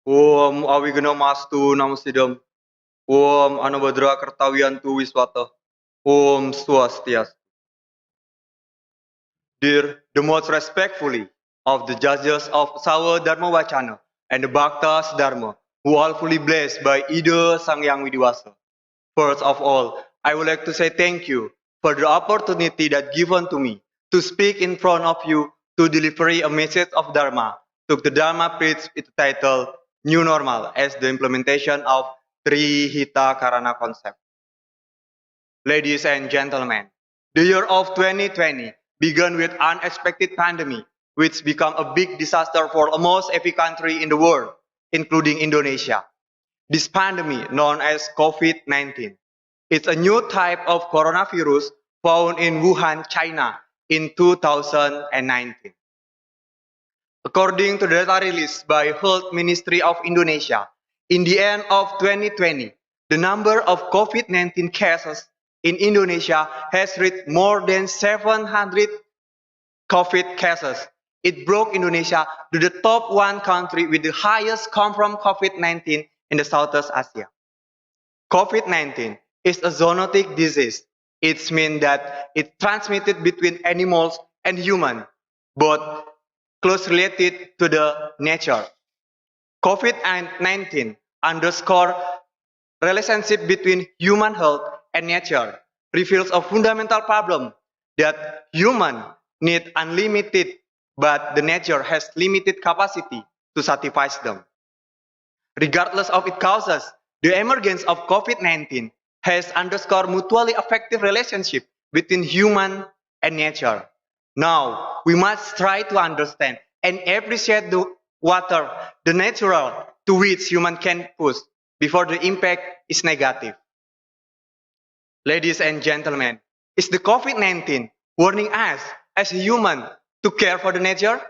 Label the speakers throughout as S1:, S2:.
S1: Om awigana mastu namasidam. Om anubhadra kartawiyantu wiswata. Om swastiastu. Dear, the most respectfully of the judges of Utsawa Dharmawacana and the Bhaktas Dharma, who are fully blessed by Ida Sang Yang Widiwasa. First of all, I would like to say thank you for the opportunity that given to me to speak in front of you to deliver a message of Dharma. Took the Dharma preach its title New Normal as the implementation of Trihita Karana concept. Ladies and gentlemen, the year of 2020 began with unexpected pandemic, which became a big disaster for almost every country in the world, including Indonesia. This pandemic, known as COVID-19, is a new type of coronavirus found in Wuhan, China in 2019. According to the data released by Health Ministry of Indonesia, in the end of 2020, the number of COVID-19 cases in Indonesia has reached more than 700 COVID cases. It broke Indonesia to the top one country with the highest confirmed COVID-19 in the Southeast Asia. COVID-19 is a zoonotic disease. It means that it's transmitted between animals and humans, both close related to the nature. COVID-19 underscore relationship between human health and nature, reveals a fundamental problem that human need unlimited, but the nature has limited capacity to satisfy them. Regardless of its causes, the emergence of COVID-19 has underscored mutually effective relationship between human and nature. Now, we must try to understand and appreciate the water, the natural to which human can push before the impact is negative. Ladies and gentlemen, is the COVID-19 warning us as a human to care for the nature?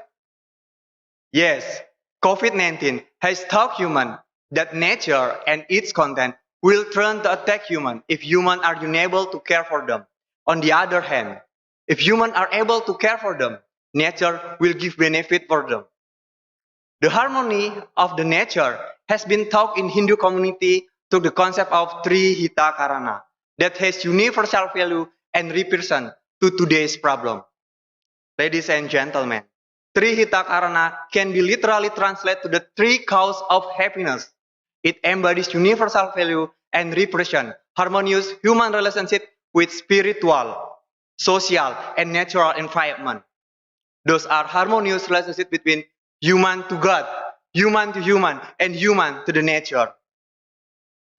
S1: Yes, COVID-19 has taught humans that nature and its content will turn to attack humans if humans are unable to care for them. On the other hand, if humans are able to care for them, nature will give benefit for them. The harmony of the nature has been taught in Hindu community to the concept of Trihita Karana that has universal value and represent to today's problem. Ladies and gentlemen, Trihita Karana can be literally translated to the three causes of happiness. It embodies universal value and represent harmonious human relationship with spiritual, social, and natural environment. Those are harmonious relationships between human to God, human to human, and human to the nature.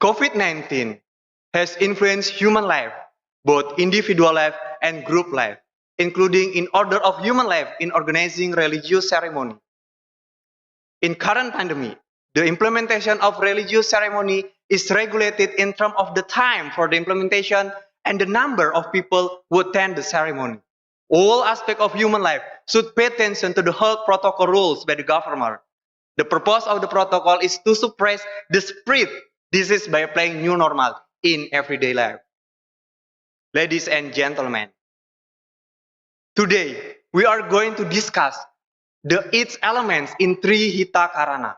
S1: COVID-19 has influenced human life, both individual life and group life, including in order of human life in organizing religious ceremony. In current pandemic, the implementation of religious ceremony is regulated in terms of the time for the implementation and the number of people who attend the ceremony. All aspects of human life should pay attention to the health protocol rules by the government. The purpose of the protocol is to suppress the spread disease by applying new normal in everyday life. Ladies and gentlemen, today we are going to discuss its elements in Trihita Karana.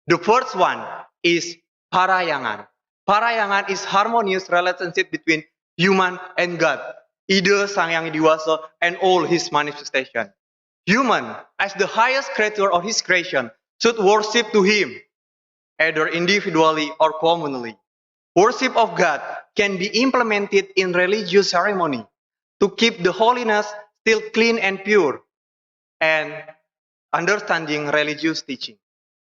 S1: The first one is Parayangan. Parayangan is harmonious relationship between human and God, Ida Sang Yang Widiwasa and all his manifestation. Human, as the highest creator of his creation, should worship to him, either individually or communally. Worship of God can be implemented in religious ceremony to keep the holiness still clean and pure, and understanding religious teaching.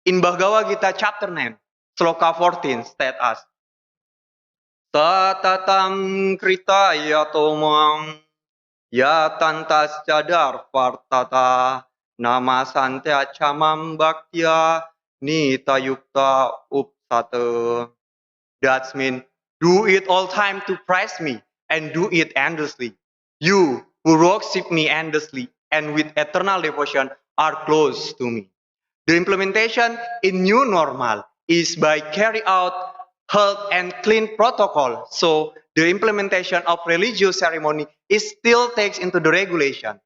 S1: In Bhagavad Gita chapter 9, Sloka 14 states us, Satatam kritaya tomam yatantas cadar partata namasantya chamam bhaktya nitayukta upsata. That means, do it all time to praise me and do it endlessly. You who worship me endlessly and with eternal devotion are close to me. The implementation in new normal is by carry out health and clean protocol. So the implementation of religious ceremony is still takes into the regulation.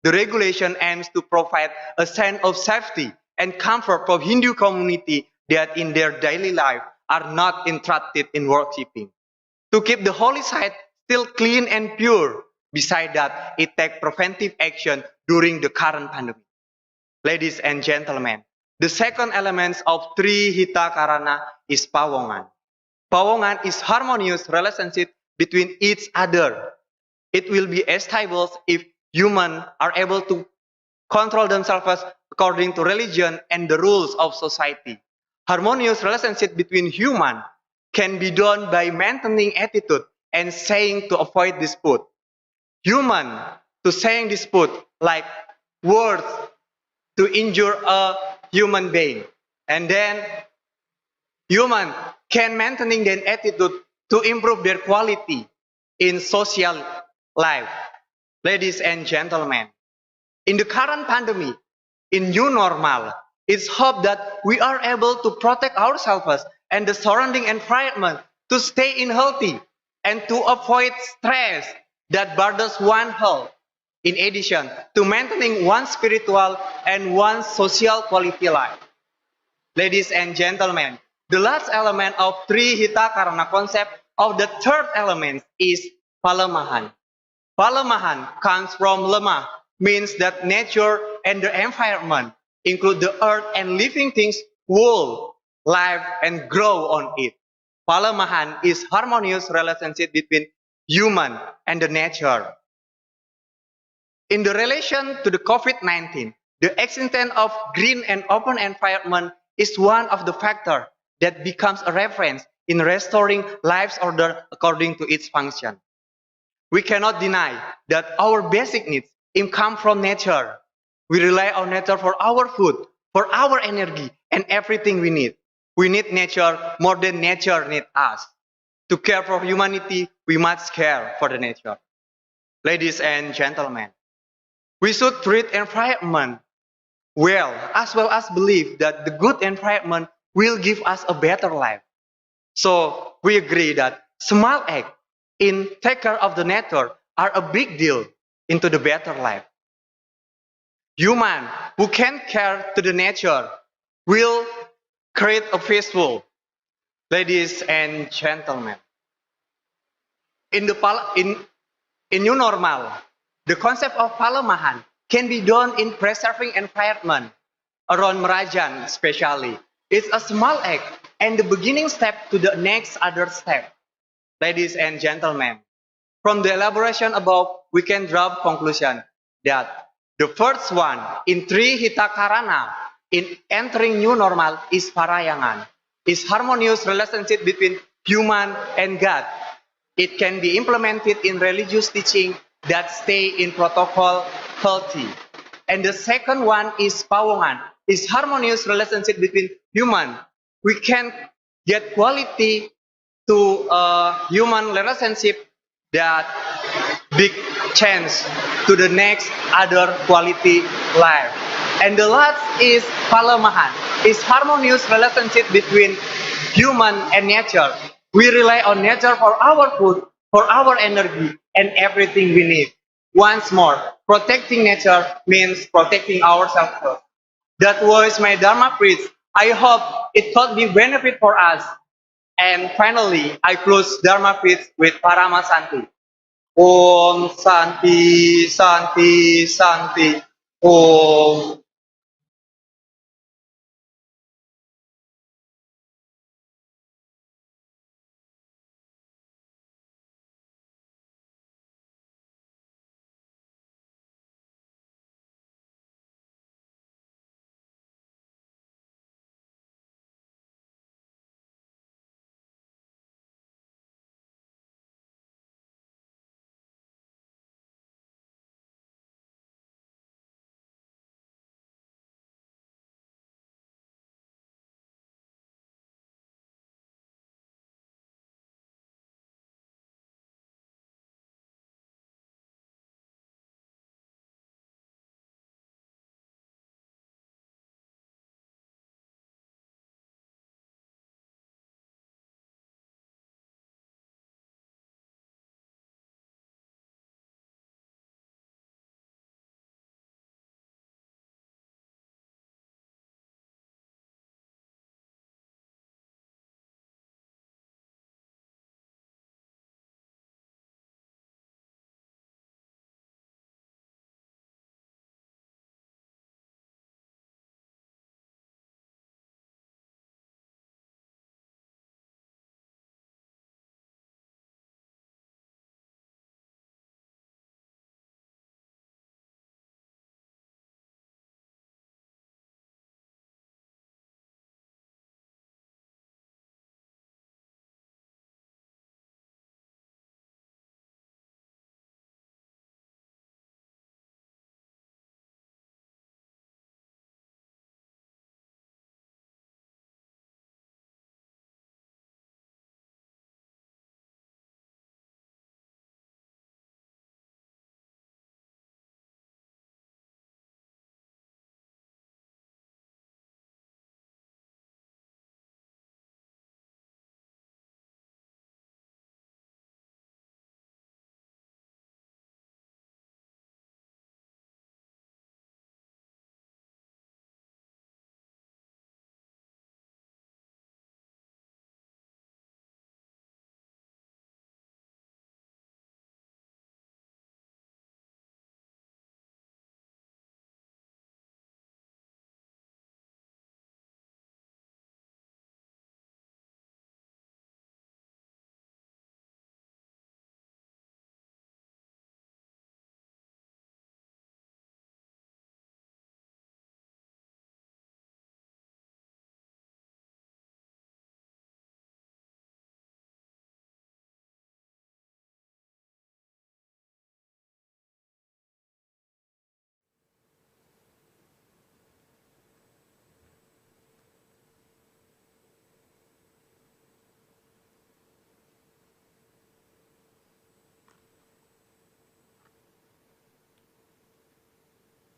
S1: The regulation aims to provide a sense of safety and comfort for Hindu community that in their daily life are not interrupted in worshiping. To keep the holy site still clean and pure, beside that, it takes preventive action during the current pandemic. Ladies and gentlemen, the second element of Tri Hita Karana is Pawongan. Pawongan is harmonious relationship between each other. It will be established if humans are able to control themselves according to religion and the rules of society. Harmonious relationship between humans can be done by maintaining attitude and saying to avoid dispute. Human to saying dispute like words to injure a human being. And then human can maintaining their attitude to improve their quality in social life. Ladies and gentlemen, in the current pandemic, in new normal, it's hope that we are able to protect ourselves and the surrounding environment to stay in healthy and to avoid stress that burdens one health. In addition to maintaining one spiritual and one social quality life. Ladies and gentlemen, the last element of Tri Hita Karana concept of the third element is Palemahan. Palemahan comes from lemah, means that nature and the environment, include the earth and living things, will live and grow on it. Palemahan is harmonious relationship between human and the nature. In the relation to the COVID-19, the existence of green and open environment is one of the factors that becomes a reference in restoring life's order according to its function. We cannot deny that our basic needs come from nature. We rely on nature for our food, for our energy, and everything we need. We need nature more than nature needs us. To care for humanity, we must care for the nature. Ladies and gentlemen, we should treat environment well as believe that the good environment will give us a better life. So we agree that small acts in take care of the nature are a big deal into the better life. Human who can care to the nature will create a peaceful. Ladies and gentlemen, in the in new normal, the concept of palemahan can be done in preserving environment around Merajan especially. It's a small act and the beginning step to the next other step. Ladies and gentlemen, from the elaboration above, we can draw conclusion that the first one in Tri Hita Karana in entering new normal is parayangan, is harmonious relationship between human and God. It can be implemented in religious teaching that stay in protocol healthy. And the second one is pawongan, is harmonious relationship between human. We can get quality to a human relationship that big chance to the next other quality life. And the last is palemahan, is harmonious relationship between human and nature. We rely on nature for our food, for our energy, and everything we need. Once more, protecting nature means protecting ourselves first. That was my Dharma preach. I hope it could be benefit for us. And finally, I close Dharma preach with Parama Santi. Om Santi, Santi, Santi. Om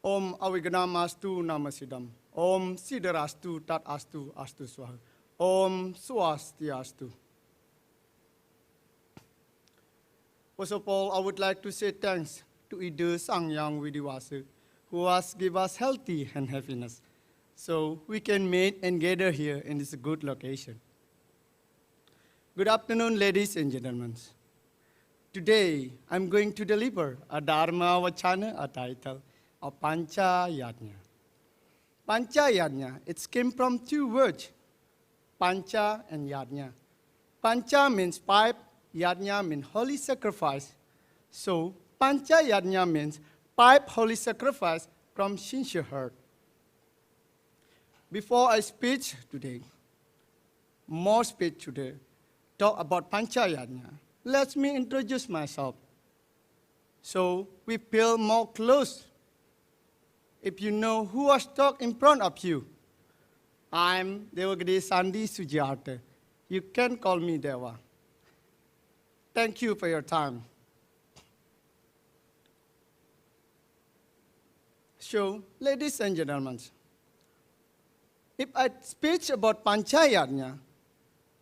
S2: Om Aviganamastu Namasidam. Om Sidarastu Tat Astu Astu Swaha. Om Swastiastu. First of all, I would like to say thanks to Ida Sangyang Widiwasa, who has given us healthy and happiness, so we can meet and gather here in this good location. Good afternoon, ladies and gentlemen. Today, I'm going to deliver a Dharmawacana, a title of Pancha Yajna. Pancha Yajna, it came from two words, Pancha and Yajna. Pancha means 5, Yajna means holy sacrifice. So, Pancha Yajna means 5 holy sacrifice from sincere heart. Before I speak today, talk about Pancha Yajna, let me introduce myself. So we feel more close. If you know who was talking in front of you, I'm Devagade Sandi Sujata. You can call me Deva. Thank you for your time. So, ladies and gentlemen, if I speak about Pancha Yajna,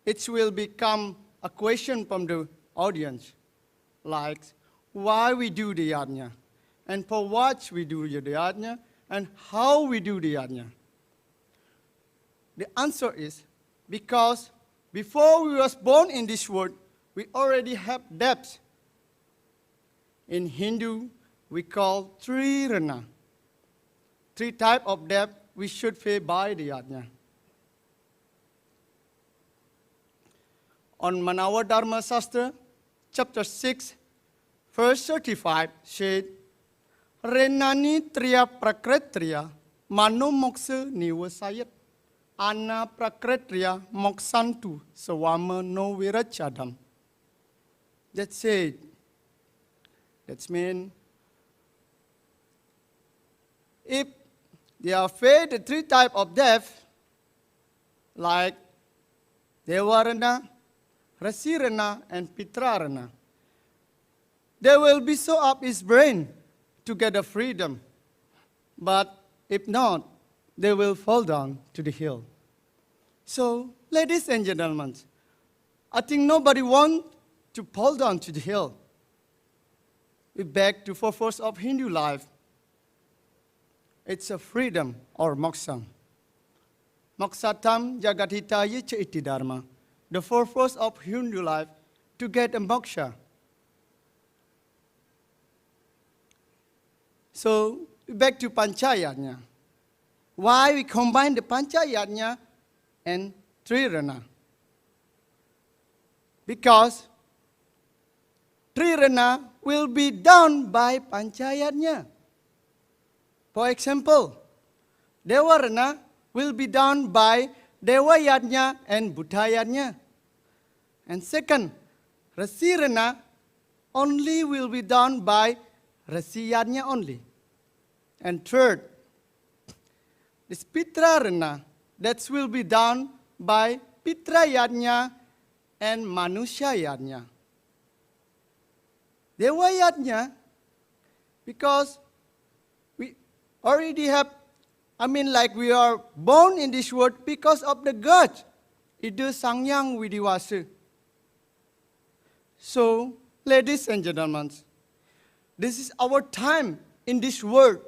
S2: it will become a question from the audience, like why we do the yajna, and for what we do the yajna, and how we do the yajna. The answer is because before we was born in this world, we already have debts. In Hindu, we call Trirana. 3 types of debt we should pay by the yajna. On Manawa Dharma Sastra, chapter 6, verse 35 said, Renani triya prakritriya mano moksa nivasayat ana prakritriya moksantu sawama no virachadam. That's it. That means if they are paid the 3 types of death, like Devarana, Rasirana, and Pitrarana, they will be so up his brain to get a freedom. But if not, they will fall down to the hill. So, ladies and gentlemen, I think nobody wants to fall down to the hill. We back to purpose of Hindu life. It's a freedom or moksha. Moksatam jagatitaya chaiti dharma. The purpose of Hindu life to get a moksha. So, back to Pancha Yajna. Why we combine the Pancha Yajna and Trirana? Because Trirana will be done by Pancha Yajna. For example, Devarana will be done by Deva Yajna and Buddha Yajna. And second, Rasirana only will be done by Rasi Yajna only. And third, this Pitrarana, that will be done by Pitra Yajna and Manusya Yajna. Deva Yajna, because we already have, we are born in this world because of the God, Ida Sangyang Widiwasa. So, ladies and gentlemen, this is our time in this world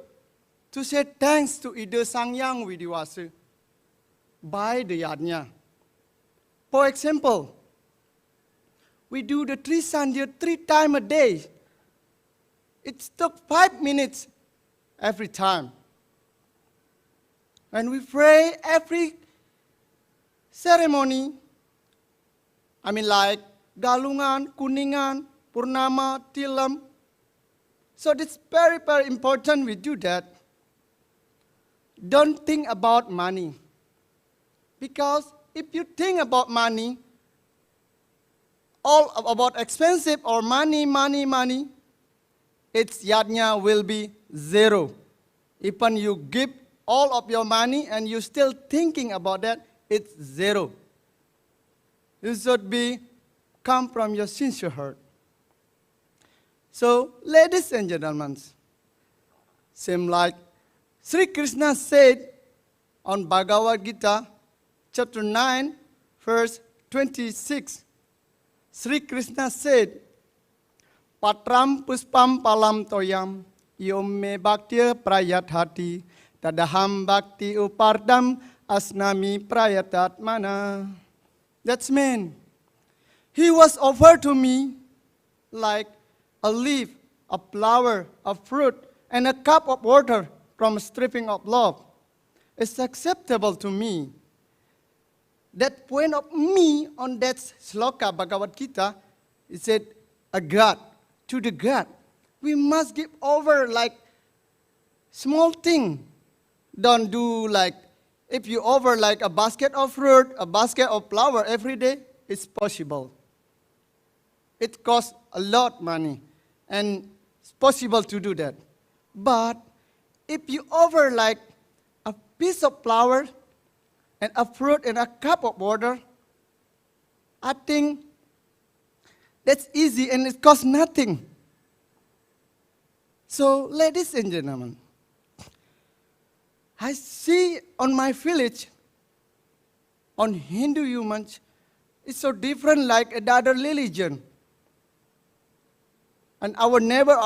S2: to say thanks to Ida Sangyang Widiwasa by the yajna. For example, we do the Tri Sandhya 3 times a day. It took 5 minutes every time. And we pray every ceremony, like Galungan, Kuningan, Purnama, Tilam. So it's very, very important we do that. Don't think about money. Because if you think about money, all about expensive or money, its yajna will be 0. Even you give all of your money and you're still thinking about that, it's 0. You should come from your sincere heart. So, ladies and gentlemen, same like Sri Krishna said on Bhagavad Gita, chapter 9, verse 26, Sri Krishna said, Patram puspam palam toyam, yom me bhaktir prayathati, tadaham bhakti upardam asnami prayatat mana. That's mean, he was offered to me like a leaf, a flower, a fruit, and a cup of water from a stripping of love. It's acceptable to me. That point of me on that sloka Bhagavad Gita, it said, a God, to the God. We must give over like small thing. Don't do like, if you offer like a basket of fruit, a basket of flour every day, it's possible. It costs a lot money, and it's possible to do that. But if you offer like a piece of flour and a fruit and a cup of water, I think that's easy and it costs nothing. So, ladies and gentlemen, I see on my village, on Hindu humans, it's so different like another religion. And our neighbor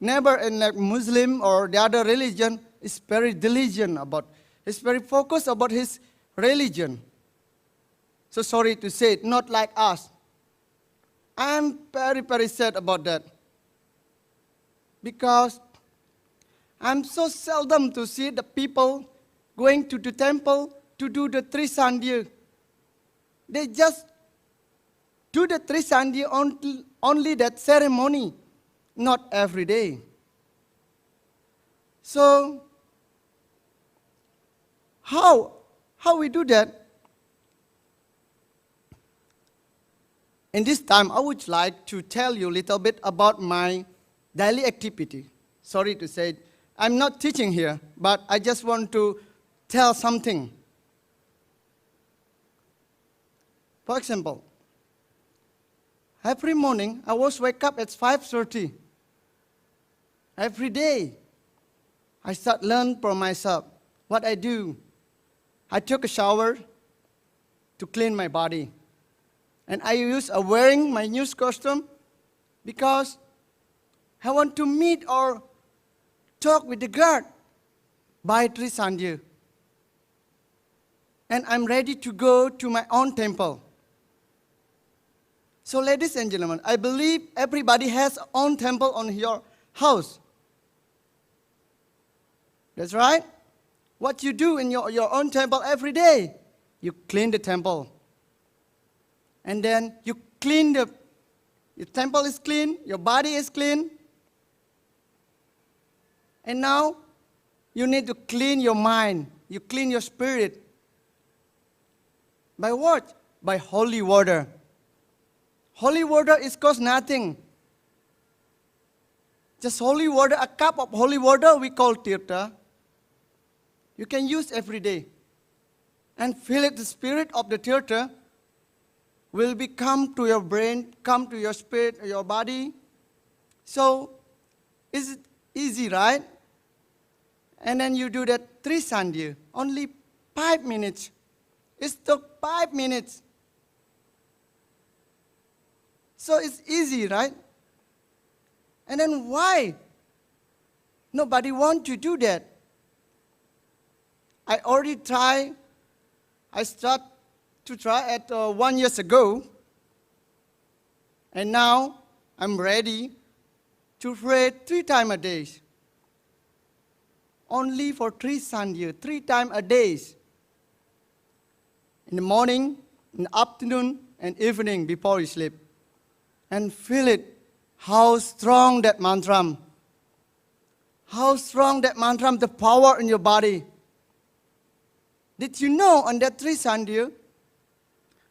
S2: in like Muslim or the other religion is very diligent about, is very focused about his religion. So sorry to say it, not like us. I'm very, very sad about that. Because I'm so seldom to see the people going to the temple to do the Trisandhya. They just do the Trisandhya only that ceremony, not every day. So, how we do that? In this time, I would like to tell you a little bit about my daily activity. Sorry to say, I'm not teaching here, but I just want to tell something. For example, every morning I was wake up at 5:30. Every day, I start learn for myself what I do. I took a shower to clean my body. And I use wearing my new costume because I want to meet or talk with the God by Trisandhya. And I'm ready to go to my own temple. So ladies and gentlemen, I believe everybody has own temple on your house. That's right. What you do in your own temple every day, you clean the temple. And then you clean your temple is clean, your body is clean. And now you need to clean your mind, you clean your spirit. By what? By holy water. Holy water is cost nothing. Just holy water, a cup of holy water we call tirtha. You can use every day. And feel it, the spirit of the tirtha will come to your brain, come to your spirit, your body. So, it's easy, right? And then you do that Trisandhya, only 5 minutes. It took 5 minutes. So it's easy, right? And then why? Nobody wants to do that. I already tried. I started to try it 1 year ago. And now I'm ready to pray 3 times a day. Only for Trisandhya, 3 times a day. In the morning, in the afternoon, and evening before you sleep. And feel it, how strong that mantra. How strong that mantra, the power in your body. Did you know on that Trisandhya,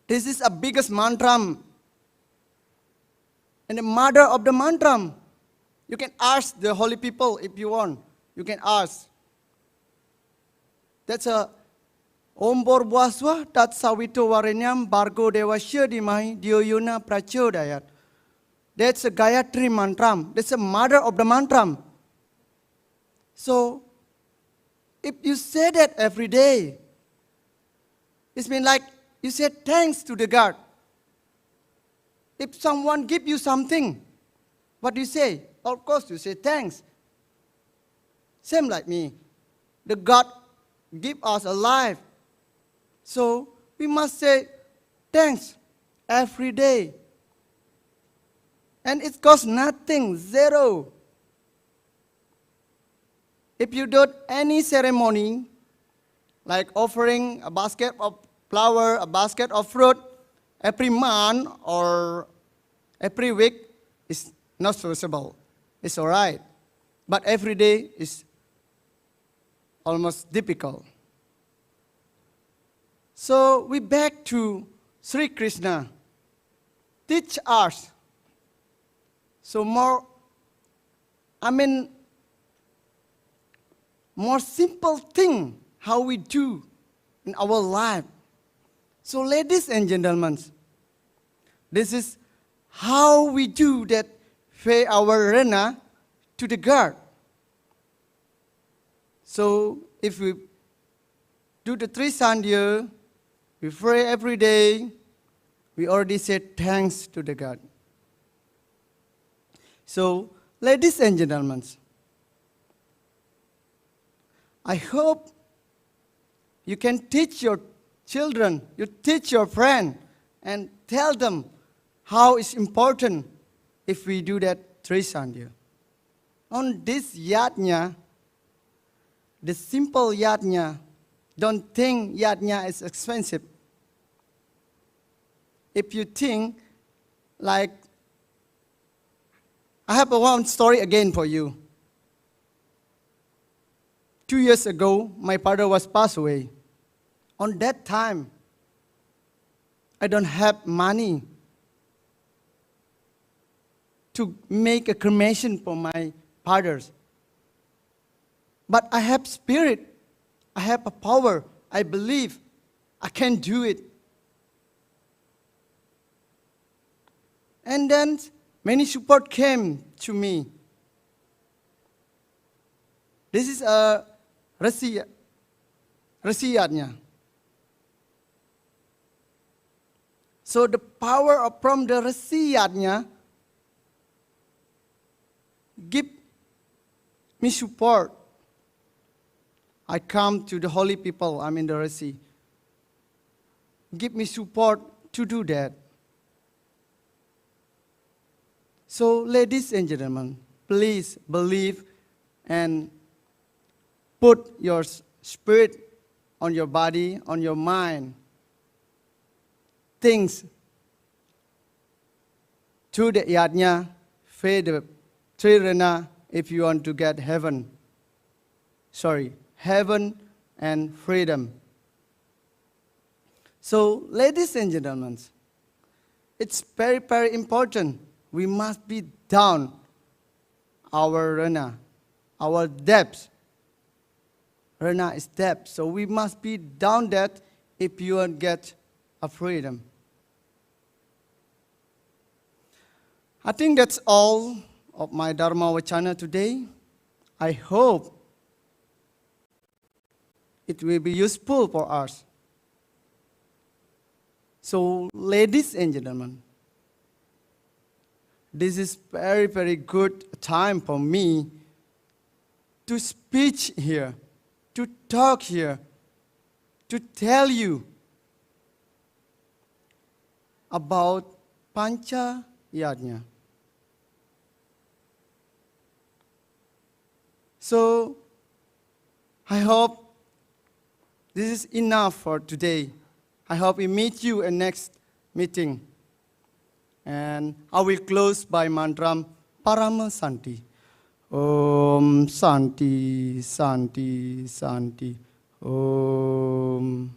S2: this is a biggest mantra. And the mother of the mantra. You can ask the holy people if you want. You can ask. That's a Om Borbwaswa Tat Sawito Varenyam Bargo Devasya Dimai Dioyuna Prachodayat. That's a Gayatri mantra. That's a mother of the mantra. So if you say that every day, it means like you say thanks to the God. If someone give you something, what do you say? Of course, you say thanks. Same like me. The God give us a life. So we must say thanks every day. And it costs nothing, zero. If you do any ceremony, like offering a basket of flower, a basket of fruit, every month or every week is not possible. It's all right. But every day is almost difficult. So we back to Sri Krishna. Teach us. So more simple thing how we do in our life. So ladies and gentlemen, this is how we do that pay our rena to the God. So if we do the 3 Sandhya, we pray every day, we already said thanks to the God. So, ladies and gentlemen, I hope you can teach your children, you teach your friend, and tell them how it's important if we do that 3 Sandhya. On this yajna, the simple yajna, don't think yajna is expensive. If you think like, I have one story again for you. 2 years ago, my father was passed away. On that time, I don't have money to make a cremation for my fathers. But I have spirit, I have a power, I believe I can do it. And then many support came to me. This is a Rasiyatnya. So the power from the Rasiyatnya give me support. I come to the holy people, I'm in the Rasi. Give me support to do that. So, ladies and gentlemen, please believe and put your spirit on your body, on your mind. Things to the yajna, fade the trirana if you want to get heaven. Heaven and freedom. So, ladies and gentlemen, it's very, very important. We must be down our rana, our depth. Rana is depth, so we must be down that if you want to get a freedom. I think that's all of my Dharmawacana today. I hope it will be useful for us. So, ladies and gentlemen, this is very, very good time for me to speak here, to talk here, to tell you about Pancha Yajna. So, I hope this is enough for today. I hope we meet you in next meeting. And I will close by mantra Parama Santi. Om Santi, Santi, Santi. Om.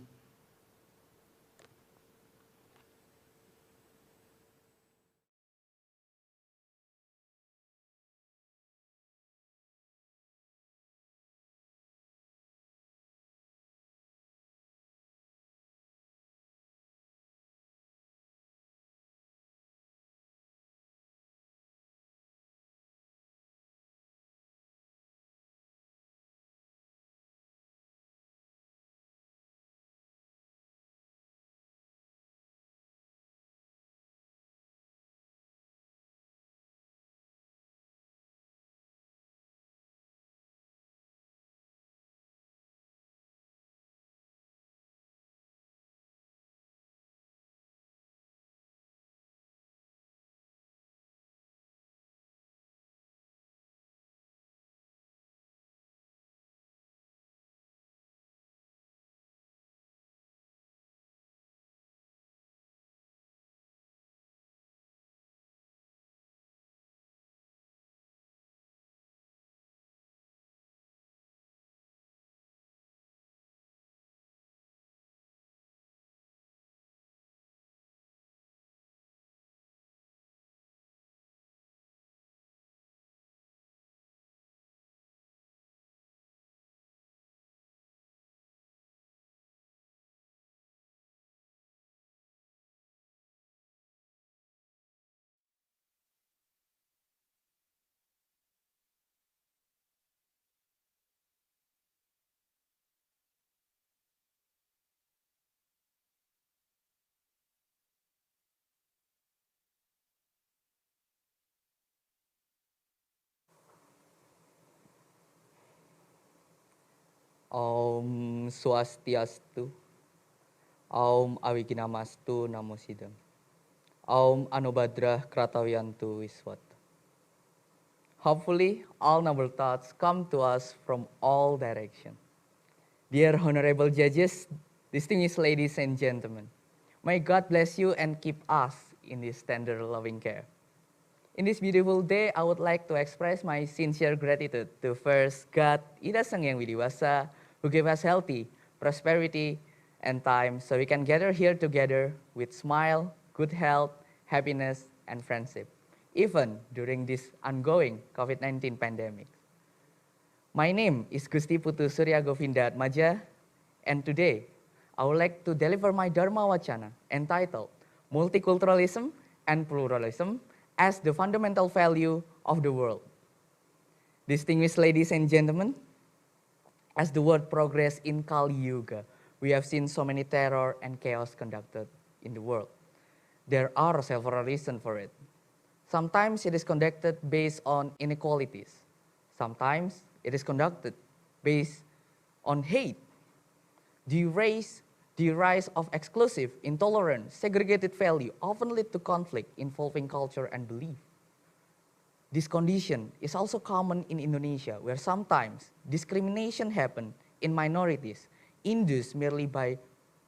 S3: Om Swastiastu, Om Awiginamastu Namo Sidam, Om Anubhadra Kratawiyantu Wiswat. Hopefully, all noble thoughts come to us from all directions. Dear honorable judges, distinguished ladies and gentlemen, may God bless you and keep us in His tender loving care. In this beautiful day, I would like to express my sincere gratitude to first God, Ida Sang Yang Widiwasa, who gave us healthy, prosperity, and time so we can gather here together with smile, good health, happiness, and friendship, even during this ongoing COVID-19 pandemic. My name is Gusti Putu Surya Govinda Atmaja, and today I would like to deliver my Dharmawacana entitled Multiculturalism and Pluralism as the Fundamental Value of the World. Distinguished ladies and gentlemen, as the world progresses in Kali Yuga, we have seen so many terror and chaos conducted in the world. There are several reasons for it. Sometimes it is conducted based on inequalities. Sometimes it is conducted based on hate. The rise of exclusive, intolerant, segregated value often lead to conflict involving culture and belief. This condition is also common in Indonesia, where sometimes discrimination happens in minorities, induced merely by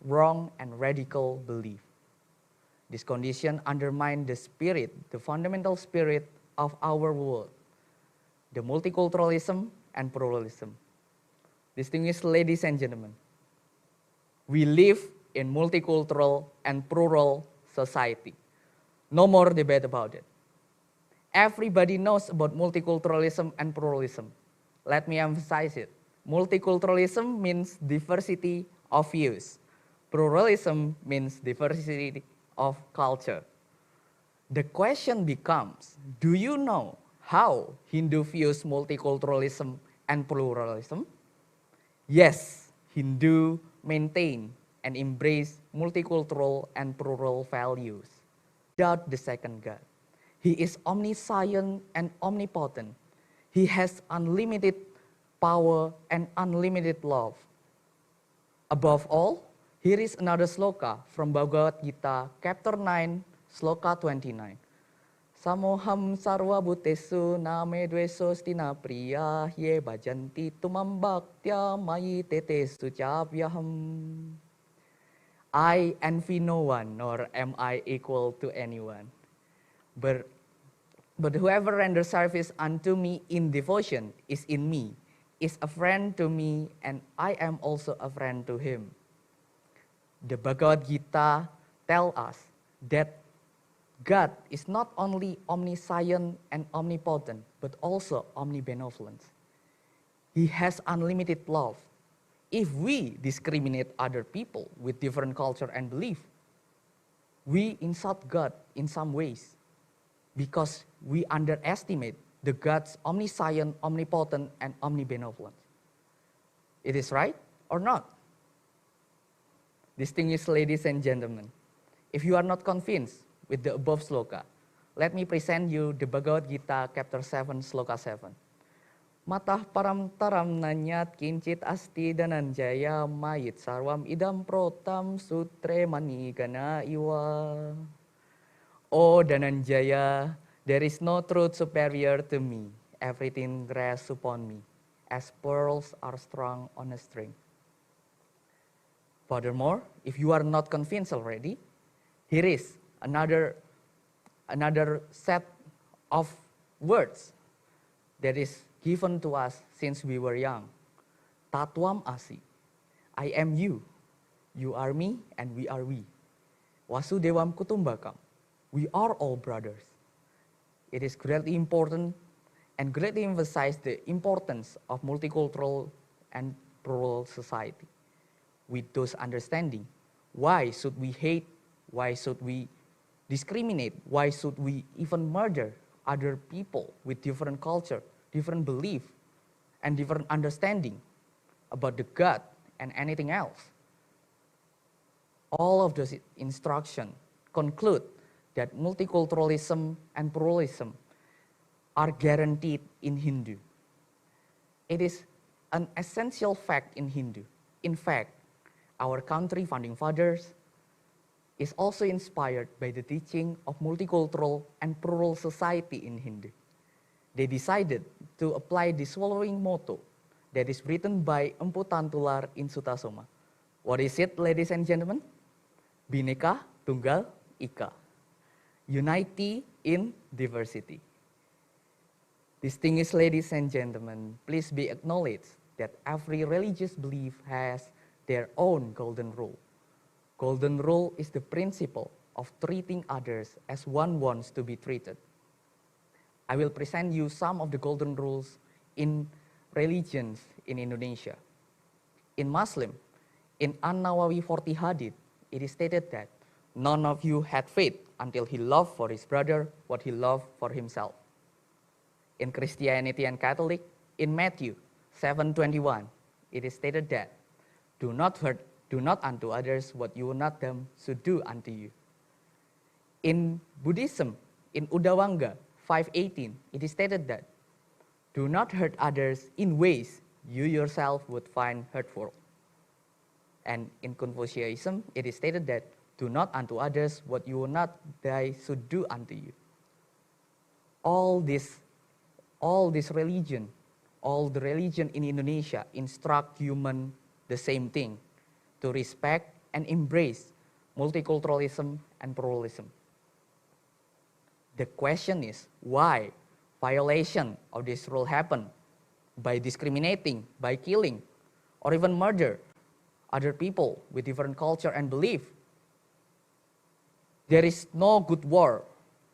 S3: wrong and radical belief. This condition undermines the spirit, the fundamental spirit of our world, the multiculturalism and pluralism. Distinguished ladies and gentlemen, we live in multicultural and plural society. No more debate about it. Everybody knows about multiculturalism and pluralism. Let me emphasize it. Multiculturalism means diversity of views. Pluralism means diversity of culture. The question becomes, do you know how Hindu views multiculturalism and pluralism? Yes, Hindu maintain and embrace multicultural and plural values without the second God. He is omniscient and omnipotent. He has unlimited power and unlimited love. Above all, here is another sloka from Bhagavad Gita, chapter 9, sloka 29. Samoham sarva bhutesu name dveso stina priya ye bhajanti tumam bhaktya mayi tetesu chavyaham. I envy no one, nor am I equal to anyone. But whoever renders service unto me in devotion is in me, is a friend to me, and I am also a friend to him. The Bhagavad Gita tells us that God is not only omniscient and omnipotent, but also omnibenevolent. He has unlimited love. If we discriminate other people with different culture and belief, we insult God in some ways because we underestimate the God's omniscient, omnipotent, and omnibenevolent. It is right or not? Distinguished ladies and gentlemen, if you are not convinced with the above sloka, let me present you the Bhagavad Gita, chapter 7, sloka 7. Matah param taram nanyat kincit asti dananjaya mayit sarvam idam protam sutre manigana iwa. O Dananjaya, there is no truth superior to me. Everything rests upon me, as pearls are strung on a string. Furthermore, if you are not convinced already, here is another set of words that is given to us since we were young. Tatwam asi. I am you. You are me and we are we. Vasudevam kutumbakam. We are all brothers. It is greatly important and greatly emphasize the importance of multicultural and plural society. With those understanding, why should we hate? Why should we discriminate? Why should we even murder other people with different culture, different belief, and different understanding about the God and anything else? All of those instructions conclude that multiculturalism and pluralism are guaranteed in Hindu. It is an essential fact in Hindu. In fact, our country founding fathers is also inspired by the teaching of multicultural and plural society in Hindu. They decided to apply the following motto that is written by Empu Tantular in Sutasoma. What is it, ladies and gentlemen? Bhinneka Tunggal Ika. Unity in diversity. Distinguished ladies and gentlemen, please be acknowledged that every religious belief has their own golden rule. Golden rule is the principle of treating others as one wants to be treated. I will present you some of the golden rules in religions in Indonesia. In Muslim, in An-Nawawi 40 Hadith, it is stated that none of you had faith until he loved for his brother what he loved for himself. In Christianity and Catholic, in Matthew 7:21, it is stated that do not unto others what you would not them should do unto you. In Buddhism, in Udawanga 5:18, it is stated that do not hurt others in ways you yourself would find hurtful. And in Confucianism, it is stated that do not unto others what you would not they should do unto you. All the religion in Indonesia instruct human the same thing, to respect and embrace multiculturalism and pluralism. The question is why violation of this rule happen by discriminating, by killing, or even murder other people with different culture and belief. There is no good war,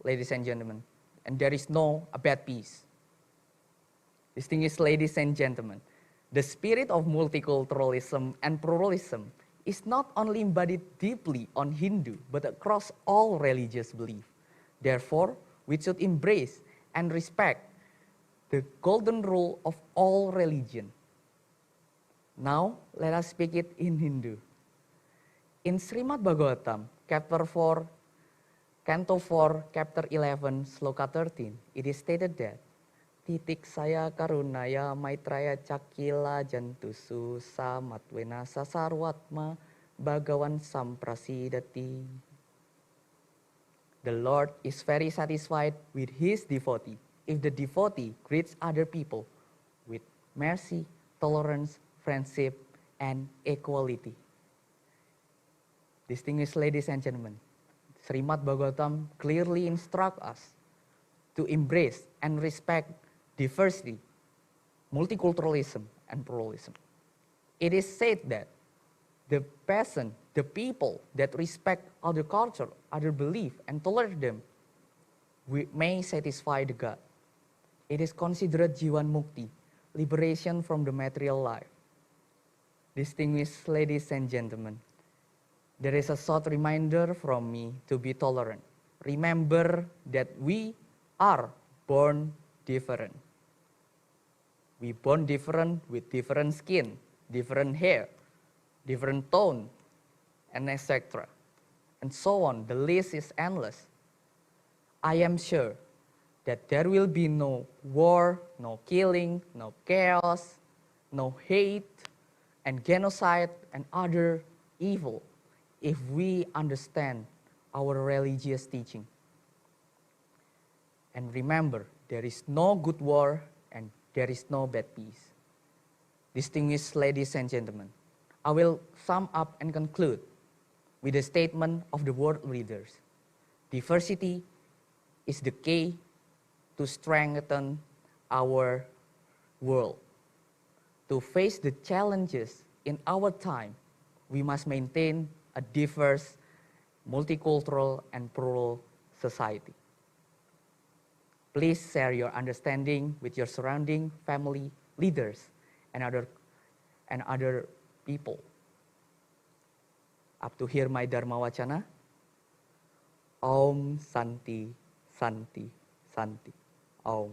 S3: ladies and gentlemen, and there is no a bad peace. Distinguished ladies and gentlemen, the spirit of multiculturalism and pluralism is not only embodied deeply on Hindu, but across all religious belief. Therefore, we should embrace and respect the golden rule of all religion. Now, let us speak it in Hindu. In Srimad Bhagavatam, chapter 4, Canto 4, chapter 11, sloka 13, it is stated that titik saya karunaya maitraya cakila jantusu samatwena sasarwatma bhagawan samprasidati. The Lord is very satisfied with his devotee if the devotee greets other people with mercy, tolerance, friendship, and equality. Distinguished ladies and gentlemen, Srimad Bhagavatam clearly instructs us to embrace and respect diversity, multiculturalism, and pluralism. It is said that the people that respect other culture, other belief, and tolerate them, we may satisfy the God. It is considered Jiwan Mukti, liberation from the material life. Distinguished ladies and gentlemen, there is a short reminder from me to be tolerant. Remember that we are born different. We born different with different skin, different hair, different tone, and etc. And so on. The list is endless. I am sure that there will be no war, no killing, no chaos, no hate, and genocide and other evil if we understand our religious teaching. And remember, there is no good war and there is no bad peace. Distinguished ladies and gentlemen, I will sum up and conclude with a statement of the world leaders. Diversity is the key to strengthen our world. To face the challenges in our time, we must maintain a diverse, multicultural, and plural society. Please share your understanding with your surrounding family, leaders, and other people. Up to here my Dharmawacana. Om Santi, Santi, Santi. Om.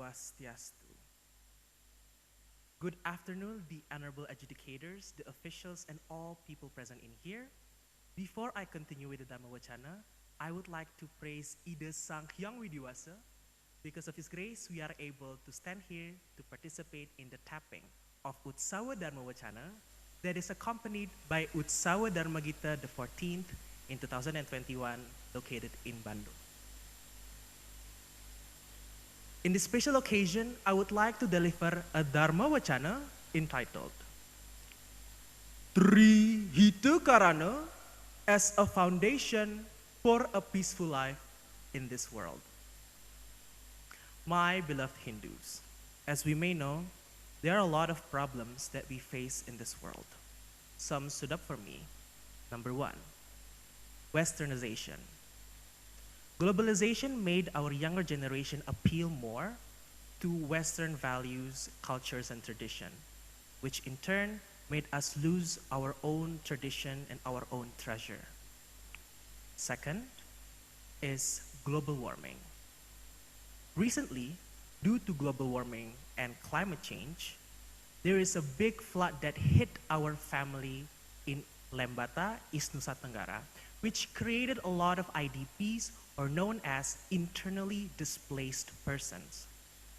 S4: Swastiastu. Good afternoon, the honorable adjudicators, the officials, and all people present in here. Before I continue with the Dharmawacana, I would like to praise Ida Sang Hyang Widiwasa. Because of His grace, we are able to stand here to participate in the tapping of Utsawa Dharmawacana that is accompanied by Utsawa Dharmagita the 14th in 2021, located in Bandung. In this special occasion, I would like to deliver a Dharmawacana entitled Tri Hita Karana as a Foundation for a Peaceful Life in this World. My beloved Hindus, as we may know, there are a lot of problems that we face in this world. Some stood up for me. Number one, Westernization. Globalization made our younger generation appeal more to Western values, cultures, and tradition, which in turn made us lose our own tradition and our own treasure. Second is global warming. Recently, due to global warming and climate change, there is a big flood that hit our family in Lembata, East Nusa Tenggara, which created a lot of IDPs, or known as internally displaced persons.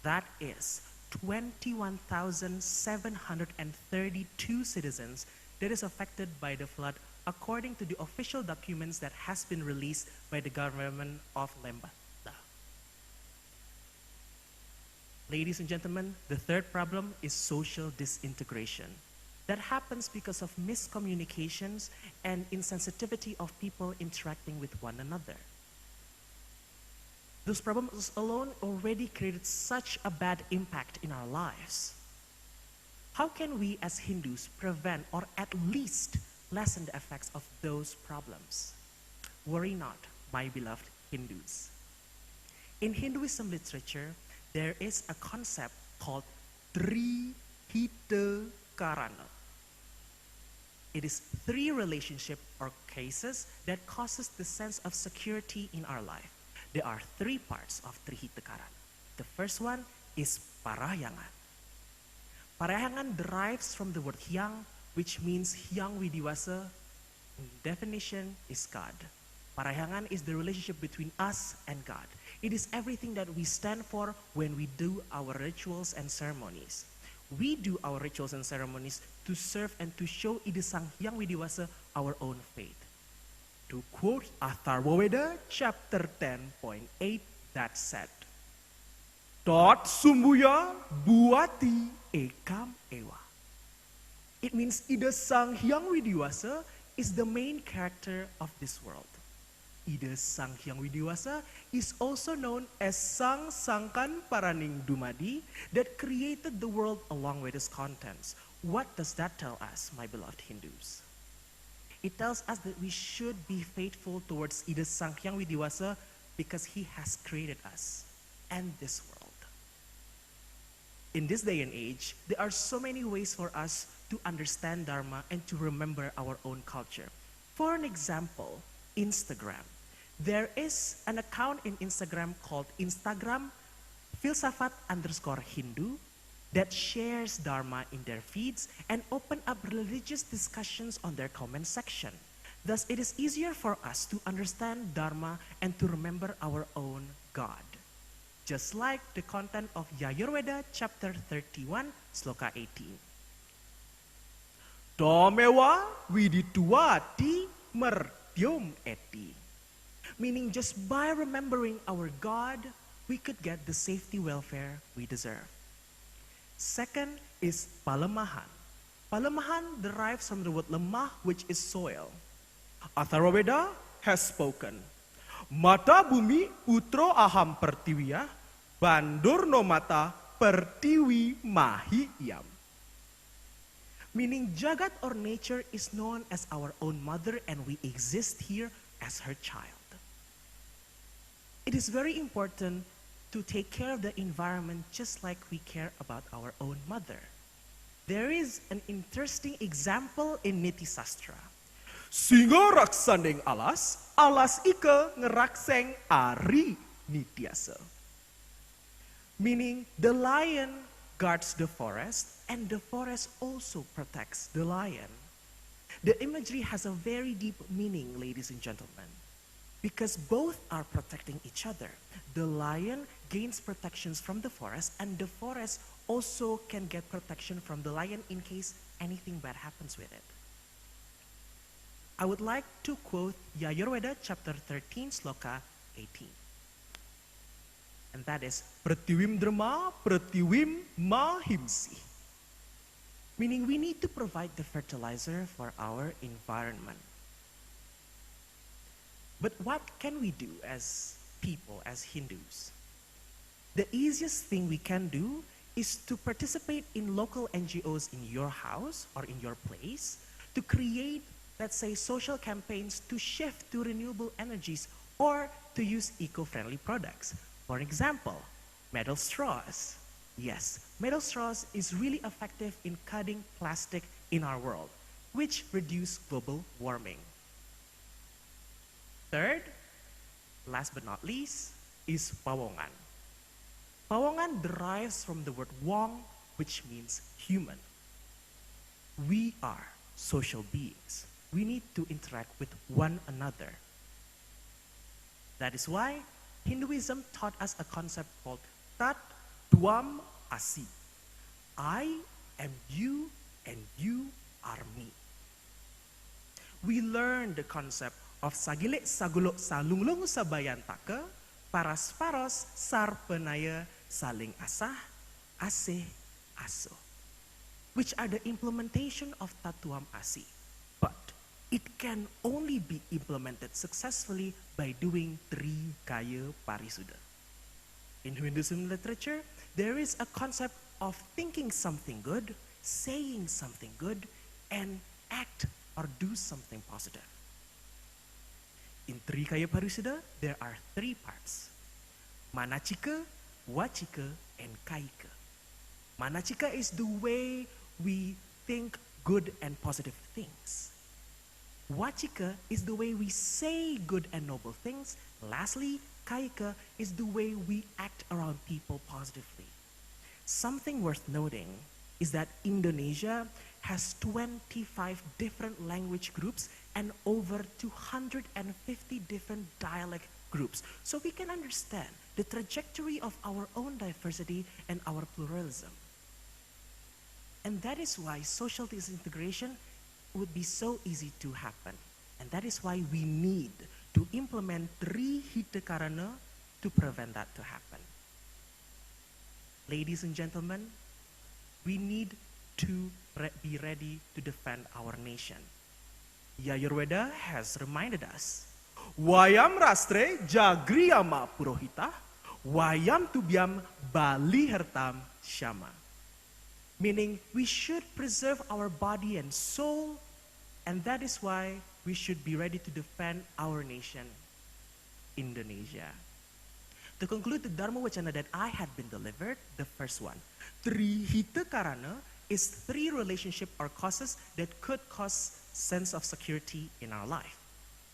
S4: That is 21,732 citizens that is affected by the flood according to the official documents that has been released by the government of Lembata. Ladies and gentlemen, the third problem is social disintegration. That happens because of miscommunications and insensitivity of people interacting with one another. Those problems alone already created such a bad impact in our lives. How can we as Hindus prevent or at least lessen the effects of those problems? Worry not, my beloved Hindus. In Hinduism literature, there is a concept called Tri Hita Karana. It is three relationship or cases that causes the sense of security in our life. There are three parts of Tri Hita Karana. The first one is Parahyangan. Parahyangan derives from the word Hyang, which means Hyang Widiwasa. Definition is God. Parahyangan is the relationship between us and God. It is everything that we stand for when we do our rituals and ceremonies. We do our rituals and ceremonies to serve and to show Ida Sang Hyang Widiwasa our own faith. To quote Dharmawacana chapter 10.8 that said, Tot sumbuya buati ekam ewa. It means Ida Sang Hyang Widiwasa is the main character of this world. Ida Sang Hyang Widiwasa is also known as Sang Sangkan Paraning Dumadi that created the world along with its contents. What does that tell us, my beloved Hindus? It tells us that we should be faithful towards Ida Sang Hyang Widiwasa because He has created us and this world. In this day and age, there are so many ways for us to understand Dharma and to remember our own culture. For an example, Instagram. There is an account in Instagram called Instagram filsafat_Hindu that shares Dharma in their feeds and open up religious discussions on their comment section. Thus, it is easier for us to understand Dharma and to remember our own God. Just like the content of Yajurveda chapter 31, sloka 18. Domewa widituati mertium eti. Meaning just by remembering our God, we could get the safety welfare we deserve. Second is palemahan. Palemahan derives from the word lemah, which is soil. Atharvaveda has spoken. Mata bumi utro aham pertiwiya, bandur no mata pertiwi mahi yam. Meaning Jagat or nature is known as our own mother and we exist here as her child. It is very important to take care of the environment just like we care about our own mother. There is an interesting example in Niti Sastra. Singa raksandeng alas, alas ike ngerakseng ari nitiasa. meaning the lion guards the forest and the forest also protects the lion. The imagery has a very deep meaning, ladies and gentlemen, because both are protecting each other. The lion gains protections from the forest, and the forest also can get protection from the lion in case anything bad happens with it. I would like to quote Yajurveda chapter 13, sloka 18. And that is, Pratiwim Dharma, Pratiwim Mahimsi. Meaning we need to provide the fertilizer for our environment. But what can we do as people, as Hindus? The easiest thing we can do is to participate in local NGOs in your house or in your place to create, let's say, social campaigns to shift to renewable energies or to use eco-friendly products. For example, metal straws. Yes, metal straws is really effective in cutting plastic in our world, which reduce global warming. Third, last but not least, is pawongan. Pawongan derives from the word wong, which means human. We are social beings. We need to interact with one another. That is why Hinduism taught us a concept called Tat Dwam Asi. I am you and you are me. We learned the concept of sagile sagulok salunglung sabayantaka, paras paros sarpenaya saling asah, asih aso, which are the implementation of Tatuam Asi. But it can only be implemented successfully by doing three kaya parisuda. In Hinduism literature, there is a concept of thinking something good, saying something good, and act or do something positive. In three kaya parisuda, there are three parts: manachika, wachika, and kaika. Manachika is the way we think good and positive things. Wachika is the way we say good and noble things. Lastly, kaika is the way we act around people positively. Something worth noting is that Indonesia has 25 different language groups and over 250 different dialect groups. So we can understand the trajectory of our own diversity and our pluralism. And that is why social disintegration would be so easy to happen. And that is why we need to implement three hita karana to prevent that to happen. Ladies and gentlemen, we need to be ready to defend our nation. Yajurveda has reminded us, Wayam rastre jagriyama purohita, wayam tubyam bali hertam shama. Meaning we should preserve our body and soul, and that is why we should be ready to defend our nation, Indonesia. To conclude the Dharmawacana that I had been delivered, the first one, Trihita Karana is three relationship or causes that could cause sense of security in our life.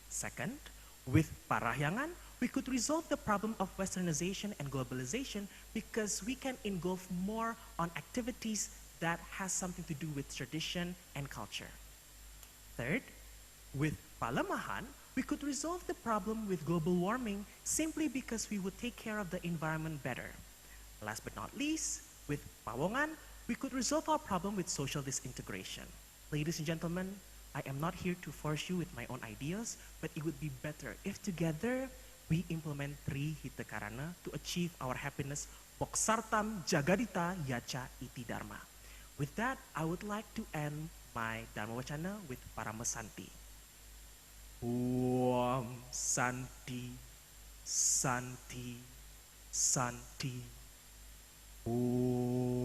S4: Second, with Parahyangan, we could resolve the problem of westernization and globalization because we can engulf more on activities that has something to do with tradition and culture. Third, with Palamahan, we could resolve the problem with global warming simply because we would take care of the environment better. Last but not least, with Pawongan, we could resolve our problem with social disintegration. Ladies and gentlemen, I am not here to force you with my own ideas, but it would be better if together we implement three hita karana to achieve our happiness. Boksartam jagadita yacha iti dharma. With that, I would like to end my Dharmawacana with Paramasanti. Om Santi, Santi, Santi. Om.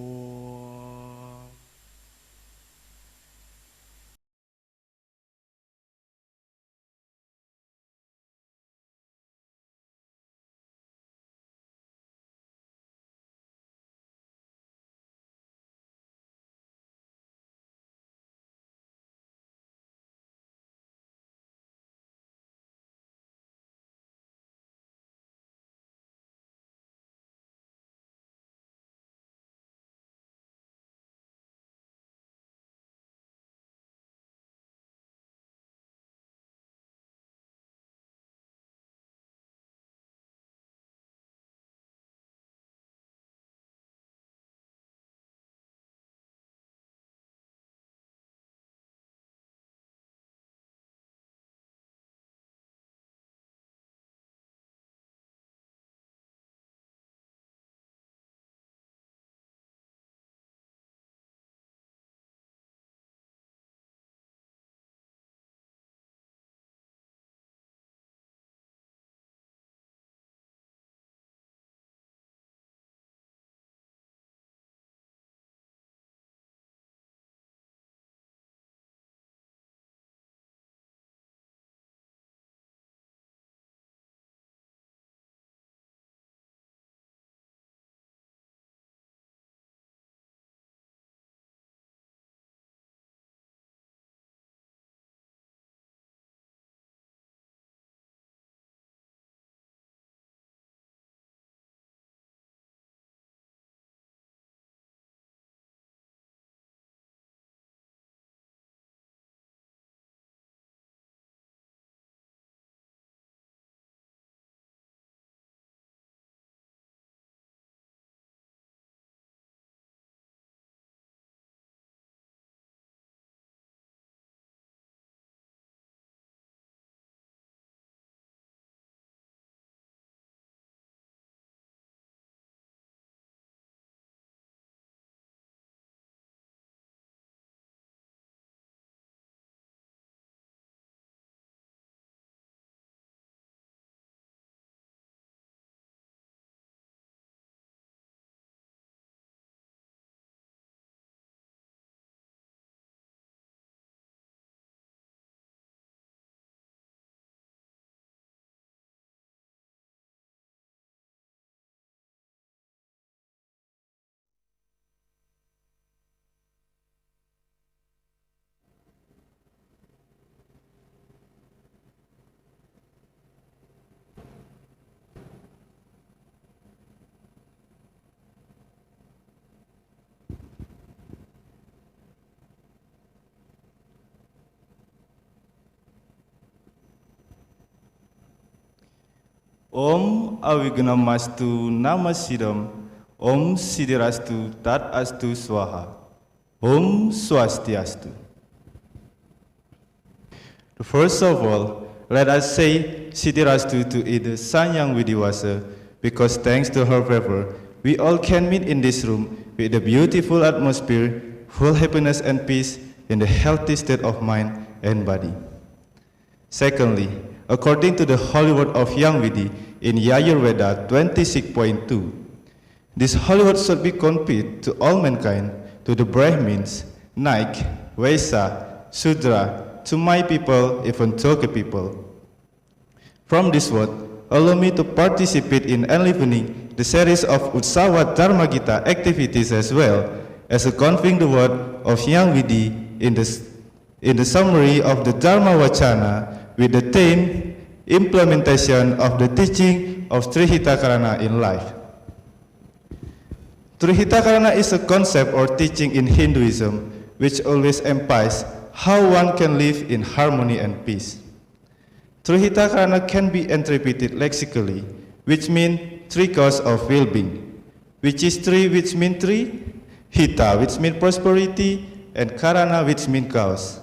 S5: Om Awignamastu Namasidam, Om Sidirastu Tat Astu Swaha, Om Swastiastu. First of all, let us say Sidirastu to Ida Sanyang Widiwasa, because thanks to her favor, we all can meet in this room with a beautiful atmosphere, full happiness and peace in the healthy state of mind and body. Secondly, according to the holy word of Yang Widi in Yajurveda 26.2, this holy word should be conveyed to all mankind, to the Brahmins, Naik, Vaisya, Sudra, to my people, even Toke people. From this word, allow me to participate in enlivening the series of Utsawa Dharma Gita activities as well as conveying the word of Yang Widi in the summary of the Dharmawacana with the theme implementation of the teaching of Trihitakarana in life. Trihitakarana is a concept or teaching in Hinduism which always emphasizes how one can live in harmony and peace. Trihitakarana can be interpreted lexically, which means three causes of well-being, which is three, which means three, hita, which means prosperity, and karana, which means cause.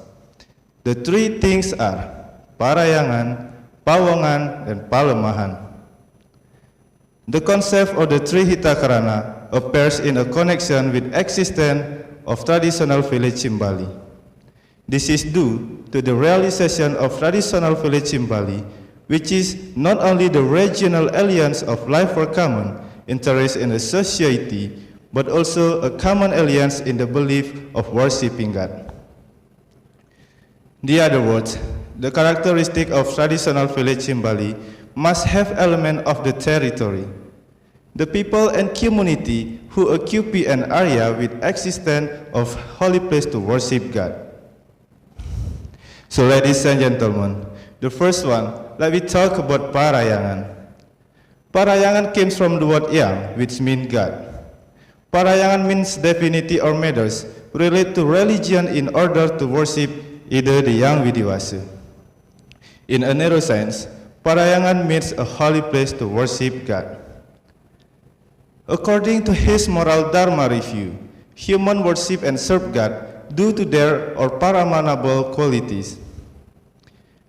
S5: The three things are parayangan, pawangan, and palemahan. The concept of the Trihitakarana appears in a connection with existence of traditional village Cimbali. This is due to the realization of traditional village Cimbali, which is not only the regional alliance of life for common interest in a society, but also a common alliance in the belief of worshipping God. In other words, the characteristic of traditional village Cimbali must have element of the territory. The people and community who occupy an area with existence of holy place to worship God. So ladies and gentlemen, the first one, let me talk about parayangan. Parayangan comes from the word yang, which means God. Parayangan means divinity or matters related to religion in order to worship either the Yang Widiwasa. In a narrow sense, parayangan means a holy place to worship God. According to his moral dharma review, human worship and serve God due to their or paramanable qualities.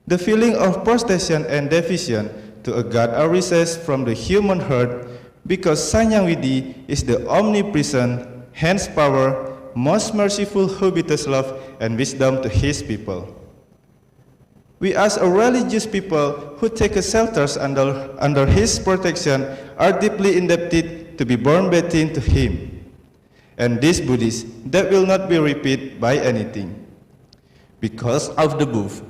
S5: The feeling of prostration and devotion to a God arises from the human heart because Sanyang Widi is the omnipresent, hence power, most merciful who bestows love and wisdom to his people. We as a religious people who take shelters under his protection are deeply indebted to be born back to him. And this Buddhist, that will not be repeated by anything. Because of the both,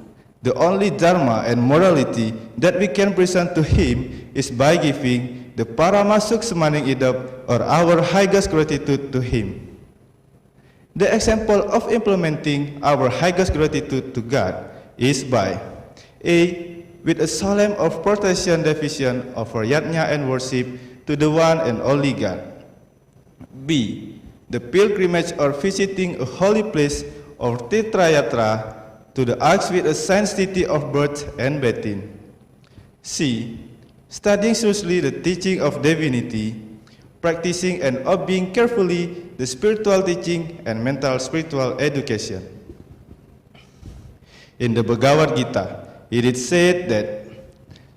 S5: the only dharma and morality that we can present to him is by giving the Paramasuk Semaning Idap or our highest gratitude to him. The example of implementing our highest gratitude to God is by A. With a solemn of protection devotion of our yajna and worship to the one and only God. B. The pilgrimage or visiting a holy place or Tirthayatra to the acts with a sanctity of birth and batin. C. Studying seriously the teaching of divinity, practicing and obeying carefully the spiritual teaching and mental spiritual education. In the Bhagavad Gita, it is said that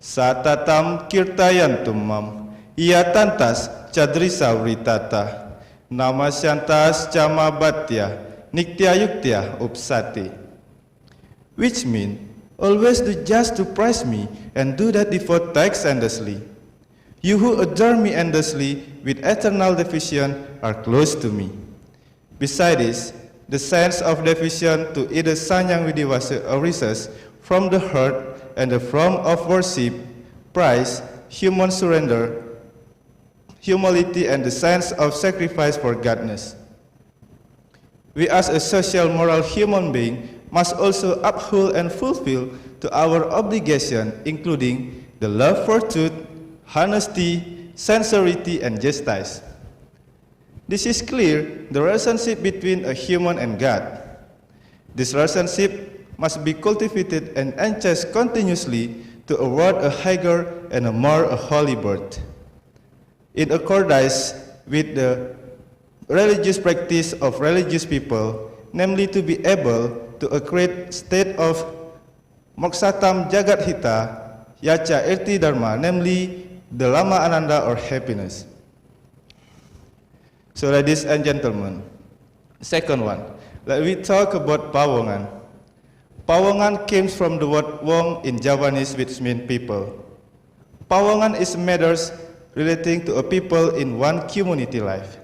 S5: Satatam kirtayantum mam iatantas chadrisa vritata namasyantas chamabatya nityayuktya upsati, which means always do just to praise me and do that devote thanks endlessly. You who adore me endlessly with eternal devotion are close to me. Besides this, the sense of devotion to either Sanyang Widiwasa arises from the heart and the form of worship, praise, human surrender, humility, and the sense of sacrifice for godness. We as a social moral human being must also uphold and fulfill to our obligation, including the love for truth, honesty, sincerity, and justice. This is clear, the relationship between a human and God. This relationship must be cultivated and enhanced continuously to award a higher and a more holy birth. In accordance with the religious practice of religious people, namely to be able to a great state of Moksatam Jagat Hita, Yacha Irti Dharma, namely the Lama Ananda or happiness. So ladies and gentlemen, second one, let me talk about Pawongan. Pawongan came from the word Wong in Javanese, which means people. Pawongan is matters relating to a people in one community life.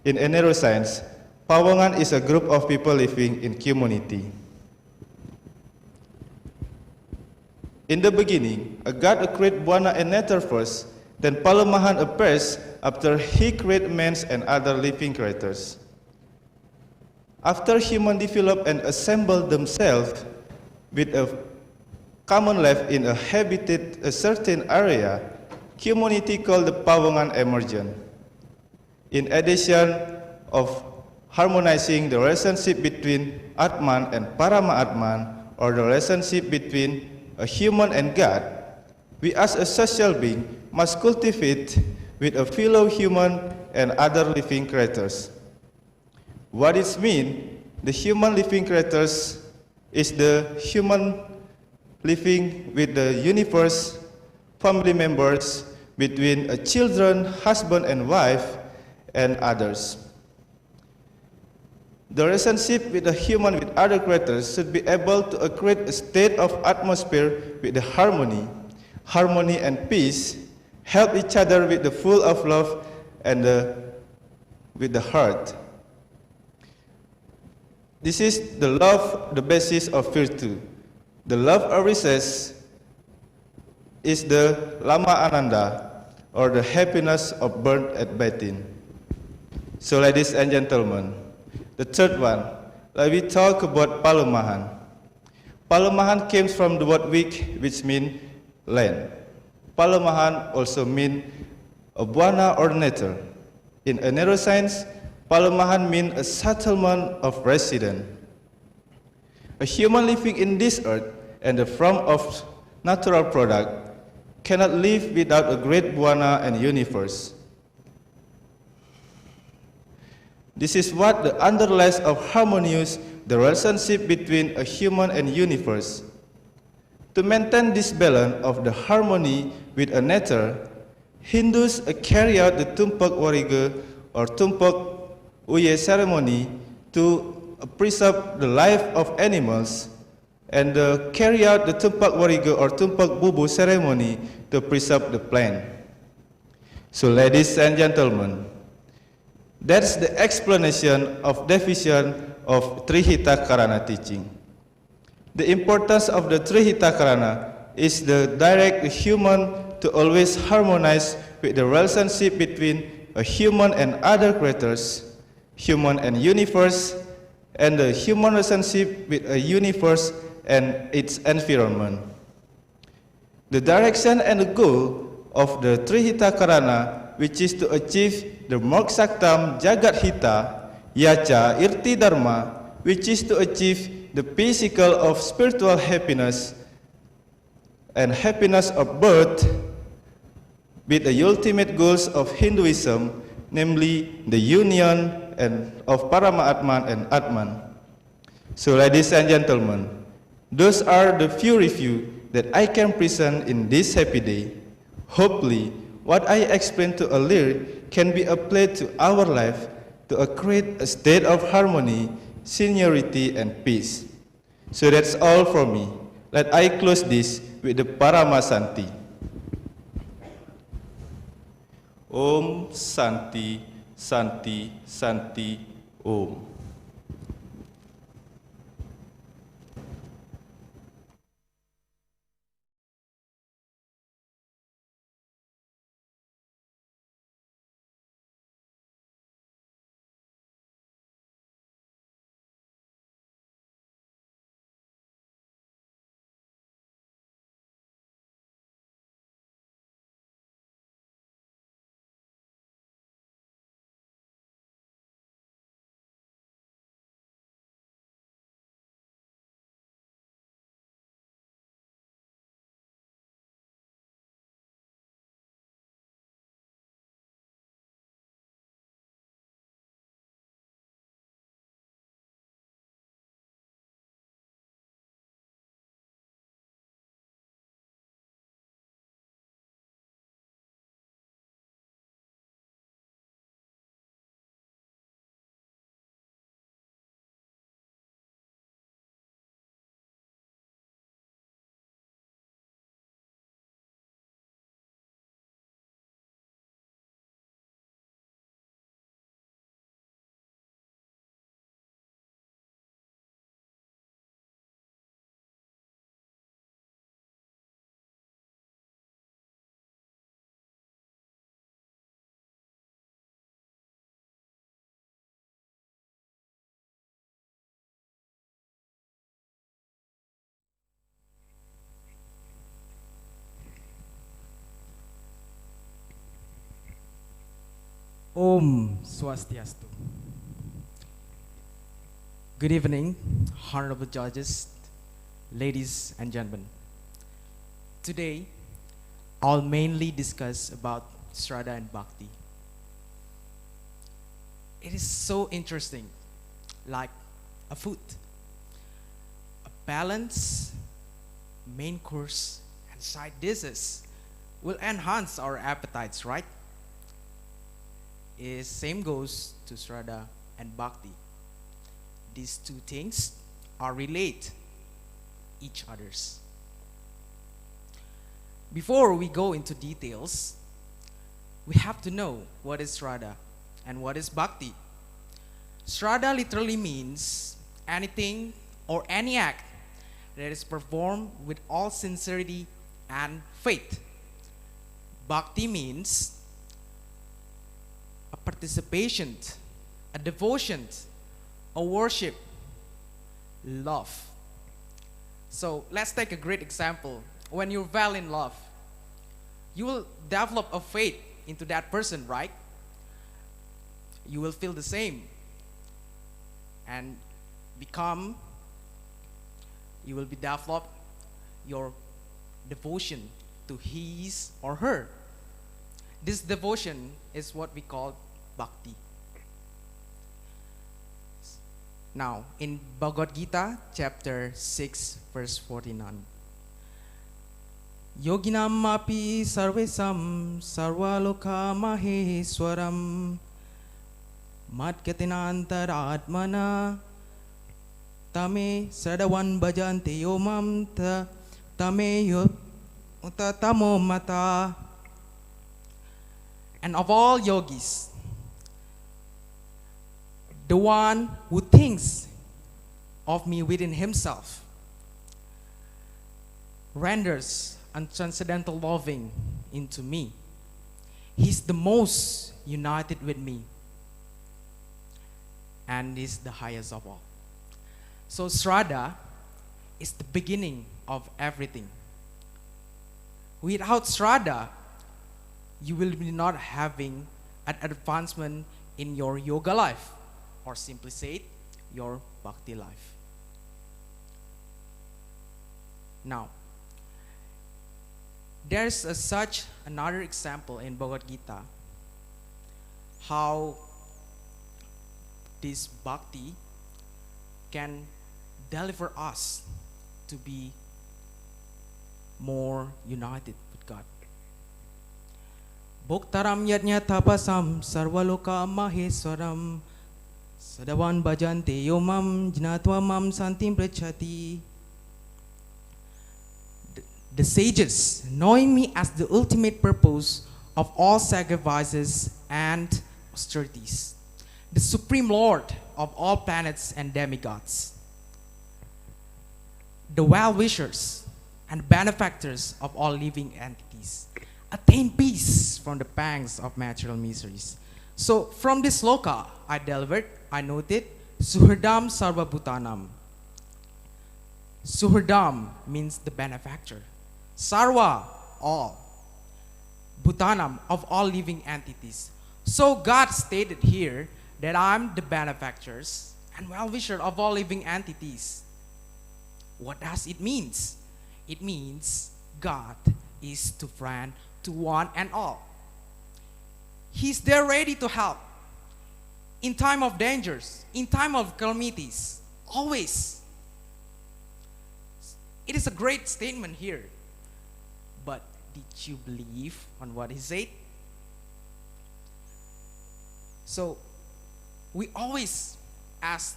S5: In neuroscience, Pawongan is a group of people living in community. In the beginning, a God created Buana and Nether first, then Palemahan appears after he created man and other living creatures. After humans develop and assemble themselves with a common life in a habitat, a certain area, community called the Pawongan emergent. In addition of harmonizing the relationship between Atman and Parama Atman, or the relationship between a human and God, we as a social being must cultivate with a fellow human and other living creatures. What it means, the human living creatures is the human living with the universe, family members, between a children, husband and wife, and others. The relationship with the human with other creatures should be able to create a state of atmosphere with the harmony and peace, help each other with the full of love and with the heart. This is the love, the basis of virtue. The love arises is the Lama Ananda, or the happiness of birth at Batin. So ladies and gentlemen, the third one, let me talk about Palemahan. Palemahan came from the word Wik, which means land. Palemahan also means a buana or nature. In a neuroscience, Palemahan means a settlement of resident. A human living in this earth and the form of natural product cannot live without a great buana and universe. This is what the underlies of harmonious the relationship between a human and universe. To maintain this balance of the harmony with a nature, Hindus carry out the Tumpak Wariga or Tumpak Uye ceremony to preserve the life of animals, and carry out the Tumpak Wariga or Tumpak Bubu ceremony to preserve the plant. So ladies and gentlemen, that's the explanation of definition of Trihita Karana teaching. The importance of the Trihita Karana is the direct human to always harmonize with the relationship between a human and other creatures, human and universe, and the human relationship with a universe and its environment. The direction and the goal of the Trihita Karana, which is to achieve the Moksaktam Jagat Hita, Yacha Irti Dharma, which is to achieve the physical of spiritual happiness and happiness of birth, with the ultimate goals of Hinduism, namely the union of Parama Atman and Atman. So ladies and gentlemen, those are the few reviews that I can present in this happy day. Hopefully, what I explained to earlier can be applied to our life to create a state of harmony, seniority, and peace. So that's all from me. Let I close this with the Parama Santi. Om Santi, Santi, Santi, Om.
S6: Om Swastiastu. Good evening, honorable judges, ladies and gentlemen. Today, I'll mainly discuss about Shraddha and Bhakti. It is so interesting, like a food. A balanced main course and side dishes will enhance our appetites, right? Same goes to Shraddha and Bhakti. These two things are related each others. Before we go into details, we have to know what is Shraddha and what is Bhakti. Shraddha literally means anything or any act that is performed with all sincerity and faith. Bhakti means a participation, a devotion, a worship, love. So let's take a great example. When you're well in love, you will develop a faith into that person, right? You will feel the same and you will be develop your devotion to his or her. This devotion is what we call bhakti. Now, in Bhagavad Gita, chapter 6, verse 49. Yoginam api sarvesam sarvaloka maheswaram matkatinantaratmana tame sadavan bhajante yomam tame yutta tamo mata. And of all yogis, the one who thinks of me within himself renders untranscendental loving into me. He's the most united with me and is the highest of all. So Shraddha is the beginning of everything. Without Shraddha, you will be not having an advancement in your yoga life, or simply said, your bhakti life. Now, there's such another example in Bhagavad Gita, how this bhakti can deliver us to be more united with God. Bhoktaram yajna tapasam sarvaloka maheswaram sadavan bhajante yomam jnatva mam santim prachati. The sages, knowing me as the ultimate purpose of all sacrifices and austerities, the supreme lord of all planets and demigods, the well-wishers and benefactors of all living entities, attain peace from the pangs of material miseries. So from this sloka I noted Suhridam Sarva Bhutanam. Suhridam means the benefactor. Sarva, all. Bhutanam, of all living entities. So God stated here that I'm the benefactors and well-wisher of all living entities. What does it mean? It means God is to friend to one and all. He's there ready to help in time of dangers, in time of calamities, always. It is a great statement here. But did you believe on what he said? So we always ask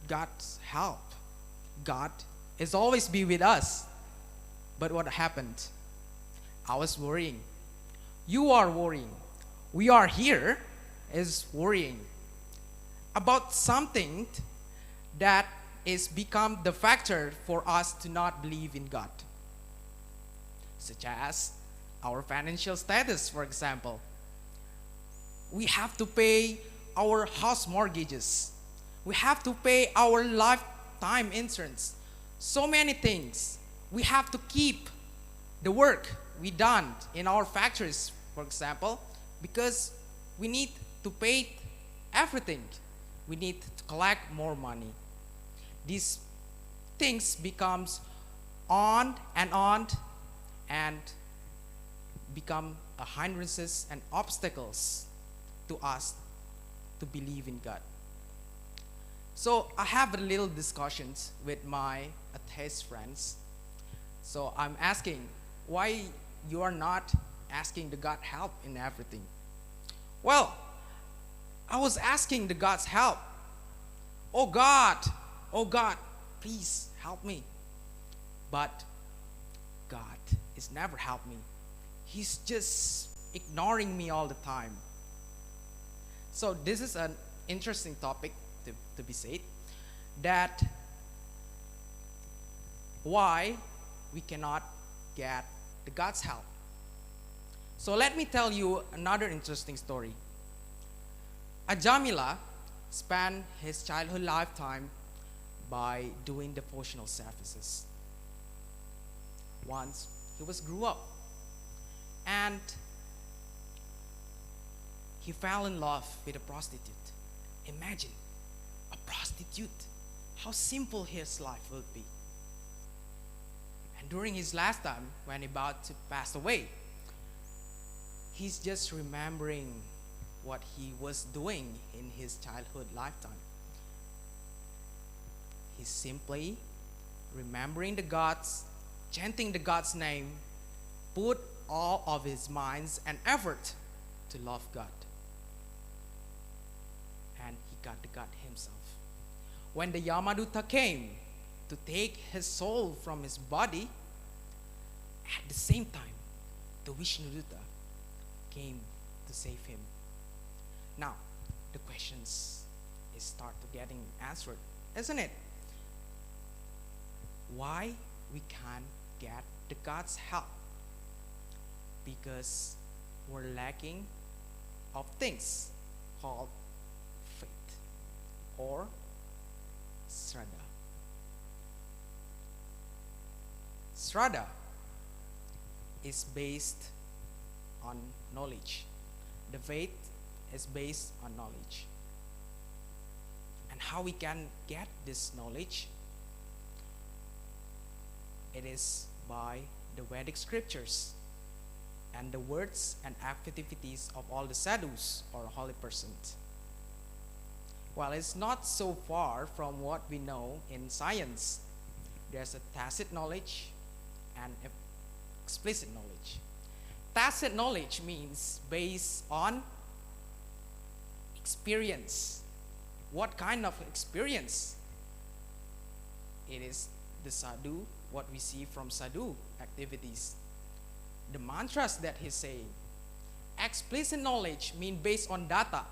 S6: God's help. God is always be with us. But what happened? I was worrying. You are worrying. We are here is worrying about something that is become the factor for us to not believe in God. Such as our financial status, for example. We have to pay our house mortgages. We have to pay our lifetime insurance. So many things. We have to keep the work we done in our factories, for example, because we need to pay everything, we need to collect more money. These things becomes on and become hindrances and obstacles to us to believe in God. So I have a little discussions with my atheist friends. So I'm asking, why you are not asking the God help in everything? Well, I was asking the God's help. Oh God, please help me. But God is never helped me. He's just ignoring me all the time. So this is an interesting topic to be said, that why we cannot get the God's help. So let me tell you another interesting story. Ajamila spent his childhood lifetime by doing devotional services. Once he grew up and he fell in love with a prostitute. Imagine a prostitute, how simple his life would be. And during his last time, when about to pass away, he's just remembering what he was doing in his childhood lifetime. He's simply remembering the gods, chanting the God's name, put all of his minds and effort to love God. And he got the God himself. When the Yamaduta came to take his soul from his body, at the same time, the Vishnuduta came to save him. Now, the questions start to getting answered, isn't it? Why we can't get the God's help? Because we're lacking of things called faith or Shraddha. Shraddha is based on knowledge. The faith is based on knowledge. And how we can get this knowledge? It is by the Vedic scriptures and the words and activities of all the sadhus or holy persons. Well, it's not so far from what we know in science. There's a tacit knowledge and explicit knowledge. Tacit knowledge means based on experience. What kind of experience? It is the sadhu, what we see from sadhu activities, the mantras that he's saying. Explicit knowledge means based on data,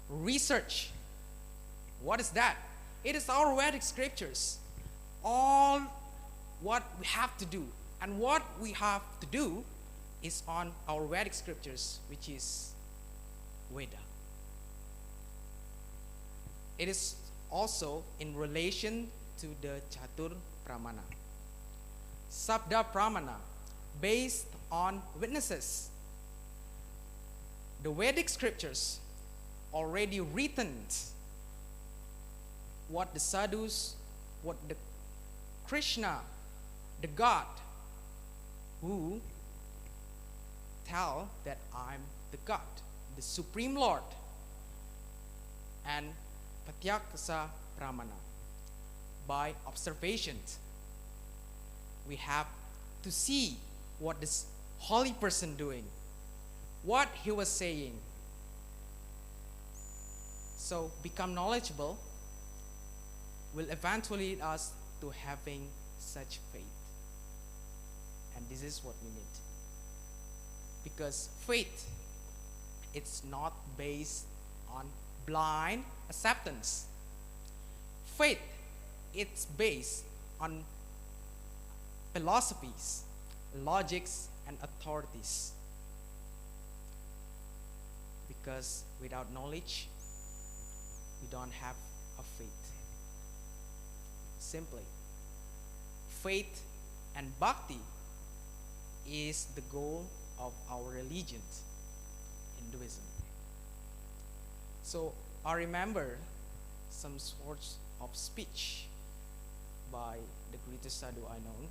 S6: research. What is that? It is our Vedic scriptures. All what we have to do, and what we have to do is on our Vedic scriptures, which is Veda. It is also in relation to the Chatur Pramana. Sabda Pramana, based on witnesses. The Vedic scriptures already written what the sadhus, what the Krishna, the God, who tell that I'm the God, the Supreme Lord, and Pratyaksa Pramana. By observations, we have to see what this holy person doing, what he was saying. So become knowledgeable will eventually lead us to having such faith. And this is what we need. Because faith, it's not based on blind acceptance. Faith, it's based on philosophies, logics, and authorities. Because without knowledge, we don't have a faith. Simply, faith and bhakti is the goal of our religion, Hinduism. So I remember some sorts of speech by the greatest sadhu I know,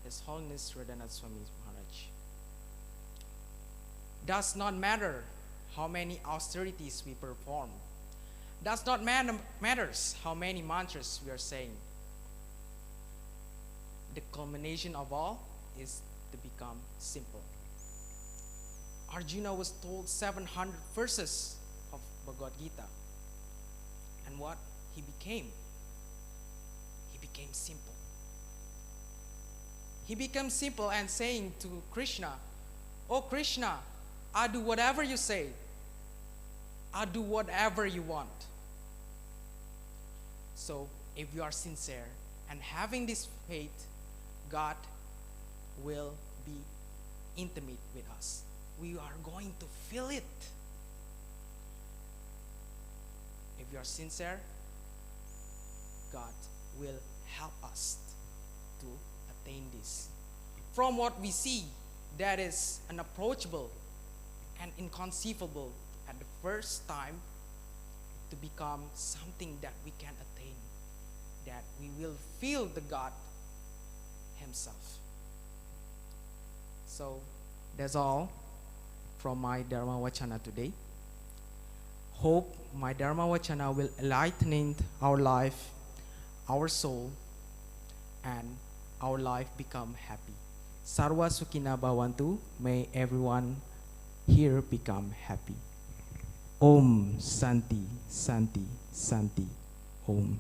S6: His Holiness Radhanath Swami Maharaj. Does not matter how many austerities we perform. Does not matters how many mantras we are saying. The culmination of all is to become simple. Arjuna was told 700 verses of Bhagavad Gita. And what he became? He became simple. He became simple and saying to Krishna, "Oh Krishna, I'll do whatever you say. I'll do whatever you want." So if you are sincere and having this faith, God will be intimate with us. We are going to feel it. If you are sincere, God will help us to attain this. From what we see, that is unapproachable and inconceivable at the first time, to become something that we can attain, that we will feel the God Himself. So that's all from my Dharmawacana today. Hope my Dharmawacana will enlighten our life, our soul, and our life become happy. Sarwa Sukhina Bhavantu, may everyone here become happy. Om Santi, Santi, Santi, Om.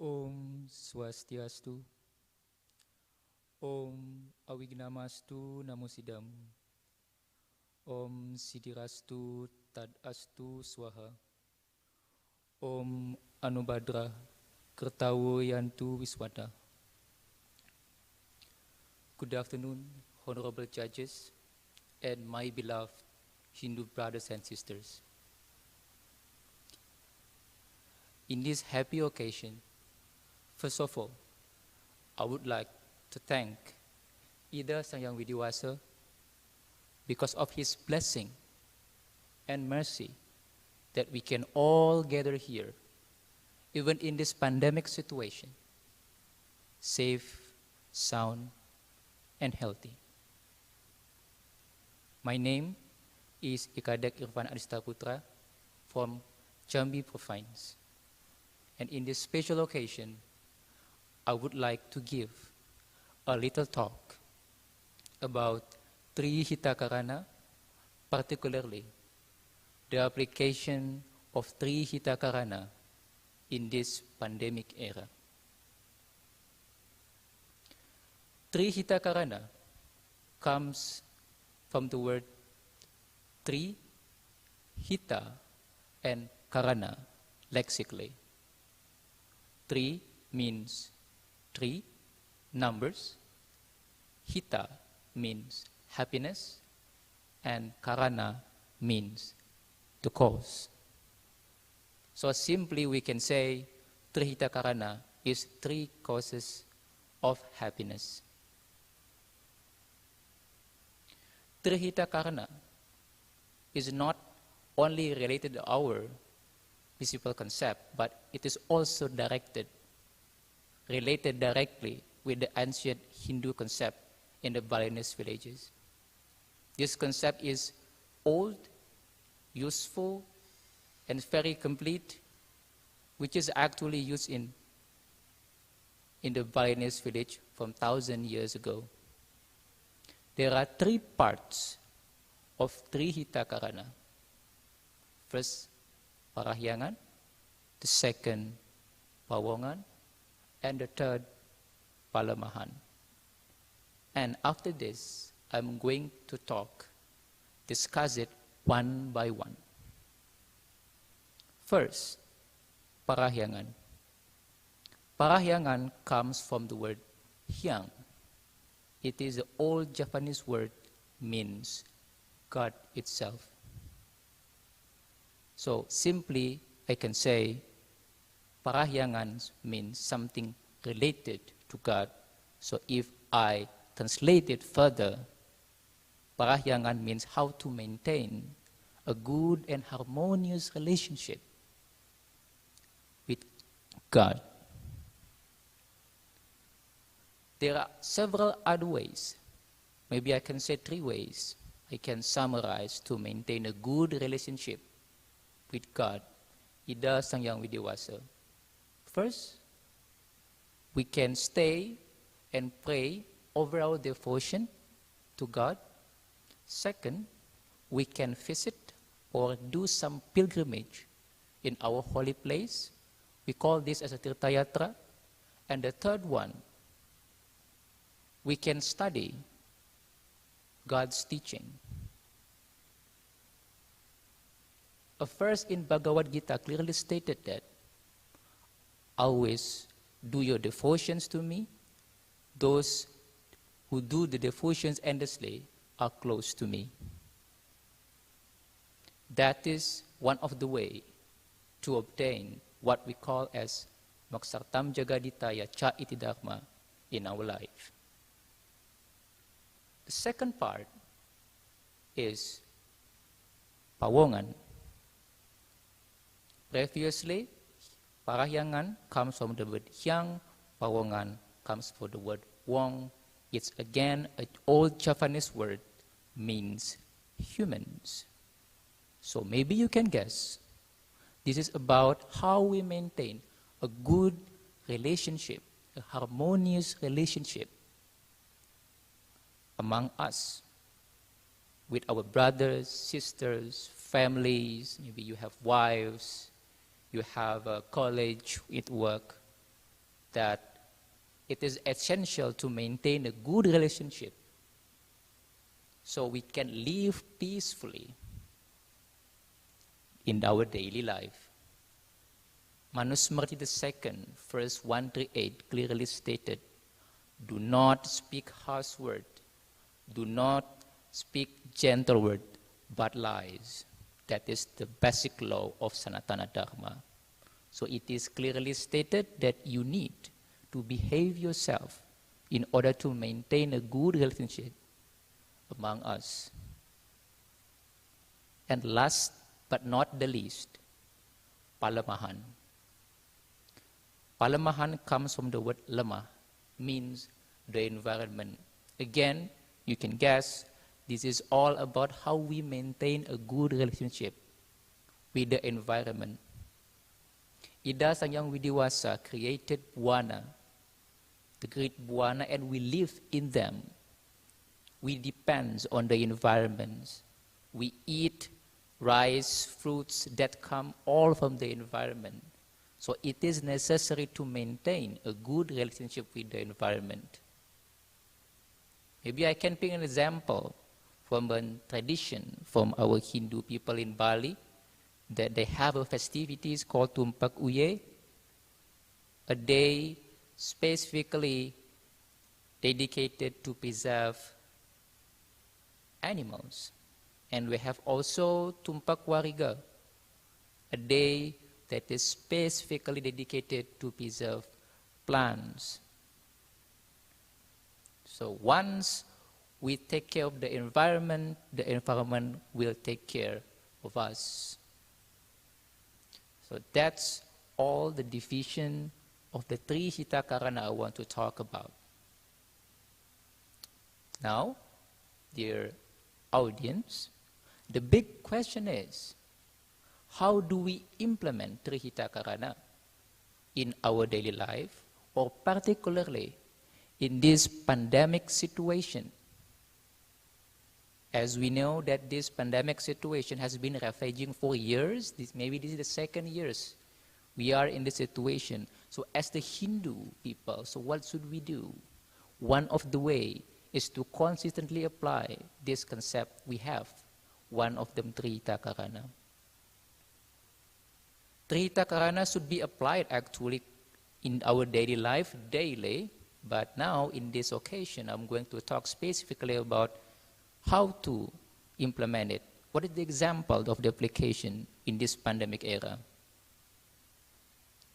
S7: Om Swastiastu. Om Awignamastu Namusidam. Om Sidirastu Tadastu Swaha. Om Anubhadra Kertawo Yantu Wiswata. Good afternoon, honorable judges and my beloved Hindu brothers and sisters. In this happy occasion, first of all, I would like to thank Ida Sang Hyang Widiwasa because of his blessing and mercy that we can all gather here, even in this pandemic situation, safe, sound, and healthy. My name is Ikadek Irfan Adista Putra from Jambi Province. And in this special occasion, I would like to give a little talk about Tri Hitakarana, particularly the application of Tri Hitakarana in this pandemic era. Tri Hitakarana comes from the word Tri, Hita, and Karana lexically. Tri means tree, numbers. Hita means happiness, and Karana means the cause. So simply we can say Trihita Karana is three causes of happiness. Trihita Karana is not only related to our principal concept, but it is also related directly with the ancient Hindu concept in the Balinese villages. This concept is old, useful, and very complete, which is actually used in the Balinese village from 1,000 years ago. There are three parts of Trihita Karana. First, Parahyangan, the second, Pawongan, and the third, Palamahan. And after this, I'm going to discuss it one by one. First, Parahyangan. Parahyangan comes from the word hyang. It is the old Japanese word, means God itself. So simply, I can say, Parahyangan means something related to God. So if I translate it further, Parahyangan means how to maintain a good and harmonious relationship with God. There are several other ways. Maybe I can say three ways I can summarize to maintain a good relationship with God, Ida Sang Hyang Widiwasa. First, we can stay and pray over our devotion to God. Second, we can visit or do some pilgrimage in our holy place. We call this as a Tirthayatra. And the third one, we can study God's teaching. A verse in Bhagavad Gita clearly stated that always do your devotions to me. Those who do the devotions endlessly are close to me. That is one of the ways to obtain what we call as Maksartam Jagaditaya Cha Iti Dharma in our life. The second part is Pawongan. Previously, Parahyangan comes from the word hyang, Pawongan comes from the word wong. It's again an old Japanese word, means humans. So maybe you can guess, this is about how we maintain a good relationship, a harmonious relationship among us, with our brothers, sisters, families. Maybe you have wives, you have a college at work. that it is essential to maintain a good relationship so we can live peacefully in our daily life. Manusmriti II, verse 138, clearly stated, do not speak harsh word, do not speak gentle word, but lies. That is the basic law of Sanatana Dharma. So it is clearly stated that you need to behave yourself in order to maintain a good relationship among us. And last but not the least, palamahan. Palamahan comes from the word lama, means the environment. Again, you can guess, this is all about how we maintain a good relationship with the environment. Ida Sang Hyang Widiwasa created Buana, the great Buana, and we live in them. We depend on the environments. We eat rice, fruits that come all from the environment. So it is necessary to maintain a good relationship with the environment. Maybe I can pick an example from a tradition from our Hindu people in Bali, that they have a festivities called Tumpak Uye, a day specifically dedicated to preserve animals. And we have also Tumpak Wariga, a day that is specifically dedicated to preserve plants. So once we take care of the environment will take care of us. So that's all the division of the three hitakarana I want to talk about. Now, dear audience, the big question is, how do we implement three hitakarana in our daily life, or particularly in this pandemic situation? As we know that this pandemic situation has been ravaging for years, maybe this is the second year we are in this situation. So as the Hindu people, so what should we do? One of the way is to consistently apply this concept we have, one of them three hitakarana. Three hitakarana should be applied actually in our daily life daily, but now in this occasion I'm going to talk specifically about how to implement it. What is the example of the application in this pandemic era?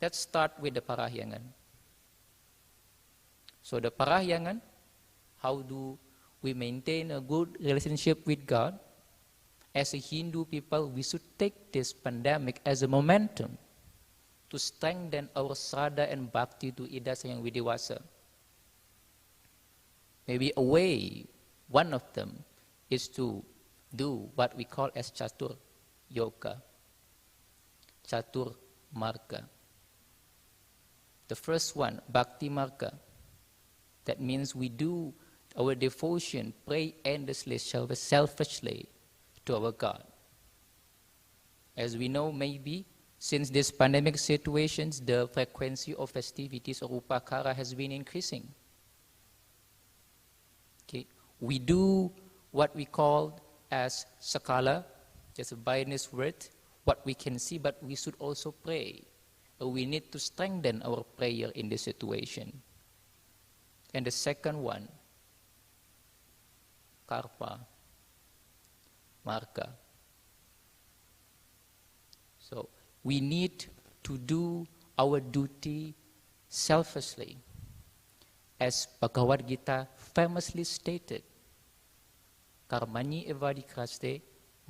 S7: Let's start with the parahyangan. So the parahyangan, how do we maintain a good relationship with God? As a Hindu people, we should take this pandemic as a momentum to strengthen our Shraddha and Bhakti to Ida Sang Hyang Widiwasa. Maybe a way, one of them, is to do what we call as Chatur Yoga, Chatur Marga. The first one, Bhakti Marga. That means we do our devotion, pray endlessly, selfishly to our God. As we know, maybe since this pandemic situations, the frequency of festivities or upakara has been increasing. Okay. We do what we call as sakala, just a Balinese word, what we can see, but we should also pray. We need to strengthen our prayer in this situation. And the second one, karpa, marga. So we need to do our duty selflessly. As Bhagavad Gita famously stated, karmani evadikraste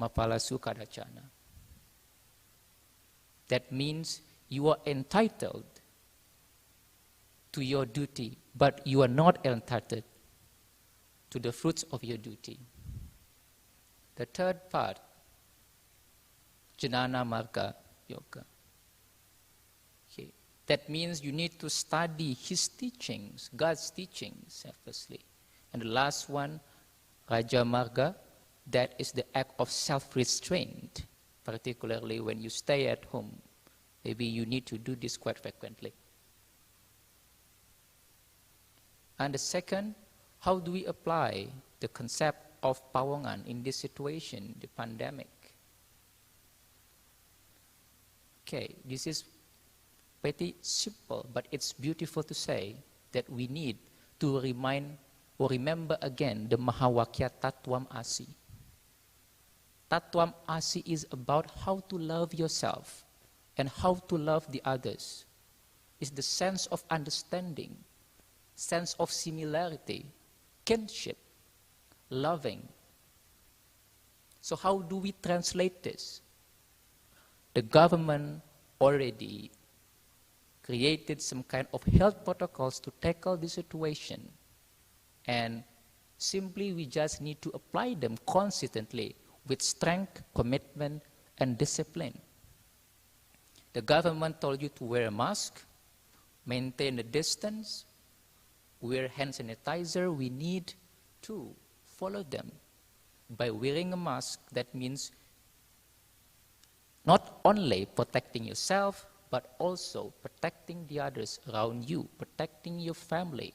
S7: mapalasu kadachana. That means you are entitled to your duty, but you are not entitled to the fruits of your duty. The third part, Jnana Marga Yoga. Okay. That means you need to study His teachings, God's teachings, selflessly. And the last one, Raja Marga, that is the act of self-restraint, particularly when you stay at home. Maybe you need to do this quite frequently. And the second, how do we apply the concept of Pawongan in this situation, the pandemic? Okay, this is pretty simple, but it's beautiful to say that we need to remind or remember again the Mahawakya Tatwam Asi. Tatwam Asi is about how to love yourself and how to love the others. It's the sense of understanding, sense of similarity, kinship, loving. So how do we translate this? The government already created some kind of health protocols to tackle the situation. And simply we just need to apply them consistently with strength, commitment, and discipline. The government told you to wear a mask, maintain a distance, wear hand sanitizer. We need to follow them. By wearing a mask, that means not only protecting yourself, but also protecting the others around you, protecting your family.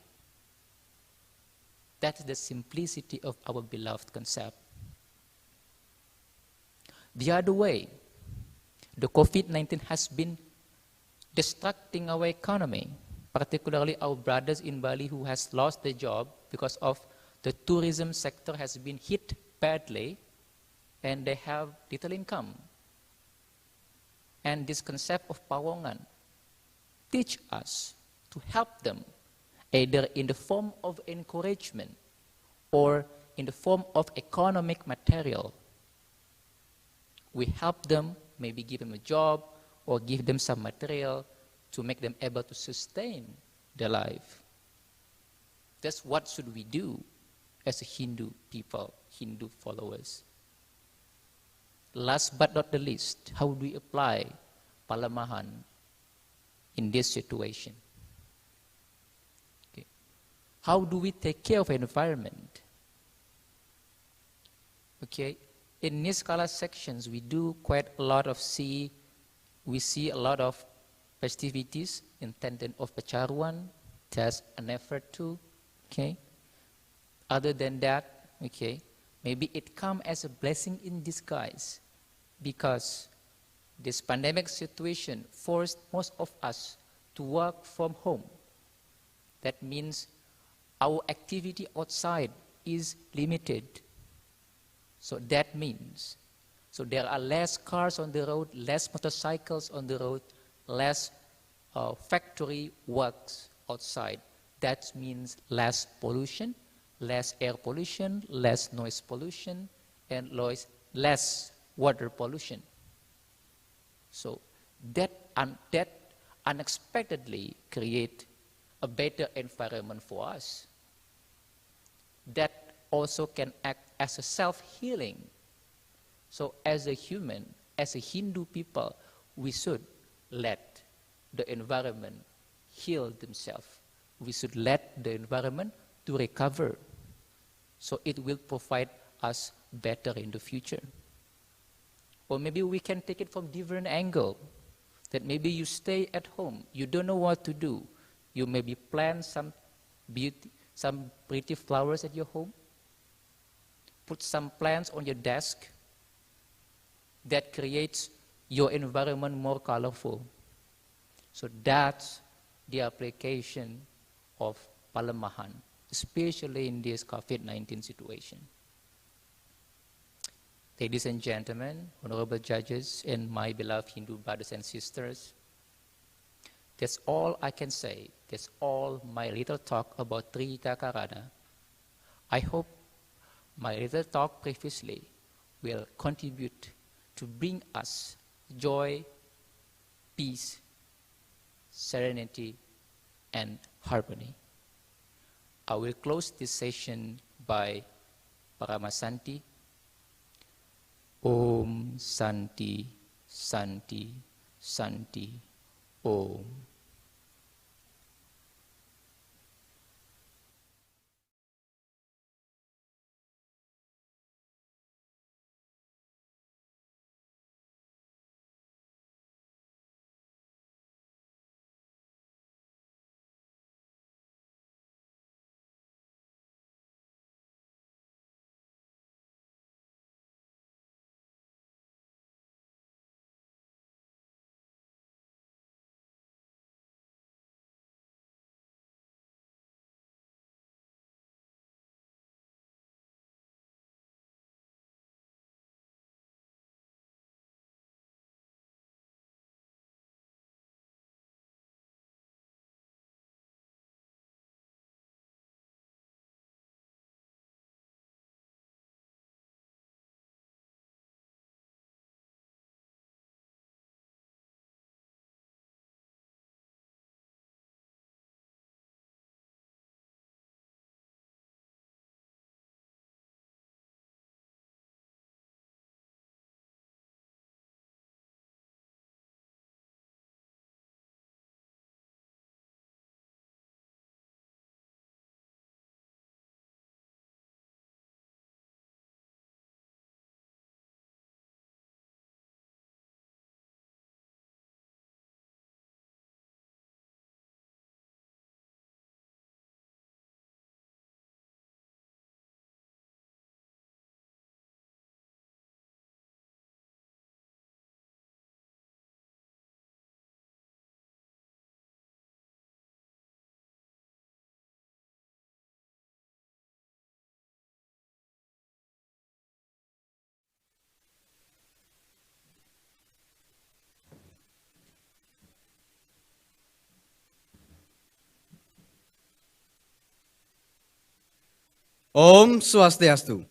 S7: That's the simplicity of our beloved concept. The other way, the COVID-19 has been destructing our economy, particularly our brothers in Bali who has lost their job because of the tourism sector has been hit badly and they have little income. And this concept of Pawongan teach us to help them either in the form of encouragement or in the form of economic material. We help them, maybe give them a job or give them some material to make them able to sustain their life. That's what should we do as a Hindu people, Hindu followers. Last but not the least, how do we apply Palemahan in this situation? Okay. How do we take care of the environment? Okay, in Niskala sections, we do quite a lot of we see a lot of festivities intended of Pacaruan. There's an effort to, okay. Other than that, okay, maybe it comes as a blessing in disguise because this pandemic situation forced most of us to work from home. That means our activity outside is limited. So that means, so there are less cars on the road, less motorcycles on the road, less factory works outside. That means less pollution, less air pollution, less noise pollution, and less water pollution. So that unexpectedly create a better environment for us. That also can act as a self-healing. So as a human, as a Hindu people, we should let the environment heal themselves. We should let the environment to recover. So it will provide us better in the future. Or maybe we can take it from different angle. That maybe you stay at home, you don't know what to do. You maybe plant some pretty flowers at your home. Put some plants on your desk. That creates your environment more colorful. So that's the application of Palemahan, especially in this COVID-19 situation. Ladies and gentlemen, honorable judges, and my beloved Hindu brothers and sisters, that's all I can say. That's all my little talk about Trihita Karana. I hope my little talk previously will contribute to bring us joy, peace, serenity, and harmony. I will close this session by Paramasanti. Om Santi, Santi, Santi, Om.
S2: Om Swastiastu.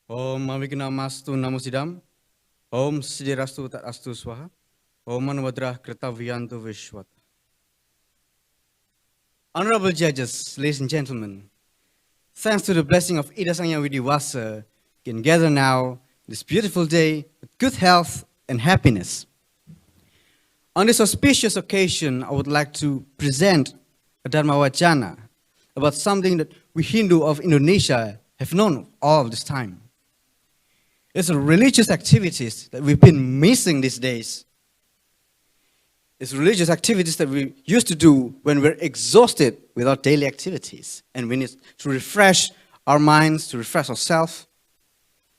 S2: Om Avignamastu Namusidam. Om Sidirastu Tatastu Swaha. Om Manvadrah Kritaviyantu Vishwat. Honorable judges, ladies and gentlemen, thanks to the blessing of Ida Sang Yang Widiwasa, we can gather now this beautiful day with good health and happiness. On this auspicious occasion, I would like to present a Dharmawacana about something that we Hindu of Indonesia have known all this time. It's the religious activities that we've been missing these days. It's religious activities that we used to do when we're exhausted with our daily activities and we need to refresh our minds, to refresh ourselves.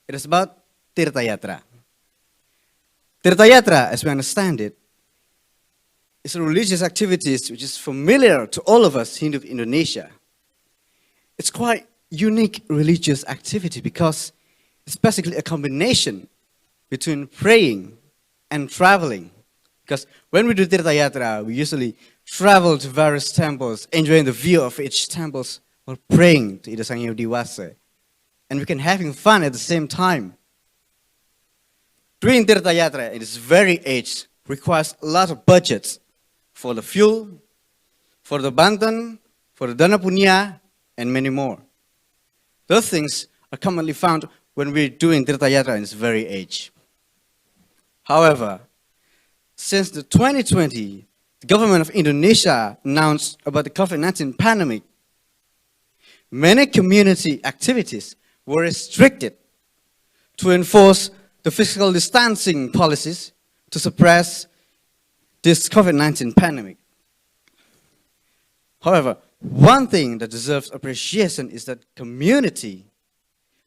S2: It is about Tirtha Yatra. Tirtha Yatra, as we understand it, is a religious activities which is familiar to all of us Hindu of Indonesia. It's quite unique religious activity because it's basically a combination between praying and traveling. Because when we do Tirtha Yatra, we usually travel to various temples, enjoying the view of each temples while praying to Ida Sang Yang Widiwasa. And we can having fun at the same time. Doing Tirtha Yatra in this very age requires a lot of budgets for the fuel, for the bantan, for the dana punya, and many more. Those things are commonly found when we're doing Tirtha Yatra in this very age. However, since the 2020, the government of Indonesia announced about the COVID-19 pandemic, many community activities were restricted to enforce the physical distancing policies to suppress this COVID-19 pandemic. However, one thing that deserves appreciation is that community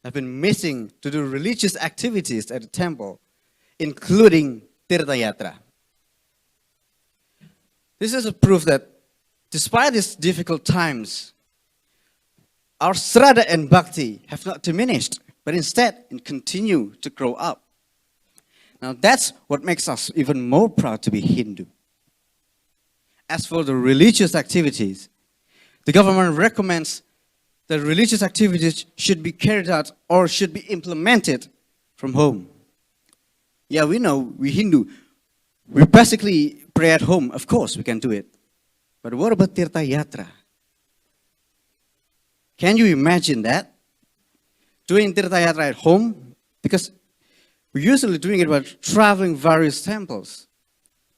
S2: have been missing to do religious activities at the temple, including Tirtha Yatra. This is a proof that despite these difficult times, our Sraddha and Bhakti have not diminished, but instead continue to grow up. Now that's what makes us even more proud to be Hindu. As for the religious activities, the government recommends that religious activities should be carried out or should be implemented from home. Yeah, we know, we Hindu, we basically pray at home. Of course, we can do it. But what about Tirtha Yatra? Can you imagine that? Doing Tirtha Yatra at home? Because we're usually doing it by traveling various temples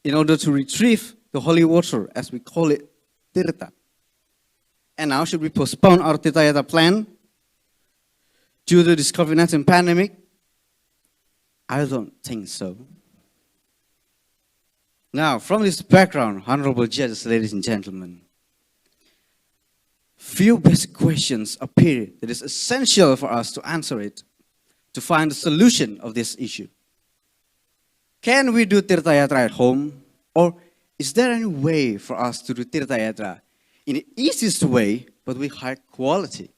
S2: in order to retrieve the holy water, as we call it, Tirtha. And now, should we postpone our Tirtha Yatra plan due to this COVID-19 pandemic? I don't think so. Now, from this background, honorable judges, ladies and gentlemen, few basic questions appear that is essential for us to answer it, to find the solution of this issue. Can we do Tirtha Yatra at home? Or is there any way for us to do Tirtha Yatra in the easiest way, but with high quality?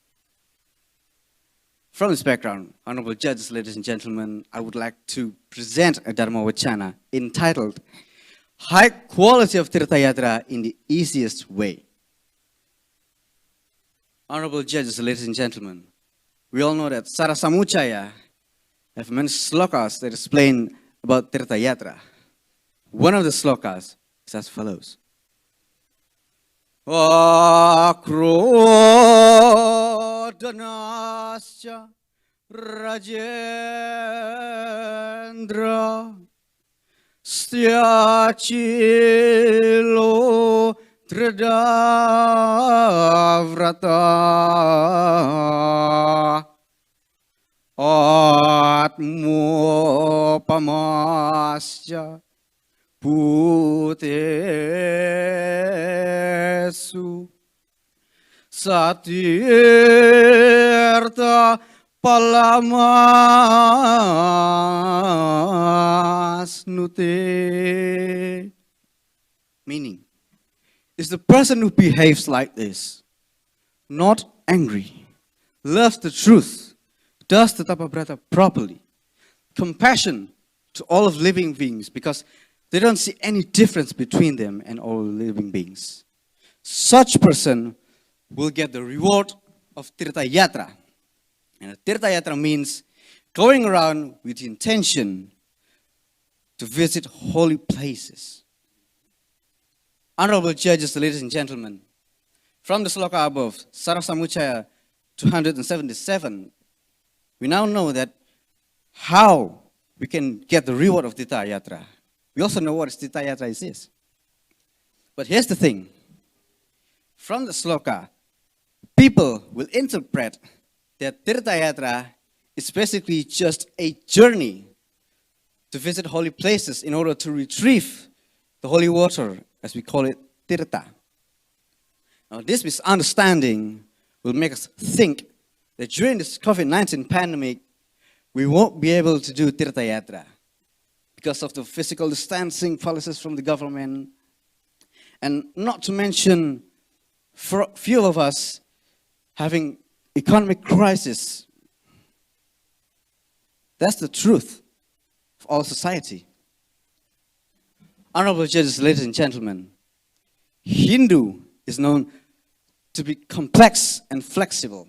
S2: From this background, honorable judges, ladies and gentlemen, I would like to present a Dharmawacana entitled High Quality of Tirtha Yatra in the Easiest Way. Honorable judges, ladies and gentlemen, we all know that Sarasamuchaya have many slokas that explain about Tirtha Yatra. One of the slokas is as follows. Akrodanasya Rajendra Stiachilo Tradavrata Atmo Pamasya Putesu Satirta Palamas Nute. Meaning, is the person who behaves like this, not angry, loves the truth, does the Tapabrata properly, compassion to all of living beings because they don't see any difference between them and all living beings. Such person will get the reward of Tirtha Yatra.
S8: And a Tirtha Yatra means going around with the intention to visit holy places. Honorable judges, ladies and gentlemen, from the sloka above, Sarasamuchaya 277, we now know that how we can get the reward of Tirtha Yatra. We also know what Tirtha Yatra is. But here's the thing. From the sloka, people will interpret that Tirtha Yatra is basically just a journey to visit holy places in order to retrieve the holy water, as we call it, Tirtha. Now, this misunderstanding will make us think that during this COVID-19 pandemic, we won't be able to do Tirtha Yatra because of the physical distancing policies from the government, and not to mention for a few of us having economic crisis. That's the truth of all society. Honorable judges, ladies and gentlemen, Hindu is known to be complex and flexible.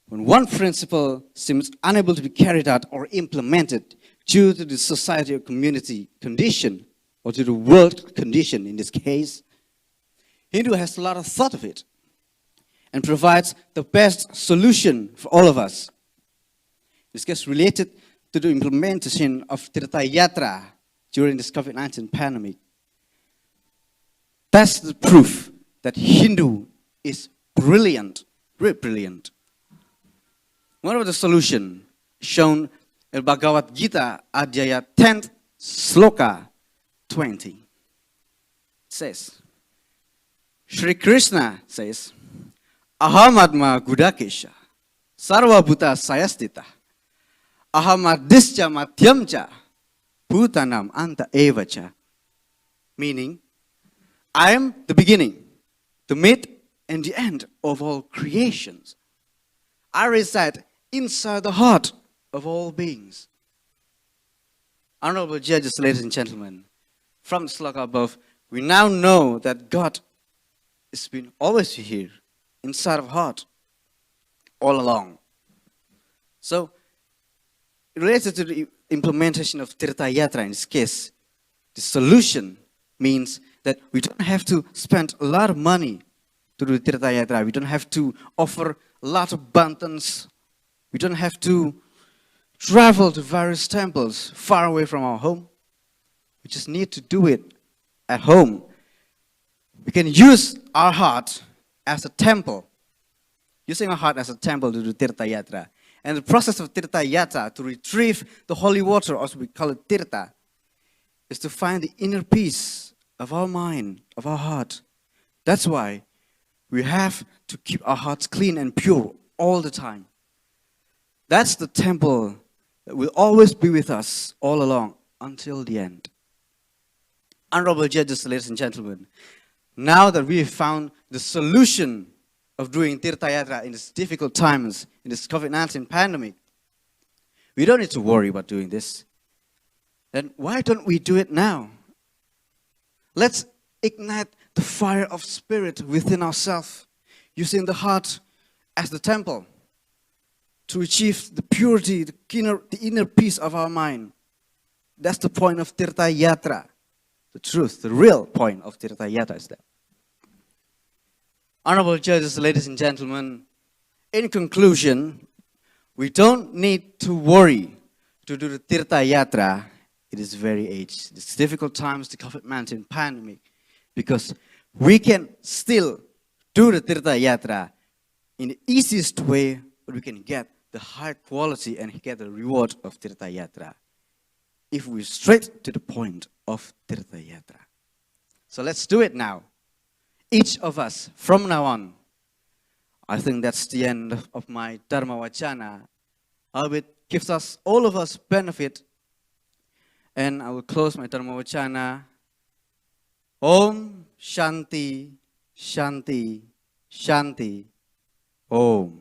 S8: When one principle seems unable to be carried out or implemented due to the society or community condition, or to the world condition in this case, Hindu has a lot of thought of it and provides the best solution for all of us. This gets related to the implementation of Tirtha Yatra during this COVID-19 pandemic. That's the proof that Hindu is brilliant, very brilliant. One of the solutions shown in Bhagavad Gita, Adhyaya 10th, Sloka 20. It says, Shri Krishna says, Ahamadma Gudakesha, Sarva Bhuta Sayastita, Ahamadischa Madhyamcha, Bhutanam Anta Evacha. Meaning, I am the beginning, the mid, and the end of all creations. I reside inside the heart of all beings. Honorable judges, ladies and gentlemen, from the sloka above, we now know that God has been always here, inside of heart, all along. So, related to the implementation of Tirtha Yatra in this case, the solution means that we don't have to spend a lot of money to do Tirtha Yatra. We don't have to offer a lot of bantans. We don't have to travel to various temples far away from our home. We just need to do it at home. We can use our heart as a temple, using our heart as a temple to do Tirtha Yatra. And the process of Tirtha Yatra, to retrieve the holy water, or as we call it Tirtha, is to find the inner peace of our mind, of our heart. That's why we have to keep our hearts clean and pure all the time. That's the temple that will always be with us all along until the end. Honorable judges, ladies and gentlemen, now that we have found the solution of doing Tirtha Yatra in these difficult times, in this COVID-19 pandemic, we don't need to worry about doing this. Then why don't we do it now? Let's ignite the fire of spirit within ourselves, using the heart as the temple to achieve the purity, the inner peace of our mind. That's the point of Tirtha Yatra. The truth, the real point of Tirtha Yatra is that. Honorable judges, ladies and gentlemen, in conclusion, we don't need to worry to do the Tirtha Yatra in this very age. It's difficult times, the COVID-19 pandemic, because we can still do the Tirtha Yatra in the easiest way, but we can get the high quality and get the reward of Tirtha Yatra if we're straight to the point of Tirtha Yatra. So let's do it now. Each of us, from now on. I think that's the end of my Dharmawacana. It gives us, all of us, benefit. And I will close my Dharmawacana. Om Shanti, Shanti, Shanti. Om.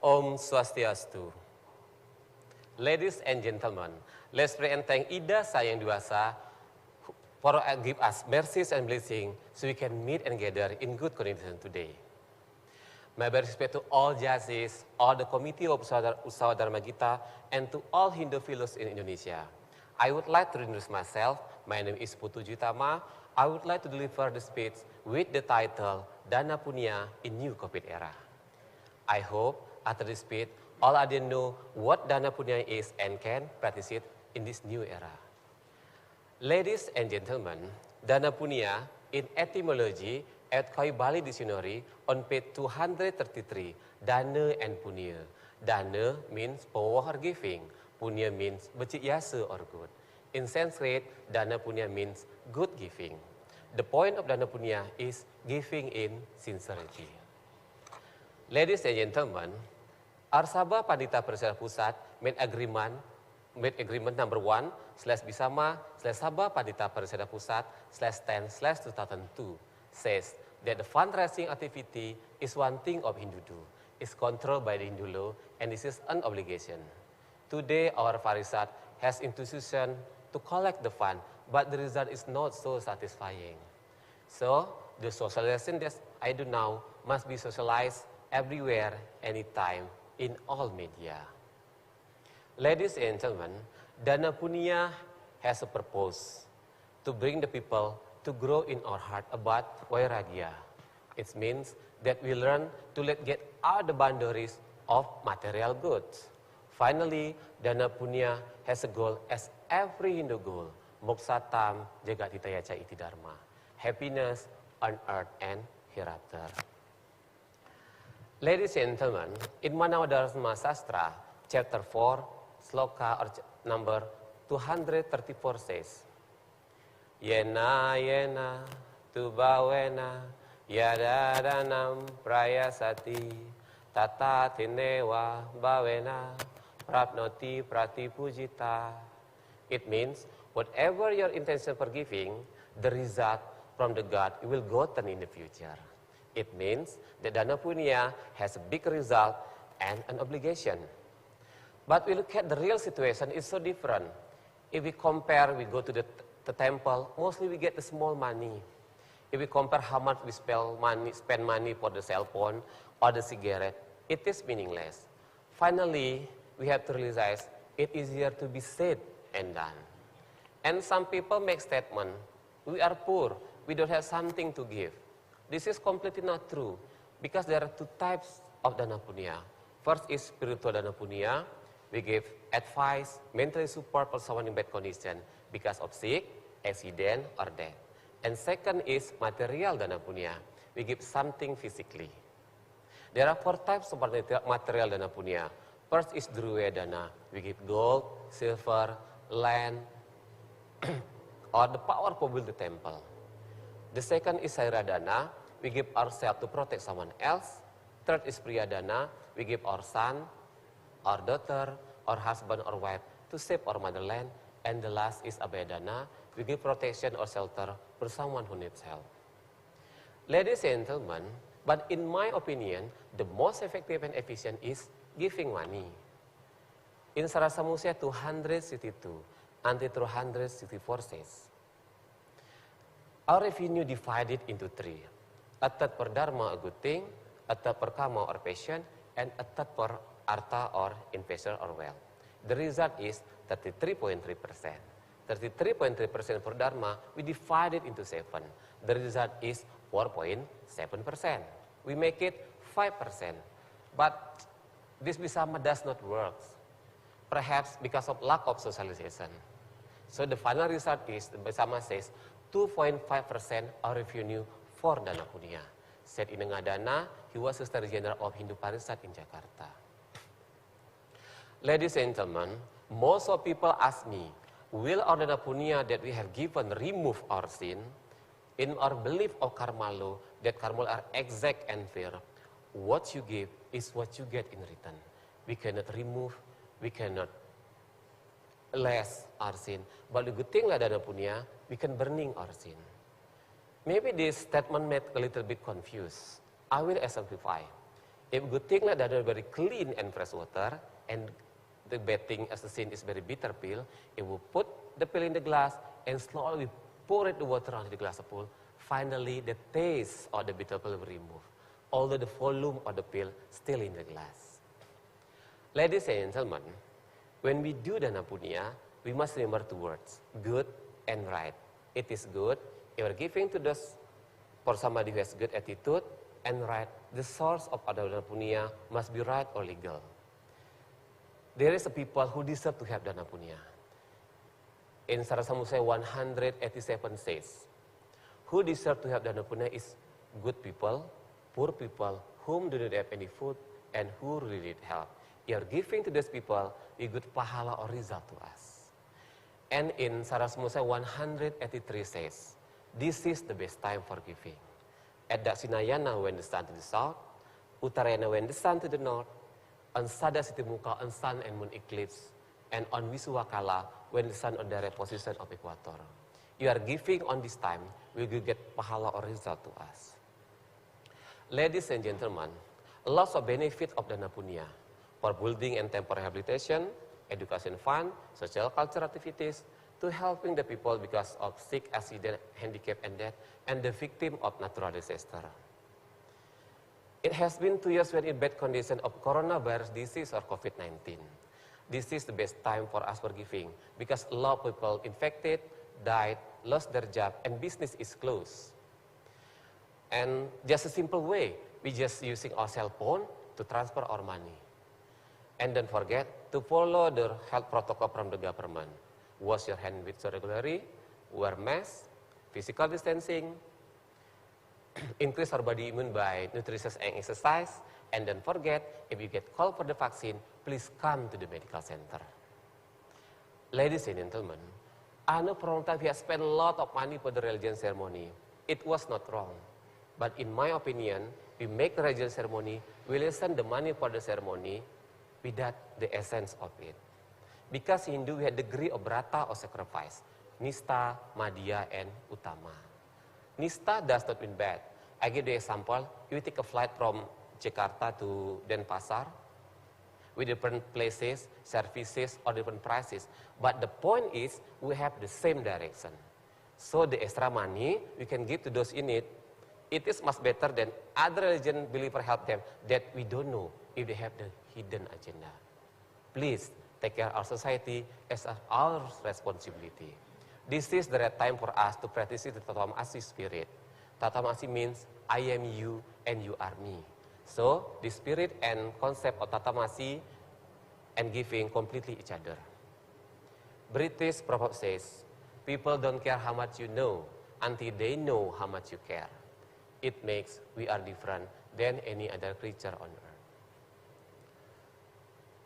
S9: Om Swastiastu. Ladies and gentlemen, let's pray and thank Ida Sang Yang Dewasa for give us mercies and blessing so we can meet and gather in good condition today. My best respect to all judges, all the committee of Utsawa Dharmawacana, and to all Hindu fellows in Indonesia. I would like to introduce myself. My name is PUTRI. I would like to deliver the speech with the title Dana Punya in New COVID Era. I hope after this speech, all of you know what Dana Punya is and can practice it in this new era. Ladies and gentlemen, Dana Punya in etymology at Koi Bali Dictionary on page 233, Dana and Punya. Dana means power or giving. Punya means becik yasa or good. In Sanskrit, Dana Punya means good giving. The point of Dana Punya is giving in sincerity. Ladies and gentlemen, Arsaba Pandita Persada Pusat made agreement number 1/Bisama/Sabah Pandita Persada Pusat /10/2002 says that the fundraising activity is one thing of Hindu do. It's controlled by the Hindu law and this is an obligation. Today our Parisad has institution to collect the fund, but the result is not so satisfying. So the socialization that I do now must be socialized everywhere, anytime, in all media. Ladies and gentlemen, Dana Punya has a purpose to bring the people to grow in our heart about Vairagya. It means that we learn to let get out the boundaries of material goods. Finally, Dana Punya has a goal as every Hindu goal, Moksatam Jagatitayaca Iti Dharma, happiness on earth and hereafter. Ladies and gentlemen, in Manawa Dharma Sastra, chapter 4, sloka or number 234 says, Yena yena tubawena yadadanam prayasati tata tinewa bawena prapnoti pratipujita. It means whatever your intention for giving, the result from the God will go turn in the future. It means that Dana Punya has a big result and an obligation. But we look at the real situation, it's so different. If we compare, we go to the temple, mostly we get the small money. If we compare how much we spend money for the cell phone or the cigarette, it is meaningless. Finally, we have to realize it's easier to be said and done. And some people make statement, we are poor, we don't have something to give. This is completely not true, because there are two types of Dana Punya. First is spiritual Dana Punya. We give advice, mentally support for someone in bad condition because of sick, accident, or death. And second is material Dana Punya. We give something physically. There are 4 types of material Dana Punya. First is Druwe Dana. We give gold, silver, land, or the power to build the temple. The second is Saira Dana. We give ourselves to protect someone else. Third is Priya Dana. We give our son, our daughter, our husband or wife to save our motherland. And the last is Abhayadana. We give protection or shelter for someone who needs help. Ladies and gentlemen, but in my opinion, the most effective and efficient is giving money. In Sarasa Musia 262, until 264 says, our revenue divided into 3. A third per dharma, a good thing, a third per karma or passion, and a third per artha or investor or wealth. The result is 33.3%. 33.3% for dharma, we divide it into 7. The result is 4.7%. We make it 5%. But this Bisama does not work. Perhaps because of lack of socialization. So the final result is, the Bisama says, 2.5% of revenue for Dana Punya. Said in Ngadana, he was the Secretary General of Hindu Parisad in Jakarta. Ladies and gentlemen, most of people ask me, will our Dana Punya that we have given remove our sin? In our belief of karma law, that karma are exact and fair, what you give is what you get in return. We cannot remove, we cannot less our sin. But the good thing like Dana Punya, we can burning our sin. Maybe this statement made a little bit confused. I will exemplify. If good thing like that are very clean and fresh water, and the bad thing as the sin is very bitter pill, it will put the pill in the glass and slowly pour it the water onto the glass of pill. Finally, the taste of the bitter pill will remove, although the volume of the pill still in the glass. Ladies and gentlemen, when we do dana punya, we must remember two words, good and right. It is good, you are giving to those for somebody who has good attitude, and right, the source of dana punya must be right or legal. There is a people who deserve to have dana punya. In Sarasamuse 187 says, who deserve to have dana punya is good people, poor people, whom do not have any food, and who really need help. You are giving to those people, you good pahala or result to us. And in Sarasmusa 183 says, this is the best time for giving. At Daksinayana when the sun to the south, Uttarayana when the sun to the north, on Sada Sitimuka on sun and moon eclipse, and on Wisuwakala when the sun on direct position of equator. You are giving on this time, we will get pahala or result to us. Ladies and gentlemen, lots of benefit of dana punya for building and temporary rehabilitation, education fund, social cultural activities, to helping the people because of sick, accident, handicap, and death, and the victim of natural disaster. It has been 2 years when in bad condition of coronavirus disease or COVID-19. This is the best time for us for giving because a lot of people infected, died, lost their job, and business is closed. And just a simple way, we just using our cell phone to transfer our money. And don't forget to follow the health protocol from the government. Wash your hands regularly, wear mask, physical distancing, increase our body immune by nutrition and exercise, and don't forget, if you get called for the vaccine, please come to the medical center. Ladies and gentlemen, I know for a long time we have spent a lot of money for the religion ceremony. It was not wrong. But in my opinion, we make the religion ceremony, we listen the money for the ceremony without the essence of it. Because Hindu, we had degree of brata or sacrifice, Nista, Madhya, and Uttama. Nista does not mean bad. I give the example, you take a flight from Jakarta to Denpasar, with different places, services, or different prices. But the point is, we have the same direction. So the extra money we can give to those in it, it is much better than other religion believer help them that we don't know if they have the hidden agenda. Please take care of our society as our responsibility. This is the right time for us to practice the Tatamasi spirit. Tatamasi means I am you and you are me. So the spirit and concept of Tatamasi and giving completely each other. British proverb says, people don't care how much you know until they know how much you care. It makes we are different than any other creature on earth.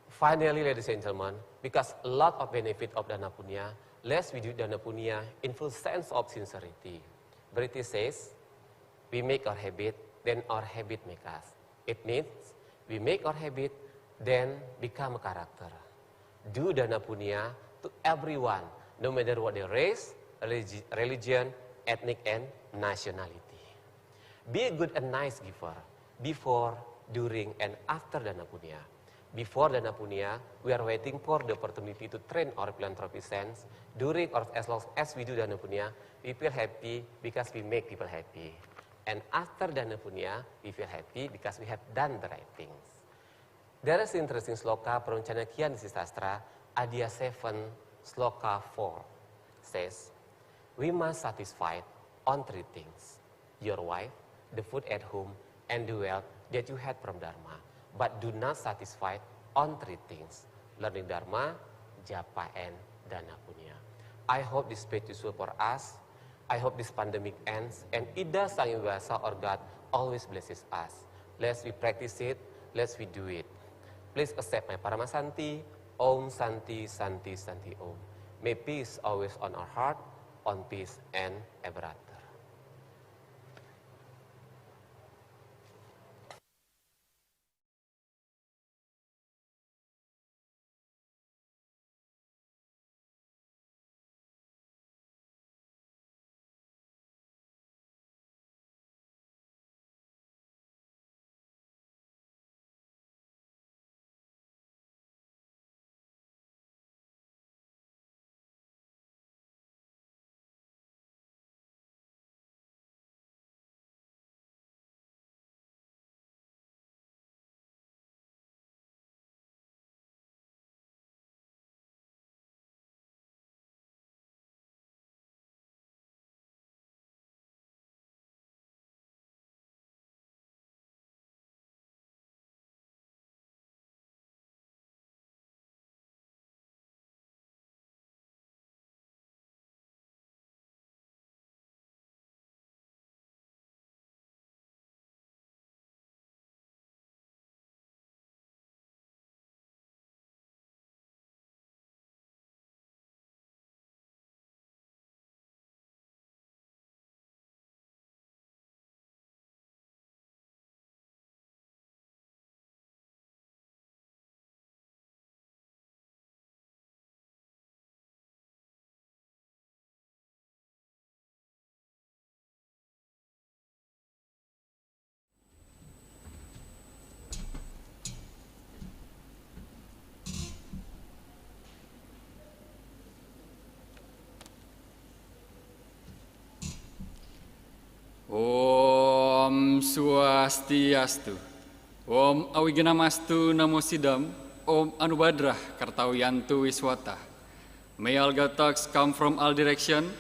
S9: Finally, ladies and gentlemen, because a lot of benefit of dana punya, let's we do dana punya in full sense of sincerity. British says, we make our habit, then our habit make us. It means we make our habit, then become a character. Do dana punya to everyone, no matter what their race, religion, ethnic, and nationality. Be a good and nice giver before, during, and after dana punya. Before dana punya, we are waiting for the opportunity to train our philanthropy sense. During or as long as we do dana punya, we feel happy because we make people happy. And after dana punya, we feel happy because we have done the right things. There is interesting sloka from Chanakya Sastra, Adya 7, sloka 4, says, we must satisfy on 3 things, your wife, the food at home, and the wealth that you had from Dharma. But do not satisfy on 3 things, learning Dharma, japa, and dana punya. I hope this page is useful for us. I hope this pandemic ends, and Ida Sang Hyang Widi or God always blesses us. Let's we practice it, let's we do it. Please accept my Paramasanti, Om Santi Santi Santi Om. May peace always on our heart, on peace and ever after.
S10: Swastiastu. Om Awiganamastu Namo Sidam. Om Anubadrah Kartawiyantu Wiswata. May all God talks come from all direction.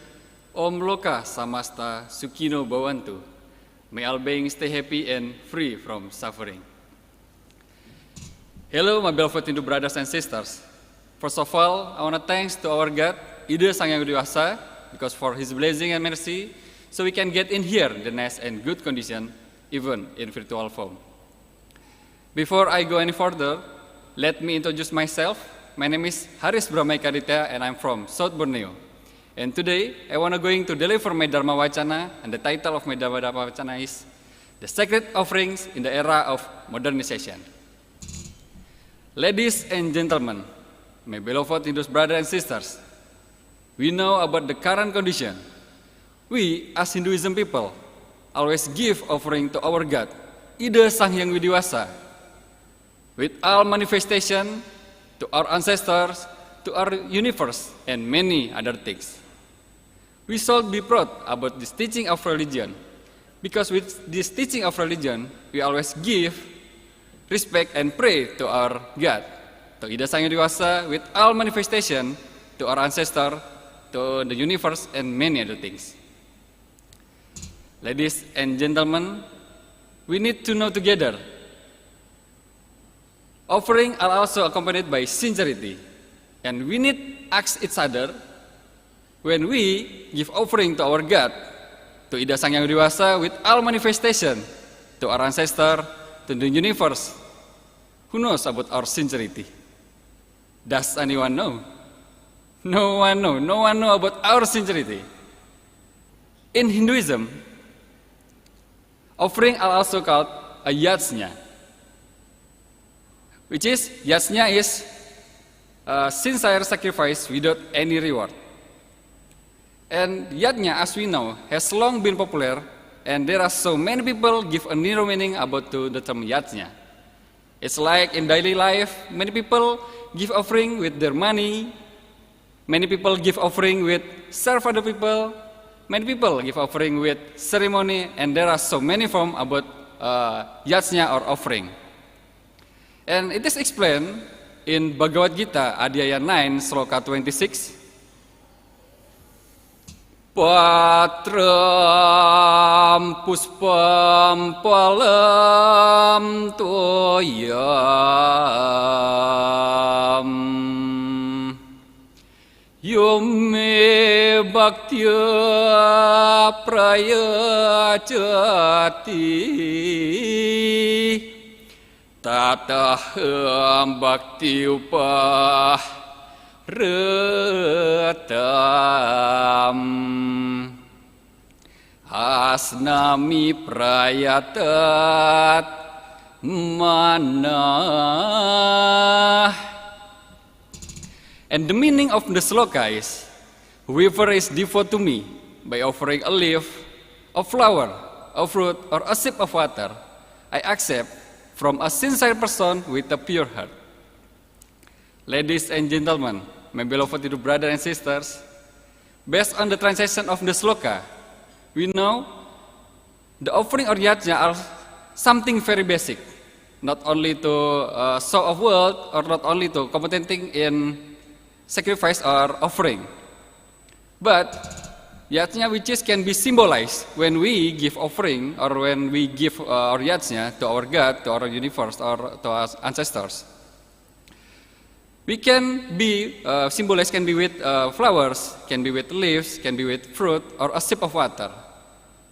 S10: Om Loka Samasta Sukino Bhavantu. May all beings stay happy and free from suffering. Hello, my beloved Hindu brothers and sisters. First of all, I want to thanks to our God, Ida Sang Yang Widi, because for His blessing and mercy, so we can get in here the nice and good condition, even in virtual form. Before I go any further, let me introduce myself. My name is Haris Brahmaikaditya and I'm from South Borneo. And today, I want to going to deliver my Dharmawacana, and the title of my Dharmawacana is The Sacred Offerings in the Era of Modernization. Ladies and gentlemen, my beloved Hindu brothers and sisters, we know about the current condition. We, as Hinduism people, always give offering to our God, Ida Sang Yang Widiwasa, with all manifestation to our ancestors, to our universe, and many other things. We should be proud about this teaching of religion, because with this teaching of religion, we always give respect and pray to our God, to Ida Sang Yang Widiwasa, with all manifestation to our ancestor, to the universe, and many other things. Ladies and gentlemen, we need to know together, offering are also accompanied by sincerity, and we need to ask each other when we give offering to our God, to Ida Sang Yang Widiwasa, with all manifestation to our ancestor, to the universe. Who knows about our sincerity? Does anyone know? No one know. No one know about our sincerity. In Hinduism, offering are also called a yajna, which is, yajna is sincere sacrifice without any reward. And yajna, as we know, has long been popular, and there are so many people give a narrow meaning about the term yajna. It's like in daily life, many people give offering with their money, many people give offering with serve other people, many people give offering with ceremony, and there are so many forms about yajna or offering. And it is explained in Bhagavad Gita, Adhyaya 9, Sloka 26. Patram puspam palam toyam Yume bhaktya prayachati Tataham bhakti upah retam Asnami prayatat manah. And the meaning of the sloka is, whoever is devoted to me by offering a leaf, a flower, a fruit, or a sip of water, I accept from a sincere person with a pure heart. Ladies and gentlemen, my beloved Hindu brothers and sisters, based on the translation of the sloka, we know the offering or yajna are something very basic, not only to show of world, or not only to competing in sacrifice or offering, but yajna which is can be symbolized when we give offering or when we give our yajna to our God, to our universe, or to our ancestors. We can be symbolized, can be with flowers, can be with leaves, can be with fruit, or a sip of water.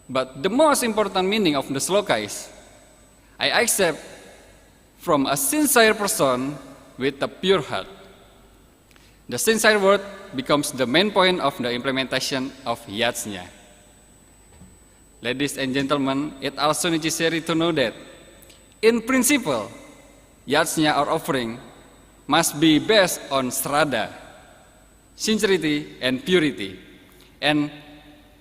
S10: But the most important meaning of the sloka is, I accept from a sincere person with a pure heart. The sincere word becomes the main point of the implementation of yajna. Ladies and gentlemen, it also necessary to know that, in principle, yajna or offering must be based on sraddha, sincerity, and purity. And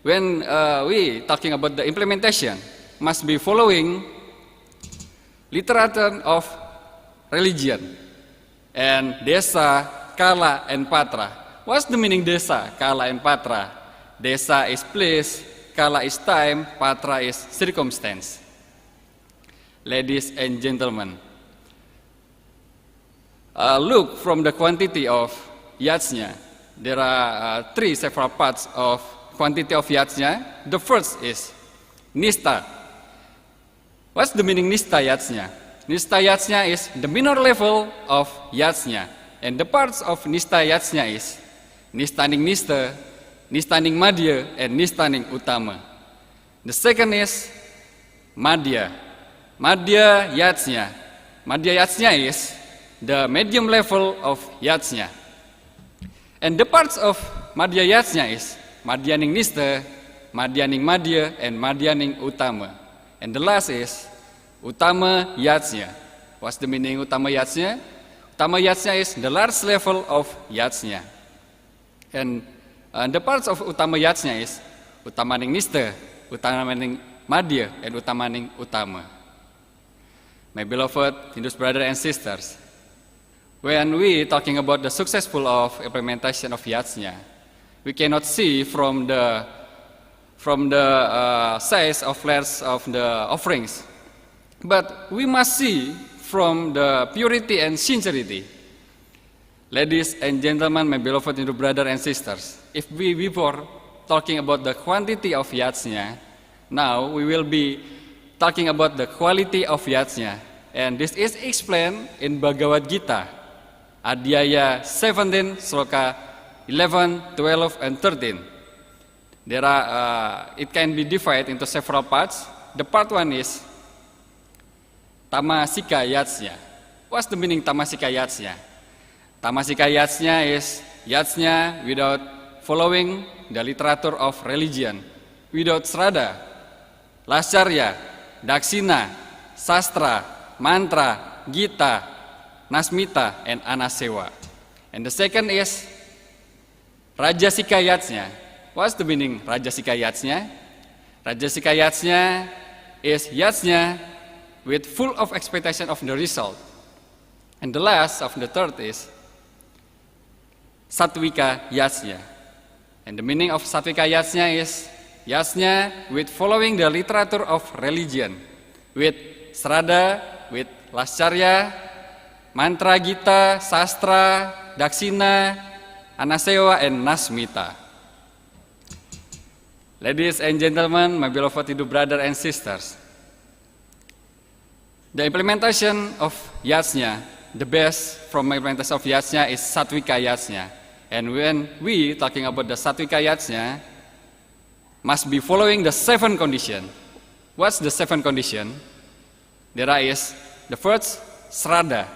S10: when we talking about the implementation, must be following literature of religion. And desa, kala, and patra. What's the meaning desa, kala, and patra? Desa is place, kala is time, patra is circumstance. ladies and gentlemen. Look from the quantity of yatsnya. There are three several parts of quantity of yatsnya. The first is nista. What's the meaning nista yatsnya? Nista yatsnya is the minor level of yatsnya. And the parts of nista yatsnya is nistaning nista, nistaning madya, and nistaning utama. The second is madya. Madya yatsnya. Madya yatsnya is the medium level of yatsnya. And the parts of madya yatsnya is madyaning nista, madyaning madya, and madyaning utama. And the last is utama yatsnya. What's the meaning utama yatsnya? Utama yatsnya is the large level of yatsnya. And the parts of utama yatsnya is utamaning nista, utamaning madya, and utamaning utama. My beloved Hindus brothers and sisters, when we talking about the successful of implementation of yatsnya, we cannot see from the size of flares of the offerings, but we must see from the purity and sincerity. Ladies and gentlemen, my beloved Hindu brothers and sisters, if we before talking about the quantity of yatsnya, now we will be talking about the quality of yatsnya, and this is explained in Bhagavad Gita, Adhyaya 17, Sloka 11, 12, and 13. There are, it can be divided into several parts. The part one is Tamasika yatsnya. What's the meaning Tamasika yatsnya? Tamasika yatsnya is yatsnya without following the literature of religion, without srada, lasarya, daksina, sastra, mantra, gita, nasmita, and anasewa. And the second is rajasika yatsnya. What's the meaning rajasika yatsnya? Rajasika yatsnya is yatsnya with full of expectation of the result. And the last of the third is Satwika yatsnya. And the meaning of Satwika yatsnya is yatsnya with following the literature of religion, with srada, with lasarya, mantra gita, sastra, daksina, anasewa, and nasmita. Ladies and gentlemen, my beloved Hindu brothers and sisters, the implementation of yatsnya, the best from implementation of yatsnya is Satwika yatsnya. And when we talking about the Satwika yatsnya, must be following the 7 condition. What's the 7 condition? There is the first, srada.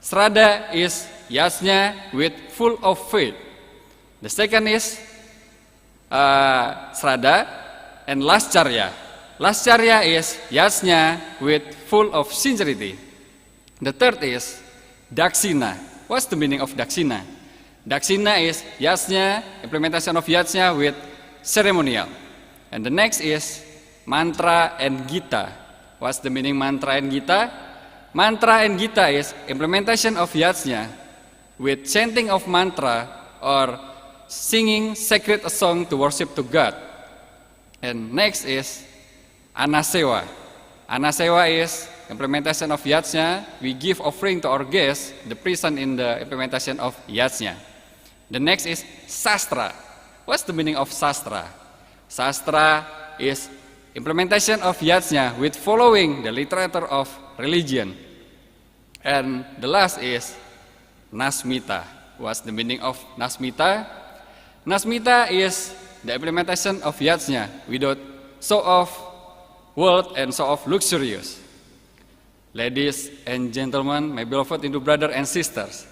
S10: Srada is yatsnya with full of faith. The second is srada and lascarya. Lascarya is yatsnya with full of sincerity. The third is daksina. What's the meaning of daksina? Daksina is yatsnya, implementation of yatsnya with ceremonial. And the next is mantra and gita. What's the meaning mantra and gita? Mantra and gita is implementation of yatsnya with chanting of mantra or singing sacred song to worship to God. And next is anasewa. Anasewa is implementation of yatsnya. We give offering to our guests, the present in the implementation of yatsnya. The next is sastra. What's the meaning of sastra? Sastra is implementation of yatsnya with following the literature of religion. And the last is nasmita. What's the meaning of nasmita? Nasmita is the implementation of yatsnya without show of wealth and show of luxurious. Ladies and gentlemen, my beloved Hindu brothers and sisters,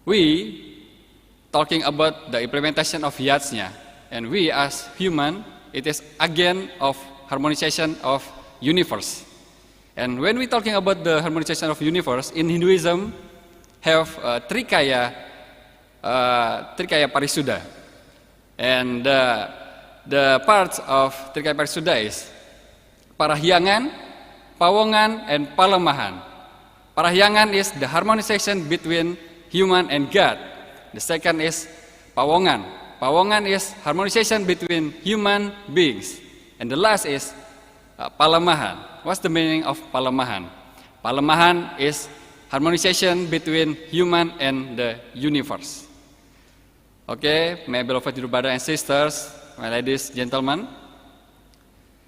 S10: we talking about the implementation of yatsnya, and we as human, it is again of harmonization of universe. And when we talking about the harmonization of universe, in Hinduism have Trikaya Parisuddha. And the parts of Trikaya Parisuddha is Parahyangan, Pawongan, and Palemahan. Parahyangan is the harmonization between human and God. The second is Pawongan. Pawongan is harmonization between human beings. And the last is Palemahan. What's the meaning of palemahan? Palemahan is harmonization between human and the universe. Okay, my beloved brothers and sisters, my ladies, gentlemen,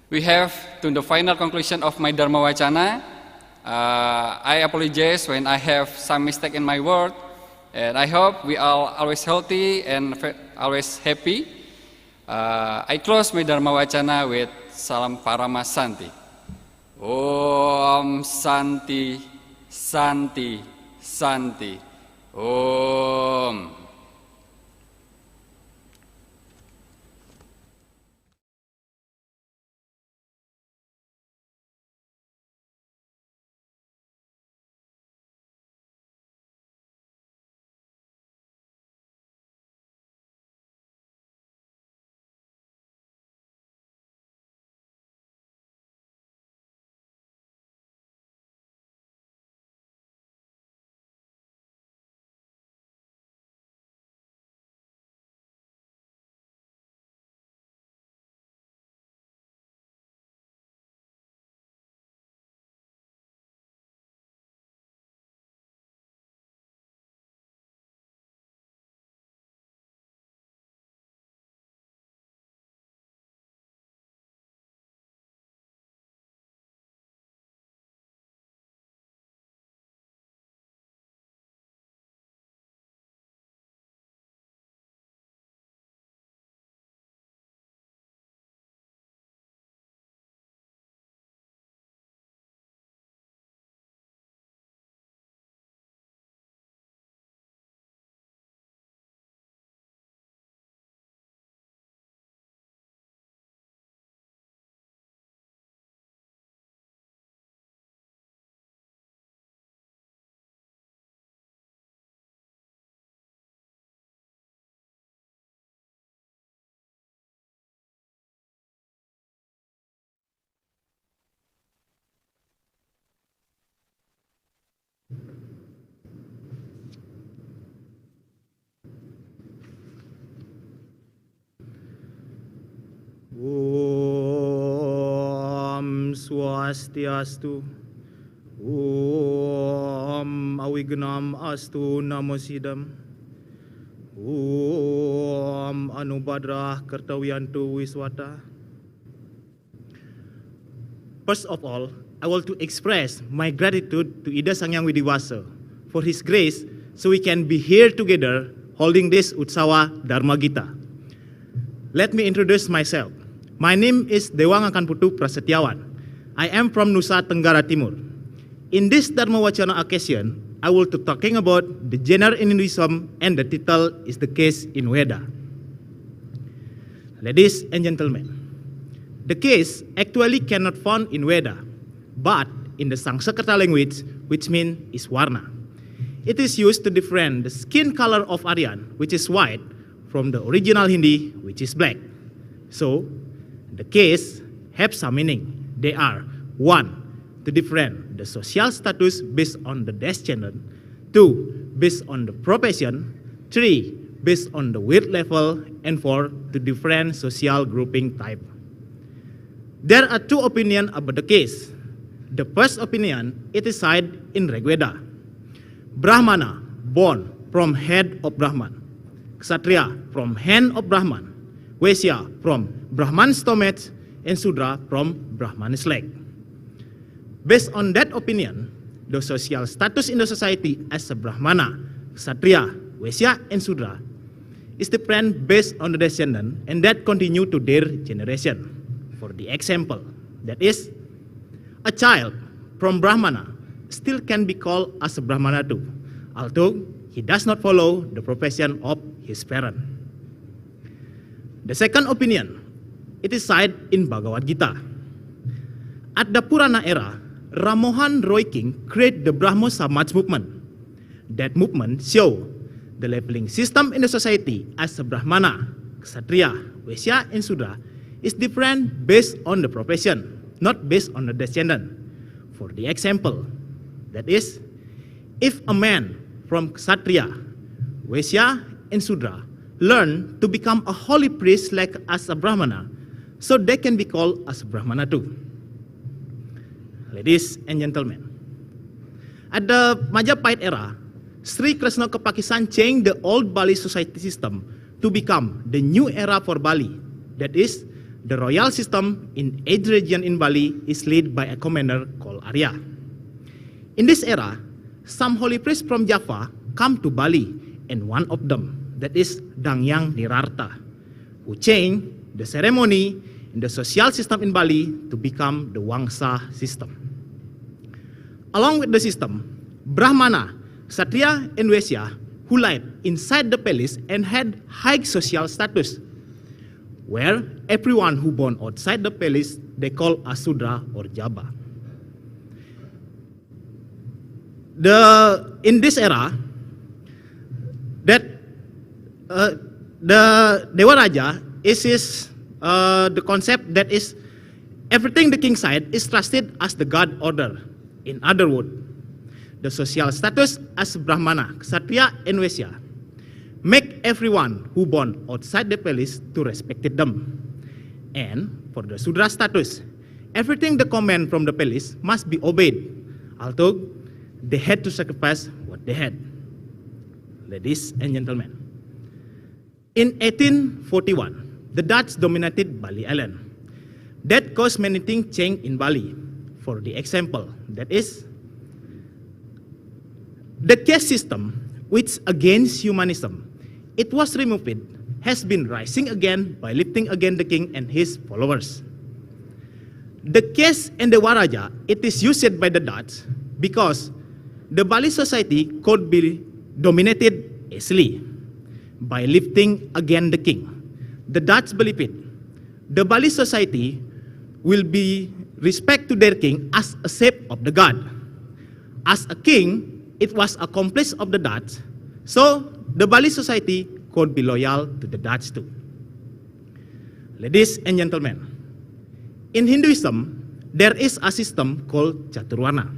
S10: we have to the final conclusion of my Dharmawacana. I apologize when I have some mistake in my word, and I hope we are always healthy and always happy. I close my Dharmawacana with Salam Parama Santi. Om Santi, Santi, Santi. Om.
S11: Om Swastiastu. Om Awignam Astu Namosidam. Om Anubadrah Kartawiyantu Wiswata. First of all, I want to express my gratitude to Ida Sang Hyang Widiwasa for his grace so we can be here together holding this Utsawa Dharma Gita. Let me introduce myself. My name is Dewang Akan Putu Prasetyawan. I am from Nusa Tenggara Timur. In this Dharmawacana occasion, I will be talking about the genre in Hinduism, and the title is The Case in Veda. Ladies and gentlemen, the case actually cannot found in Veda, but in the Sanskerta language, which means is Warna. It is used to differentiate the skin color of Aryan, which is white, from the original Hindi, which is black. So, the case have some meaning. They are: 1. To differentiate the social status based on the descendant. 2. Based on the profession. 3. Based on the weight level. And 4. To different social grouping type. There are two opinions about the case. The first opinion, it is cited in Rigveda. Brahmana, born from head of Brahman. Kshatriya, from hand of Brahman. Vaishya, from Brahman's stomach. And Sudra, from Brahman's leg. Based on that opinion, the social status in the society as a Brahmana, Kshatriya, Vaishya, and Sudra is different based on the descendant, and that continue to their generation. For the example, that is, a child from Brahmana still can be called as a Brahmana too, although he does not follow the profession of his parent. The second opinion, it is cited in Bhagavad Gita. At the Purana era, Ramohan Roy King created the Brahmo Samaj movement. That movement showed the labeling system in the society as a Brahmana, Kshatriya, Vaishya, and Sudra is different based on the profession, not based on the descendant. For the example, that is, if a man from Kshatriya, Vaishya, and Sudra learn to become a holy priest like as a Brahmana, so they can be called as a Brahmana too. Ladies and gentlemen, at the Majapahit era, Sri Krishna Kepakisan changed the old Bali society system to become the new era for Bali. That is, the royal system in each region in Bali is led by a commander called Arya. In this era, some holy priests from Java come to Bali, and one of them, that is Dangyang Nirarta, who changed the ceremony in the social system in Bali to become the Wangsa system. Along with the system, Brahmana, Kshatriya, and Vaishya, who lived inside the palace and had high social status, where everyone who born outside the palace they call Asudra or Jaba. In this era, that the Dewa Raja is the concept that is everything the king said is trusted as the god order. In other words, the social status as Brahmana, Kshatriya, and Vaishya make everyone who born outside the palace to respect them. And for the Sudra status, everything the command from the palace must be obeyed, although they had to sacrifice what they had. Ladies and gentlemen, in 1841, the Dutch dominated Bali Island. That caused many things change in Bali. For the example, that is, the caste system, which against humanism, it was removed, has been rising again by lifting again the king and his followers. The caste and the Waraja, it is used by the Dutch because the Bali society could be dominated easily by lifting again the king. The Dutch believe it. The Bali society will be respect to their king as a shape of the god. As a king, it was accomplished of the Dutch, so the Bali society could be loyal to the Dutch too. Ladies and gentlemen, in Hinduism, there is a system called Chaturvarna.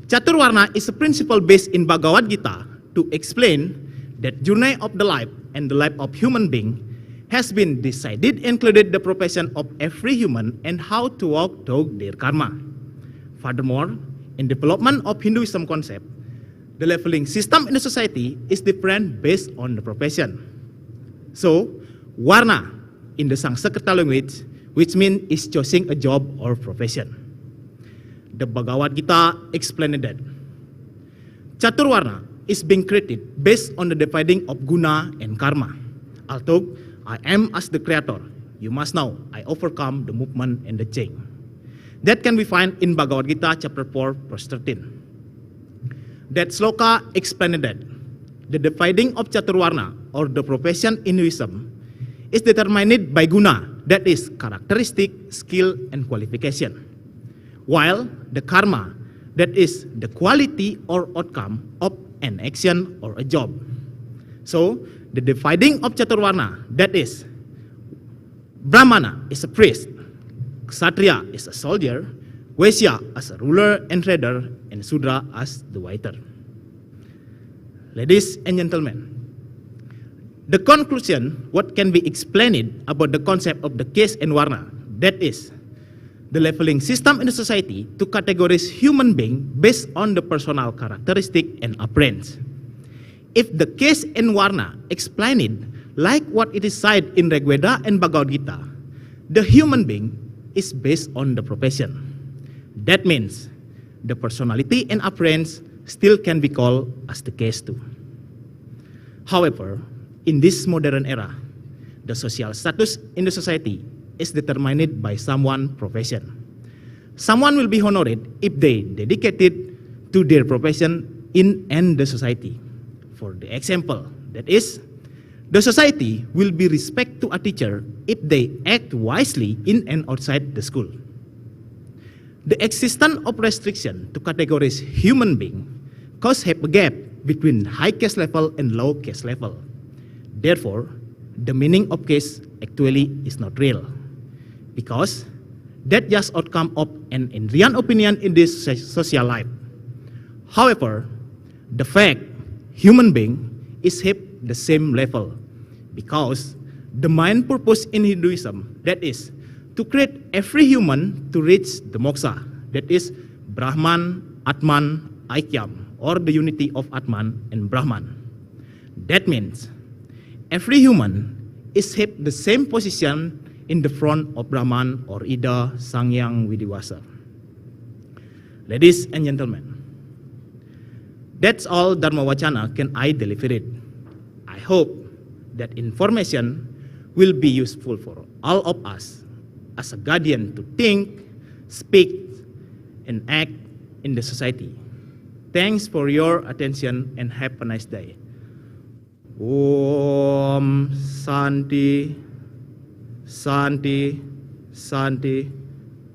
S11: Chaturvarna is a principle based in Bhagavad Gita to explain that journey of the life and the life of human being has been decided, included the profession of every human and how to walk through their karma. Furthermore, in development of Hinduism concept, the leveling system in the society is different based on the profession. So, Varna in the Sanskerta language, which means is choosing a job or profession. The Bhagavad Gita explained that Chaturvarna is being created based on the dividing of guna and karma. Although I am as the creator, you must know I overcome the movement and the change. That can be found in Bhagavad Gita chapter 4 verse 13. That sloka explained that the dividing of Chaturvarna or the profession in Hinduism is determined by guna, that is characteristic, skill, and qualification, while the karma, that is the quality or outcome of an action or a job. So, the dividing of Chaturvarna, that is, Brahmana is a priest, Kshatriya is a soldier, Vaishya as a ruler and trader, and Sudra as the waiter. Ladies and gentlemen, the conclusion, what can be explained about the concept of the caste and varna, that is, the leveling system in the society to categorize human being based on the personal characteristic and appearance. If the caste and varna explain it like what it is said in Rigveda and Bhagavad Gita, the human being is based on the profession. That means the personality and appearance still can be called as the caste too. However, in this modern era, the social status in the society is determined by someone's profession. Someone will be honored if they dedicated to their profession in and the society. For the example, that is, the society will be respect to a teacher if they act wisely in and outside the school. The existence of restriction to categorize human being cause have a gap between high caste level and low caste level. Therefore, the meaning of caste actually is not real, because that just outcome of an Indian opinion in this social life. However, the fact human being is have the same level, because the main purpose in Hinduism, that is, to create every human to reach the moksha, that is Brahman, Atman, Aikyam, or the unity of Atman and Brahman. That means every human is held the same position in the front of Brahman or Ida Sangyang Widiwasa. Ladies and gentlemen, that's all Dharmawacana can I deliver it. I hope that information will be useful for all of us as a guardian to think, speak, and act in the society. Thanks for your attention and have a nice day. Om Santi, Santi, Santi,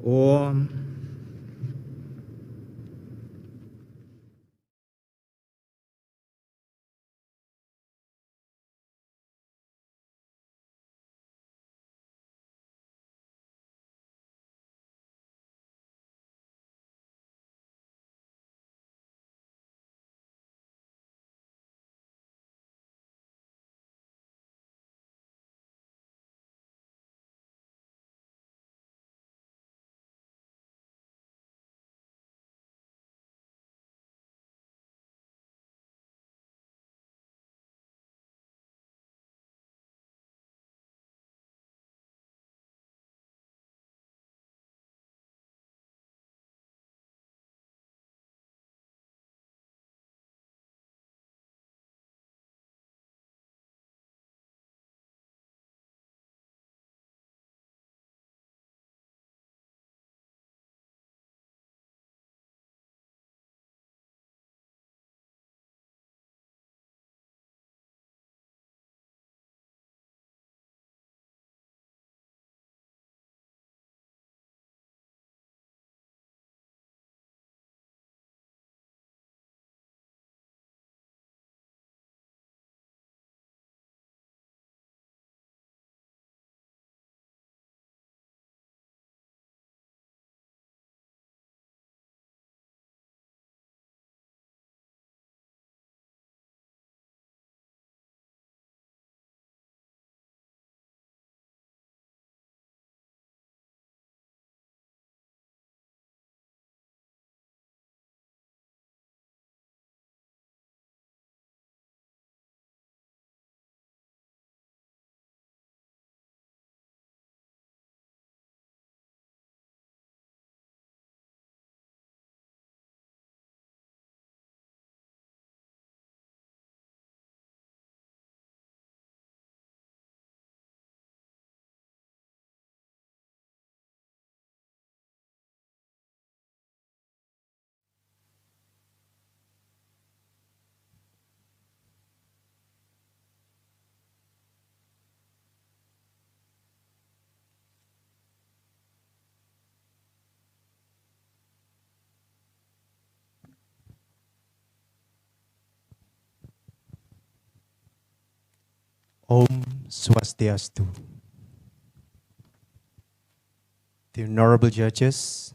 S11: Om.
S12: Om Swastiastu. The honorable judges,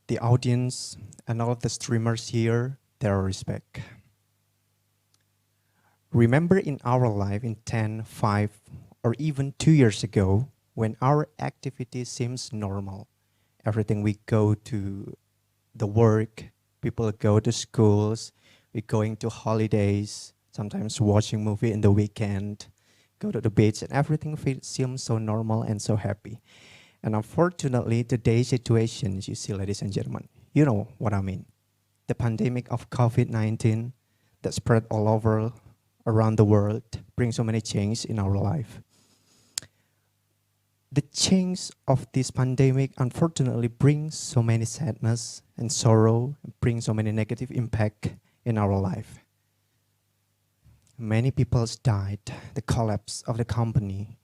S12: the audience, and all of the streamers here, their respect. Remember in our life in 10, 5, or even 2 years ago, when our activity seems normal, everything we go to the work, people go to schools, we're going to holidays, sometimes watching movie in the weekend, go to the beach, and everything seems so normal and so happy. And unfortunately, today's situations, you see, ladies and gentlemen, you know what I mean. The pandemic of COVID-19 that spread all over around the world brings so many changes in our life. The change of this pandemic unfortunately brings so many sadness and sorrow, brings so many negative impact in our life. Many people died, the collapse of the company,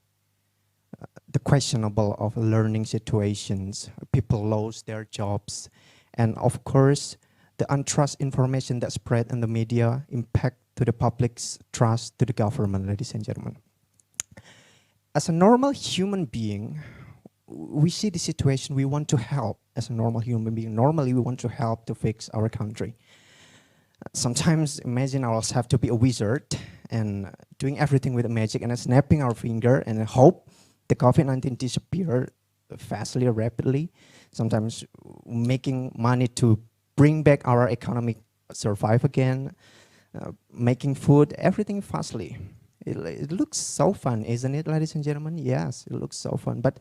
S12: the questionable of learning situations, people lost their jobs, and of course, the untrust information that spread in the media impact to the public's trust to the government, ladies and gentlemen. As a normal human being, we see the situation, we want to help. As a normal human being, normally we want to help to fix our country. Sometimes imagine ourselves have to be a wizard and doing everything with magic and snapping our finger and hope the COVID-19 disappear fastly or rapidly. sometimes making money to bring back our economic survive again, making food, everything fastly. It looks so fun, isn't it, ladies and gentlemen? Yes, it looks so fun. But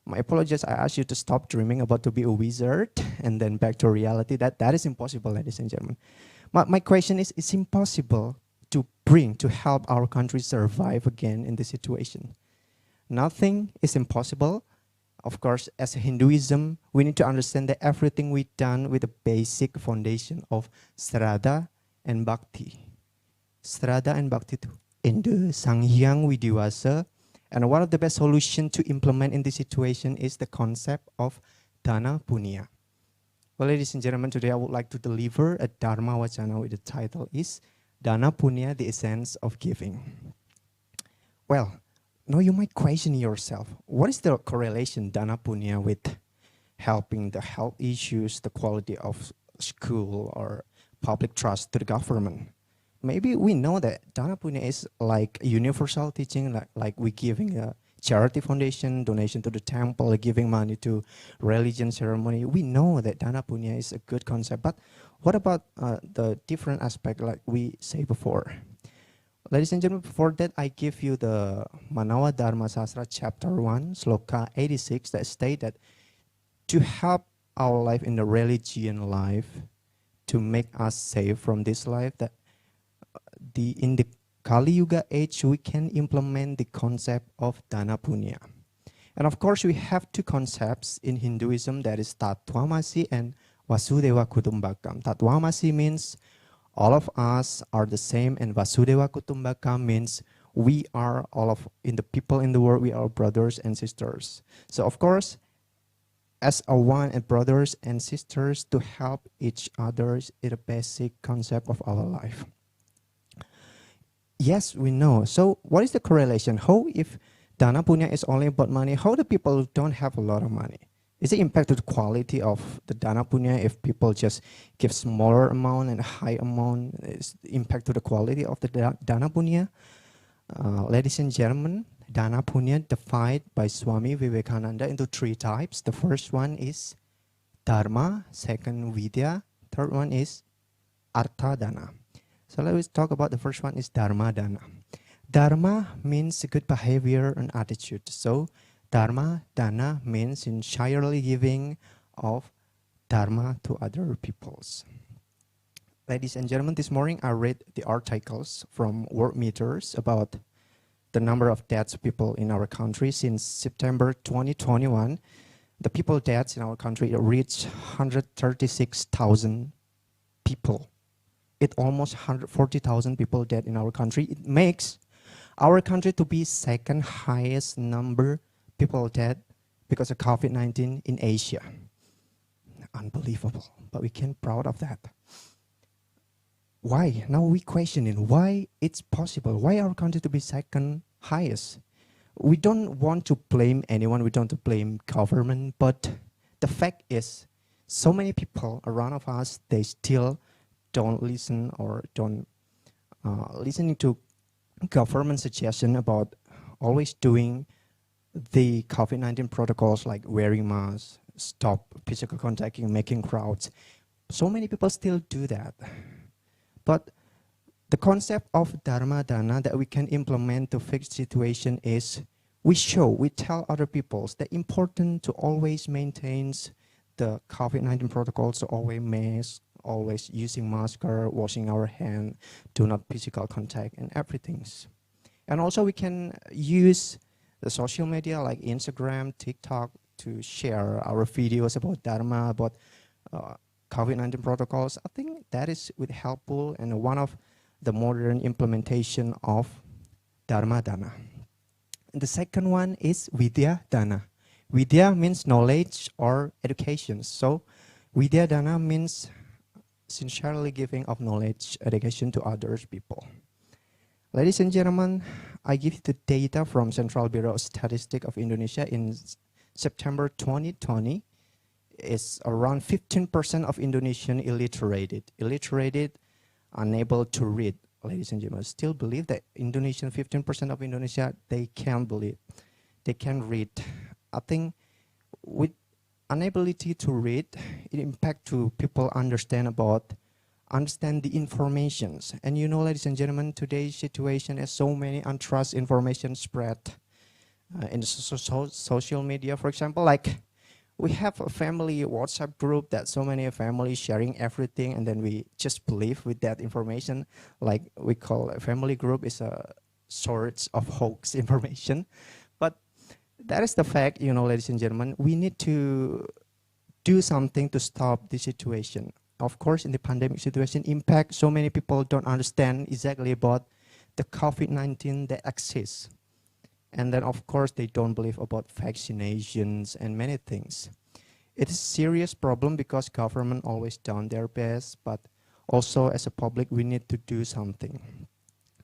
S12: my apologies, I asked you to stop dreaming about to be a wizard and then back to reality. That is impossible, ladies and gentlemen. My question is, it's impossible to help our country survive again in this situation. Nothing is impossible. Of course, as Hinduism, we need to understand that everything we've done with the basic foundation of Sraddha and Bhakti. Sraddha and Bhakti itu Indu Sang Hyang Widiwasa. And one of the best solutions to implement in this situation is the concept of Dana Punya. Well, ladies and gentlemen, today I would like to deliver a Dharmawacana with the title is Dana Punya, the Essence of Giving. Well, now you might question yourself, what is the correlation Dana Punya with helping the health issues, the quality of school or public trust to the government? Maybe we know that Dana Punya is like universal teaching, like we giving a charity foundation, donation to the temple, giving money to religion ceremony. We know that Dana Punya is a good concept, but what about the different aspect like we say before? Ladies and gentlemen, before that, I give you the Manawa Dharma Sastra chapter 1, sloka 86 that state that to help our life in the religion life, to make us safe from this life, that in the Kali Yuga age, we can implement the concept of Dana Punya. And of course, we have two concepts in Hinduism, that is Tattvamasi and Vasudeva Kutumbakam. Tattvamasi means all of us are the same, and Vasudeva Kutumbakam means we are in the people in the world, we are brothers and sisters. So of course, as a one and brothers and sisters to help each other is the basic concept of our life. Yes, we know. So what is the correlation? How if Dana Punya is only about money, how the people who don't have a lot of money? Is it impact to the quality of the Dana Punya if people just give smaller amount and high amount? Is impact to the quality of the Dana Punya? Ladies and gentlemen, Dana Punya defined by Swami Vivekananda into three types. The first one is Dharma, second Vidya, third one is Artha Dana. So let's talk about the first one is Dharma Dana. Dharma means good behavior and attitude. So Dharma Dana means sincerely giving of Dharma to other peoples. Ladies and gentlemen, this morning I read the articles from World Meters about the number of deaths of people in our country since September 2021. The people deaths in our country reached 136,000 people. It almost 140,000 people dead in our country. It makes our country to be second highest number people dead because of COVID-19 in Asia. Unbelievable, but we can proud of that. Why? Now we questioning why it's possible. Why our country to be second highest? We don't want to blame anyone. We don't want to blame government, but the fact is, so many people around of us, they still don't listen or don't listening to government suggestion about always doing the COVID-19 protocols like wearing masks, stop physical contacting, making crowds. So many people still do that. But the concept of Dharma Dana that we can implement to fix the situation is we tell other people that important to always maintain the COVID-19 protocols, always mask, always using mask, washing our hand, do not physical contact and everything. And also we can use the social media like Instagram, TikTok to share our videos about Dharma, about COVID-19 protocols. I think that is helpful and one of the modern implementation of Dharma Dana. And the second one is Vidya Dana. Vidya means knowledge or education. So Vidya Dana means sincerely giving of knowledge, education to others people. Ladies and gentlemen, I give you the data from Central Bureau of Statistics of Indonesia in September 2020. It's around 15% of Indonesian illiterated, unable to read. Ladies and gentlemen, still believe that 15% of Indonesia, they can read. I think with inability to read, it impact to people understand the informations. And you know, ladies and gentlemen, today's situation has so many untrust information spread in social media. For example, like we have a family WhatsApp group that so many families sharing everything, and then we just believe with that information. Like we call a family group is a sorts of hoax information. But that is the fact, you know, ladies and gentlemen, we need to do something to stop the situation. Of course, in the pandemic situation impact, so many people don't understand exactly about the COVID-19 that exists. And then, of course, they don't believe about vaccinations and many things. It is a serious problem because government always done their best, but also as a public, we need to do something.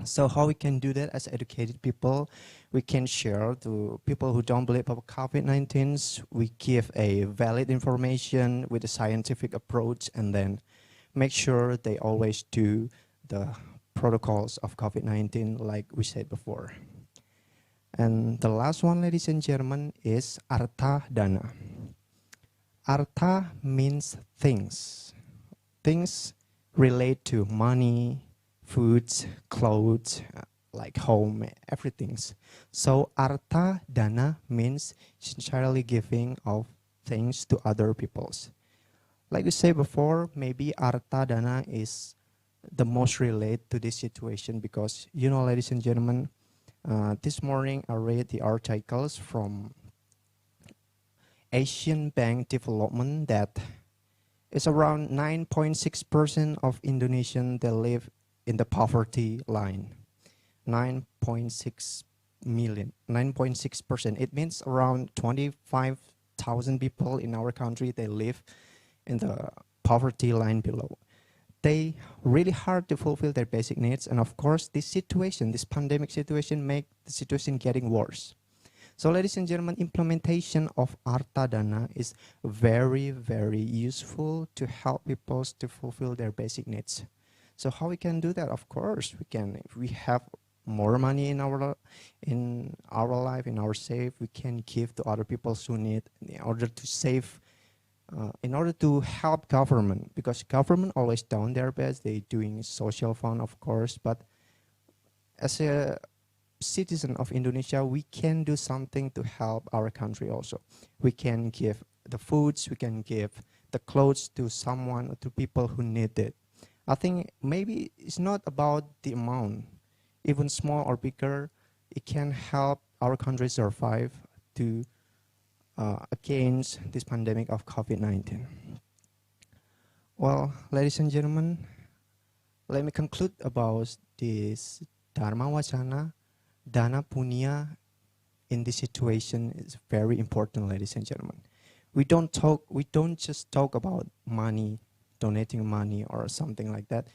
S12: So how we can do that as educated people? We can share to people who don't believe about COVID-19. We give a valid information with a scientific approach, and then make sure they always do the protocols of COVID-19 like we said before. And the last one, ladies and gentlemen, is artha dana. Artha means things. Things relate to money, foods, clothes, like home, everything. So artha dana means sincerely giving of things to other peoples. Like we said before, maybe artha dana is the most related to this situation because, you know, ladies and gentlemen, this morning I read the articles from Asian Bank Development that it's around 9.6% of Indonesians that live in the poverty line. 9.6 million, 9.6%. It means around 25,000 people in our country, they live in the poverty line below. They really hard to fulfill their basic needs, and of course this situation, this pandemic situation, make the situation getting worse. So ladies and gentlemen, implementation of artha dana is very, very useful to help people to fulfill their basic needs. So how we can do that? Of course we can. If we have more money in our life, in our save, we can give to other people who need in order to save. In order to help government, because government always done their best, they doing social fund, of course, but as a citizen of Indonesia, we can do something to help our country also. We can give the foods, we can give the clothes to someone, to people who need it. I think maybe it's not about the amount, even small or bigger, it can help our country survive to against this pandemic of COVID-19. Well, ladies and gentlemen, let me conclude about this Dharmawacana. Dana Punya in this situation is very important, ladies and gentlemen. We don't just talk about money, donating money or something like that.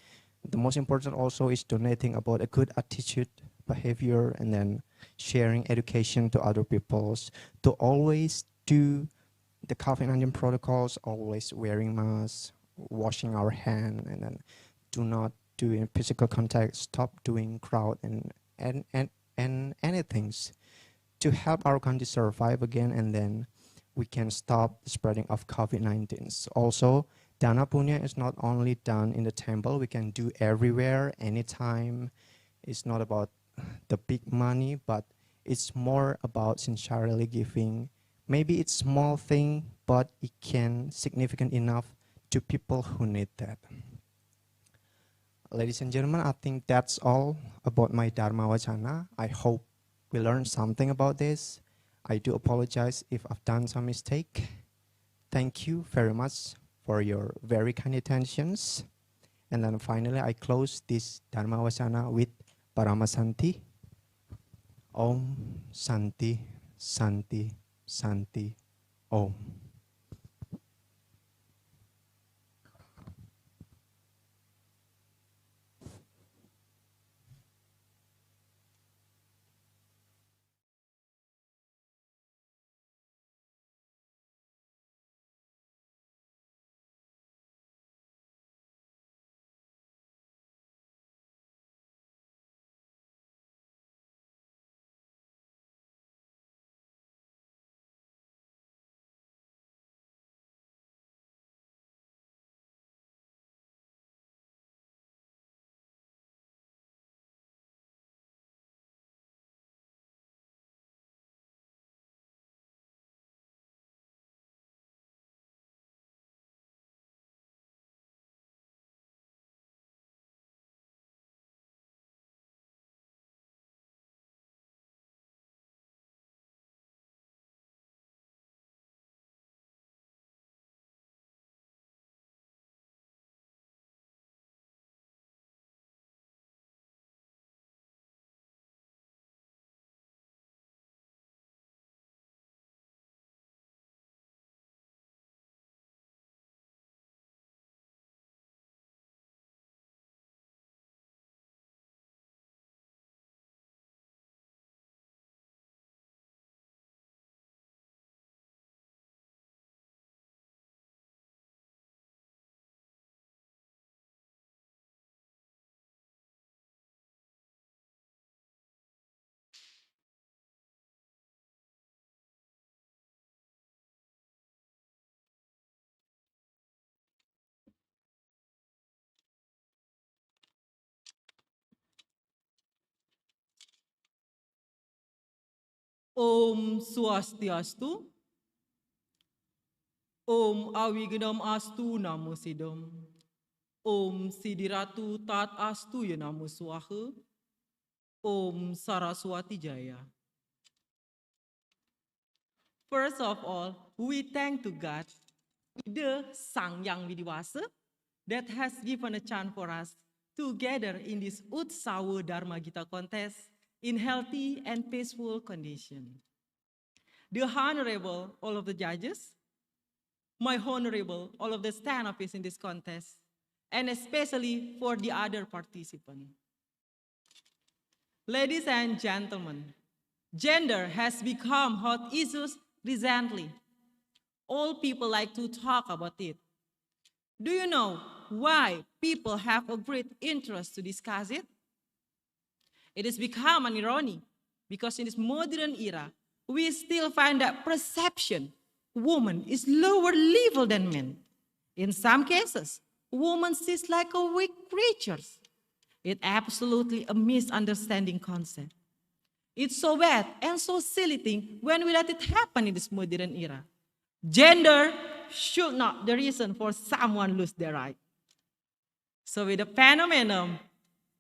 S12: The most important also is donating about a good attitude, behavior, and then sharing education to other peoples, to always do the COVID-19 protocols, always wearing masks, washing our hand, and then do not do physical contact, stop doing crowd and anything to help our country survive again, and then we can stop the spreading of COVID-19. Also, Dana Punya is not only done in the temple, we can do everywhere, anytime. It's not about the big money, but it's more about sincerely giving. Maybe it's small thing, but it can significant enough to people who need that. Ladies and gentlemen, I think that's all about my Dharmawacana. I hope we learned something about this. I do apologize if I've done some mistake. Thank you very much for your very kind attentions. And then finally, I close this Dharmawacana with Paramasanti. Om Santi Santi Santi Om.
S13: Om Swastiastu. Om Awigenam Astu Namo Sidom. Om Sidiratu Tat Astu Ya Namo Swaha. Om Saraswati Jaya. First of all, we thank to God, the Sang Yang Widiwasa, that has given a chance for us to gather in this Utsawa Dharma Gita contest in healthy and peaceful condition. The honorable, all of the judges, my honorable, all of the stand-uppies in this contest, and especially for the other participants. Ladies and gentlemen, gender has become hot issues recently. All people like to talk about it. Do you know why people have a great interest to discuss it? It has become an irony because in this modern era, we still find that perception woman is lower level than men. In some cases, woman sees like a weak creature. It's absolutely a misunderstanding concept. It's so bad and so silly thing when we let it happen in this modern era. Gender should not be the reason for someone lose their right. So with the phenomenon,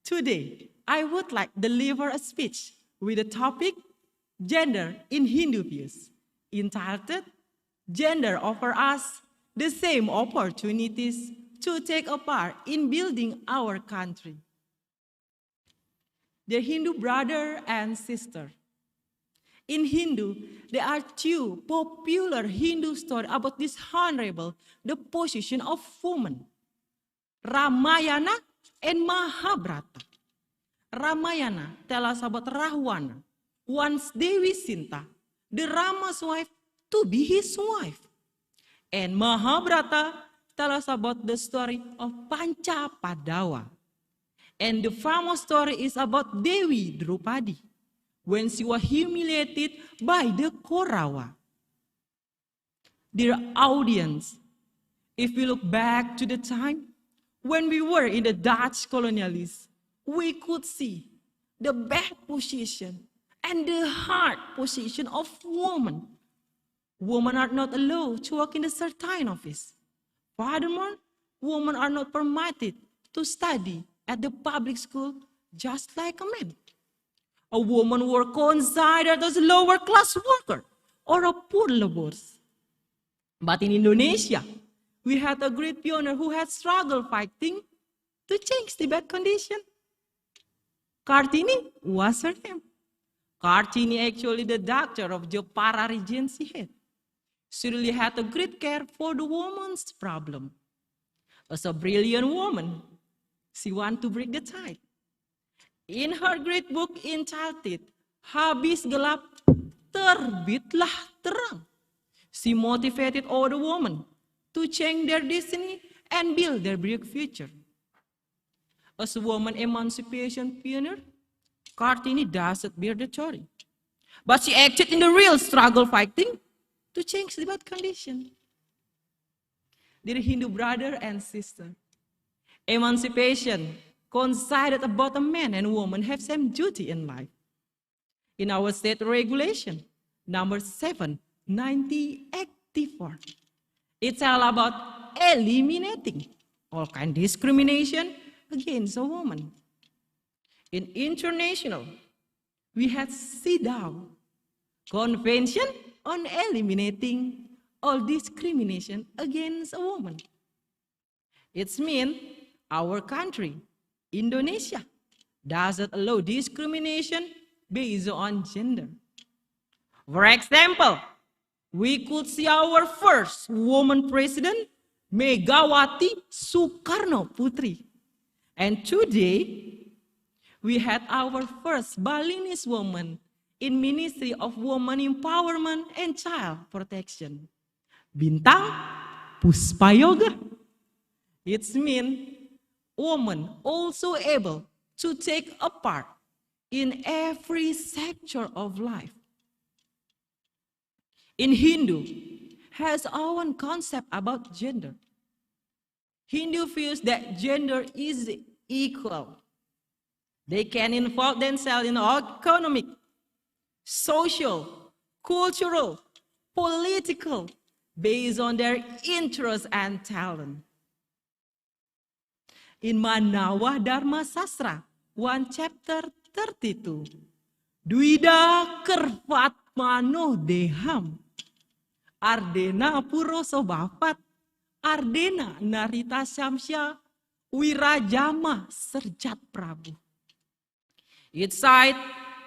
S13: today I would like to deliver a speech with the topic Gender in Hindu Views, entitled Gender Offer Us the Same Opportunities to Take a Part in Building Our Country. Dear Hindu brother and sister, in Hindu, there are two popular Hindu stories about this honorable, the position of woman, Ramayana and Mahabharata. Ramayana tells us about Rahwana, once Dewi Sinta, the Rama's wife, to be his wife. And Mahabharata tells us about the story of Panca Padawa. And the famous story is about Dewi Draupadi, when she was humiliated by the Kaurawa. Dear audience, if we look back to the time when we were in the Dutch colonialists, we could see the bad position and the hard position of women. Women are not allowed to work in a certain office. Furthermore, women are not permitted to study at the public school just like a man. A woman was considered as a lower class worker or a poor laborer. But in Indonesia, we had a great pioneer who had struggled fighting to change the bad condition. Kartini was her name. Kartini actually the doctor of Jepara Regency head. She really had a great care for the woman's problem. As a brilliant woman, she wanted to break the tide. In her great book entitled Habis Gelap, Terbitlah Terang, she motivated all the women to change their destiny and build their bright future. As a woman emancipation pioneer, Kartini doesn't bear the story, but she acted in the real struggle fighting to change the bad condition. Dear Hindu brother and sister, emancipation considered about a man and woman have same duty in life. In our state regulation, number 7, 1984, it's all about eliminating all kind of discrimination against a woman. In international, we had CEDAW, Convention on Eliminating All Discrimination Against a Woman. It's mean our country, Indonesia, doesn't allow discrimination based on gender. For example, we could see our first woman president, Megawati Soekarno Putri. And today, we had our first Balinese woman in Ministry of Women Empowerment and Child Protection, Bintang Puspayoga. It means women also able to take a part in every sector of life. In Hindu, has our own concept about gender. Hindu feels that gender is equal. They can involve themselves in economic, social, cultural, political, based on their interests and talent. In Manawa Dharma Sastra, 1 chapter 32, Duida kervat mano deham, Ardena puro sobapat, Ardena narita syamsya, Wirajama serjat Prabu. Each side,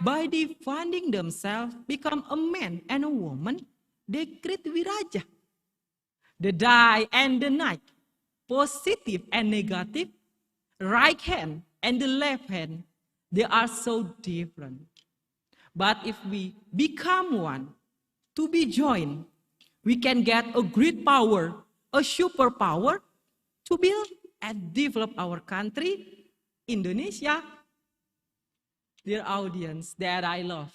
S13: by defending themselves, become a man and a woman, they create Wiraja. The day and the night, positive and negative, right hand and the left hand, they are so different. But if we become one, to be joined, we can get a great power, a superpower, to build and develop our country, Indonesia. Dear audience that I love,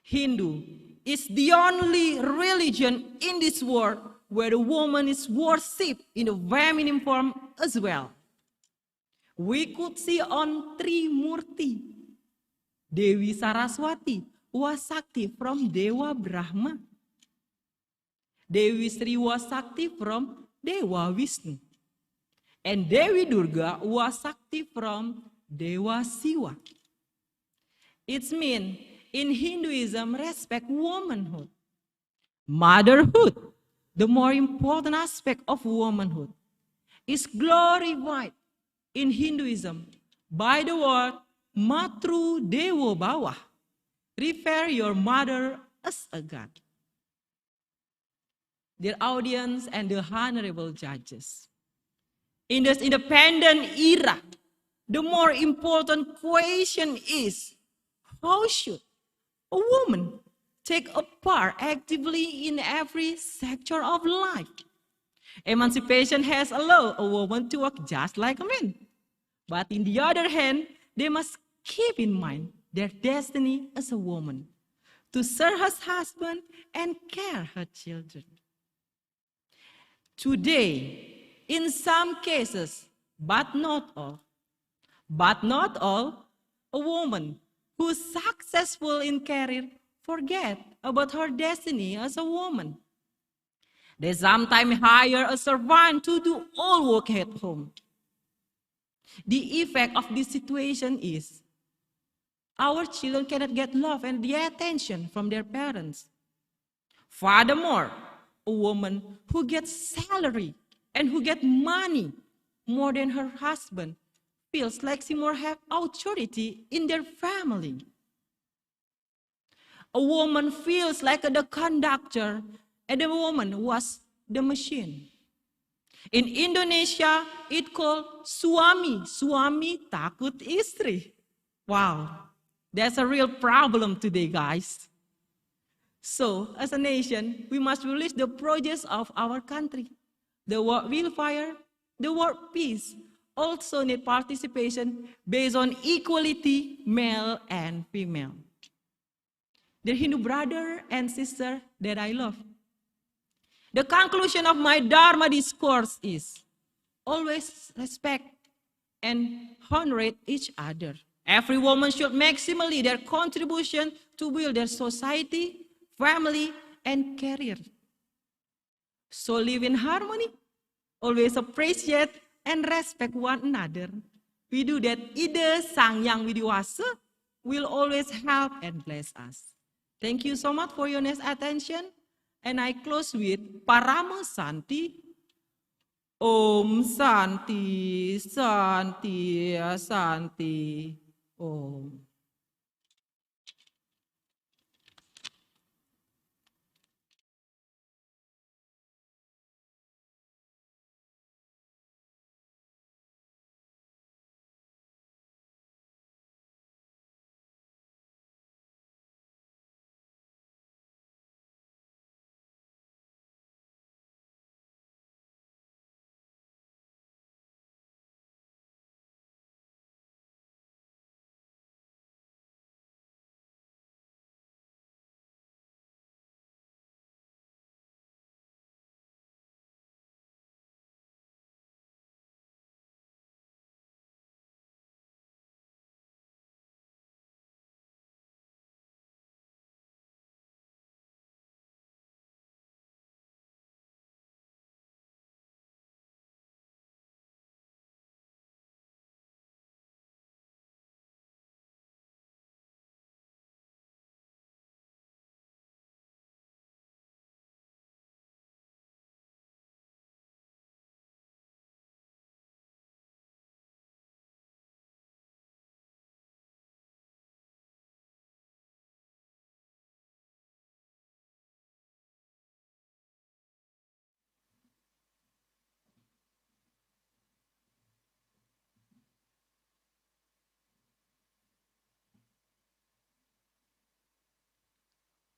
S13: Hindu is the only religion in this world where the woman is worshipped in a feminine form as well. We could see on Trimurti, Dewi Saraswati was Sakti from Dewa Brahma. Dewi Sri was Sakti from Dewa Vishnu. And Dewi Durga was Sakti from Dewa Siwa. It means in Hinduism, respect womanhood. Motherhood, the more important aspect of womanhood, is glorified in Hinduism by the word Matru Dewo Bawah. Refer your mother as a god. Dear audience and the honorable judges, in this independent era, the more important question is, how should a woman take a part actively in every sector of life? Emancipation has allowed a woman to work just like a man. But on the other hand, they must keep in mind their destiny as a woman, to serve her husband and care her children. Today, in some cases, but not all, a woman who is successful in career forget about her destiny as a woman. They sometimes hire a servant to do all work at home. The effect of this situation is our children cannot get love and the attention from their parents. Furthermore, a woman who gets salary and who gets money more than her husband feels like she more have authority in their family. A woman feels like the conductor and the woman was the machine. In Indonesia, it called suami takut istri. Wow, that's a real problem today, guys. So, as a nation, we must release the projects of our country. The world welfare, the world peace, also need participation based on equality, male and female. The Hindu brother and sister that I love, the conclusion of my Dharma discourse is always respect and honor each other. Every woman should maximally their contribution to build their society, family, and career. So live in harmony, always appreciate and respect one another. We do that, Ida Sang Yang Widiwasa will always help and bless us. Thank you so much for your nice attention. And I close with Parama Santi. Om Santi, Santi, Santi, Om.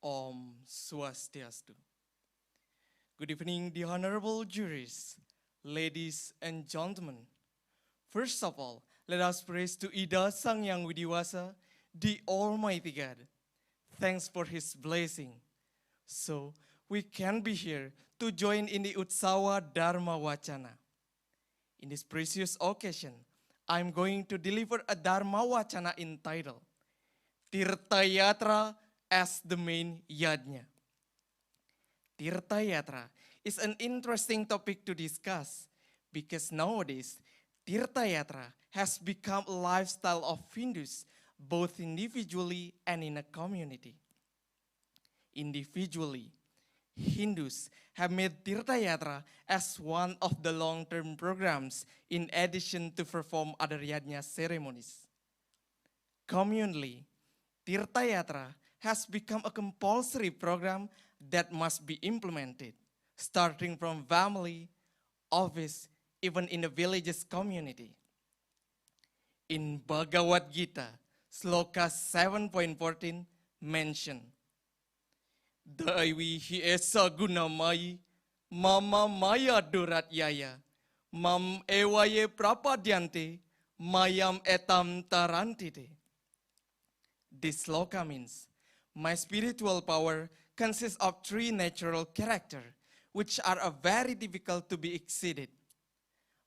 S14: Om Swastiastu. Good evening, the honorable juries, ladies and gentlemen. First of all, let us praise to Ida Sang Yang Widiwasa, the Almighty God. Thanks for His blessing. So, we can be here to join in the Utsawa Dharmawacana. In this precious occasion, I'm going to deliver a Dharmawacana entitled Tirtha Yatra as the main yajna. Tirtha Yatra is an interesting topic to discuss because nowadays, Tirtha Yatra has become a lifestyle of Hindus, both individually and in a community. Individually, Hindus have made Tirtha Yatra as one of the long-term programs in addition to perform other yajna ceremonies. Communally, Tirtha Yatra has become a compulsory program that must be implemented, starting from family, office, even in the village's community. In Bhagavad Gita, Sloka 7.14 mention, Daivi hi esa guna mai, mama maya durat yaya, mam ewaye prapadyante, mayam etam tarantite. This sloka means, my spiritual power consists of three natural characters, which are very difficult to be exceeded.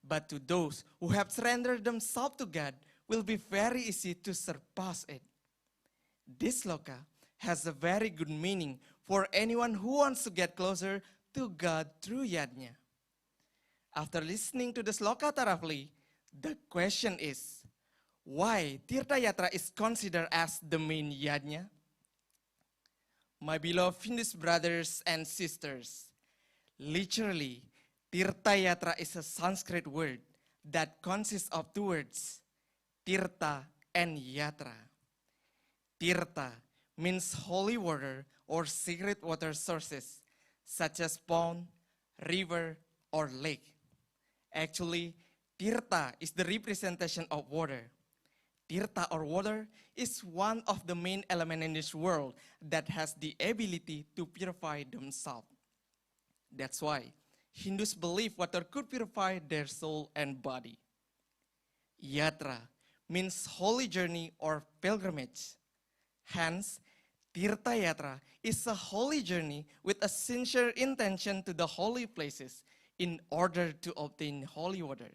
S14: But to those who have surrendered themselves to God, will be very easy to surpass it. This sloka has a very good meaning for anyone who wants to get closer to God through yajna. After listening to the sloka thoroughly, the question is, why Tirtha Yatra is considered as the main yajna? My beloved Hindu brothers and sisters, literally, Tirtha Yatra is a Sanskrit word that consists of two words, Tirtha and Yatra. Tirtha means holy water or sacred water sources, such as pond, river, or lake. Actually, Tirtha is the representation of water. Tirtha or water is one of the main elements in this world that has the ability to purify themselves. That's why Hindus believe water could purify their soul and body. Yatra means holy journey or pilgrimage. Hence, Tirtha Yatra is a holy journey with a sincere intention to the holy places in order to obtain holy water.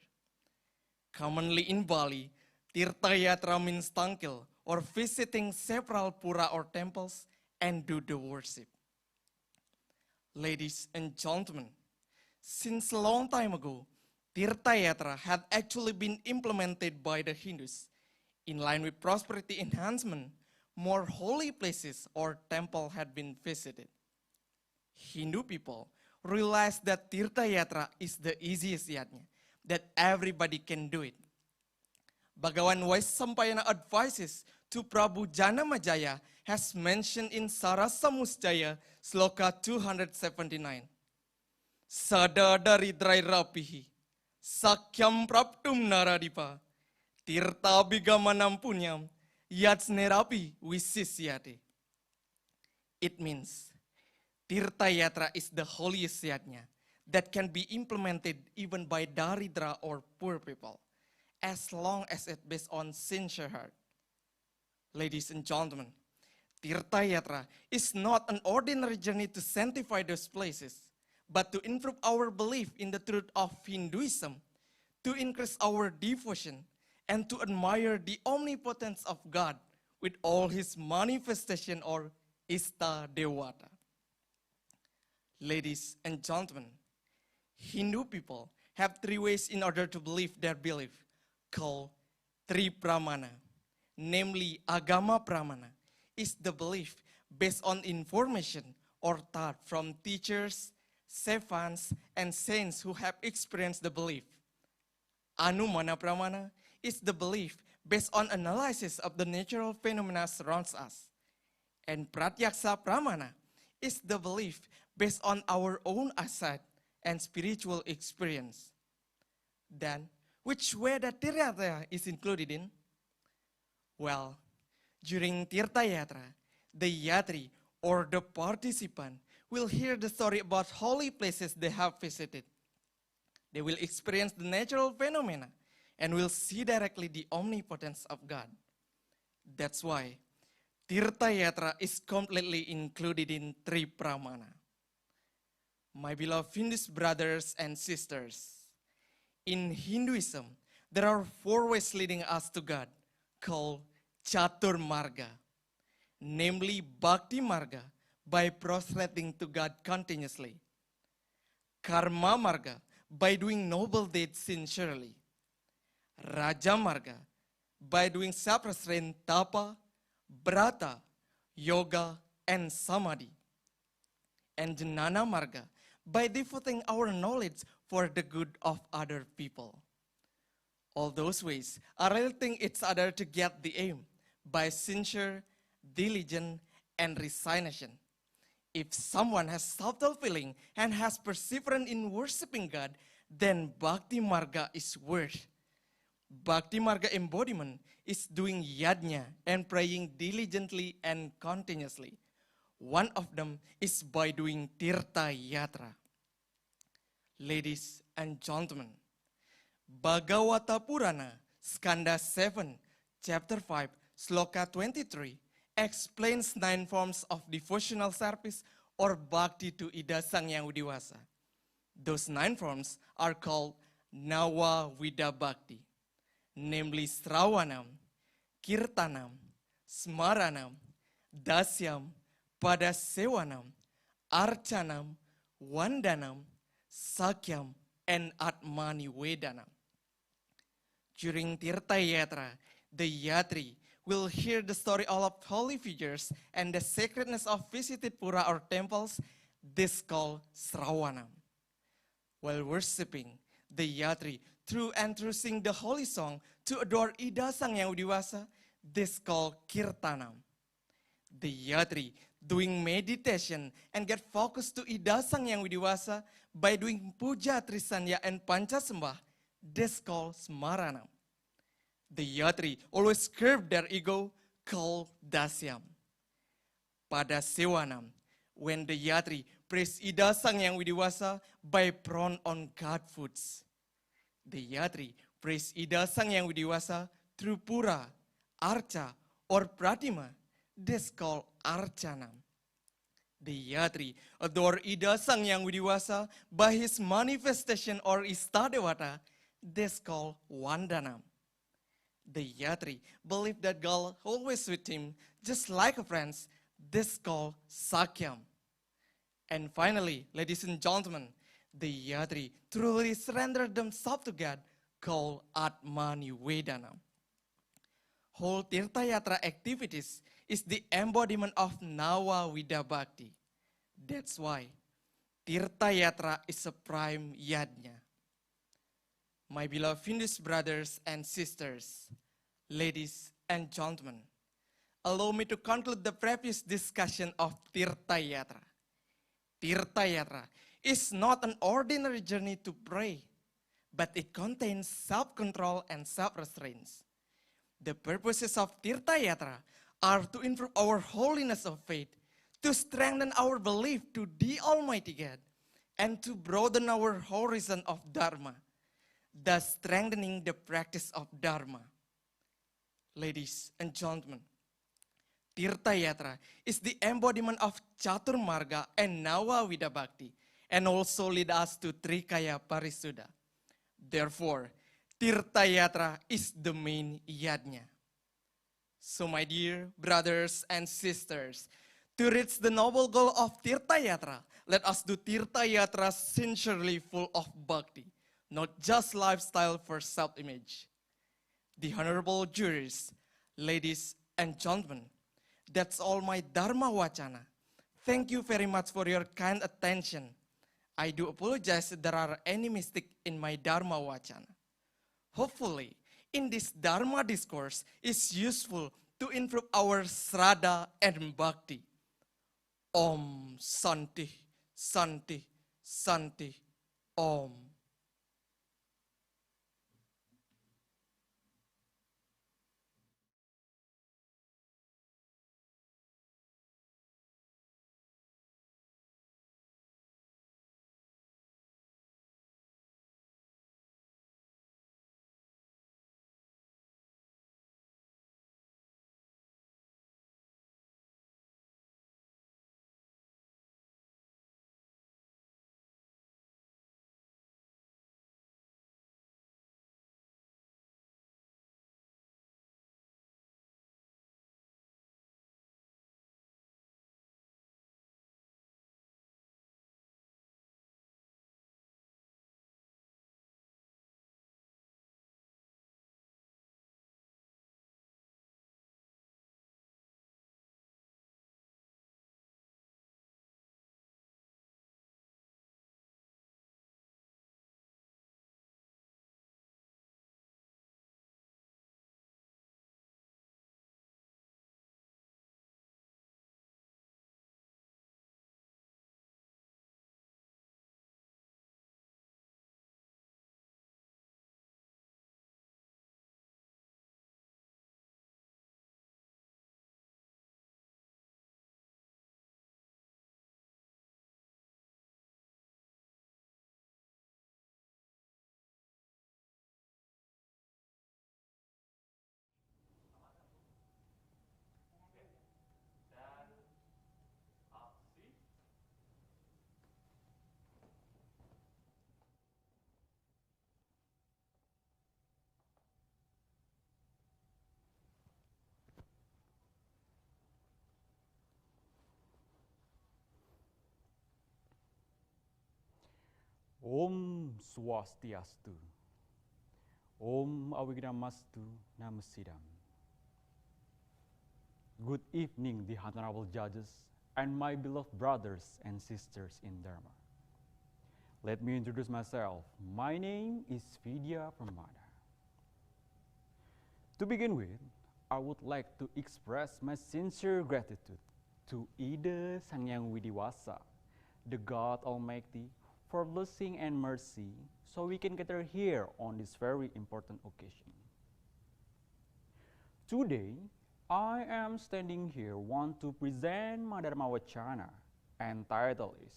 S14: Commonly in Bali, Tirtha Yatra means tangkil or visiting several pura or temples and do the worship. Ladies and gentlemen, since a long time ago, Tirtha Yatra had actually been implemented by the Hindus. In line with prosperity enhancement, more holy places or temple had been visited. Hindu people realized that Tirtha Yatra is the easiest yajna, that everybody can do it. Bhagawan Vaisampayana advises to Prabhu Janamajaya has mentioned in Sarasamusjaya, Sloka 279. Sada daridrai rapihi, sakyam praptum naradipa, tirta bigamanam punyam, yatsnerapi visisyate. It means, Tirtha Yatra is the holiest yajna that can be implemented even by daridra or poor people, as long as it's based on sincere heart. Ladies and gentlemen, Tirtha Yatra is not an ordinary journey to sanctify those places, but to improve our belief in the truth of Hinduism, to increase our devotion, and to admire the omnipotence of God with all His manifestation or Ista Dewata. Ladies and gentlemen, Hindu people have three ways in order to believe their belief, called Tri Pramana. Namely, Agama Pramana is the belief based on information or thought from teachers, savants, and saints who have experienced the belief. Anumana Pramana is the belief based on analysis of the natural phenomena surrounds us. And Pratyaksa Pramana is the belief based on our own eyesight and spiritual experience. Then, which way the Tirtha Yatra is included in? Well, during Tirtha Yatra, the Yatri or the participant will hear the story about holy places they have visited. They will experience the natural phenomena and will see directly the omnipotence of God. That's why Tirtha Yatra is completely included in Tri Pramana. My beloved Hindus brothers and sisters, in Hinduism, there are 4 ways leading us to God called Chatur Marga, namely Bhakti Marga by prostrating to God continuously, Karma Marga by doing noble deeds sincerely, Raja Marga by doing self-restraint tapa, brata, yoga, and samadhi, and Jnana Marga by devoting our knowledge for the good of other people. All those ways are relating each other to get the aim by sincere, diligent, and resignation. If someone has subtle feeling and has perseverance in worshiping God, then Bhakti Marga is worth. Bhakti Marga embodiment is doing yajna and praying diligently and continuously. One of them is by doing Tirtha Yatra. Ladies and gentlemen, Bhagavata Purana, Skanda 7, chapter 5, Sloka 23, explains 9 forms of devotional service or bhakti to Ida Sang Yang Widiwasa. Those 9 forms are called Nawa Vida Bhakti, namely Srawanam, Kirtanam, Smaranam, Dasyam, Padasewanam, Archanam, Vandanam, Sakyam, and Atmani Vedanam. During Tirtha Yatra, the Yatri will hear the story of holy figures and the sacredness of visited pura or temples. This called Srawanam. While worshipping, the Yatri through and through sing the holy song to adore Ida Sang Yang Widiwasa. This called Kirtanam. The Yatri doing meditation and get focused to Ida Sang Yang Widiwasa by doing puja Trisanya and Panchasambah. This called Smaranam. The Yatri always curb their ego, called Dasyam. Padasewanam, when the Yatri praise Ida Sang Yang Widiwasa by prawn on God foods. The Yatri praise Ida Sang Yang Widiwasa through pura, archa, or pratima. This called Archanam. The Yatri adore Ida Sang Yang Widiwasa by his manifestation or Istadewata. This called Vandanam. The Yatri believe that God always with him, just like a friend. This called Sakyam. And finally, ladies and gentlemen, the Yatri truly surrender themselves to God, called Atmani Vedanam. Whole Tirtha Yatra activities is the embodiment of Nawa Vida Bhakti. That's why Tirtha Yatra is a prime yajna. My beloved Hindus brothers and sisters, ladies and gentlemen, allow me to conclude the previous discussion of Tirtha Yatra. Tirtha Yatra is not an ordinary journey to pray, but it contains self-control and self-restraint. The purposes of Tirtha Yatra are to improve our holiness of faith, to strengthen our belief to the Almighty God, and to broaden our horizon of Dharma, thus strengthening the practice of Dharma. Ladies and gentlemen, Tirtha Yatra is the embodiment of Chatur Marga and Nawa Vida Bhakti, and also lead us to Trikaya Parisuddha. Therefore, Tirtha Yatra is the main yajna. So my dear brothers and sisters, to reach the noble goal of Tirtha Yatra, let us do Tirtha Yatra sincerely full of bhakti, not just lifestyle for self-image. The honorable jurors, ladies and gentlemen, that's all my Dharmawacana. Thank you very much for your kind attention. I do apologize if there are any mistake in my Dharmawacana. Hopefully, in this Dharma discourse is useful to improve our Shraddha and Bhakti. Om Santi, Santi, Santi, Om.
S15: Om Swastiastu. Om Awignamastu Namasidam. Good evening, the honorable judges and my beloved brothers and sisters in Dharma. Let me introduce myself. My name is Vidya Pramada. To begin with, I would like to express my sincere gratitude to Ida Sang Yang Widiwasa, the God Almighty, for blessing and mercy so we can gather here on this very important occasion. Today, I am standing here want to present my Dharmawacana, and title is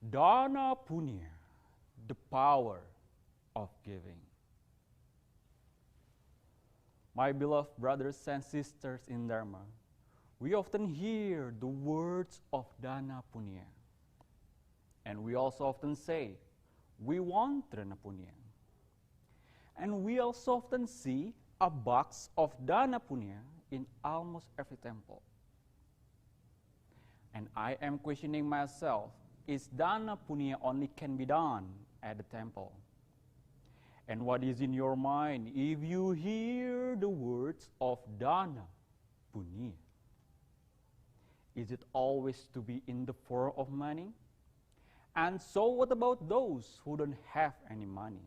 S15: Dana Punya, the power of giving. My beloved brothers and sisters in Dharma, we often hear the words of Dana Punya. And we also often say, we want Dana Punya. And we also often see a box of Dana Punya in almost every temple. And I am questioning myself, is Dana Punya only can be done at the temple? And what is in your mind if you hear the words of Dana Punya? Is it always to be in the form of money? And so what about those who don't have any money?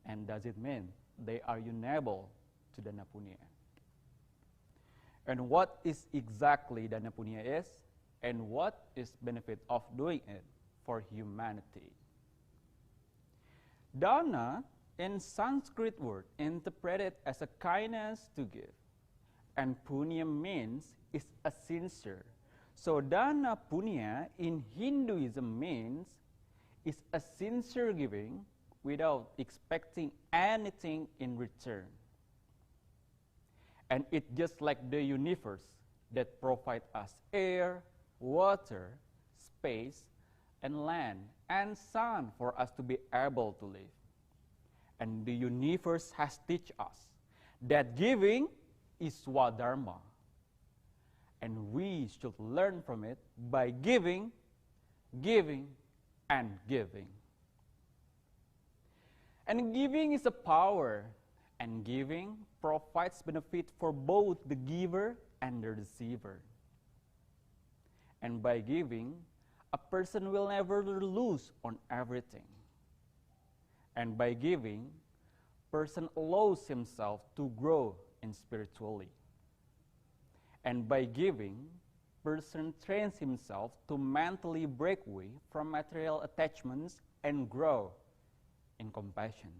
S15: And does it mean they are unable to Dana Punya? And what is exactly Dana Punya is? And what is benefit of doing it for humanity? Dana in Sanskrit word interpreted as a kindness to give. And Punya means is a sincere. So Dana Punya in Hinduism means is a sincere giving without expecting anything in return. And it's just like the universe that provides us air, water, space, and land, and sun for us to be able to live. And the universe has taught us that giving is Swadharma. And we should learn from it by giving, giving, and giving. And giving is a power, and giving provides benefit for both the giver and the receiver. And by giving, a person will never lose on everything. And by giving, person allows himself to grow in spiritually. And by giving, person trains himself to mentally break away from material attachments and grow in compassion.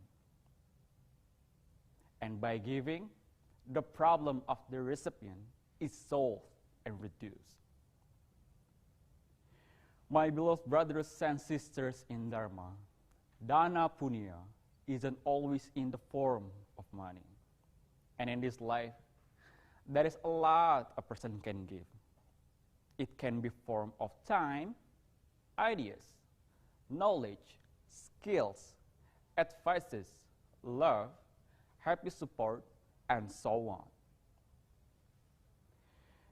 S15: And by giving, the problem of the recipient is solved and reduced. My beloved brothers and sisters in Dharma, Dana Punya isn't always in the form of money. And in this life, there is a lot a person can give. It can be form of time, ideas, knowledge, skills, advices, love, happy support, and so on.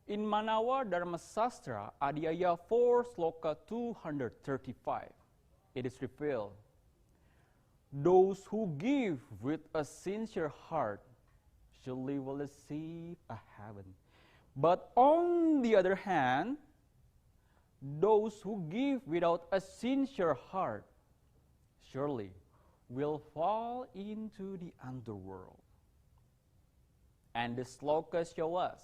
S15: In Manawa Dharma Sastra, Adhyaya 4, Sloka 235, it is revealed, those who give with a sincere heart surely will receive a heaven. But on the other hand, those who give without a sincere heart surely will fall into the underworld. And the slokas show us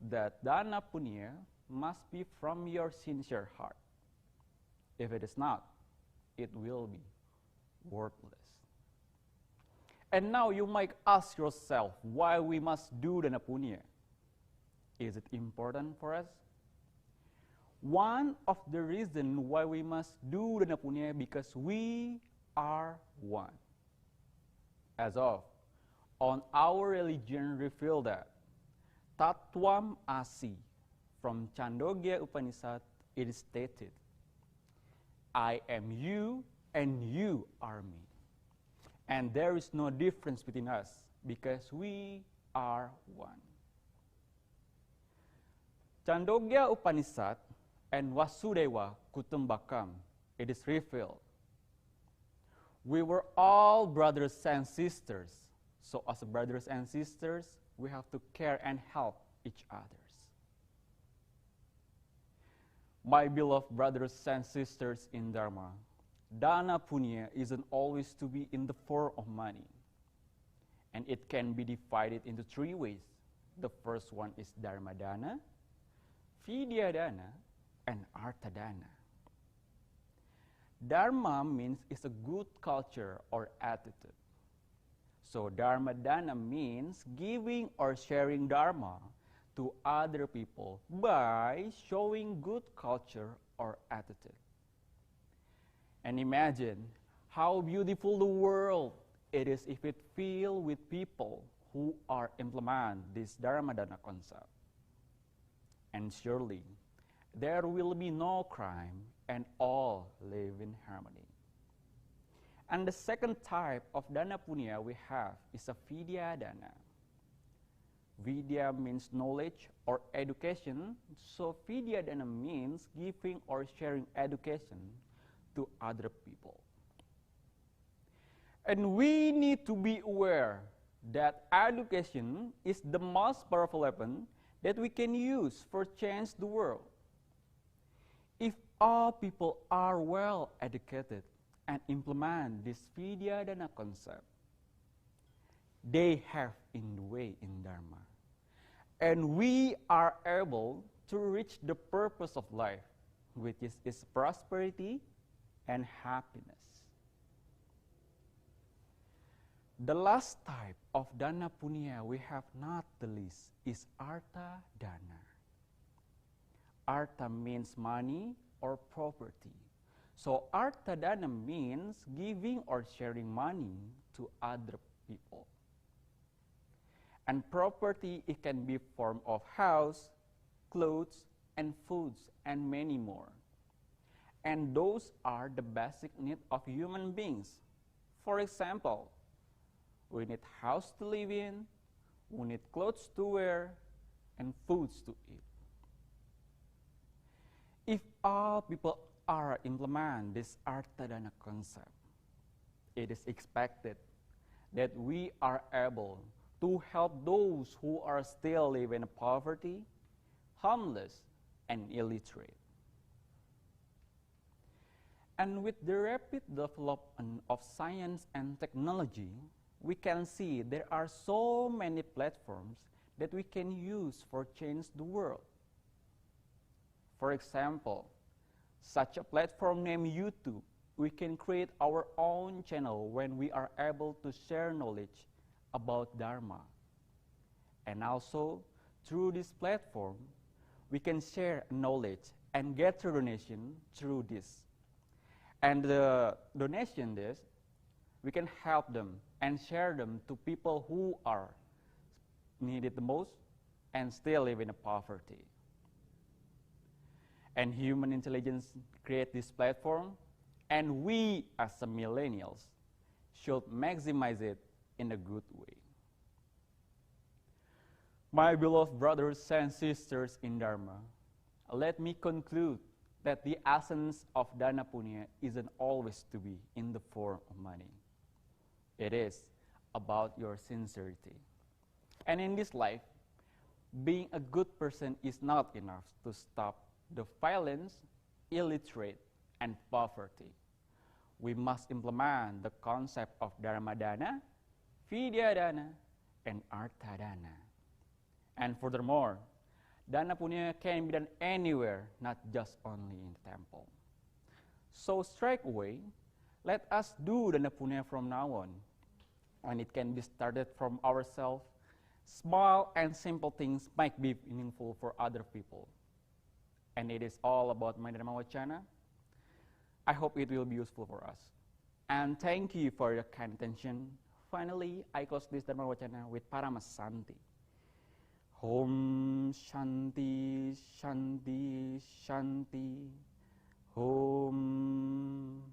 S15: that Dana Punya must be from your sincere heart. If it is not, it will be worthless. And now you might ask yourself why we must do Dana Punya. Is it important for us? One of the reasons why we must do Dana Punya because we are one. As of, on our religion reveal that Tattvam Asi from Chandogya Upanishad it is stated, I am you and you are me. And there is no difference between us because we are one. Chandogya Upanishad and Vasudeva Kutumbakam, it is revealed, We were all brothers and sisters. So as brothers and sisters, we have to care and help each other. My beloved brothers and sisters in Dharma, Dana Punya isn't always to be in the form of money. And it can be divided into three ways. The first one is Dharma Dana, Vidya Dana, and Artha Dana. Dharma means it's a good culture or attitude. So Dharma Dana means giving or sharing Dharma to other people by showing good culture or attitude. And imagine how beautiful the world it is if it filled with people who are implement this Dharma Dana concept. And surely there will be no crime and all live in harmony. And the second type of Dana Punya we have is a Vidya Dana. Vidya means knowledge or education, so Vidya Dana means giving or sharing education to other people. And we need to be aware that education is the most powerful weapon that we can use for change the world. If all people are well educated and implement this Vidya Dana concept, they have in the way in Dharma. And we are able to reach the purpose of life, which is prosperity and happiness. The last type of Dana Punya we have not the least is Artha Dana. Artha means money or property. So Artha Dana means giving or sharing money to other people. And property, it can be form of house, clothes, and foods, and many more. And those are the basic needs of human beings. For example, we need house to live in, we need clothes to wear, and foods to eat. If all people are implement this Artha Dana concept, it is expected that we are able to help those who are still living in poverty, homeless, and illiterate. And with the rapid development of science and technology, we can see there are so many platforms that we can use for change the world. For example, such a platform named YouTube, we can create our own channel when we are able to share knowledge about Dharma. And also, through this platform, we can share knowledge and get a donation through this. And the donation this, we can help them and share them to people who are needed the most and still live in poverty. And human intelligence create this platform, and we as the millennials should maximize it in a good way. My beloved brothers and sisters in Dharma, let me conclude that the essence of Dana Punya isn't always to be in the form of money. It is about your sincerity. And in this life, being a good person is not enough to stop the violence, illiterate, and poverty. We must implement the concept of Dharma Dana, Vidya Dana, and Artha Dana. And furthermore, Dana Punya can be done anywhere, not just only in the temple. So straight away, let us do Dana Punya from now on. And it can be started from ourselves. Small and simple things might be meaningful for other people. And it is all about my Dharmawacana. I hope it will be useful for us. And thank you for your kind attention. Finally, I close this Dharmawacana with Paramasanti. Om Shanti, Shanti, Shanti. Om.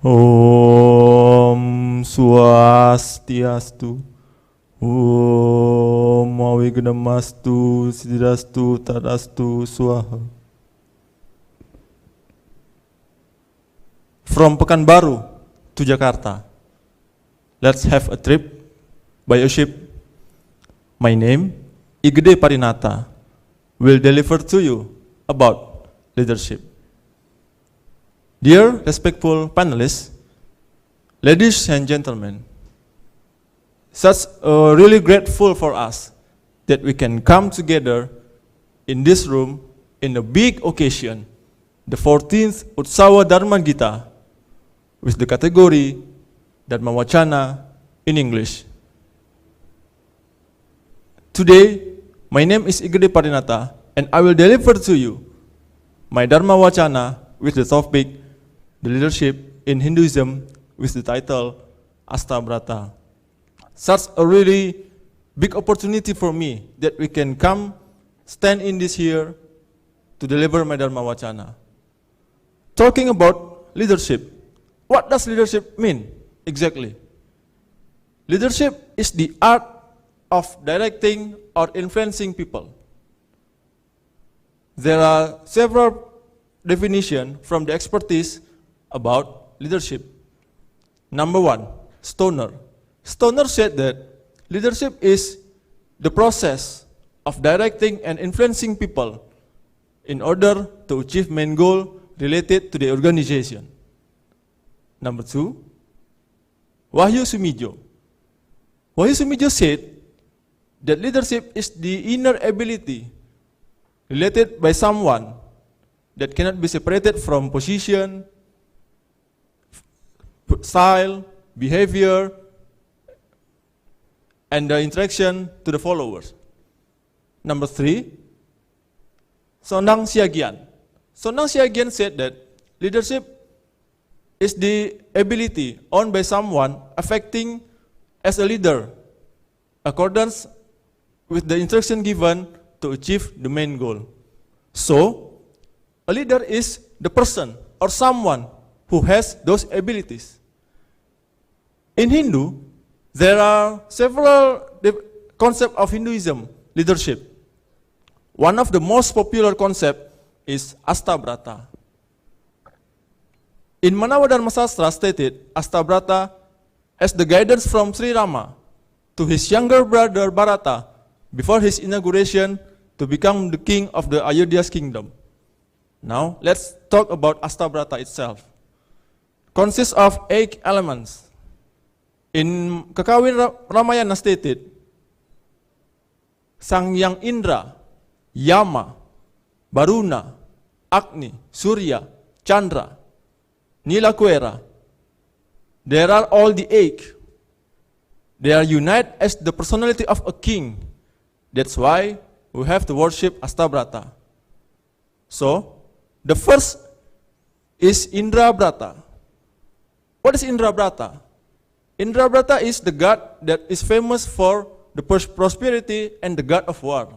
S5: Om Swastiastu. Om Mawigdamastu Siddhastu Tadastu Swaha. From Pekanbaru to Jakarta, let's have a trip by a ship. My name, Igede Parinata, will deliver to you about leadership. Dear respectful panelists, ladies and gentlemen, such really grateful for us that we can come together in this room in a big occasion, the 14th Utsawa Dharma Gita, with the category Dharmawacana in English. Today, my name is Igede Parinata, and I will deliver to you my Dharmawacana with the topic, the leadership in Hinduism, with the title Astabrata. Such a really big opportunity for me that we can come stand in this here to deliver my Dharmawacana. Talking about leadership, what does leadership mean exactly? Leadership is the art of directing or influencing people. There are several definitions from the expertise about leadership. Number one, Stoner. Stoner said that leadership is the process of directing and influencing people in order to achieve main goal related to the organization. Number two, Wahyu Sumijo. Wahyu Sumijo said that leadership is the inner ability related by someone that cannot be separated from position, style, behavior, and the interaction to the followers. Number three, Sonang Siagian. Sonang Siagian said that leadership is the ability owned by someone affecting as a leader, accordance with the instruction given to achieve the main goal. So, a leader is the person or someone who has those abilities. In Hindu, there are several concepts of Hinduism leadership. One of the most popular concepts is Astabrata. In Manawa Dharma Sastra stated, Astabrata as the guidance from Sri Rama to his younger brother Bharata before his inauguration to become the king of the Ayodhya's kingdom. Now, let's talk about Astabrata itself. Consists of 8 elements. In Kakawin Ramayana stated, Sang Yang Indra, Yama, Baruna, Agni, Surya, Chandra, Nilakwera, they are all the 8. They are united as the personality of a king. That's why we have to worship Astabrata. So, the first is Indrabrata. What is Indrabrata? Indrabrata is the god that is famous for the prosperity and the god of war.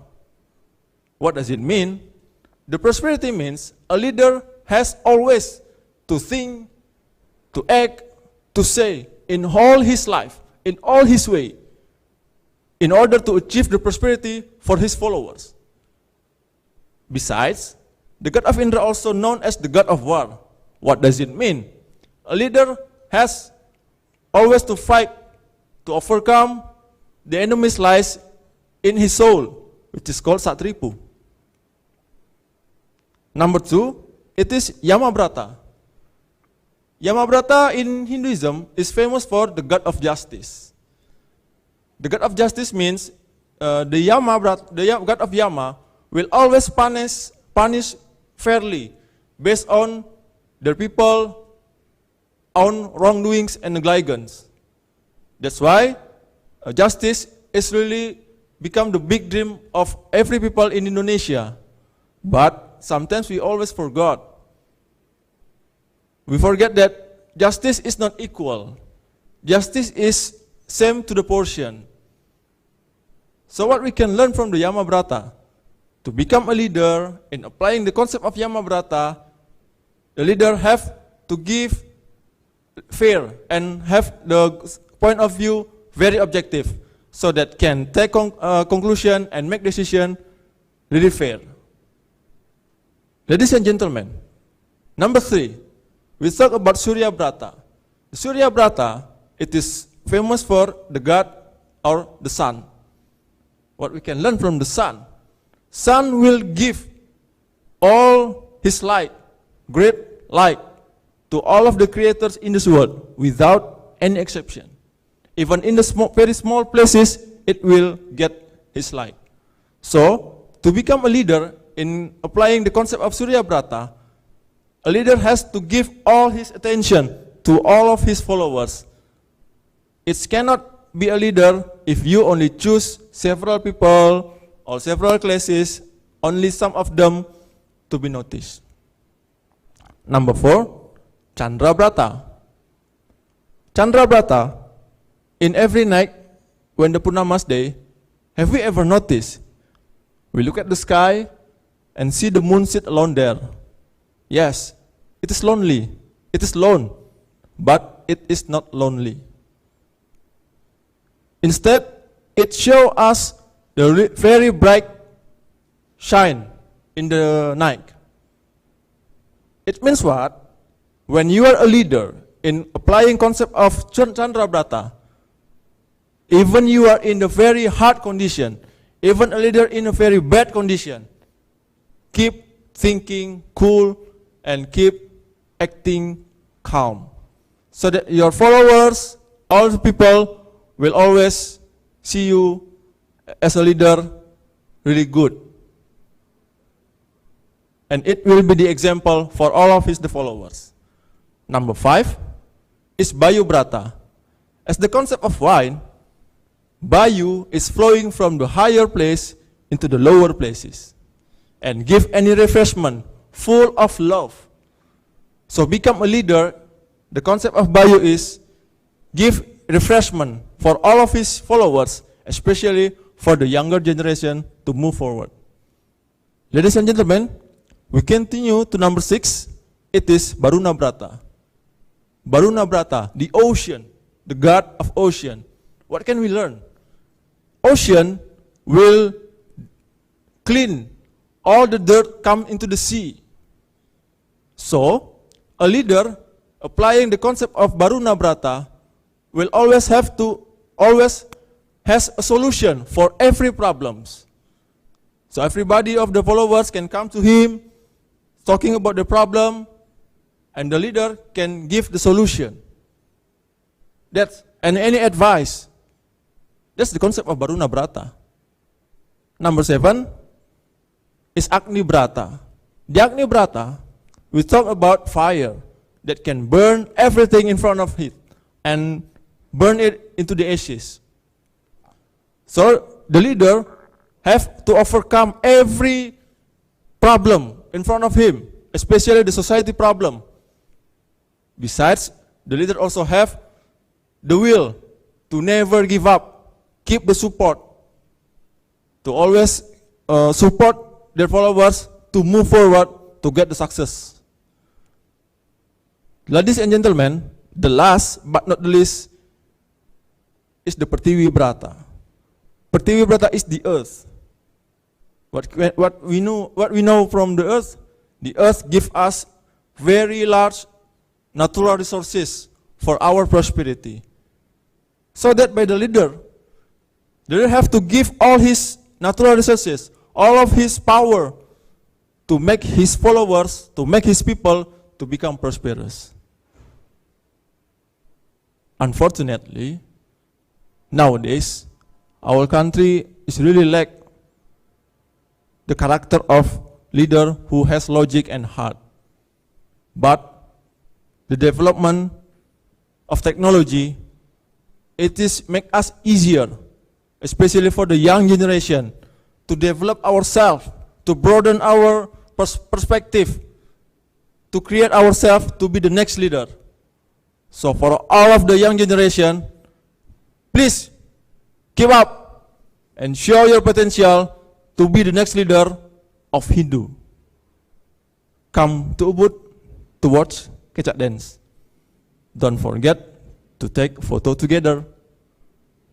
S5: What does it mean? The prosperity means a leader has always to think, to act, to say in all his life, in all his way, in order to achieve the prosperity for his followers. Besides, the god of Indra also known as the god of war. What does it mean? A leader has always to fight to overcome the enemy's lies in his soul, which is called Satripu. Number 2, it is Yamabrata. Yamabrata in Hinduism is famous for the god of justice. The god of justice means the god of Yama will always punish fairly based on their people own wrongdoings and negligence. That's why justice is really become the big dream of every people in Indonesia. But sometimes we always forgot. We forget that justice is not equal. Justice is same to the portion. So what we can learn from the Yamabrata? To become a leader, in applying the concept of Yamabrata, the leader have to give
S16: fair and have the point of view very objective, so that can take conclusion and make decision really fair. Ladies and gentlemen, number 3, we talk about Surya Brata. Surya Brata, it is famous for the god or the sun. What we can learn from the sun? Sun will give all his light, great light, to all of the creators in this world without any exception. Even in the very small places, it will get his light. So, to become a leader in applying the concept of Surya Brata, a leader has to give all his attention to all of his followers. It cannot be a leader if you only choose several people or several classes, only some of them to be noticed. Number 4, Chandra Brata. Chandra Brata, in every night when the Purnama's day, have we ever noticed? We look at the sky and see the moon sit alone there. Yes, it is lonely, it is lone, but it is not lonely. Instead, it shows us the very bright shine in the night. It means what? When you are a leader in applying concept of Chandra Brata, even you are in a very hard condition, even a leader in a very bad condition, keep thinking cool and keep acting calm, so that your followers, all the people, will always see you as a leader really good. And it will be the example for all of his followers. Number 5 is Bayu Brata. As the concept of wine, Bayu is flowing from the higher place into the lower places and give any refreshment full of love. So become a leader, the concept of Bayu is give refreshment for all of his followers, especially for the younger generation to move forward. Ladies and gentlemen, we continue to number 6, it is Baruna Brata. Baruna Brata, the ocean, the god of ocean. What can we learn? Ocean will clean all the dirt come into the sea. So, a leader applying the concept of Baruna Brata will always has a solution for every problems. So everybody of the followers can come to him talking about the problem, and the leader can give the solution. And any advice. That's the concept of Baruna Brata. Number 7 is Agni Brata. The Agni Brata, we talk about fire that can burn everything in front of it and burn it into the ashes. So the leader have to overcome every problem in front of him, especially the society problem. Besides, the leader also have the will to never give up, keep the support, to always support their followers to move forward to get the success. Ladies and gentlemen, the last but not the least is the Pertiwi Brata. Pertiwi Brata is the earth. What we know from the earth gives us very large natural resources for our prosperity. So that by the leader have to give all his natural resources, all of his power to make his followers, to make his people to become prosperous. Unfortunately, nowadays, our country is really lack the character of leader who has logic and heart. But the development of technology, it is make us easier, especially for the young generation, to develop ourselves, to broaden our perspective, to create ourselves to be the next leader. So for all of the young generation, please keep up and show your potential to be the next leader of Hindu. Come to Ubud to watch Kecak dance. Don't forget to take photo together.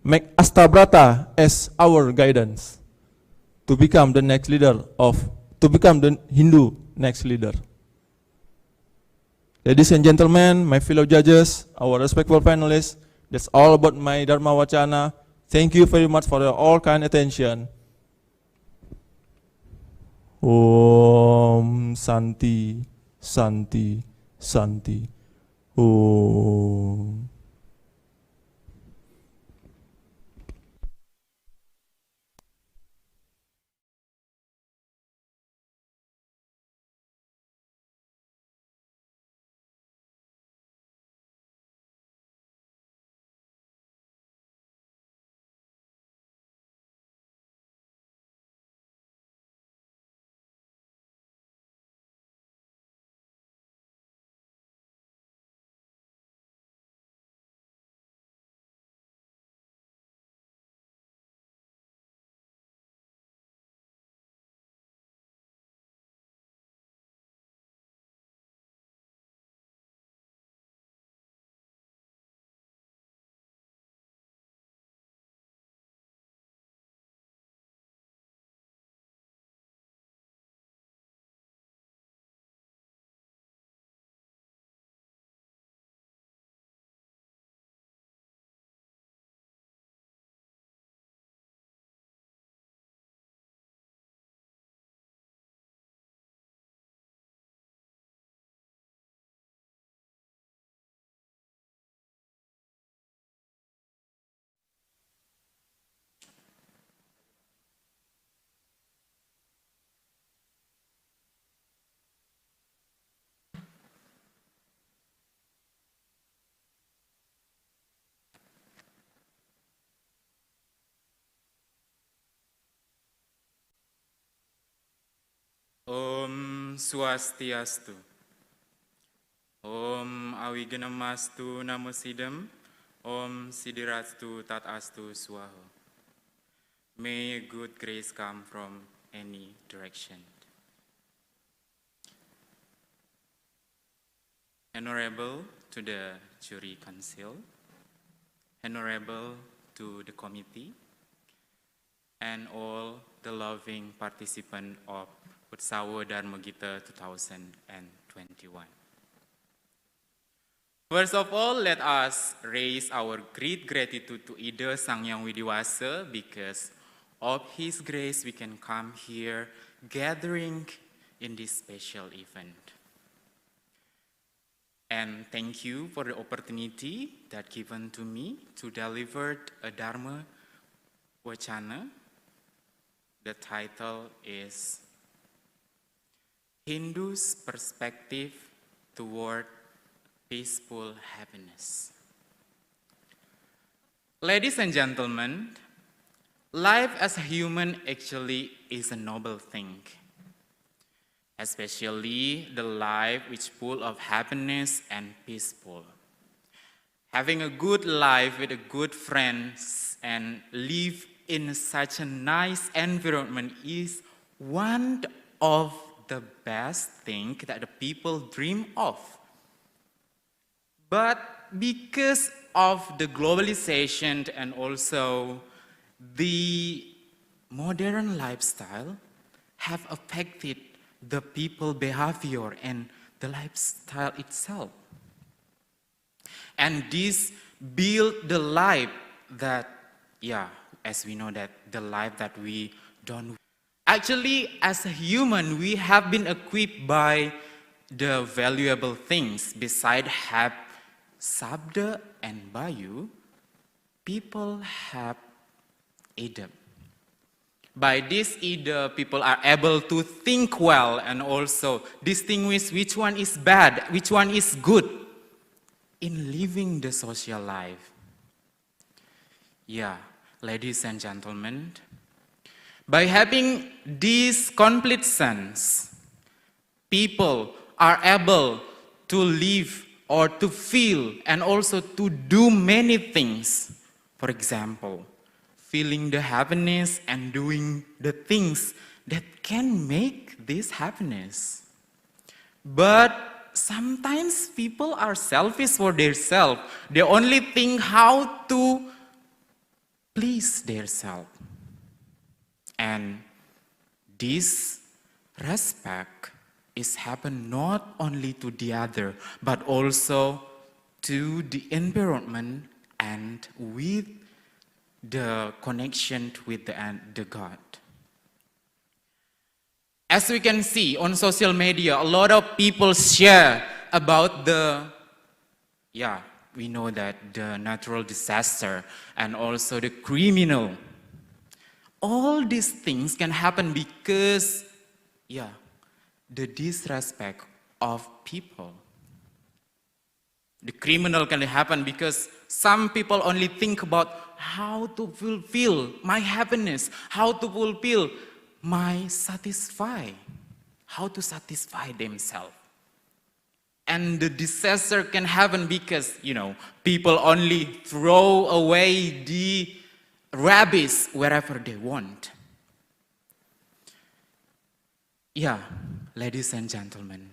S16: Make Astabrata as our guidance to become the next leader to become the Hindu next leader. Ladies and gentlemen, my fellow judges, our respectful panelists, that's all about my Dharmawacana. Thank you very much for your all kind attention. Om Santi, Santi, Santi. Om.
S17: Om Swastiastu. Om Awiganamastu Namosidam. Om Sidirastu Tatastu Swaho. May good grace come from any direction. Honorable to the jury council, honorable to the committee, and all the loving participants of Utsawa Dharma Gita 2021. First of all, let us raise our great gratitude to Ida Sang Yang Widiwasa, because of his grace we can come here gathering in this special event. And thank you for the opportunity that given to me to deliver a Dharma Wacana. The title is Hindu's Perspective Toward Peaceful Happiness. Ladies and gentlemen, life as a human actually is a noble thing, especially the life which full of happiness and peaceful. Having a good life with a good friends and live in such a nice environment is one of the best thing that the people dream of. But because of the globalization and also the modern lifestyle have affected the people behavior and the lifestyle itself. And this build the life that, as we know that the life that we don't. Actually, as a human, we have been equipped by the valuable things. Beside have Sabda and Bayu, people have Ida. By this Ida, people are able to think well and also distinguish which one is bad, which one is good in living the social life. Ladies and gentlemen, by having this complete sense, people are able to live or to feel and also to do many things. For example, feeling the happiness and doing the things that can make this happiness. But sometimes people are selfish for themselves. They only think how to please themselves. And this respect is happen not only to the other, but also to the environment and with the connection with the God. As we can see on social media, a lot of people share about we know that the natural disaster and also the criminal. All these things can happen because, the disrespect of people. The criminal can happen because some people only think about how to fulfill my happiness, how to fulfill how to satisfy themselves. And the disaster can happen because, people only throw away the rubbish wherever they want. Ladies and gentlemen,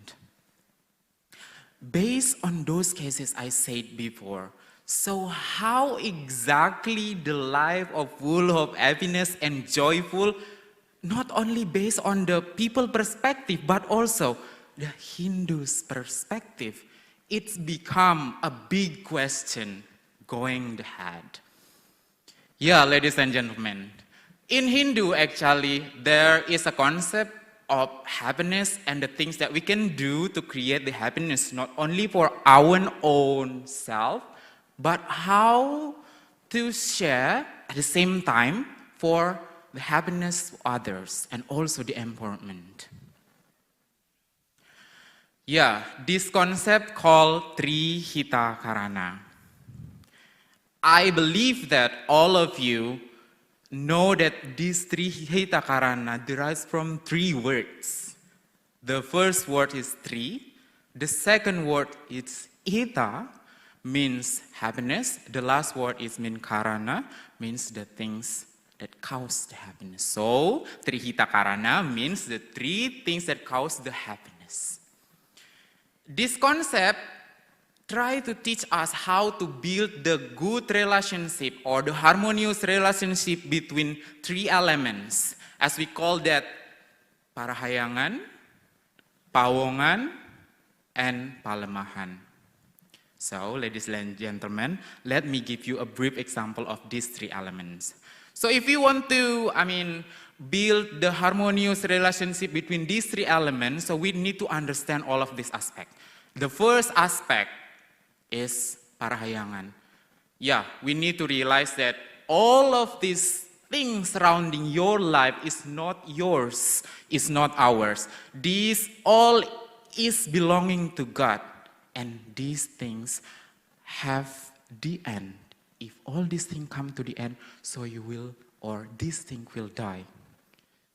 S17: based on those cases I said before, so how exactly the life of full of happiness and joyful, not only based on the people perspective, but also the Hindus' perspective, it's become a big question going ahead. Ladies and gentlemen, in Hindu actually, there is a concept of happiness and the things that we can do to create the happiness, not only for our own self, but how to share at the same time for the happiness of others and also the environment. This concept called Trihita Karana. I believe that all of you know that this Trihita Karana derives from 3 words. The first word is Tri, the second word is Hita, means happiness, the last word is Karana, means the things that cause the happiness. So, Trihita Karana means the 3 things that cause the happiness. This concept try to teach us how to build the good relationship or the harmonious relationship between 3 elements, as we call that parahayangan, pawongan, and palemahan. So, ladies and gentlemen, let me give you a brief example of these 3 elements. So if you want to, build the harmonious relationship between these 3 elements, so we need to understand all of these aspects. The first aspect is parahayangan. We need to realize that all of these things surrounding your life is not yours, is not ours. These all is belonging to God, and these things have the end. If all these things come to the end, so you will, or this thing will die.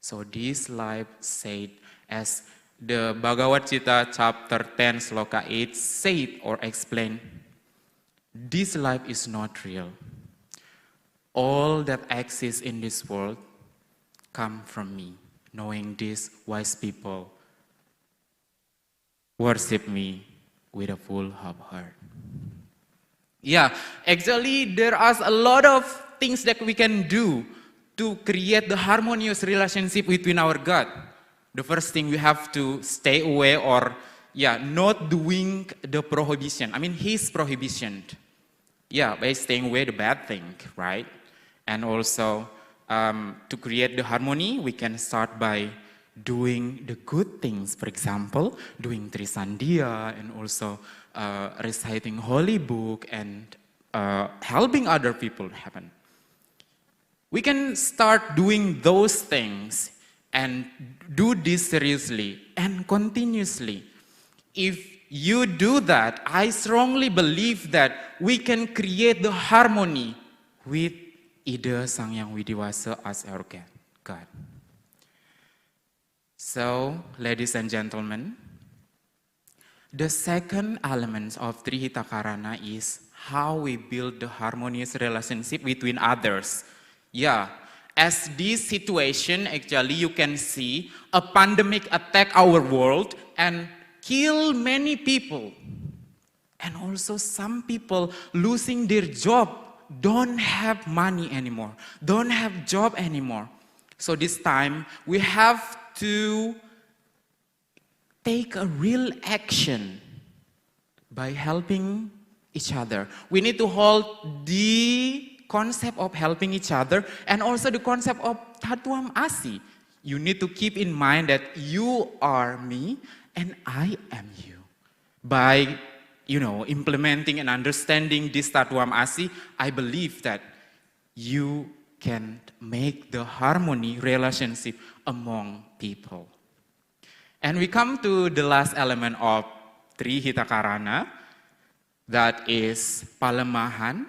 S17: So this life said, as the Bhagavad Gita chapter 10 sloka 8 said or explained, this life is not real. All that exists in this world come from me. Knowing this, wise people worship me with a full of heart. Actually there are a lot of things that we can do to create the harmonious relationship between our God. The first thing, we have to stay away or not doing the prohibition. His prohibition. By staying away the bad thing, right? And also to create the harmony, we can start by doing the good things. For example, doing Trisandia and also reciting holy book and helping other people happen. We can start doing those things and do this seriously and continuously. If you do that, I strongly believe that we can create the harmony with Ida Sang Yang Widiwasa as our God. So, ladies and gentlemen, the second element of Trihita Karana is how we build the harmonious relationship between others. As this situation, actually you can see a pandemic attack our world, and kill many people. And also some people losing their job, don't have money anymore, don't have job anymore. So this time we have to take a real action by helping each other. We need to hold the concept of helping each other and also the concept of Tatuam Asi. You need to keep in mind that you are me and I am you. By implementing and understanding this Tatuam Asi, I believe that you can make the harmony relationship among people. And we come to the last element of Trihitakarana, that is palemahan.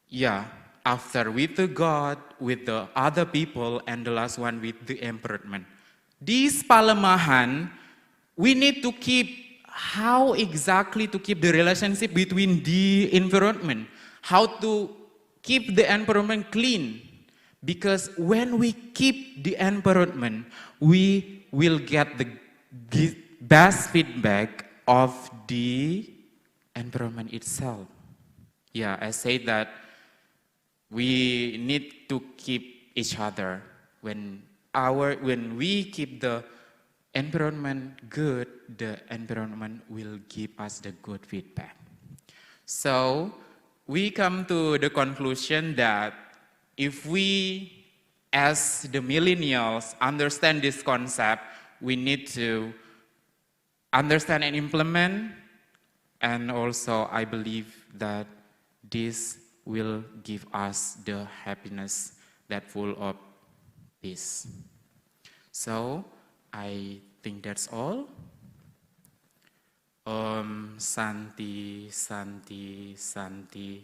S17: Yeah, after with the God, with the other people, and the last one with the environment. This palemahan, we need to keep how exactly to keep the relationship between the environment, how to keep the environment clean. Because when we keep the environment, we will get the best feedback of the environment itself. Yeah, I say that we need to keep each other. When we keep the environment good, the environment will give us the good feedback. So we come to the conclusion that if we, as the millennials, understand this concept, we need to understand and implement. And also, I believe that this will give us the happiness that full of peace. So, I think that's all. Santi, Santi, Santi.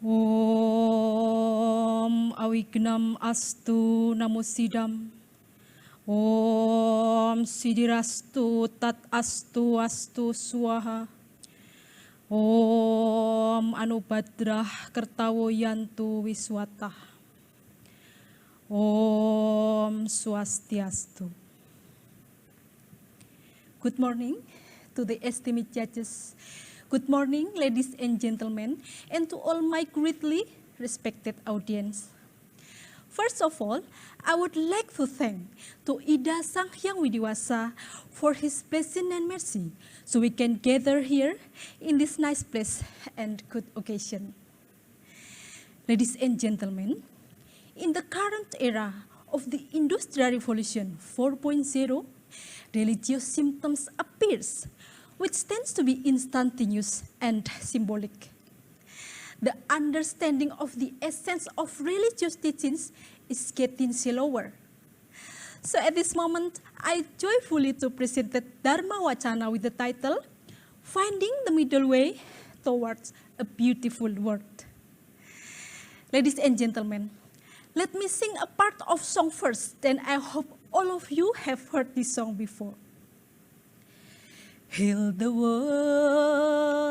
S13: Om Awignam Astu Namusidam. Om Sidirastu Tat Astu Astu Swaha. Om Anubadrah Kertawo Yantu Wiswatah. Om Swastiastu. Good morning to the esteemed judges. Good morning, ladies and gentlemen, and to all my greatly respected audience. First of all, I would like to thank to Ida Sang Hyang Widiwasa for his blessing and mercy, so we can gather here in this nice place and good occasion. Ladies and gentlemen, in the current era of the Industrial Revolution 4.0, religious symptoms appears, which tends to be instantaneous and symbolic. The understanding of the essence of religious teachings is getting shallower. So at this moment, I joyfully to present the Dharmawacana with the title, Finding the Middle Way Towards a Beautiful World. Ladies and gentlemen, let me sing a part of song first, then I hope all of you have heard this song before. Heal the world,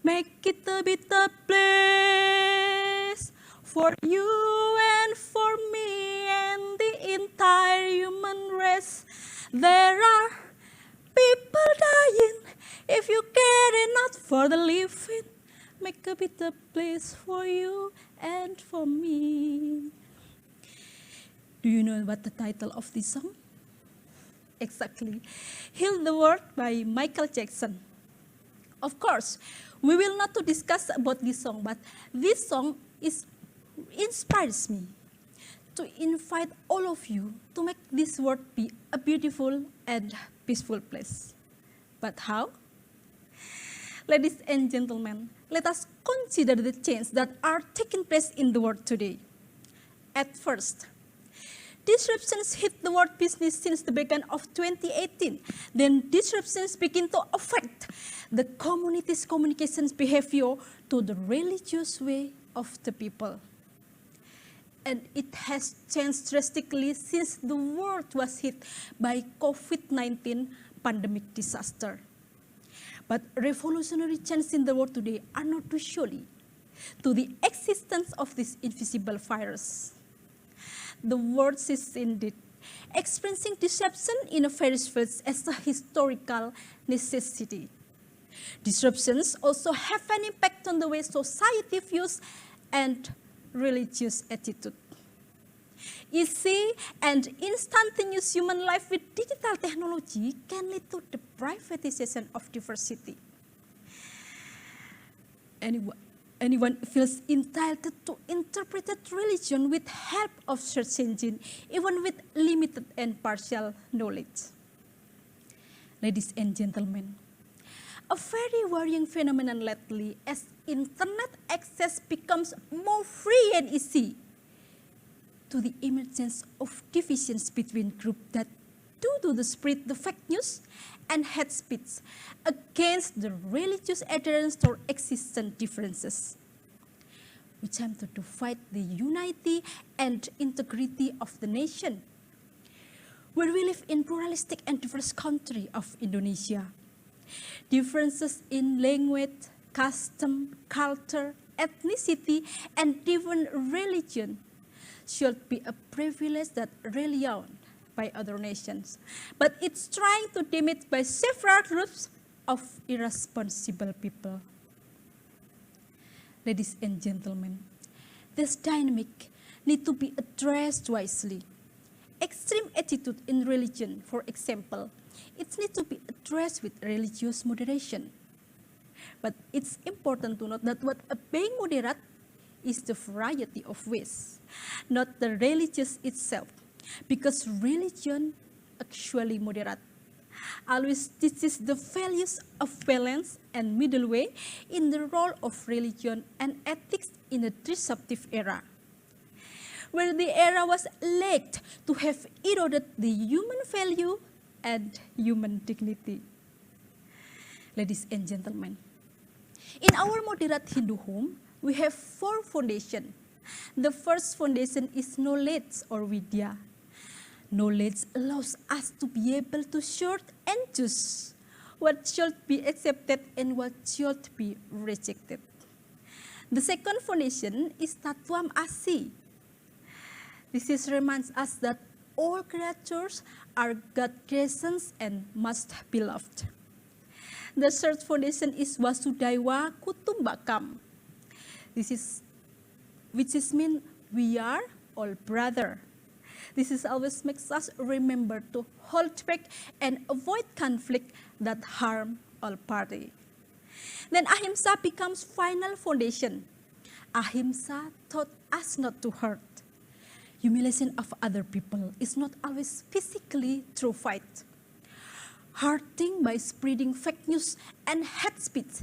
S13: make it a better place for you and for me and the entire human race. There are people dying if you care enough for the living. Make a better place for you and for me. Do you know what the title of this song? Exactly, Heal the World by Michael Jackson. Of course, we will not to discuss about this song, but this song inspires me to invite all of you to make this world be a beautiful and peaceful place. But how? Ladies and gentlemen, let us consider the changes that are taking place in the world today. At first, disruptions hit the world business since the beginning of 2018. Then disruptions begin to affect the community's communications behavior to the religious way of the people. And it has changed drastically since the world was hit by COVID-19 pandemic disaster. But revolutionary changes in the world today are not due solely to the existence of this invisible virus. The world is indeed experiencing disruption in various fields as a historical necessity. Disruptions also have an impact on the way society views and religious attitude. Easy and instantaneous human life with digital technology can lead to the privatization of diversity. Anyone feels entitled to interpret religion with help of search engine, even with limited and partial knowledge. Ladies and gentlemen, a very worrying phenomenon lately as internet access becomes more free and easy to the emergence of divisions between groups that do the spread the fake news and hate speech against the religious adherence or existent differences. We attempt to fight the unity and integrity of the nation. Where we live in pluralistic and diverse country of Indonesia, differences in language, custom, culture, ethnicity, and even religion should be a privilege that rely on by other nations. But it's trying to dim it by several groups of irresponsible people. Ladies and gentlemen, this dynamic needs to be addressed wisely. Extreme attitude in religion, for example, it needs to be addressed with religious moderation. But it's important to note that what being moderate is the variety of ways, not the religious itself, because religion actually moderate always teaches the values of balance and middle way in the role of religion and ethics in a disruptive era, where the era was lacked to have eroded the human value and human dignity. Ladies and gentlemen, in our moderate Hindu home,
S18: we have 4 foundations. The first foundation is knowledge or vidya. Knowledge allows us to be able to sort and choose what should be accepted and what should be rejected. The second foundation is Tattvam Asi. This reminds us that all creatures are God's creations and must be loved. The third foundation is Vasudhaiva Kutumbakam. Which mean we are all brother. This always makes us remember to hold back and avoid conflict that harm all party. Then Ahimsa becomes final foundation. Ahimsa taught us not to hurt. Humiliation of other people is not always physically through fight. Hurting by spreading fake news and hate speech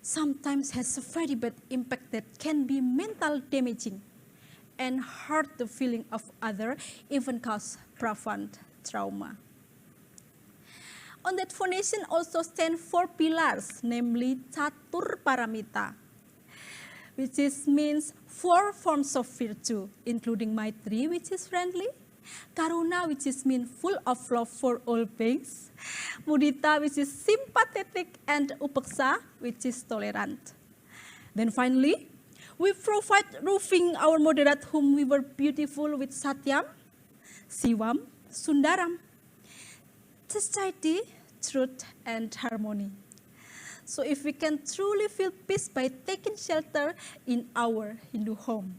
S18: sometimes has a very bad impact that can be mental damaging and hurt the feeling of others, even cause profound trauma. On that foundation also stand 4 pillars, namely Catur Paramita, which means 4 forms of virtue, including Maitri, which is friendly, Karuna, which means full of love for all beings, Mudita, which is sympathetic, and Upeksa, which is tolerant. Then finally, we provide roofing our moderate whom we were beautiful with Satyam, Sivam, Sundaram, chastity, truth, and harmony. So if we can truly feel peace by taking shelter in our Hindu home.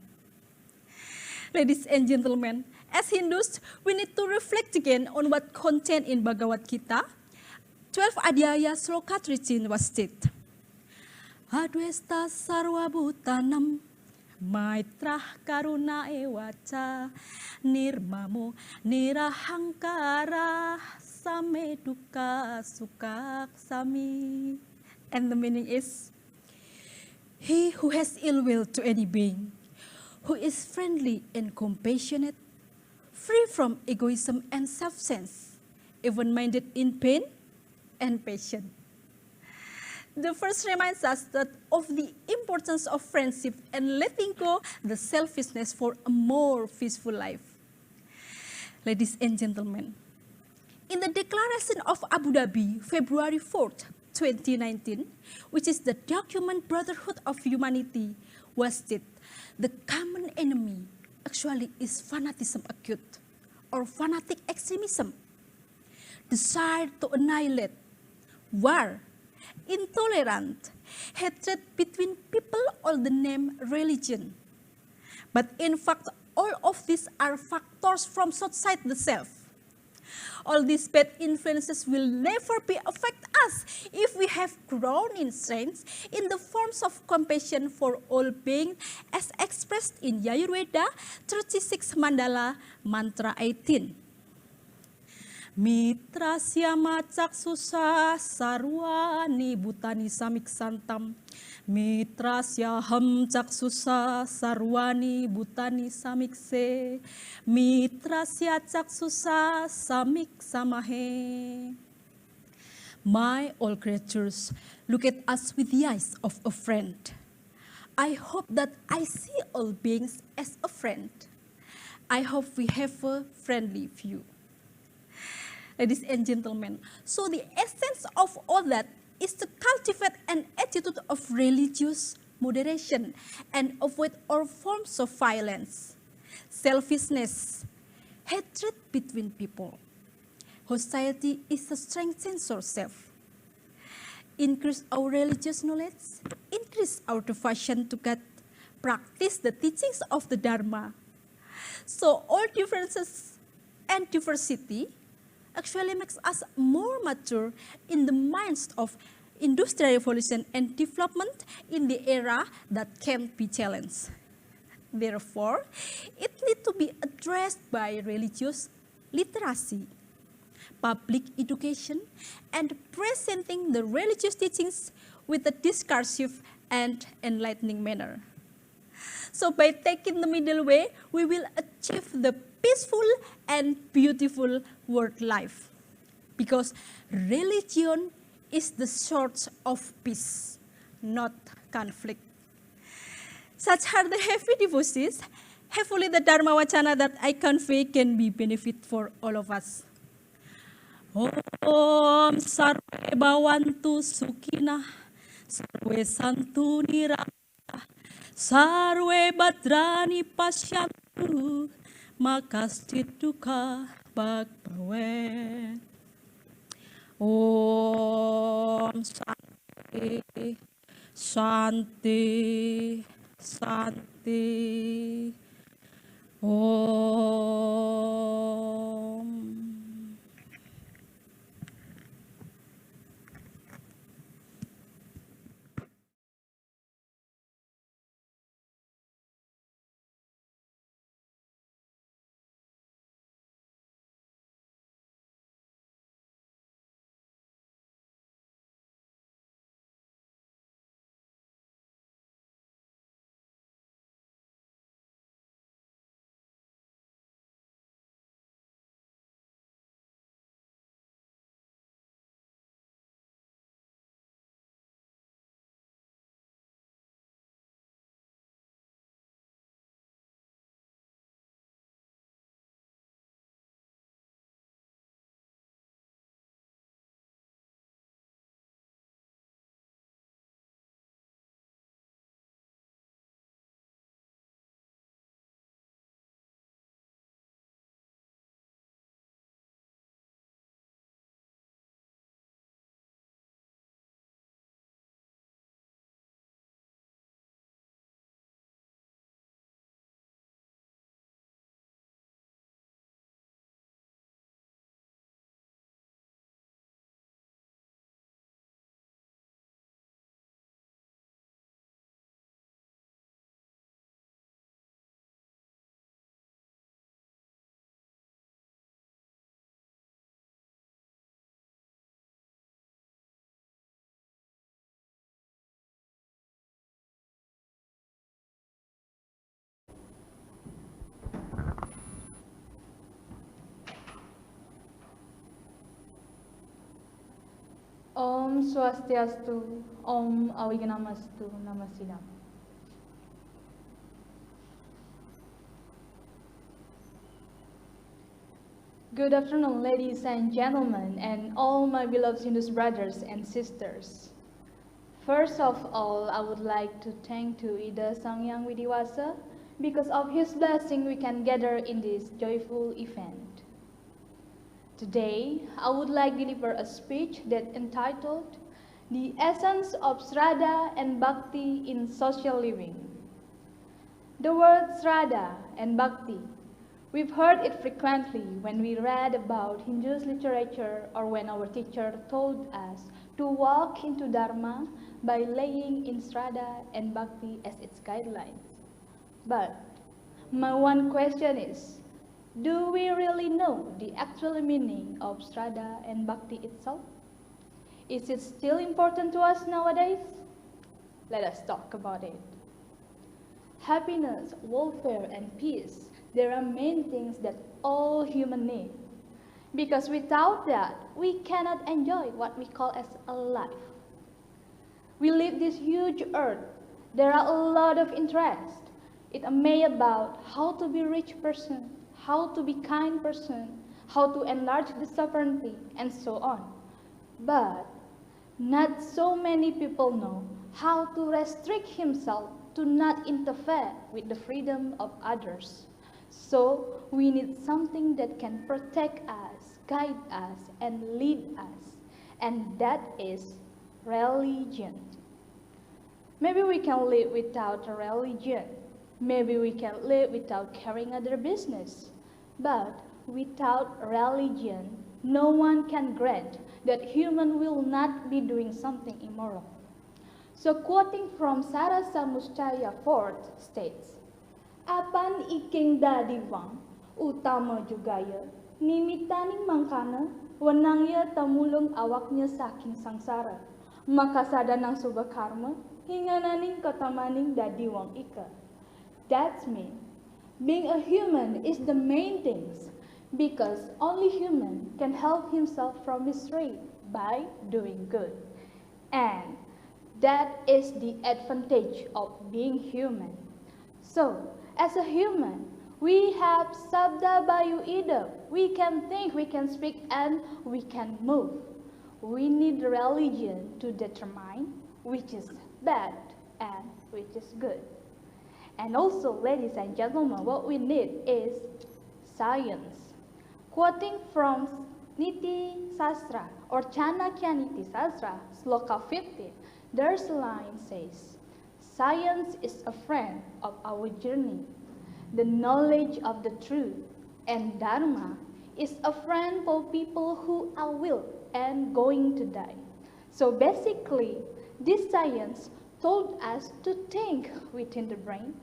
S18: Ladies and gentlemen, as Hindus, we need to reflect again on what contained in Bhagavad Gita. 12 Adhyaya Sloka 13 was stated. Adwesta sarva bhutanam, maitra karuna ewacha, nirmamo nirahankara, same dukkha sukha sami. And the meaning is, he who has ill will to any being, who is friendly and compassionate, free from egoism and self-sense, even-minded in pain and patient. The first reminds us that of the importance of friendship and letting go the selfishness for a more peaceful life. Ladies and gentlemen, in the Declaration of Abu Dhabi, February 4th, 2019, which is the document Brotherhood of Humanity, was stated, the common enemy actually is fanatism acute or fanatic extremism, desire to annihilate, war, intolerant, hatred between people or the name religion. But in fact, all of these are factors from outside the self. All these bad influences will never be affect us if we have grown in strength in the forms of compassion for all beings as expressed in Yajurveda 36 Mandala Mantra 18. Mitra syama caksusa sarwani bhutani samiksantam. Mitra syaham caksusa sarwani bhutani samikse. Mitra sya caksusa samik samahe. My all creatures, look at us with the eyes of a friend. I hope that I see all beings as a friend. I hope we have a friendly view. Ladies and gentlemen, so the essence of all that is to cultivate an attitude of religious moderation and avoid all forms of violence, selfishness, hatred between people. Hostility is a strength sense of self. Increase our religious knowledge, increase our devotion to God, practice the teachings of the Dharma. So all differences and diversity actually makes us more mature in the minds of industrial revolution and development in the era that can be challenged. Therefore, it needs to be addressed by religious literacy, public education, and presenting the religious teachings with a discursive and enlightening manner. So by taking the middle way, we will achieve the peaceful and beautiful world life. Because religion is the source of peace, not conflict. Such are the heavy devotions. Hopefully the Dharmawacana that I convey can be benefit for all of us. Om sarve bhavantu sukhina, sarve santu niramata, sarve bhadrani pasyantu, makastit dukkha bhagavaen. Om Shanti, Shanti, Shanti. Om.
S19: Om Swastiastu, Om Awiganamastu, Namasidam. Good afternoon, ladies and gentlemen, and all my beloved Hindu brothers and sisters. First of all, I would like to thank to Ida Sang Yang Widiwasa because of his blessing we can gather in this joyful event. Today, I would like to deliver a speech that entitled The Essence of Shraddha and Bhakti in Social Living. The word Shraddha and Bhakti, we've heard it frequently when we read about Hindu literature or when our teacher told us to walk into Dharma by laying in Shraddha and Bhakti as its guidelines. But my one question is, do we really know the actual meaning of Shraddha and Bhakti itself? Is it still important to us nowadays? Let us talk about it. Happiness, welfare, and peace, there are main things that all humans need. Because without that, we cannot enjoy what we call as a life. We live this huge earth. There are a lot of interest. It may about how to be a rich person, how to be kind person, how to enlarge the sovereignty, and so on. But not so many people know how to restrict himself to not interfere with the freedom of others. So we need something that can protect us, guide us, and lead us, and that is religion. Maybe we can live without a religion. Maybe we can live without carrying other business. But without religion, no one can grant that human will not be doing something immoral. So quoting from Sarasa Muscaya 4 states, Apan iking dadiwang, utama jugaya, nimitaning mangkana, wenangya tamulong awaknya saking sangsara, makasada ng subakarma, hingananing katamaning dadiwang ika. That's mean, being a human is the main things, because only human can help himself from misery by doing good. And that is the advantage of being human. So, as a human, we have sabda bayu idam. We can think, we can speak, and we can move. We need religion to determine which is bad and which is good. And also, ladies and gentlemen, what we need is science. Quoting from Niti Sastra or Chanakya Niti Sastra, Sloka 15, there's a line says, "Science is a friend of our journey. The knowledge of the truth and Dharma is a friend for people who are will and going to die." So basically, this science told us to think within the brain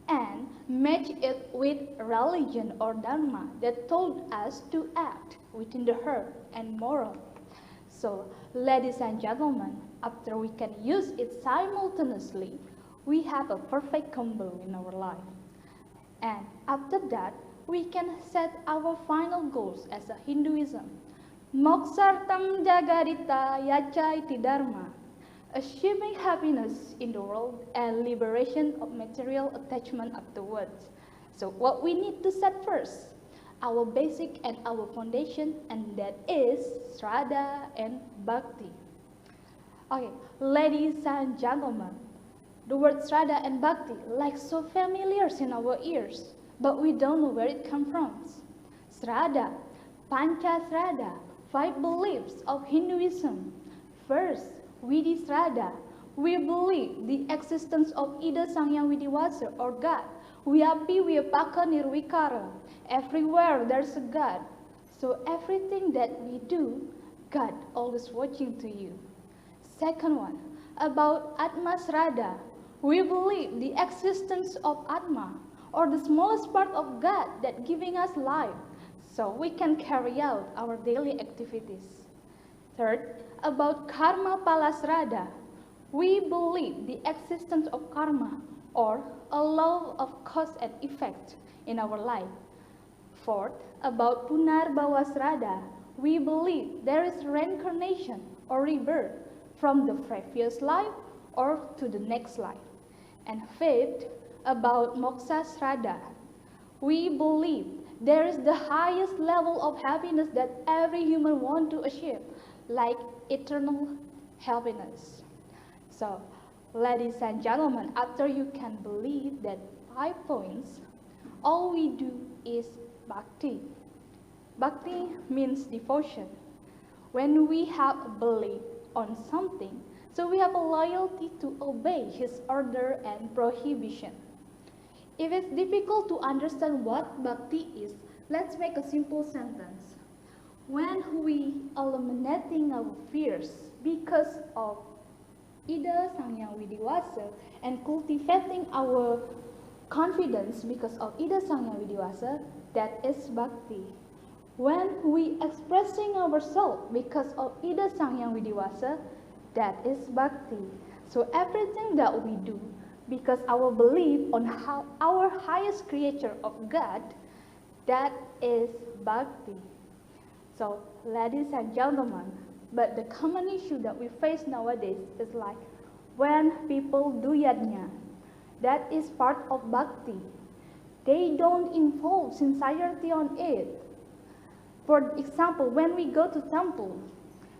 S19: and match it with religion or Dharma that told us to act within the heart and moral. So, ladies and gentlemen, after we can use it simultaneously, we have a perfect combo in our life. And after that, we can set our final goals as a Hinduism. Moksartam jagarita yachaiti dharma, achieving happiness in the world and liberation of material attachment afterwards. So what we need to set first, our basic and our foundation, and that is Shraddha and Bhakti. Okay, ladies and gentlemen, the word Shraddha and Bhakti like so familiar in our ears, but we don't know where it comes from. Shraddha, Pancha Shraddha, 5 beliefs of Hinduism. First, Vidhi Shraddha, we believe the existence of Ida Sangyang Widiwasa or God. Viapi Viapaka Nirvikara, everywhere there's a God. So everything that we do, God always watching to you. Second one, about Atma Shraddha, we believe the existence of Atma, or the smallest part of God that giving us life, so we can carry out our daily activities. Third, about Karma Pala Shraddha, we believe the existence of karma, or a law of cause and effect in our life. Fourth, about Punarbhava Shraddha, we believe there is reincarnation or rebirth from the previous life or to the next life. And fifth, about Moksha Shraddha, we believe there is the highest level of happiness that every human wants to achieve, like eternal happiness. So, ladies and gentlemen, after you can believe that 5 points, all we do is bhakti. Bhakti means devotion. When we have belief on something, so we have a loyalty to obey his order and prohibition. If it's difficult to understand what bhakti is, let's make a simple sentence. When we eliminating our fears because of Ida Sangyang Widiwasa and cultivating our confidence because of Ida Sangyang Widiwasa, that is bhakti. When we expressing ourselves because of Ida Sangyang Widiwasa, that is bhakti. So everything that we do because our belief on how our highest creator of God, that is bhakti. So, ladies and gentlemen, but the common issue that we face nowadays is like when people do yajna, that is part of bhakti. They don't involve sincerity on it. For example, when we go to temple,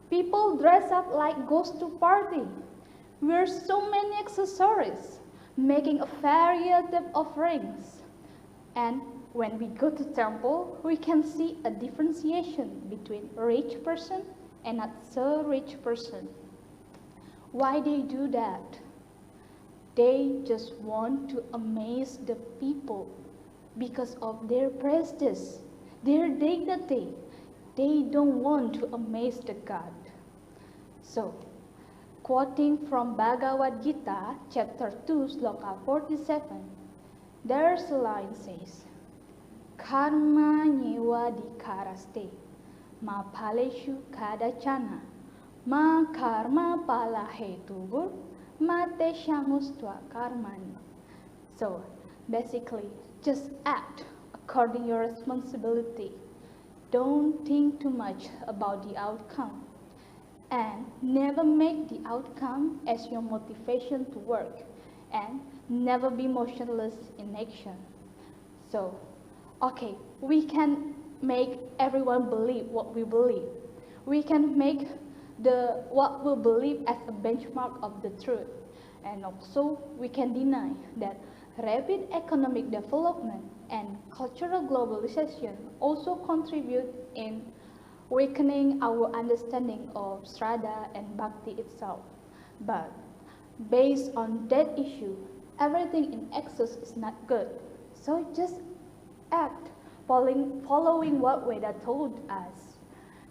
S19: people dress up like goes to party, wear so many accessories, making a variety of offerings. And when we go to temple, we can see a differentiation between a rich person and not so rich person. Why they do that? They just want to amaze the people because of their prestige, their dignity. They don't want to amaze the God. So, quoting from Bhagavad Gita, chapter 2, sloka 47, there's a line says, Karma nyewa dikaraste, ma paleshu kadachana, ma karma pala hetubur, ma te shamustwa karmani. So, basically, just act according to your responsibility. Don't think too much about the outcome. And never make the outcome as your motivation to work. and never be motionless in action. So, okay, we can make everyone believe what we believe. We can make what we believe as a benchmark of the truth. And also, we can deny that rapid economic development and cultural globalization also contribute in weakening our understanding of Shraddha and Bhakti itself. But based on that issue, everything in excess is not good. So just act following what Veda told us.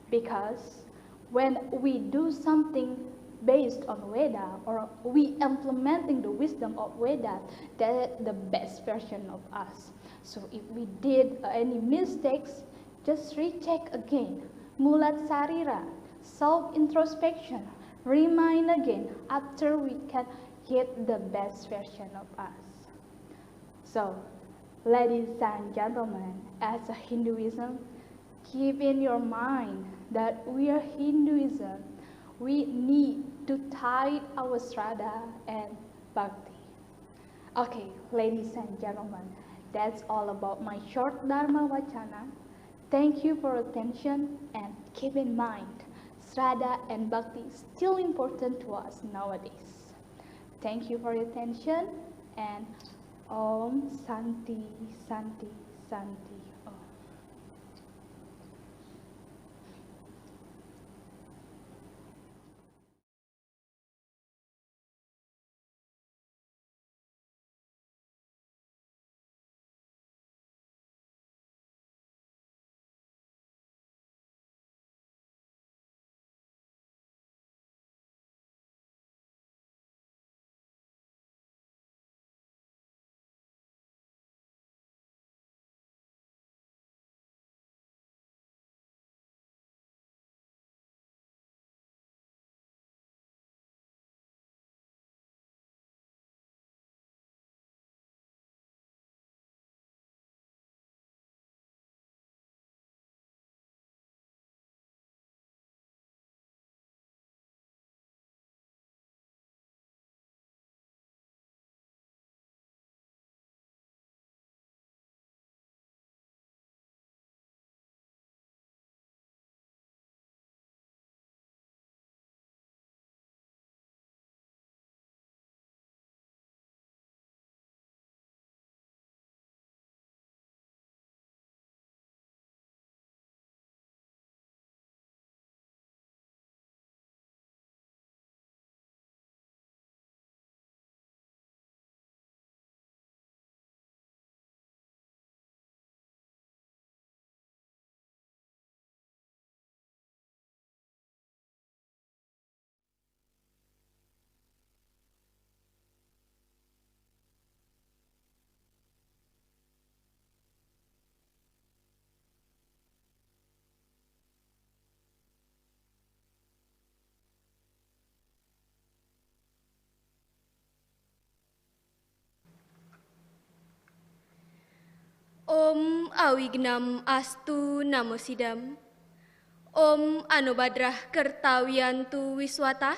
S19: Because when we do something based on Veda, or we implementing the wisdom of Veda, that's the best version of us. So if we did any mistakes, just recheck again. Mulat Sarira, self-introspection, remind again after we can get the best version of us. So, ladies and gentlemen, as a Hinduism, keep in your mind that we are Hinduism. We need to tie our Shraddha and Bhakti. Okay, ladies and gentlemen, that's all about my short Dharmawacana. Thank you for attention, and keep in mind, Shraddha and Bhakti is still important to us nowadays. Thank you for your attention, and Om Santi, Santi, Santi. Om.
S20: Om Awignam Astu Namosidam. Om Anubadrah Kertawiantu Wiswata.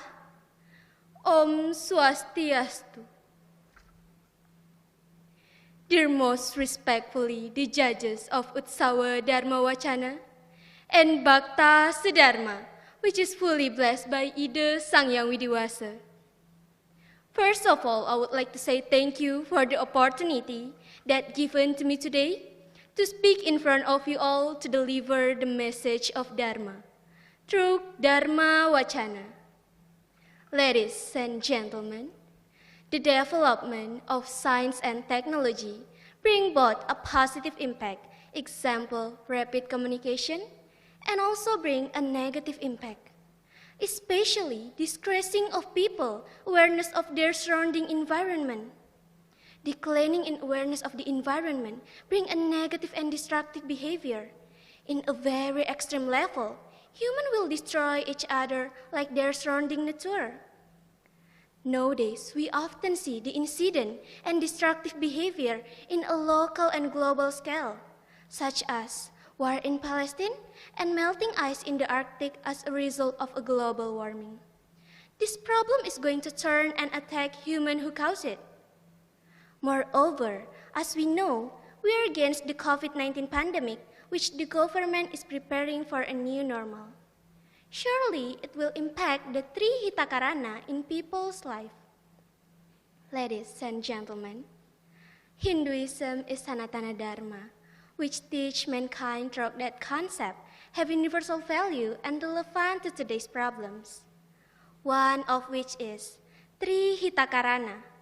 S20: Om Swastiastu. Dear most respectfully, the judges of Utsawa Dharmawacana and Bhakta Sedharma, which is fully blessed by Ida Sangyang Widiwasa. First of all, I would like to say thank you for the opportunity that given to me today to speak in front of you all to deliver the message of Dharma through Dharmawacana. Ladies and gentlemen, the development of science and technology bring both a positive impact, example, rapid communication, and also bring a negative impact, especially disgracing of people awareness of their surrounding environment. Declining in awareness of the environment bring a negative and destructive behavior. In a very extreme level, humans will destroy each other like their surrounding nature. Nowadays, we often see the incident and destructive behavior in a local and global scale, such as war in Palestine and melting ice in the Arctic as a result of a global warming. This problem is going to turn and attack humans who cause it. Moreover, as we know, we are against the COVID-19 pandemic, which the government is preparing for a new normal. Surely it will impact the three hitakarana in people's life. Ladies and gentlemen, Hinduism is Sanatana Dharma, which teach mankind through that concept have universal value and relevant to today's problems. One of which is Tri Hitakarana.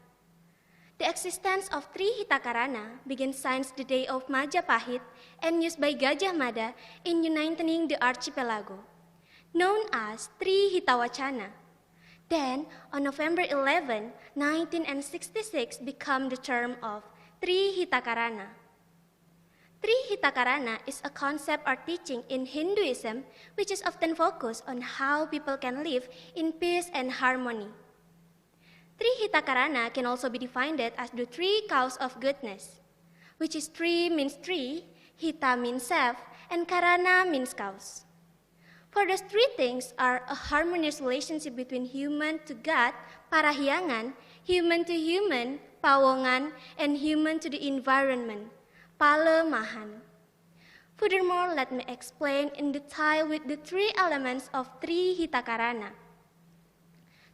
S20: The existence of Tri Hitakarana began since the day of Majapahit and used by Gajah Mada in uniting the archipelago, known as Tri Hitawacana. Then, on November 11, 1966, became the term of Tri Hitakarana. Tri Hitakarana is a concept or teaching in Hinduism which is often focused on how people can live in peace and harmony. Tri Hitakarana can also be defined as the three causes of goodness, which is Tri means tree, Hita means self, and Karana means cause. For those three things are a harmonious relationship between human to God, Parahyangan, human to human, Pawongan, and human to the environment, Palemahan. Furthermore, let me explain in detail with the three elements of Tri Hitakarana.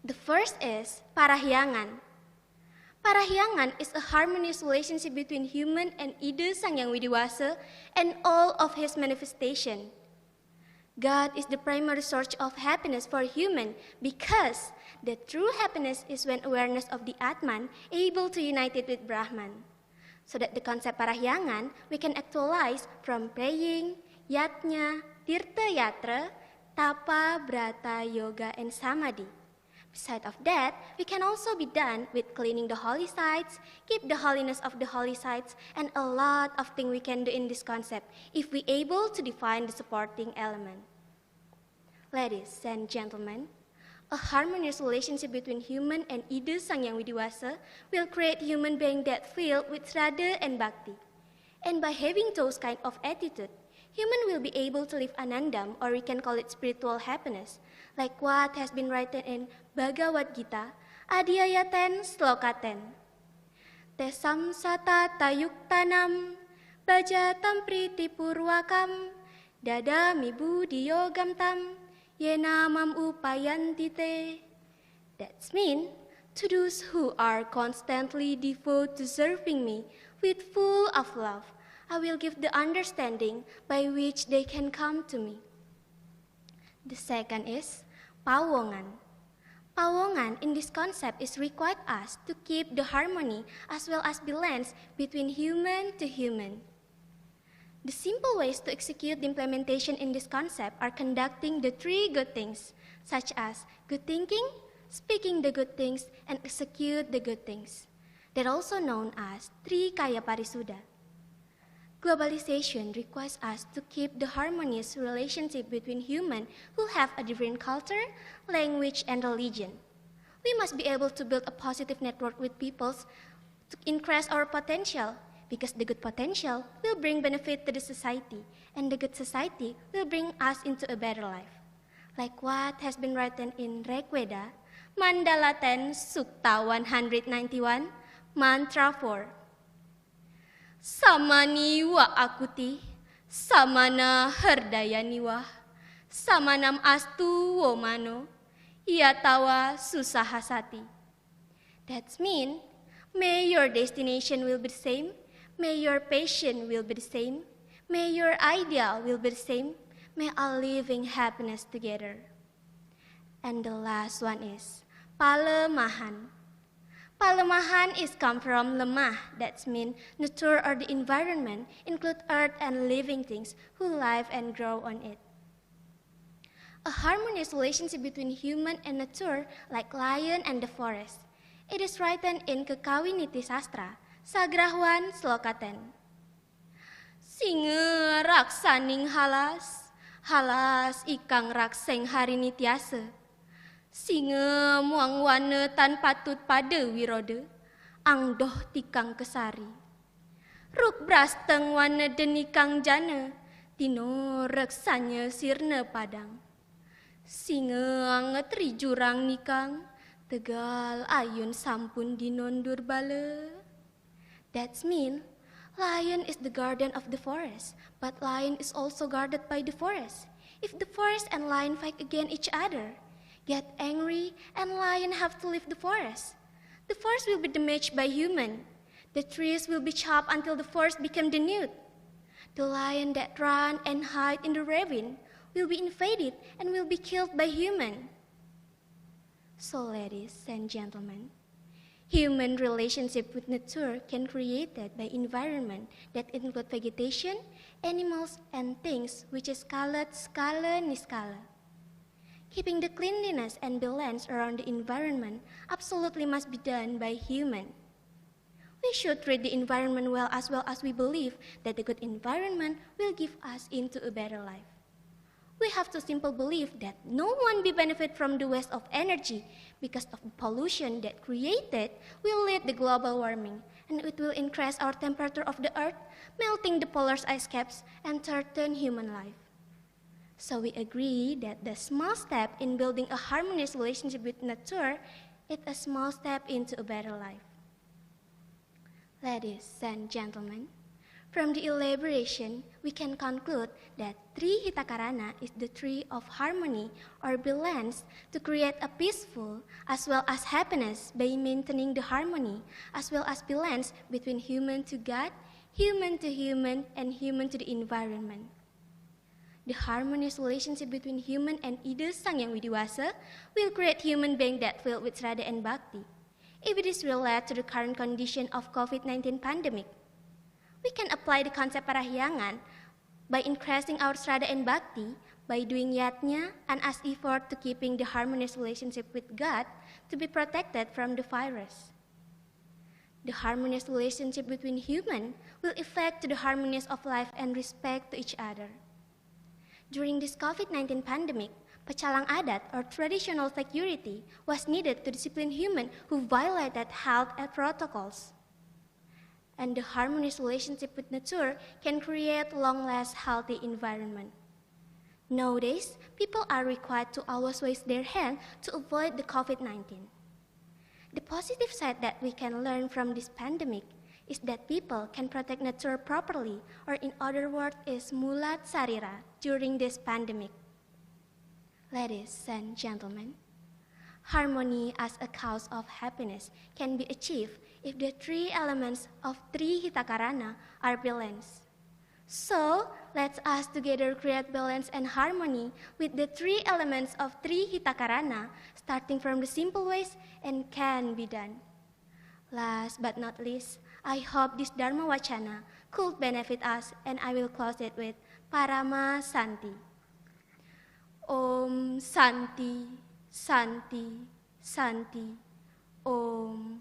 S20: The first is Parahyangan. Parahyangan is a harmonious relationship between human and Ida Sang Yang Widiwasa and all of his manifestation. God is the primary source of happiness for human because the true happiness is when awareness of the Atman able to unite it with Brahman. So that the concept Parahyangan we can actualize from praying, yatnya, tirtha yatra, tapa, brata, yoga, and samadhi. Besides of that, we can also be done with cleaning the holy sites, keep the holiness of the holy sites, and a lot of things we can do in this concept if we able to define the supporting element. Ladies and gentlemen, a harmonious relationship between human and Ida Sang Yang Widiwasa will create human being that filled with Shraddha and Bhakti. And by having those kind of attitude, human will be able to live anandam, or we can call it spiritual happiness, like what has been written in Bhagavad Gita, Adhyayaten Slokaten. Tesam sata tayuktanam, bajatam priti purwakam, dadami budiyogam tam, yenamam upayantite. That's mean, to those who are constantly devoted to serving me with full of love, I will give the understanding by which they can come to me. The second is Pawongan. Pawongan in this concept is required us to keep the harmony as well as balance between human to human. The simple ways to execute the implementation in this concept are conducting the three good things, such as good thinking, speaking the good things, and execute the good things. They're also known as Tri Kaya Parisuddha. Globalization requires us to keep the harmonious relationship between humans who have a different culture, language, and religion. We must be able to build a positive network with peoples to increase our potential, because the good potential will bring benefit to the society, and the good society will bring us into a better life. Like what has been written in Rigveda, Mandala 10, Sukta 191, Mantra 4. Samani wa akuti, samana herdayaniwa, samanam astu womano, yatawa susahasati. That means, may your destination will be the same, may your passion will be the same, may your ideal will be the same, may all live in happiness together. And the last one is Palemahan. Palemahan is come from lemah, that means nature or the environment, include earth and living things who live and grow on it. A harmonious relationship between human and nature, like lion and the forest. It is written in Kekawiniti Sastra, Sagrahwan Slokaten. Singa raksaning halas, halas ikang rakseng harini tiasa. Singa muang wana tan patut pada wiroda, angdoh tikang kesari. Ruk brasteng wana denikang jana, tino reksanya sirna padang. Singa angetri jurang nikang, tegal ayun sampun dinondur bala. That means lion is the guardian of the forest, but lion is also guarded by the forest. If the forest and lion fight against each other, get angry, and lion have to leave the forest, the forest will be damaged by human. The trees will be chopped until the forest become denuded. The lion that run and hide in the ravine will be invaded and will be killed by human. So ladies and gentlemen, human relationship with nature can be created by environment that include vegetation, animals, and things which is called skala niskala. Keeping the cleanliness and balance around the environment absolutely must be done by human. We should treat the environment well as we believe that the good environment will give us into a better life. We have to simply believe that no one will benefit from the waste of energy because of the pollution that created will lead to global warming, and it will increase our temperature of the earth, melting the polar ice caps and threaten human life. So we agree that the small step in building a harmonious relationship with nature is a small step into a better life. Ladies and gentlemen, from the elaboration, we can conclude that tree Hitakarana is the tree of harmony or balance to create a peaceful as well as happiness by maintaining the harmony as well as balance between human to God, human to human, and human to the environment. The harmonious relationship between human and Ida Sang Yang Widiwasa will create human being that filled with Shraddha and Bhakti. If it is related to the current condition of COVID-19 pandemic, we can apply the concept parahyangan by increasing our Shraddha and Bhakti, by doing yatnya and as effort to keeping the harmonious relationship with God to be protected from the virus. The harmonious relationship between human will affect the harmonious of life and respect to each other. During this COVID-19 pandemic, pecalang adat or traditional security was needed to discipline human who violated health and protocols. And the harmonious relationship with nature can create long-lasting healthy environment. Nowadays, people are required to always wash their hands to avoid the COVID-19. The positive side that we can learn from this pandemic is that people can protect nature properly, or in other words is mulat sarira during this pandemic. Ladies and gentlemen, harmony as a cause of happiness can be achieved if the three elements of Tri Hitakarana are balanced. So, let us together create balance and harmony with the three elements of Tri Hitakarana, starting from the simple ways and can be done. Last but not least, I hope this Dharmawacana could benefit us, and I will close it with Parama Santi. Om Santi, Santi, Santi, Om.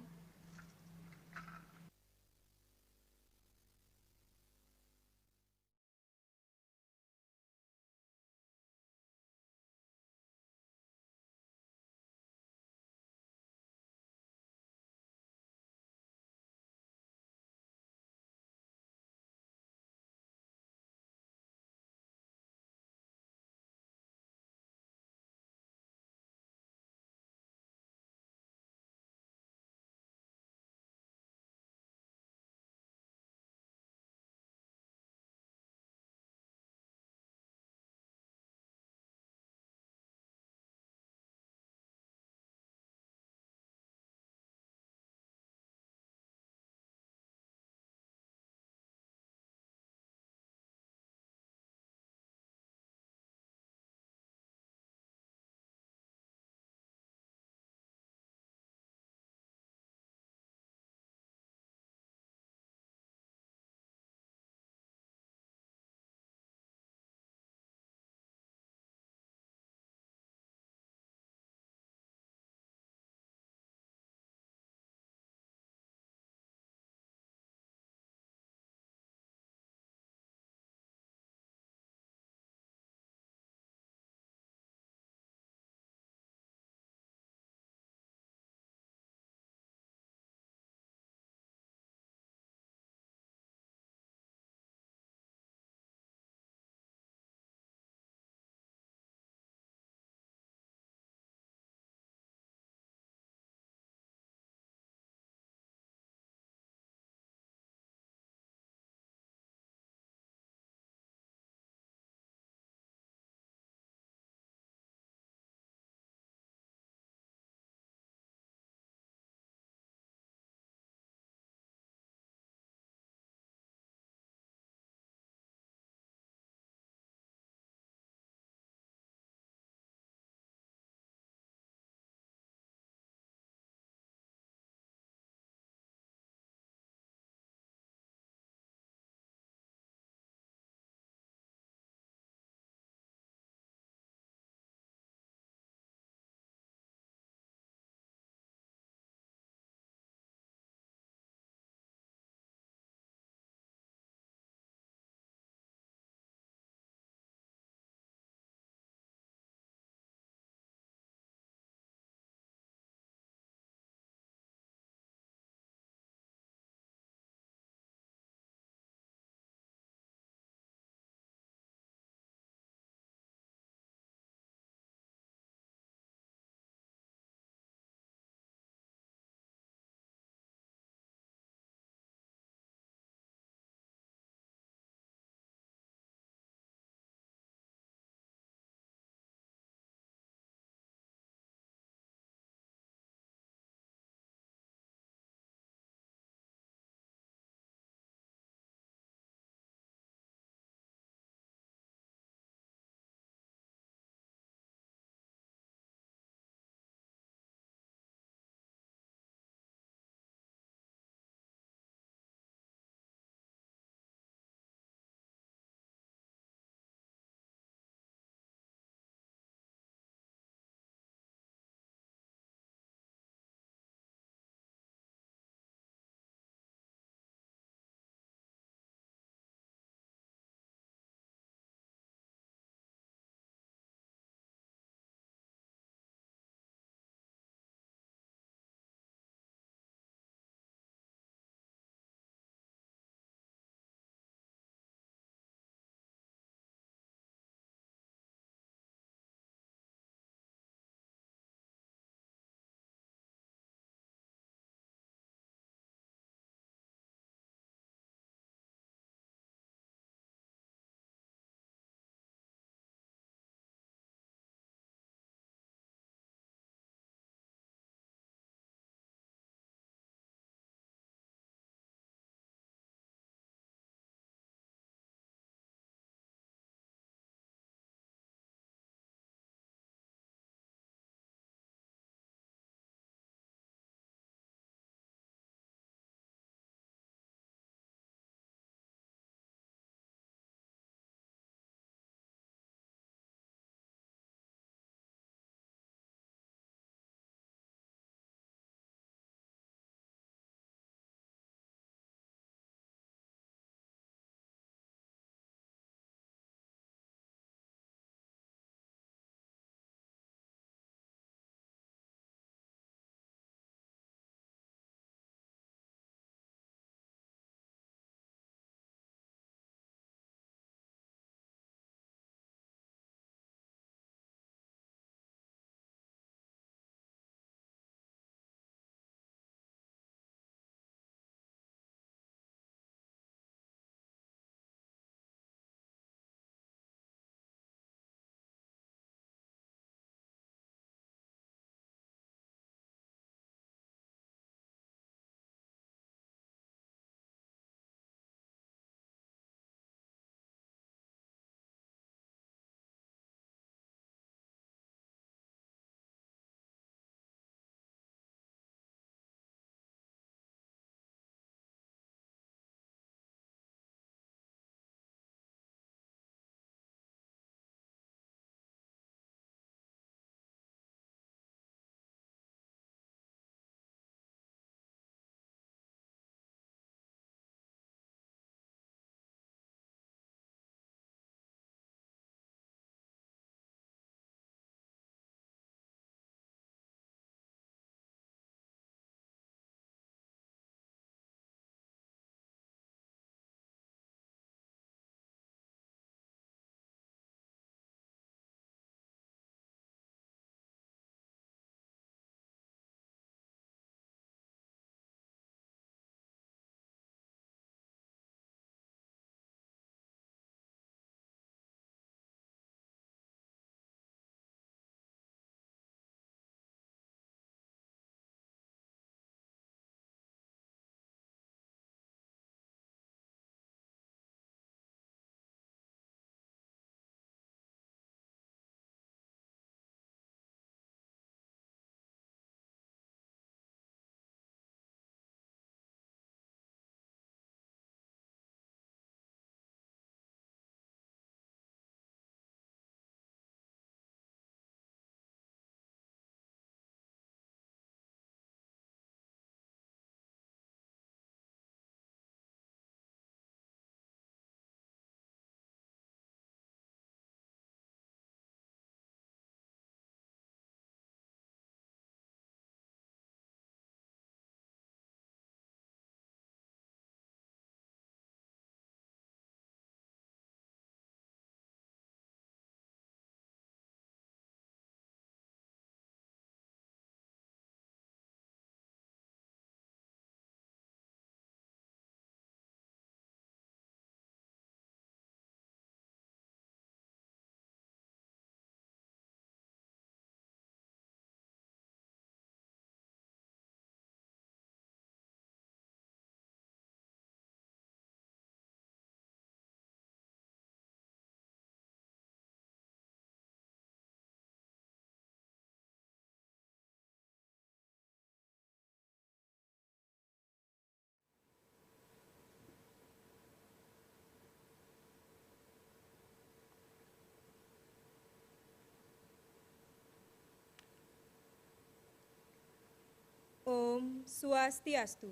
S21: Swastiastu.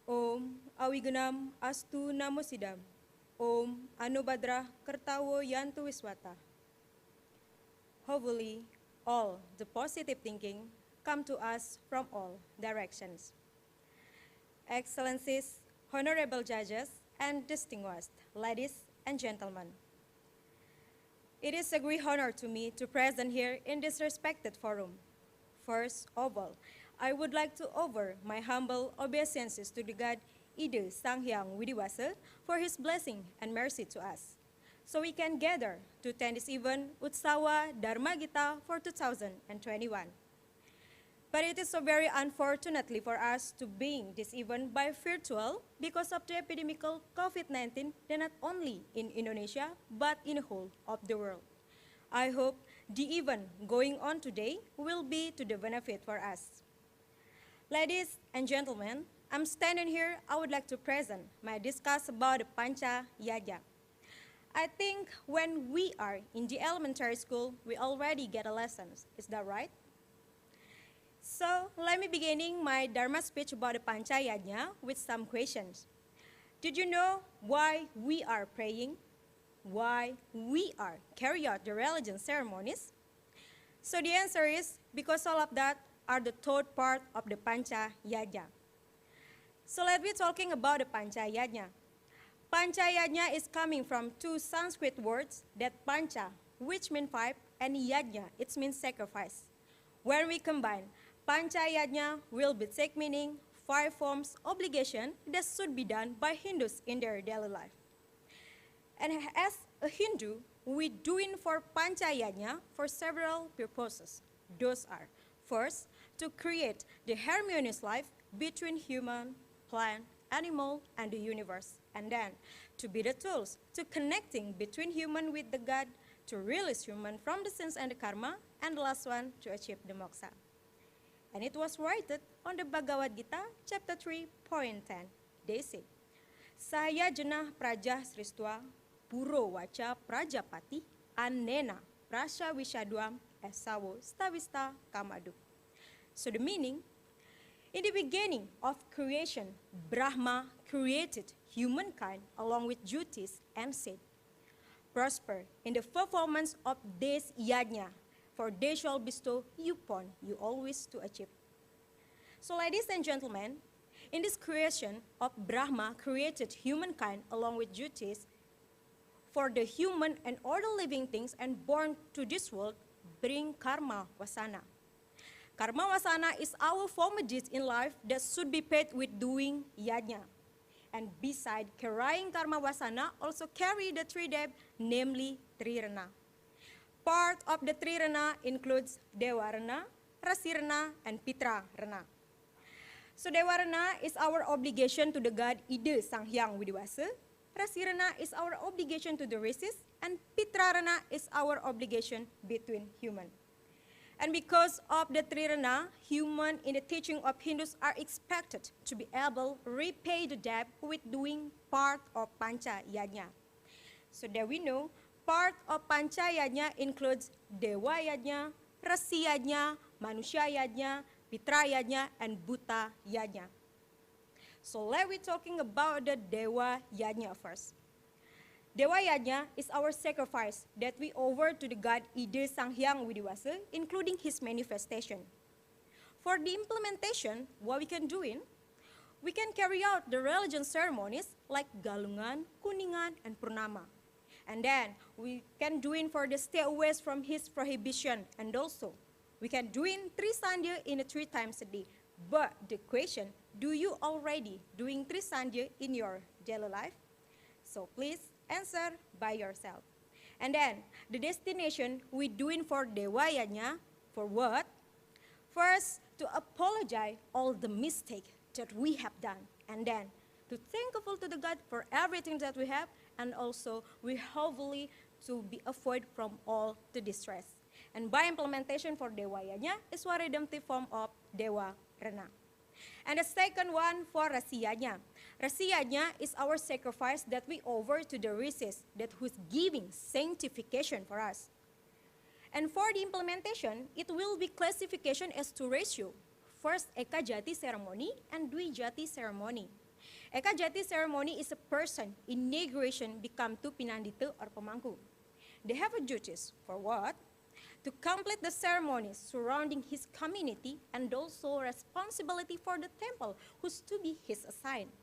S21: Om Awigenam Astu Namo Sidam. Om Anubhadra Kertawo Yantu Wiswata. Hopefully, all the positive thinking come to us from all directions. Excellencies, honorable judges, and distinguished ladies and gentlemen. It is a great honor to me to present here in this respected forum. First of all, I would like to offer my humble obeisances to the God Ide Sang Hyang Widiwasa for his blessing and mercy to us. So we can gather to attend this event Utsawa Dharmawacana for 2021. But it is so very unfortunately for us to being this event by virtual because of the epidemical COVID-19, not only in Indonesia, but in the whole of the world. I hope the event going on today will be to the benefit for us. Ladies and gentlemen, I'm standing here, I would like to present my discuss about the Panca Yajna. I think when we are in the elementary school, we already get a lesson, is that right? So let me beginning my Dharma speech about the Panca Yajna with some questions. Did you know why we are praying? Why we are carry out the religion ceremonies? So the answer is because all of that are the third part of the Panca Yajna. So let's be talking about the Panca Yajna. Panca Yajna is coming from two Sanskrit words that Pancha, which means 5, and Yajna, it means sacrifice. When we combine, Panca Yajna will be take meaning 5 forms obligation that should be done by Hindus in their daily life. And as a Hindu, we doing for Panca Yajna for several purposes. Those are, first, to create the harmonious life between human, plant, animal, and the universe. And then, to be the tools to connecting between human with the God, to release human from the sins and the karma, and the last one, to achieve the moksha. And it was written on the Bhagavad Gita, chapter 3.10. They say, Saya jenah praja sristva, puro wacha prajapati, anena prasha wisadwam, esawo stavista kamadu. So the meaning, in the beginning of creation, Brahma created humankind along with duties and said, prosper in the performance of this yajna, for they shall bestow you upon you always to achieve. So ladies and gentlemen, in this creation of Brahma created humankind along with duties for the human and other living things and born to this world bring karma wasana. Karma wasana is our former deeds in life that should be paid with doing yajna. And beside carrying karma wasana, also carry the 3 debts, namely Trirana. Part of the Trirana includes Dewarana, Rasirana, and Pitrarana. So Dewarana is our obligation to the God Ide Sang Hyang Widiwasa. Rasirana is our obligation to the races, and Pitrarana is our obligation between human. And because of the Trirana, human in the teaching of Hindus are expected to be able to repay the debt with doing part of Panca Yajna. So that we know, part of Panca Yajna includes Dewa Yajna, Rasi Yajna, Manusya Yajna, Pitra Yajna, and Bhuta Yajna. So let me talking about the Dewa Yajna first. Dewa Yajna is our sacrifice that we offer to the God Ide Sang Hyang Widiwasa, including his manifestation. For the implementation, what we can do we can carry out the religion ceremonies like Galungan, Kuningan, and Purnama. And then we can do for the stay away from his prohibition, and also we can do 3 sandhya in 3 times a day. But the question, do you already doing 3 sandhya in your daily life? So please answer by yourself. And then the destination we doing for Dewa Yajna, for what? First, to apologize all the mistake that we have done, and then to thankful to the God for everything that we have, and also we hopefully to be avoid from all the distress. And by implementation for Dewa Yajna is one redemptive form of Dewa Rana. And the second one for Rasi Yajna. Rasi Yajna is our sacrifice that we offer to the races that who's giving sanctification for us. And for the implementation, it will be classification as 2 ratio. First, Eka Jati ceremony and Dwi Jati ceremony. Eka Jati ceremony is a person inauguration become to pinandita or pemangku. They have a duties for what? To complete the ceremonies surrounding his community and also responsibility for the temple who's to be his assigned.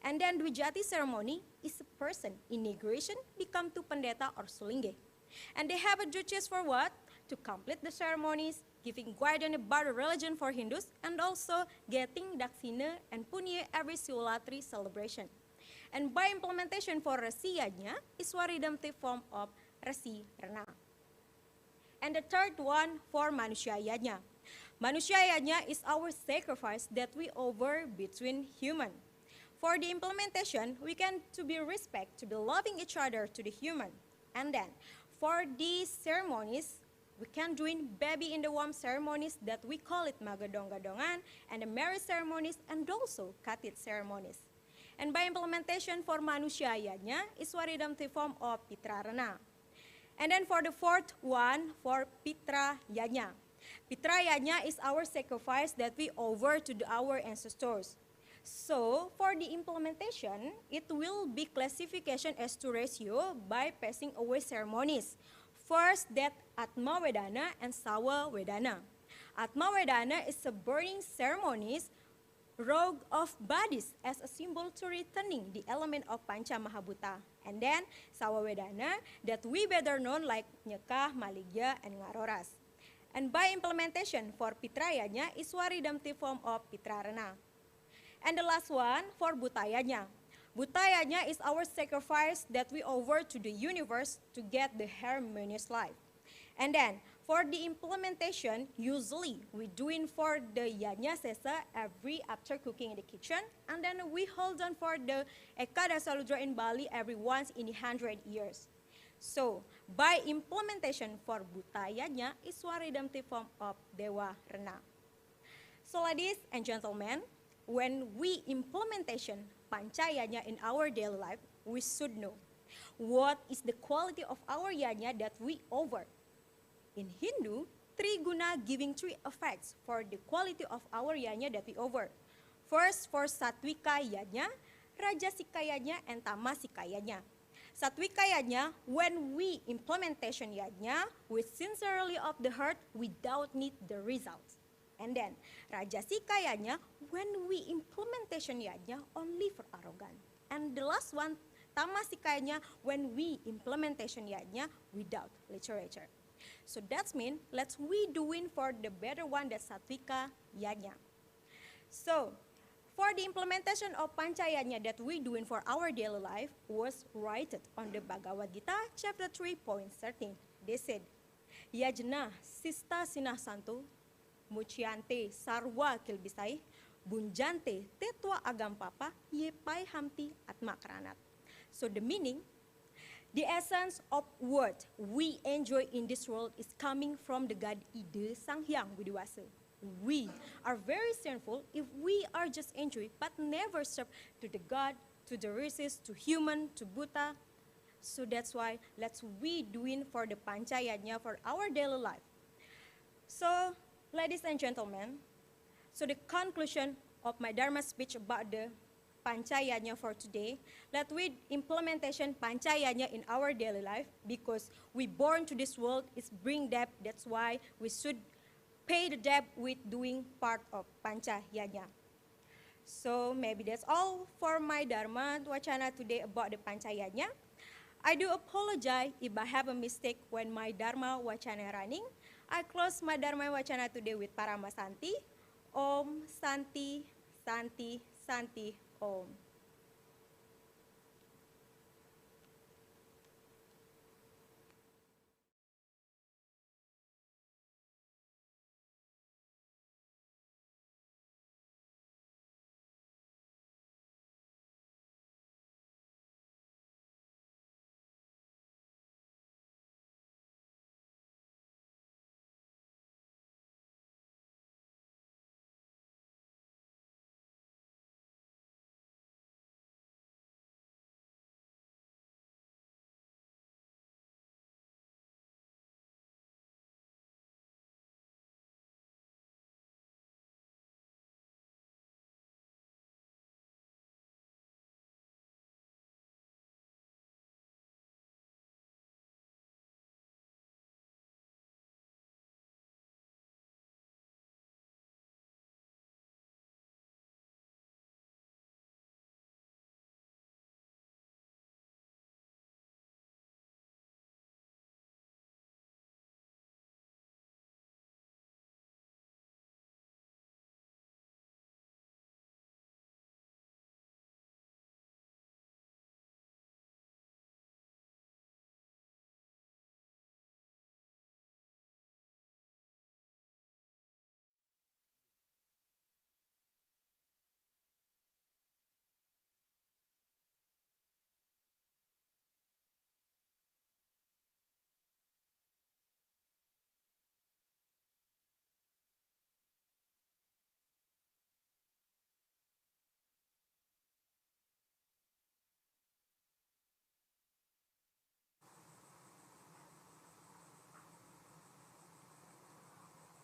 S21: And then Dwijati ceremony is a person inauguration become to pendeta or sulingge. And they have a duties for what? To complete the ceremonies, giving guidance about the religion for Hindus, and also getting daksina and punya every Sivaratri celebration. And by implementation for Resi Yajna is one redemptive form of Resi Rana. And the third one for Manusia Yajna. Manusia Yajna is our sacrifice that we offer between human. For the implementation, we can to be respect, to be loving each other to the human. And then, for these ceremonies, we can do in baby in the womb ceremonies that we call it magadong-gadongan, and the marriage ceremonies, and also katit ceremonies. And by implementation for Manusia Yajna is one redemptive form of Pitra Rana. And then for the fourth one, for Pitra Yajna. Pitra Yajna is our sacrifice that we offer to our ancestors. So, for the implementation, it will be classification as to ratio by passing away ceremonies. First, that Atma Vedana and Sawa Vedana. Atma Vedana is a burning ceremonies, rogue of bodies as a symbol to returning the element of Panca Mahabhuta. And then Sawa Vedana that we better known like Nyekah, Maligya, and Ngaroras. And by implementation for Pitrayanya is one redemptive form of Pitrarana. And the last one for Butayanya. Butayanya is our sacrifice that we offer to the universe to get the harmonious life. And then for the implementation, usually we doing for the Yajna Sesa every after cooking in the kitchen, and then we hold on for the Ekada Saludra in Bali every once in 100 years. So by implementation for Butayanya is one redemptive form of Dewa Rena. So ladies and gentlemen, when we implementation Pancayanya in our daily life, we should know what is the quality of our yajna that we offer. In Hindu, Triguna giving three effects for the quality of our yajna that we offer. First, for Satwika yajna, Rajasika yajna, and Tamasika yajna. Satwika yajna, when we implementation yajna with sincerely of the heart without need the results. And then Rajasika yajna, when we implementation yajna only for arrogant. And the last one, Tamasika yajna, when we implementation yajna without literature. So that's mean let's we doing for the better one that Satwika yajna. So for the implementation of Pancayanya that we doing for our daily life was written on the Bhagavad Gita chapter 3.13. They said, Yajna sista sinah santu Muciante sarwa kilbisai, bunjante tetwa agam papa, yepai hamti atma kranat. So the meaning, the essence of what we enjoy in this world is coming from the God Ide Sang Hyang Widiwasa. We are very sinful if we are just enjoy but never serve to the God, to the races, to human, to Buddha. So that's why let's we doing for the Pancayanya for our daily life. So ladies and gentlemen, so the conclusion of my Dharma speech about the Pancayanya for today, that with implementation Pancayanya in our daily life, because we born to this world is bring debt, that's why we should pay the debt with doing part of Pancayanya. So maybe that's all for my Dharma Wacana today about the Pancayanya. I do apologize if I have a mistake when my Dharma Wacana running. I close my Dharma Wacana today with Parama Santi. Om Santi, Santi, Santi, Om.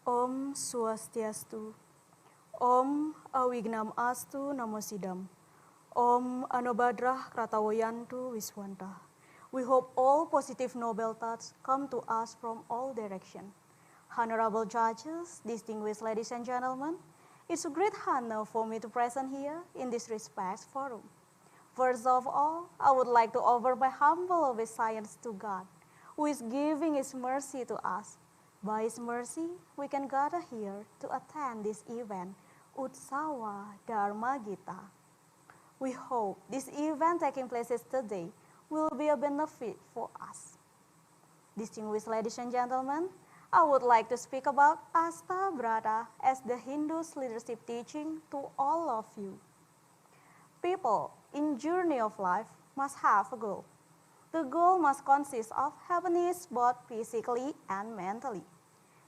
S1: Om Swastiastu. Om Awignam Astu Namosidam. Om Anobadrah Kratawayantu Wiswanta. We hope all positive noble thoughts come to us from all directions. Honorable judges, distinguished ladies and gentlemen, it's a great honor for me to present here in this respect forum. First of all, I would like to offer my humble obeisance to God, who is giving His mercy to us. By His mercy, we can gather here to attend this event, Utsawa Dharmawacana. We hope this event taking place today will be a benefit for us. Distinguished ladies and gentlemen, I would like to speak about Ashtabrata as the Hindu's leadership teaching to all of you. People in journey of life must have a goal. The goal must consist of happiness both physically and mentally.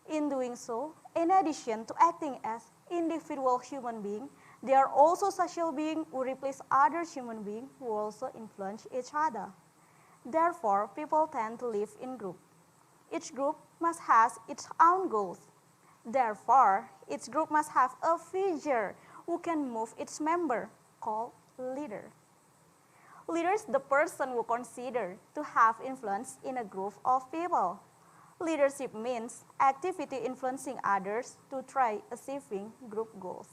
S1: In doing so, in addition to acting as individual human beings, they are also social beings who replace other human beings who also influence each other. Therefore, people tend to live in groups. Each group must have its own goals. Therefore, each group must have a figure who can move its member, called leader. Leader is the person who considered to have influence in a group of people. Leadership means activity influencing others to try achieving group goals.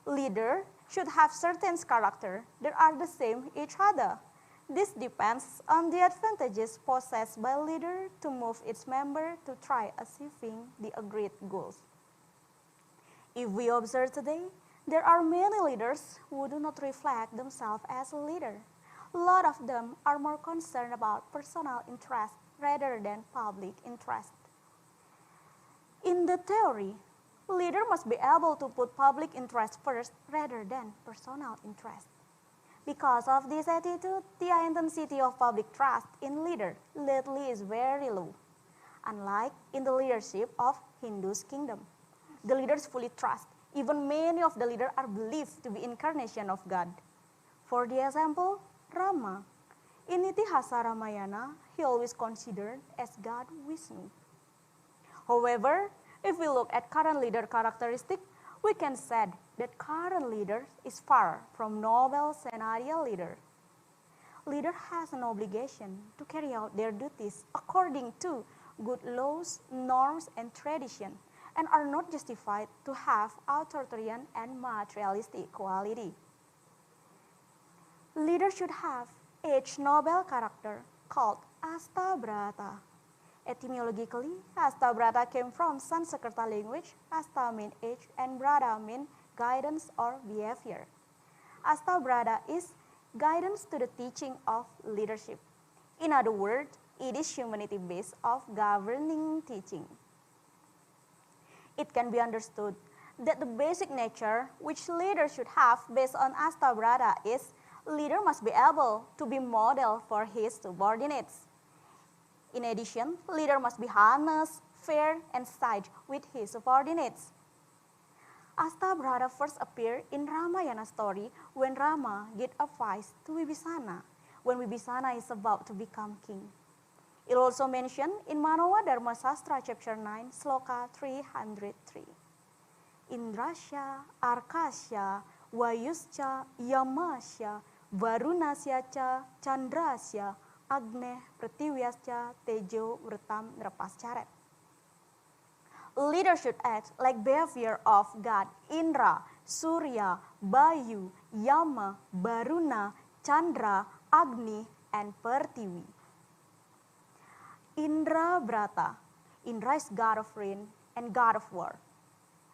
S1: Leader should have certain character that are the same each other. This depends on the advantages possessed by leader to move its member to try achieving the agreed goals. If we observe today, there are many leaders who do not reflect themselves as a leader. A lot of them are more concerned about personal interest rather than public interest. In the theory, leader must be able to put public interest first rather than personal interest. Because of this attitude, the intensity of public trust in leader lately is very low, unlike in the leadership of Hindu's kingdom. The leaders fully trust. Even many of the leaders are believed to be incarnation of God. For the example, Rama. In Itihasa Ramayana, he always considered as God Vishnu. However, if we look at current leader characteristic, we can say that current leader is far from noble scenario leader. Leader has an obligation to carry out their duties according to good laws, norms, and tradition, and are not justified to have authoritarian and materialistic quality. Leader should have each noble character called Ashtabrata. Etymologically, Ashtabrata came from Sanskrit language. Ashta means age and Brata means guidance or behavior. Ashtabrata is guidance to the teaching of leadership. In other words, it is humanity-based of governing teaching. It can be understood that the basic nature which leader should have based on Ashtabrata is leader must be able to be model for his subordinates. In addition, leader must be honest, fair, and sage with his subordinates. Ashtabrata first appeared in Ramayana story when Rama gave advice to Vibhisana when Vibhisana is about to become king. It also mentioned in Manowa Dharma Sastra chapter 9, sloka 303. Indrasya, Arkasya, Vayusya, Yamasya, Varunasya cha, Chandrasya, Agne, Prativyasya, Tejo, Vratam, Nrapascharet. Leader should act like behavior of God, Indra, Surya, Bayu, Yama, Varuna, Chandra, Agni, and Pertiwi. Indra Brata. Indra is god of rain and god of war.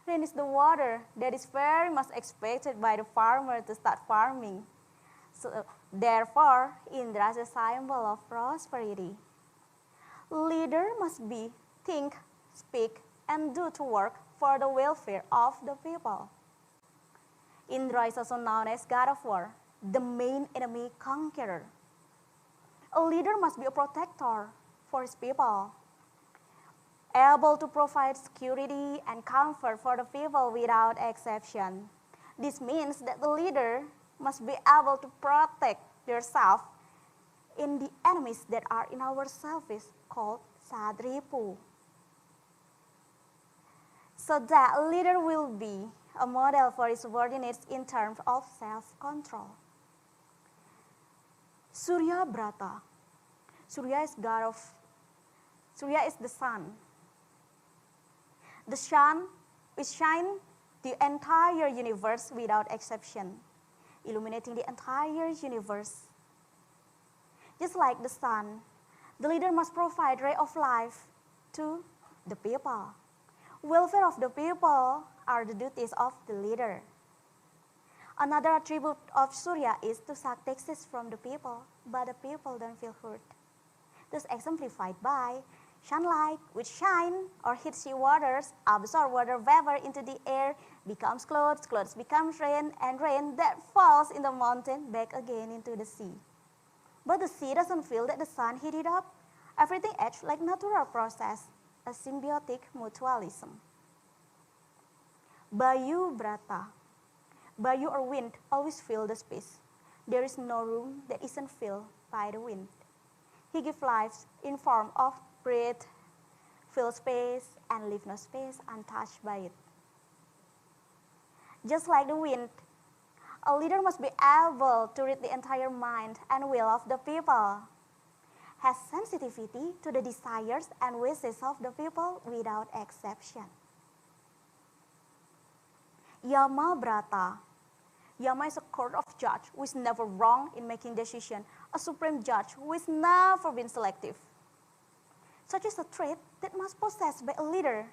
S1: Rain is the water that is very much expected by the farmer to start farming. So, therefore, Indra is a symbol of prosperity. Leader must be think, speak, and do to work for the welfare of the people. Indra is also known as god of war, the main enemy conqueror. A leader must be a protector for his people, able to provide security and comfort for the people without exception. This means that the leader must be able to protect yourself in the enemies that are in our service called Sadripu. so that a leader will be a model for his subordinates in terms of self-control. Surya Brata. Surya is the sun. The sun which shines the entire universe without exception, illuminating the entire universe. Just like the sun, the leader must provide ray of life to the people. Welfare of the people are the duties of the leader. Another attribute of Surya is to suck taxes from the people, but the people don't feel hurt. This exemplified by sunlight, which shine or hit sea waters, absorb water vapor into the air, becomes clouds, clouds becomes rain, and rain that falls in the mountain back again into the sea. But the sea doesn't feel that the sun heat it up. Everything acts like natural process, a symbiotic mutualism. Bayu Brata. Bayu or wind always fill the space. There is no room that isn't filled by the wind. He gives life in form of breath, fill space, and leave no space untouched by it. Just like the wind, a leader must be able to read the entire mind and will of the people, has sensitivity to the desires and wishes of the people without exception. Yama Brata. Yama is a court of judge who is never wrong in making decision, a supreme judge who is never been selective. Such is a trait that must possessed by a leader,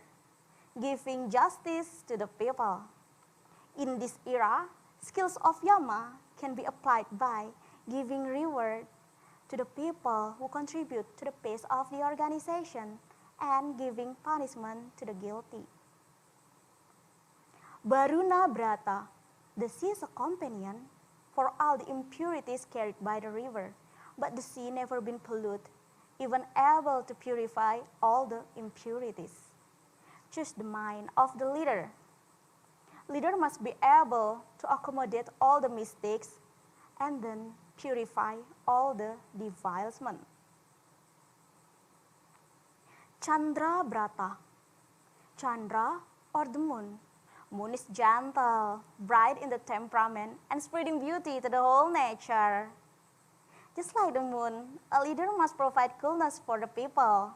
S1: giving justice to the people. In this era, skills of Yama can be applied by giving reward to the people who contribute to the peace of the organization and giving punishment to the guilty. Baruna Brata. The sea is a companion for all the impurities carried by the river, but the sea never been polluted, even able to purify all the impurities. Choose the mind of the leader. Leader must be able to accommodate all the mistakes and then purify all the defilement. Chandra Brata. Chandra or the moon. Moon is gentle, bright in the temperament, and spreading beauty to the whole nature. Just like the moon, a leader must provide coolness for the people.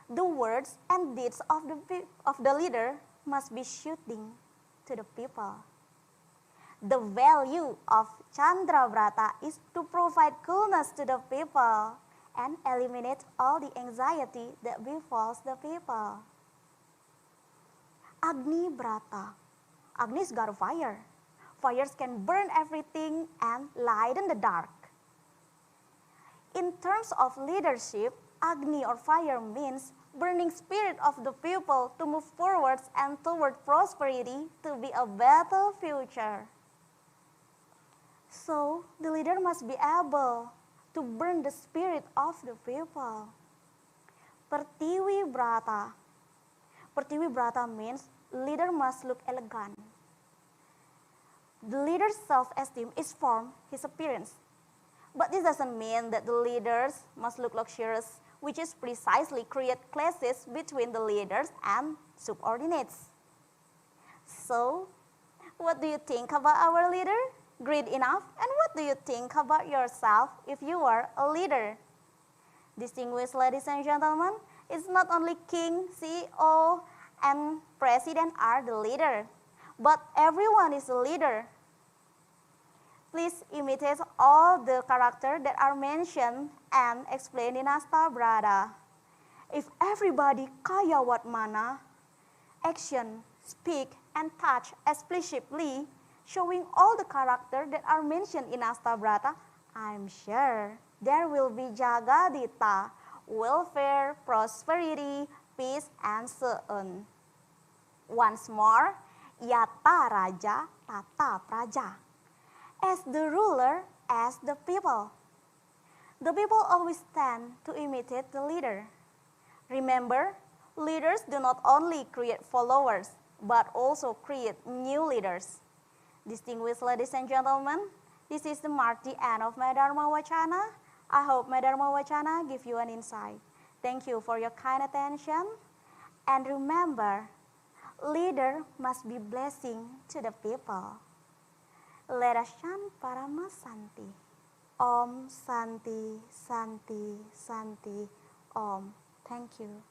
S1: The words and deeds of the leader must be soothing to the people. The value of Chandra Brata is to provide coolness to the people and eliminate all the anxiety that befalls the people. Agni Brata. Agni is god of fire. Fires can burn everything and lighten the dark. In terms of leadership, Agni or fire means burning spirit of the people to move forwards and toward prosperity to be a better future. So, the leader must be able to burn the spirit of the people. Pertiwi Brata. Pertiwi Brata means leader must look elegant. The leader's self-esteem is from his appearance. But this doesn't mean that the leaders must look luxurious, which is precisely create clashes between the leaders and subordinates. So, what do you think about our leader? Great enough? And what do you think about yourself if you are a leader? Distinguished ladies and gentlemen, it's not only king, CEO, and president are the leader, but everyone is a leader. Please imitate all the characters that are mentioned and explained in Astabhrata. If everybody kaya what mana, action, speak, and touch explicitly, showing all the characters that are mentioned in Astabhrata, I'm sure there will be Jagadita, welfare, prosperity, peace, and so on. Once more, Yata Raja, Tata Praja. As the ruler, as the people. The people always tend to imitate the leader. Remember, leaders do not only create followers, but also create new leaders. Distinguished ladies and gentlemen, this is the mark the end of my Dharmawacana. I hope my Dharmawacana give you an insight. Thank you for your kind attention. And remember, Leader must be blessing to the people. Let us chant Parama Santi. Om Santi, Santi, Santi, Om. Thank you.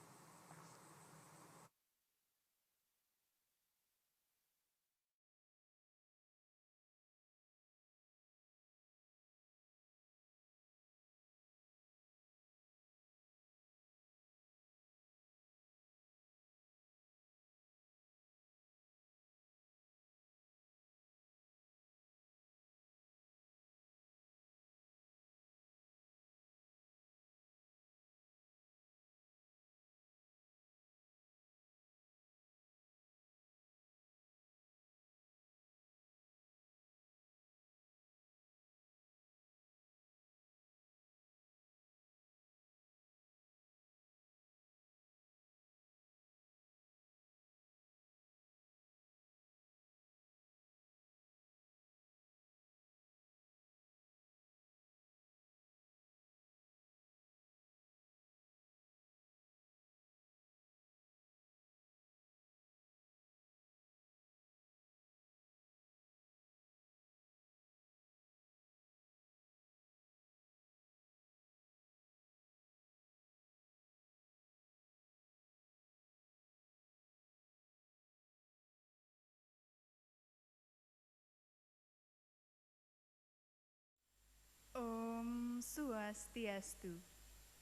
S3: Om Swastiastu.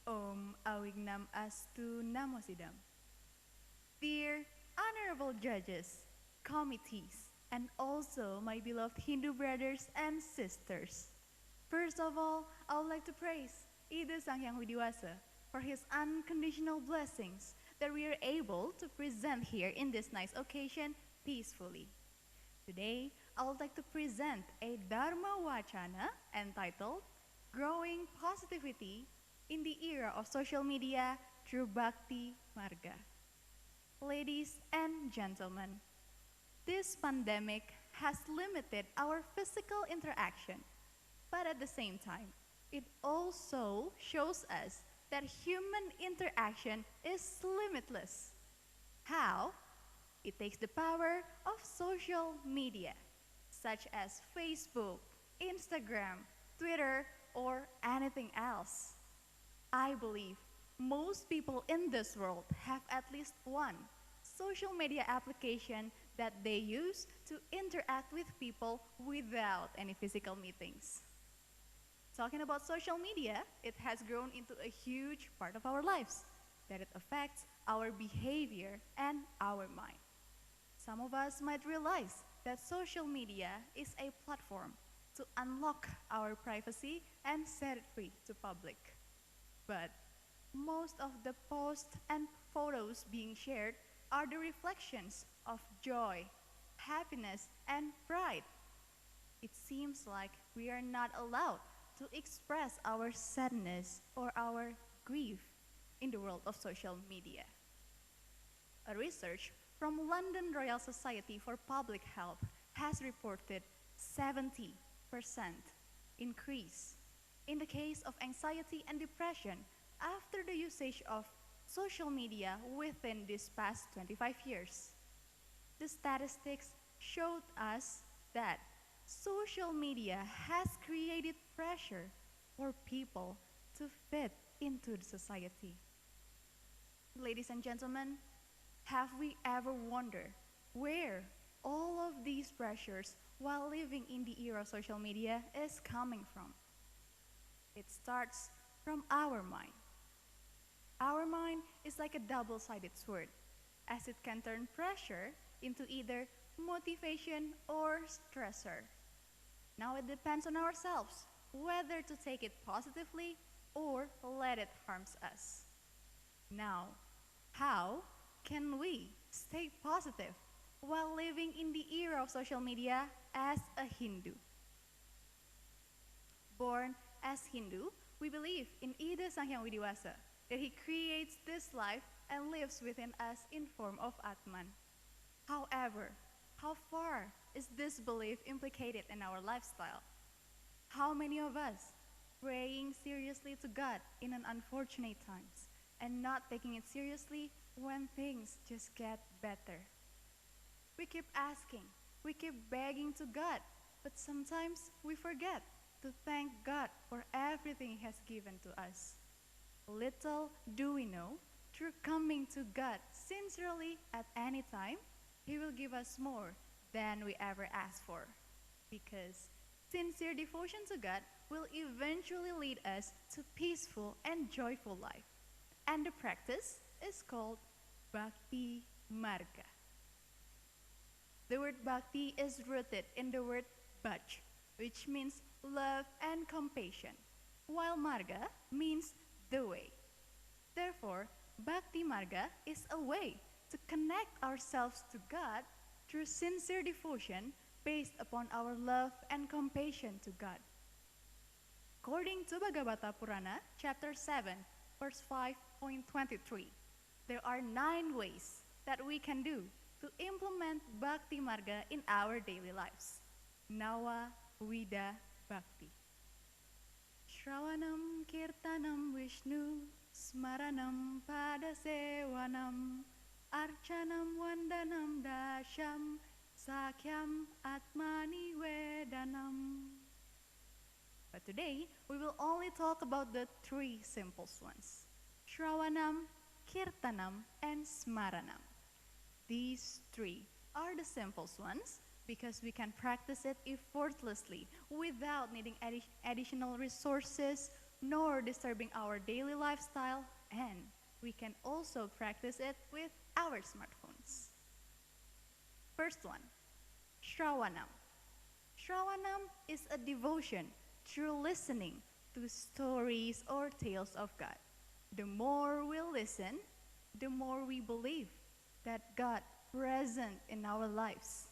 S3: Om Awignam Astu Namo Sidam. Dear honorable judges, committees, and also my beloved Hindu brothers and sisters. First of all, I would like to praise Ida Sang Hyang Widiwasa for his unconditional blessings that we are able to present here in this nice occasion peacefully. Today, I would like to present a Dharmawacana entitled Growing Positivity in the Era of Social Media Through Bhakti Marga. Ladies and gentlemen, this pandemic has limited our physical interaction, but at the same time, it also shows us that human interaction is limitless. How? It takes the power of social media, such as Facebook, Instagram, Twitter, or anything else. I believe most people in this world have at least one social media application that they use to interact with people without any physical meetings. Talking about social media, it has grown into a huge part of our lives, that it affects our behavior and our mind. Some of us might realize that social media is a platform to unlock our privacy and set it free to public. But most of the posts and photos being shared are the reflections of joy, happiness, and pride. It seems like we are not allowed to express our sadness or our grief in the world of social media. A research from London Royal Society for Public Health has reported 70% increase in the case of anxiety and depression after the usage of social media within these past 25 years. The statistics showed us that social media has created pressure for people to fit into the society. Ladies and gentlemen, have we ever wondered where all of these pressures while living in the era of social media is coming from? It starts from our mind. Our mind is like a double-sided sword, as it can turn pressure into either motivation or stressor. Now it depends on ourselves whether to take it positively or let it harm us. Now, how can we stay positive while living in the era of social media as a Hindu? Born as Hindu, we believe in Ida Sang Hyang Widiwasa, that he creates this life and lives within us in form of Atman. However, how far is this belief implicated in our lifestyle? How many of us praying seriously to God in an unfortunate times and not taking it seriously when things just get better? We keep asking, we keep begging to God, but sometimes we forget to thank God for everything He has given to us. Little do we know, through coming to God sincerely at any time, He will give us more than we ever asked for. Because sincere devotion to God will eventually lead us to peaceful and joyful life. And the practice is called Bhakti Marga. The word Bhakti is rooted in the word Bhaj, which means love and compassion, while Marga means the way. Therefore, Bhakti Marga is a way to connect ourselves to God through sincere devotion based upon our love and compassion to God. According to Bhagavata Purana, chapter 7, verse 5.23, there are 9 ways that we can do to implement Bhakti Marga in our daily lives. Nawa Vida Bhakti. Shravanam Kirtanam Vishnu Smaranam Padasevanam Archanam Vandanam Dasham Sakyam Atmani Vedanam. But today, we will only talk about the 3 simple ones: Shravanam, Kirtanam, and Smaranam. These 3 are the simple ones because we can practice it effortlessly without needing additional resources nor disturbing our daily lifestyle, and we can also practice it with our smartphones. First one, Shravanam. Shravanam is a devotion through listening to stories or tales of God. The more we listen, the more we believe that God present in our lives.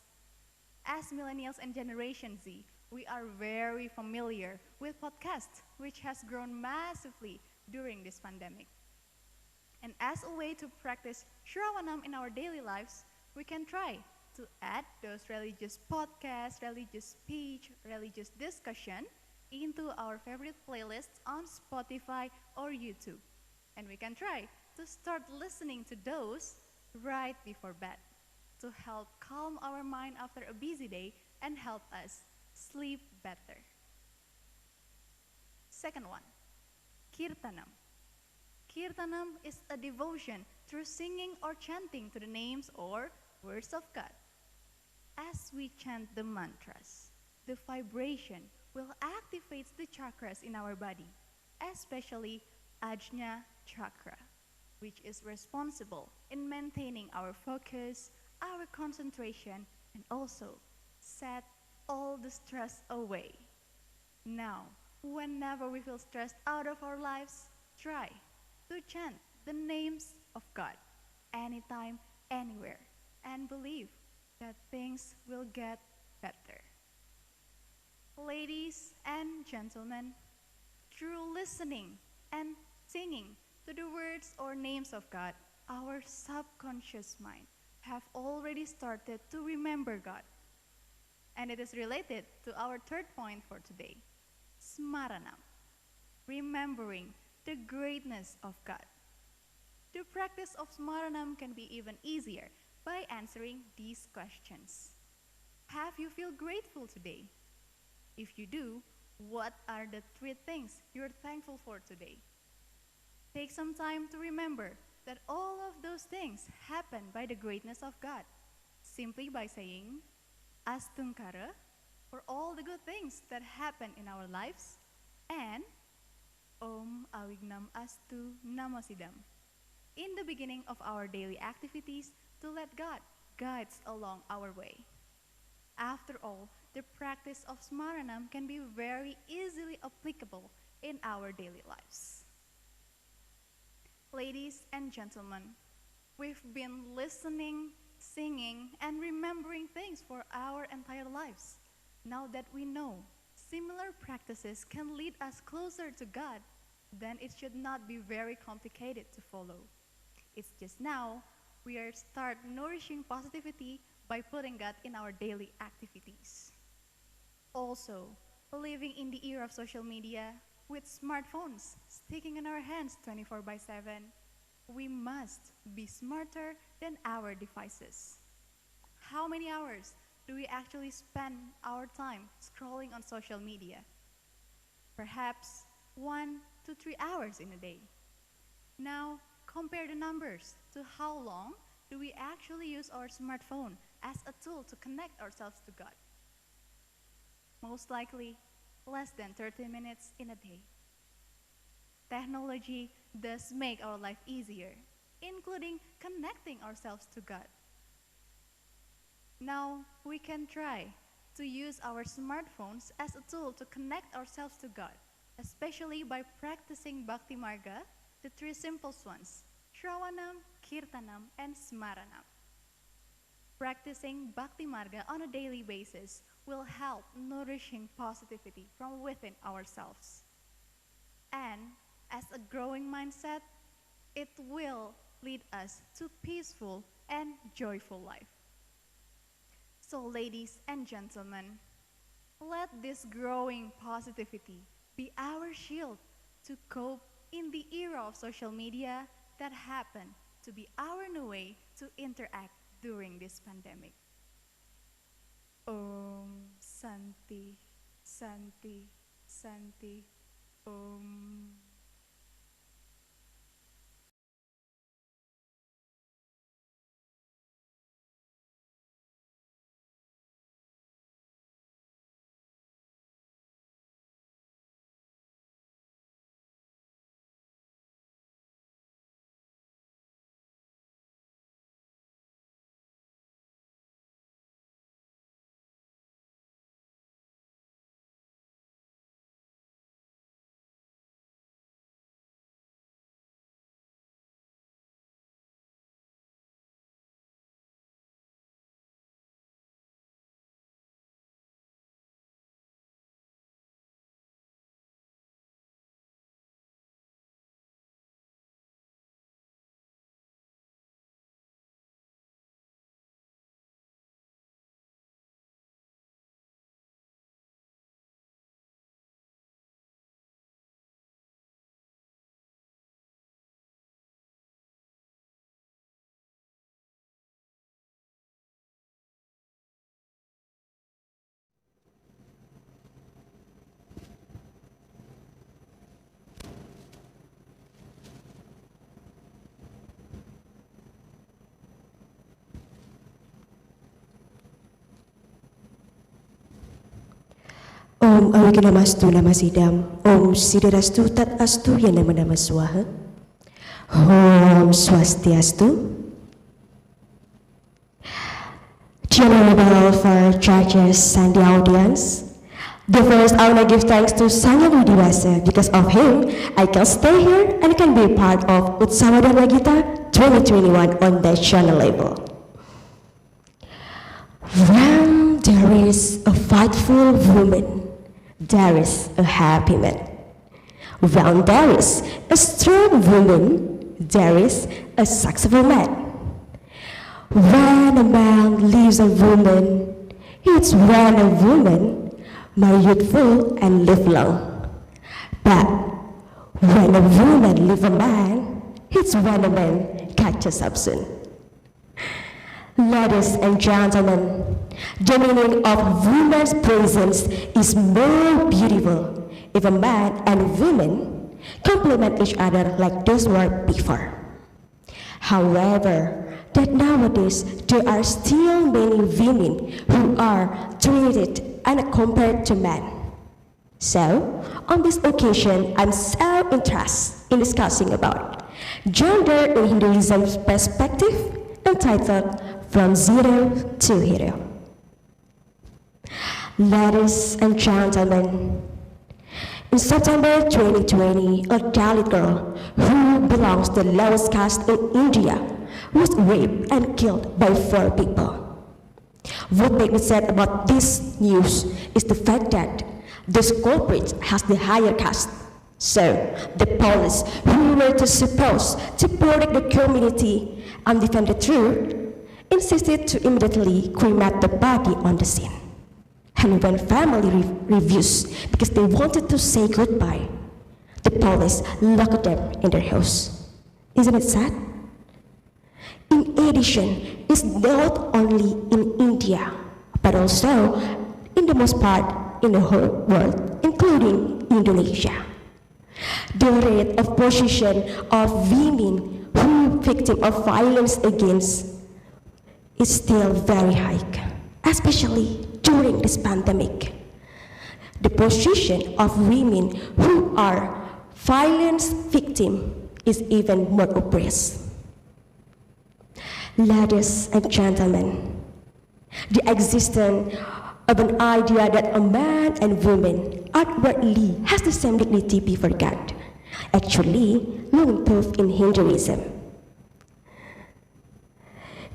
S3: As millennials and Generation Z, we are very familiar with podcasts, which has grown massively during this pandemic. And as a way to practice Shravanam in our daily lives, we can try to add those religious podcasts, religious speech, religious discussion into our favorite playlists on Spotify or YouTube. And we can try to start listening to those right before bed to help calm our mind after a busy day and help us sleep better. Second one, Kirtanam. Kirtanam is a devotion through singing or chanting to the names or words of God. As we chant the mantras, the vibration will activate the chakras in our body, especially Ajna chakra, which is responsible in maintaining our focus, our concentration, and also set all the stress away. Now, whenever we feel stressed out of our lives, try to chant the names of God anytime, anywhere, and believe that things will get better. Ladies and gentlemen, through listening and singing to the words or names of God, our subconscious mind have already started to remember God. And it is related to our third point for today, Smaranam, remembering the greatness of God. The practice of Smaranam can be even easier by answering these questions. Have you feel grateful today? If you do, what are the 3 things you're thankful for today? Take some time to remember that all of those things happen by the greatness of God, simply by saying Astungkara for all the good things that happen in our lives, and Om Awignam Astu Namosidam in the beginning of our daily activities to let God guide along our way. After all, the practice of Smaranam can be very easily applicable in our daily lives. Ladies and gentlemen, we've been listening, singing, and remembering things for our entire lives. Now that we know similar practices can lead us closer to God, then it should not be very complicated to follow. It's just now we are start nourishing positivity by putting God in our daily activities. Also, living in the era of social media, with smartphones sticking in our hands 24/7, we must be smarter than our devices. How many hours do we actually spend our time scrolling on social media? Perhaps 1 to 3 hours in a day. Now, compare the numbers to how long do we actually use our smartphone as a tool to connect ourselves to God? Most likely, less than 30 minutes in a day. Technology does make our life easier, including connecting ourselves to God. Now, we can try to use our smartphones as a tool to connect ourselves to God, especially by practicing Bhakti Marga, the 3 simple ones, Shravanam, Kirtanam, and Smaranam. Practicing Bhakti Marga on a daily basis will help nourishing positivity from within ourselves. And as a growing mindset, it will lead us to peaceful and joyful life. So ladies and gentlemen, let this growing positivity be our shield to cope in the era of social media that happen to be our new way to interact during this pandemic. Om Santi, Santi, Santi, Om.
S4: Om Awignamastu Namasidam, Om Siddharastu Tat Astu Yana Nama Swaha, Om Swastiastu. Dear Honorable judges and the audience, the first I want to give thanks to Sangya Widiwasa. Because of him, I can stay here and can be part of Utsawa Dharma Gita 2021 on national level. When there is a faithful woman, there is a happy man. When there is a strong woman, there is a successful man. When a man leaves a woman, it's when a woman may youthful and live long. But when a woman leaves a man, it's when a man catches up soon. Ladies and gentlemen, the meaning of woman's presence is more beautiful if a man and woman complement each other like those were before. However, that nowadays there are still many women who are treated and compared to men. So, on this occasion, I'm so interested in discussing about gender in Hinduism's perspective, entitled From Zero to Hero. Ladies and gentlemen, in September 2020, a Dalit girl who belongs to the lowest caste in India was raped and killed by 4 people. What makes me sad about this news is the fact that this culprit has the higher caste. So, the police who were supposed to protect the community and defend the truth insisted to immediately cremate the body on the scene. And when family refused because they wanted to say goodbye, the police locked them in their house. Isn't it sad? In addition, it's not only in India, but also in the most part in the whole world, including Indonesia. The rate of position of women who victim of violence against is still very high, especially during this pandemic. The position of women who are violence victim is even more oppressed. Ladies and gentlemen, the existence of an idea that a man and woman outwardly has the same dignity before God actually long proved in Hinduism.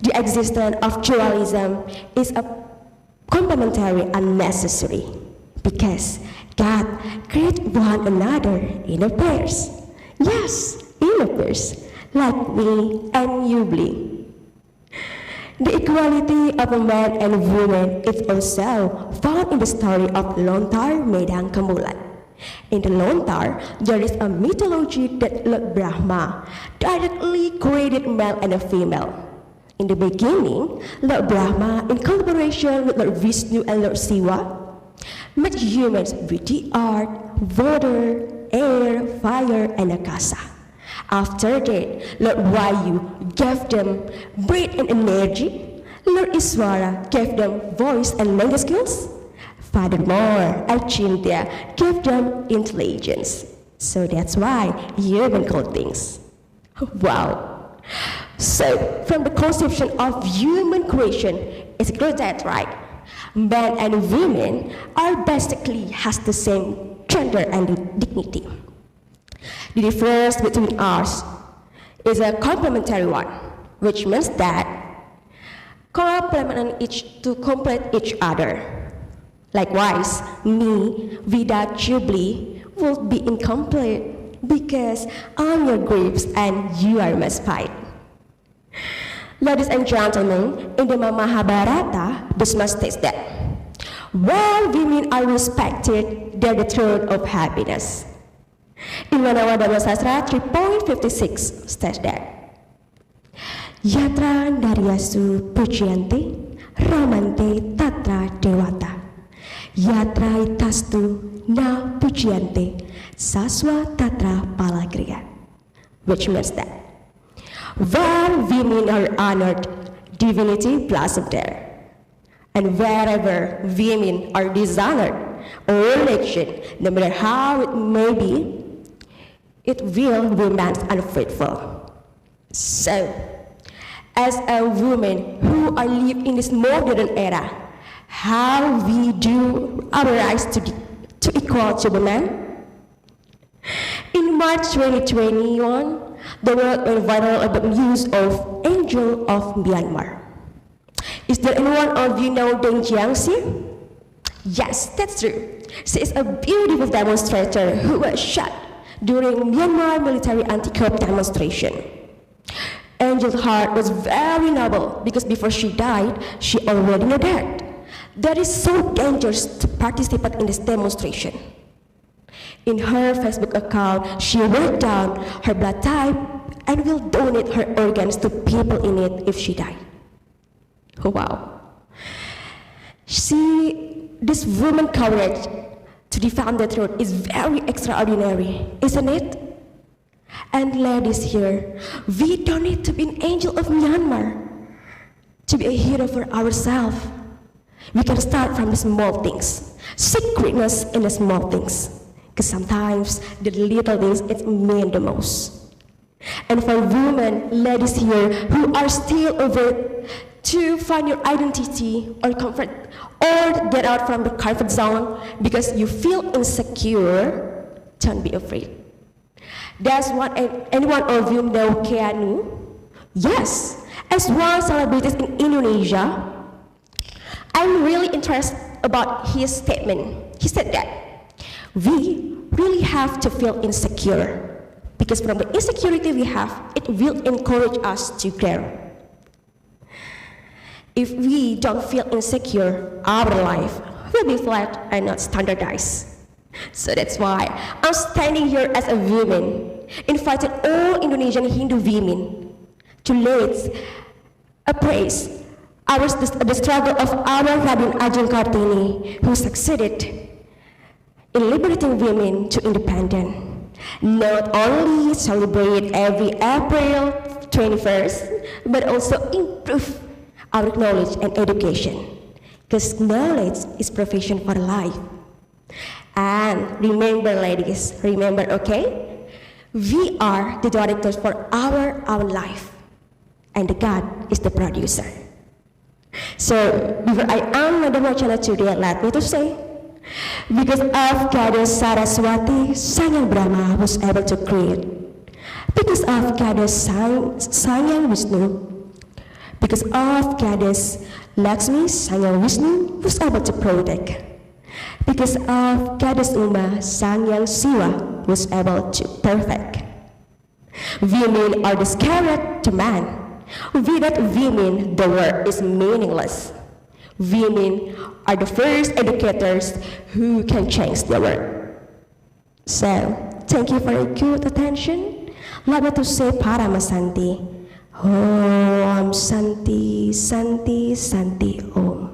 S4: The existence of dualism is a complementary and necessary because God created one another in a pairs. Yes, in a pairs, like me and you bleed. The equality of a man and woman is also found in the story of Lontar Medang Kemulan. In the Lontar, there is a mythology that Lord Brahma directly created male and a female. In the beginning, Lord Brahma, in collaboration with Lord Vishnu and Lord Shiva, made humans with the earth, water, air, fire, and akasa. After that, Lord Vayu gave them breath and energy. Lord Iswara gave them voice and language skills. Furthermore, Achintya gave them intelligence. So that's why human called things. Wow. So, from the conception of human creation, it's clear that, right? Men and women are basically has the same gender and dignity. The difference between us is a complementary one, which means that complement to complete each other. Likewise, me without Jubilee would be incomplete because I'm your grapes and you are my spite. Ladies and gentlemen, in the Mahabharata, Bhishma states that while women are respected, they're the throne of happiness. In Manawa Dharmasastra 3.56 states that Yatra Naryasu Pujyante Ramante Tatra Dewata Yatra Itastu Na Pujyante Saswa Tatra Palagriya, which means that where women are honored, divinity blossoms there. And wherever women are dishonored or religion, no matter how it may be, it will remain unfaithful. So, as a woman who are live in this modern era, how we do our rights to equal to the man? In March 2021, the world went viral about news of Angel of Myanmar. Is there anyone of you know Deng Jiangxi? Yes, that's true. She is a beautiful demonstrator who was shot during Myanmar military anti-coup demonstration. Angel's heart was very noble because before she died, she already knew that it is so dangerous to participate in this demonstration. In her Facebook account, she wrote down her blood type and will donate her organs to people in need if she died. Oh, wow. This woman's courage to defend the truth is very extraordinary, isn't it? And ladies here, we don't need to be an angel of Myanmar to be a hero for ourselves. We can start from the small things, seek greatness in the small things. Because sometimes the little things it mean the most. And for women, ladies here who are still over to find your identity or comfort or get out from the comfort zone because you feel insecure, don't be afraid. Does anyone of you know Keanu? Yes, as one celebrity in Indonesia. I'm really interested about his statement. He said that we really have to feel insecure because from the insecurity we have, it will encourage us to grow. If we don't feel insecure, our life will be flat and not standardized. So that's why I'm standing here as a woman, inviting all Indonesian Hindu women to lead A praise, the struggle of our Raden Ajeng Kartini, who succeeded in liberating women to independence. Not only celebrate every April 21st, but also improve our knowledge and education, because knowledge is provision for life. And remember, ladies, remember, okay? We are the directors for our own life, and God is the producer. So, before I end the wacana today, let me to say, because of Goddess Saraswati, Sang Yang Brahma was able to create. Because of Goddess Sang Yang Vishnu, because of Goddess Lakshmi, Sang Yang Vishnu was able to protect. Because of Goddess Uma, Sang Yang Siwa was able to perfect. Women are the scarlet to man. Without women, the world is meaningless. Women are the first educators who can change the world. So, thank you for your good attention. Let me to say Paramasanti. Om Santi, Santi, Santi, Om.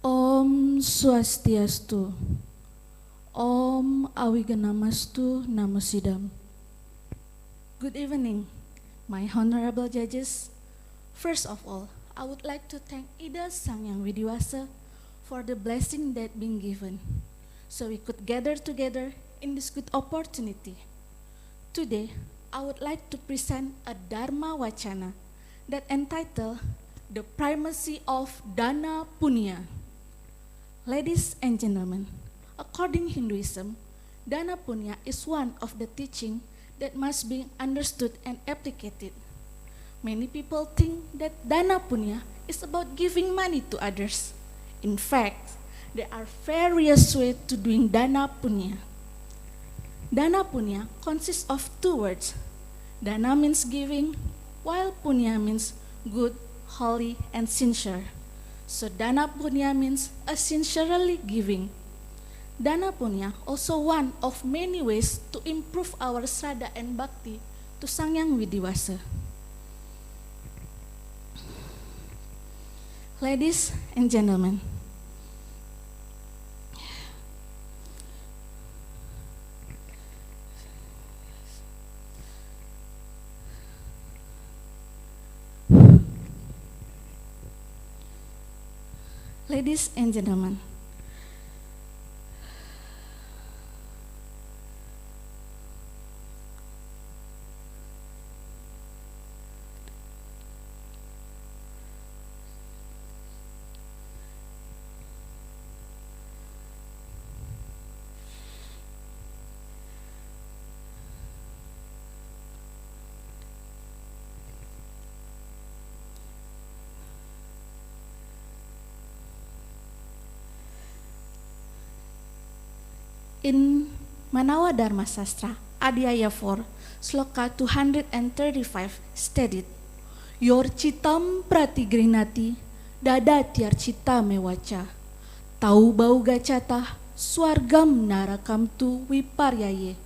S6: Om Swastiastu. Om Awiganamastu Namosidam. Good evening, my honorable judges. First of all, I would like to thank Ida Sang Yang Widiwasa for the blessing that been given, so we could gather together in this good opportunity. Today, I would like to present a Dharma Wacana that entitled The Primacy of Dana Punya. Ladies and gentlemen, according Hinduism, Dana Punya is one of the teaching that must be understood and applicated. Many people think that Dana Punya is about giving money to others. In fact, there are various ways to doing Dana Punya. Dana Punya consists of two words. Dana means giving, while Punya means good, holy, and sincere. So Dana Punya means a sincerely giving. Dana Punya also one of many ways to improve our Shraddha and Bhakti to Sang Yang Widiwasa. Ladies and gentlemen, Ladies and gentlemen, in Manawa Dharma Sastra, Adhyaya 4, Sloka 235 stated, Yor citam pratigrinati, dada tiar cita mewaca, tau bau gacata, swargam narakam tu wiparyaye.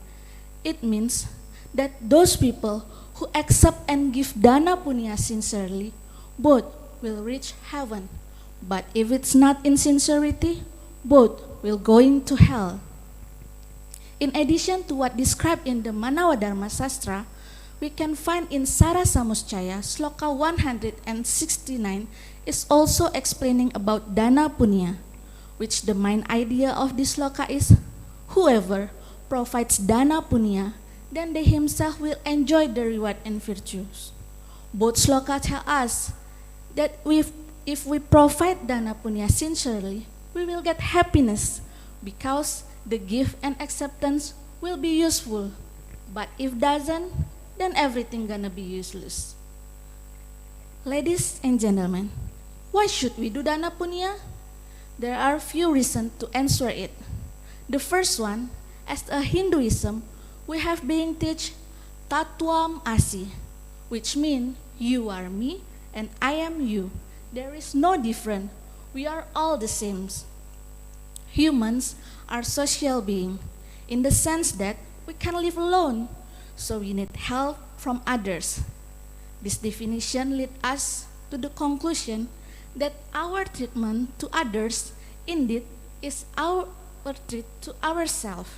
S6: It means that those people who accept and give dana punya sincerely, both will reach heaven. But if it's not in sincerity, both will go into hell. In addition to what described in the Manawa Dharma Sastra, we can find in Sara Samuscaya, Sloka 169, is also explaining about Dana Punya, which the main idea of this sloka is, whoever provides Dana Punya, then they himself will enjoy the reward and virtues. Both sloka tell us that if we provide Dana Punya sincerely, we will get happiness because the gift and acceptance will be useful. But if doesn't, then everything gonna be useless. Ladies and gentlemen, why should we do Dana Punya? There are few reasons to answer it. The first one, as a Hinduism, we have being teach Tatwam Asi, which means you are me and I am you. There is no difference. We are all the same. Humans are social beings in the sense that we can live alone, so we need help from others. This definition leads us to the conclusion that our treatment to others indeed is our treat to ourselves.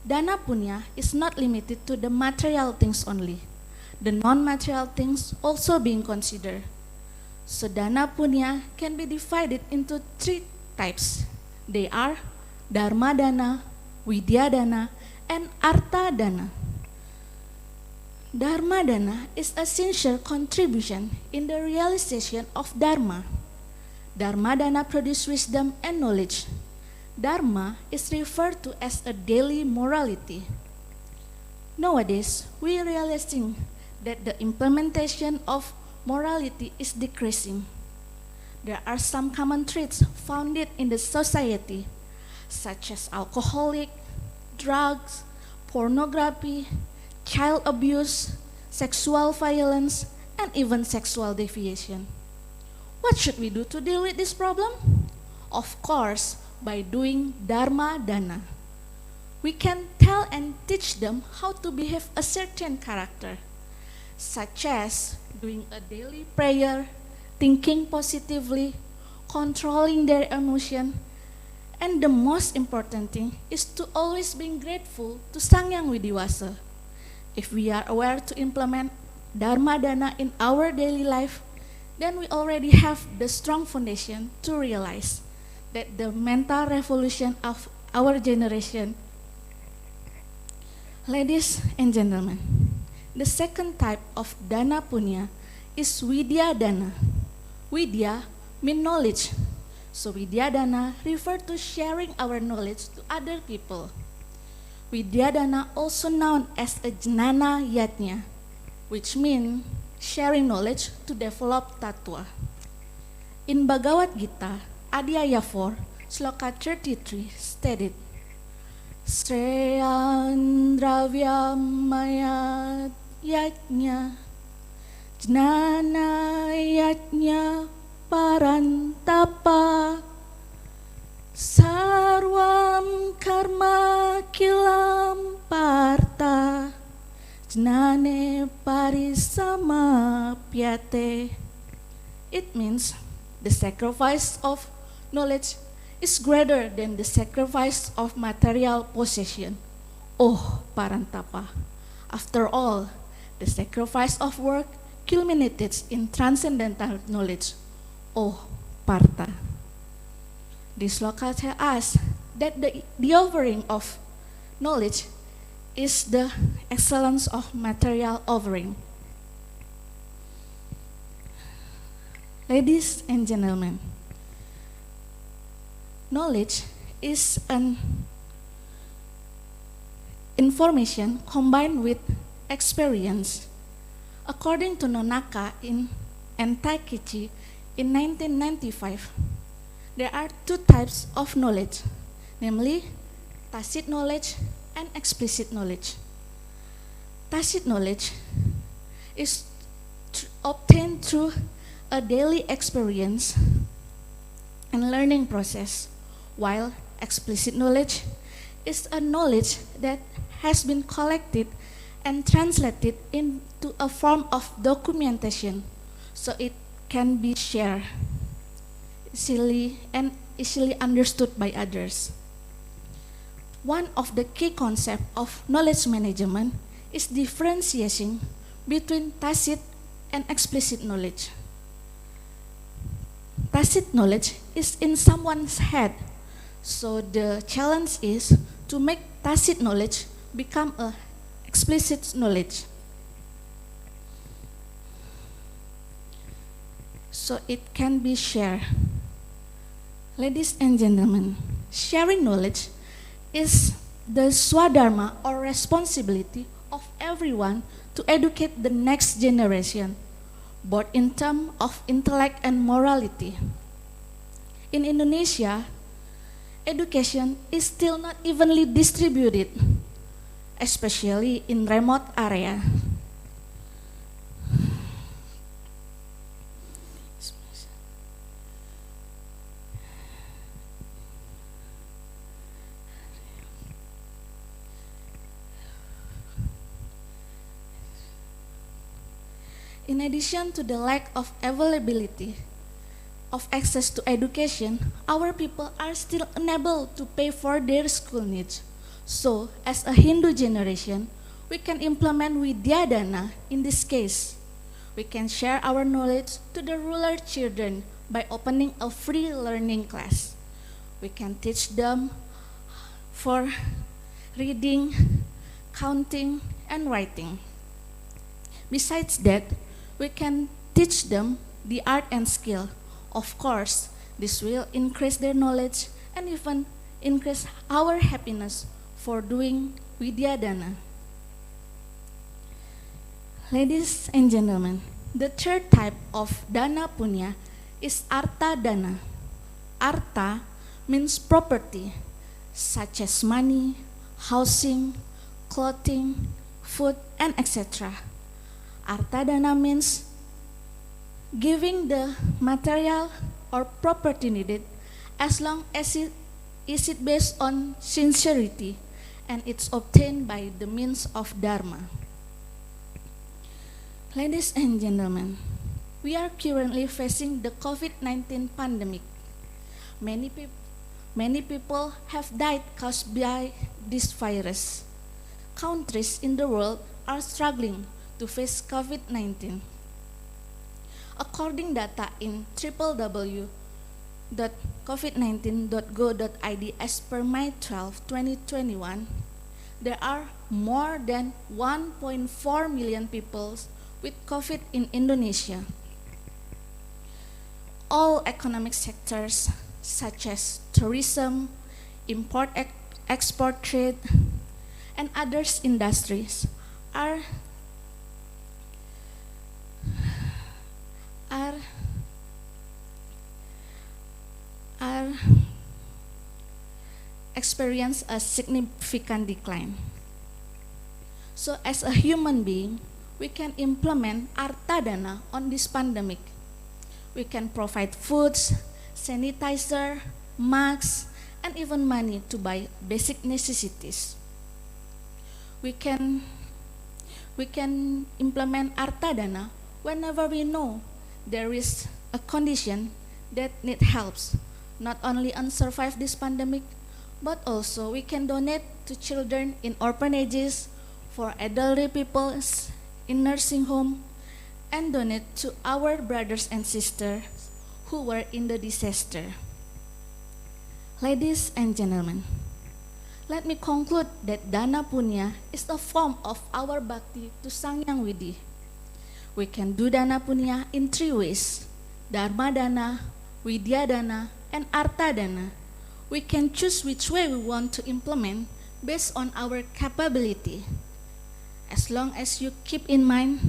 S6: Dana Punya is not limited to the material things only. The non-material things also being considered. So Dana Punya can be divided into three types. They are Dharma Dana, Widya Dana, and Artha Dana. Dharma Dana is a sincere contribution in the realization of Dharma. Dharma Dana produces wisdom and knowledge. Dharma is referred to as a daily morality. Nowadays, we are realizing that the implementation of morality is decreasing. There are some common traits found in the society, such as alcoholic, drugs, pornography, child abuse, sexual violence, and even sexual deviation. What should we do to deal with this problem? Of course, by doing Dharma Dana. We can tell and teach them how to behave a certain character, such as doing a daily prayer, thinking positively, controlling their emotion, and the most important thing is to always be grateful to Sang Yang Widiwasa. If we are aware to implement Dharma Dana in our daily life, then we already have the strong foundation to realize that the mental revolution of our generation. Ladies and gentlemen, the second type of Dana Punya is Widya Dana. Widya means knowledge. So Widya Dana refers to sharing our knowledge to other people. Widya Dana also known as a Jnana Yatnya, which means sharing knowledge to develop tattva. In Bhagavad Gita, Adhyaya 4, Sloka 33 stated, Sreyan dravyamaya yatnya, Jnana yatnya parantapa, Sarvam karma kilam parta, Jnane parisama pyate. It means the sacrifice of knowledge is greater than the sacrifice of material possession. Oh, Parantapa. After all, the sacrifice of work culminates in transcendental knowledge. Oh, Partha. This local tell us that the offering of knowledge is the excellence of material offering. Ladies and gentlemen, knowledge is an information combined with experience. According to Nonaka in Entaikichi in 1995, there are two types of knowledge, namely tacit knowledge and explicit knowledge. Tacit knowledge is obtained through a daily experience and learning process, while explicit knowledge is a knowledge that has been collected and translated into a form of documentation so it can be shared easily and easily understood by others. One of the key concepts of knowledge management is differentiation between tacit and explicit knowledge. Tacit knowledge is in someone's head, so the challenge is to make tacit knowledge become a explicit knowledge, so it can be shared. Ladies and gentlemen, sharing knowledge is the swadharma or responsibility of everyone to educate the next generation, both in terms of intellect and morality. In Indonesia, education is still not evenly distributed, especially in remote area. In addition to the lack of availability of access to education, our people are still unable to pay for their school needs. So, as a Hindu generation, we can implement Widyadana in this case. We can share our knowledge to the rural children by opening a free learning class. We can teach them for reading, counting, and writing. Besides that, we can teach them the art and skill. Of course, this will increase their knowledge and even increase our happiness for doing Widyadana. Ladies and gentlemen, the third type of dana punya is arta dana. Arta means property, such as money, housing, clothing, food, and etc. Arta dana means giving the material or property needed as long as it is based on sincerity and it's obtained by the means of dharma. Ladies and gentlemen, we are currently facing the COVID-19 pandemic. Many people have died caused by this virus. Countries in the world are struggling to face COVID-19. According data in www.covid19.go.id as per May 12, 2021, there are more than 1.4 million people with COVID in Indonesia. All economic sectors such as tourism, import-export trade, and other industries are experience a significant decline. So as a human being, we can implement arta dana on this pandemic. We can provide foods, sanitizer, masks, and even money to buy basic necessities. We can implement arta dana whenever we know there is a condition that needs help, not only on survive this pandemic, but also we can donate to children in orphanages, for elderly people in nursing home, and donate to our brothers and sisters who were in the disaster. Ladies and gentlemen, let me conclude that Dana Punya is a form of our bhakti to Sang Yang Widi. We can do Dana Punya in 3 ways: Dharma Dana, Widya Dana, and Artha Dana. We can choose which way we want to implement based on our capability. As long as you keep in mind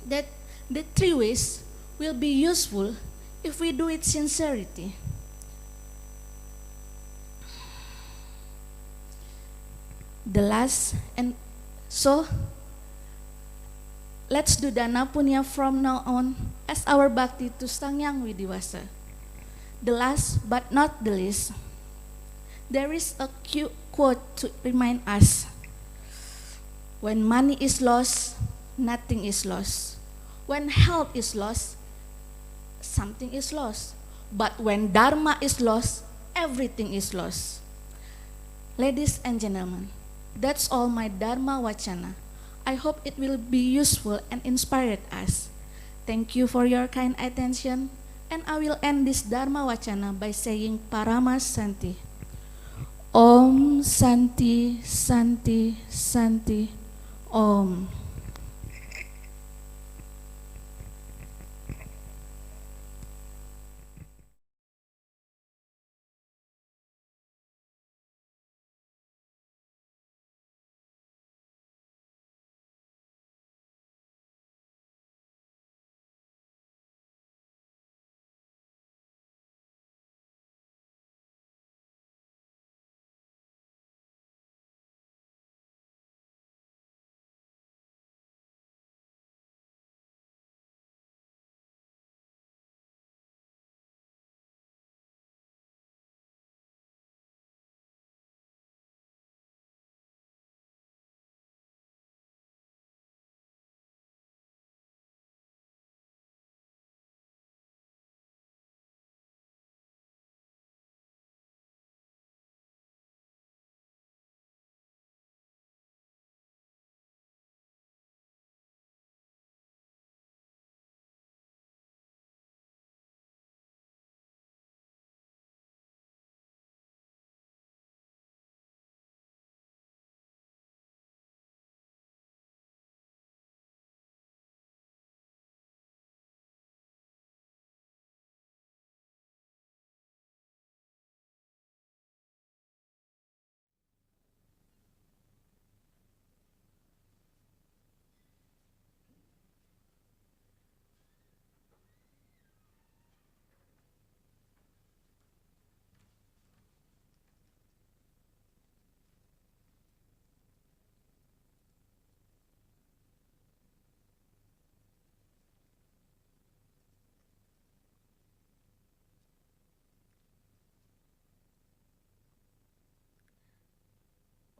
S6: that the 3 ways will be useful if we do it sincerity. The last, and so let's do Dana Punya from now on as our bhakti to Sang Yang Widiwasa. The last but not the least, there is a cute quote to remind us: when money is lost, nothing is lost. When health is lost, something is lost. But when Dharma is lost, everything is lost. Ladies and gentlemen, that's all my Dharmawacana. I hope it will be useful and inspired us. Thank you for your kind attention, and I will end this Dharmawacana by saying Paramas Santi. Om Santi Santi Santi Om.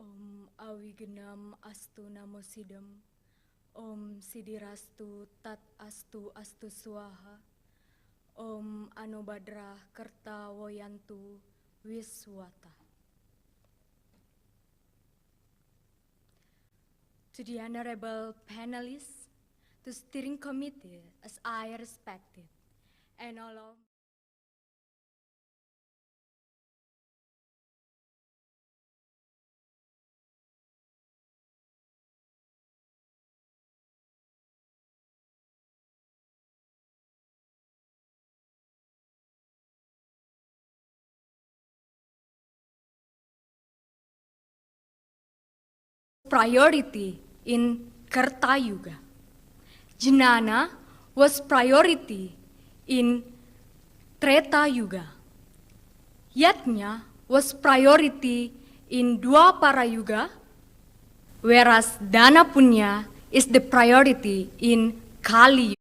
S7: Om Awigenam Astu Namo Sidam. Om Sidirastu Tat Astu Astu Swaha. Om Anubhadra Kerta Woyantu Wiswata. To the honorable panelists, to steering committee as I respected, and all of priority in Kerta Yuga. Jnana was priority in Treta Yuga. Yatnya was priority in Dwapara Yuga, whereas Dana Punya is the priority in Kali Yuga.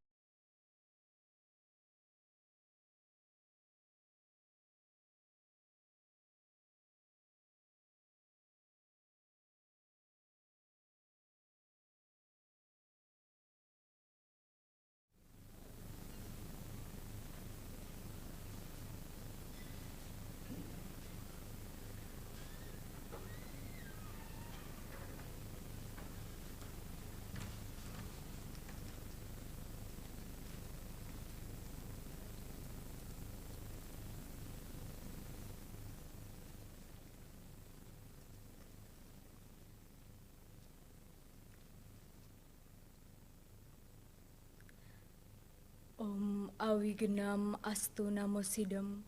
S7: awigenam astu namo sidam.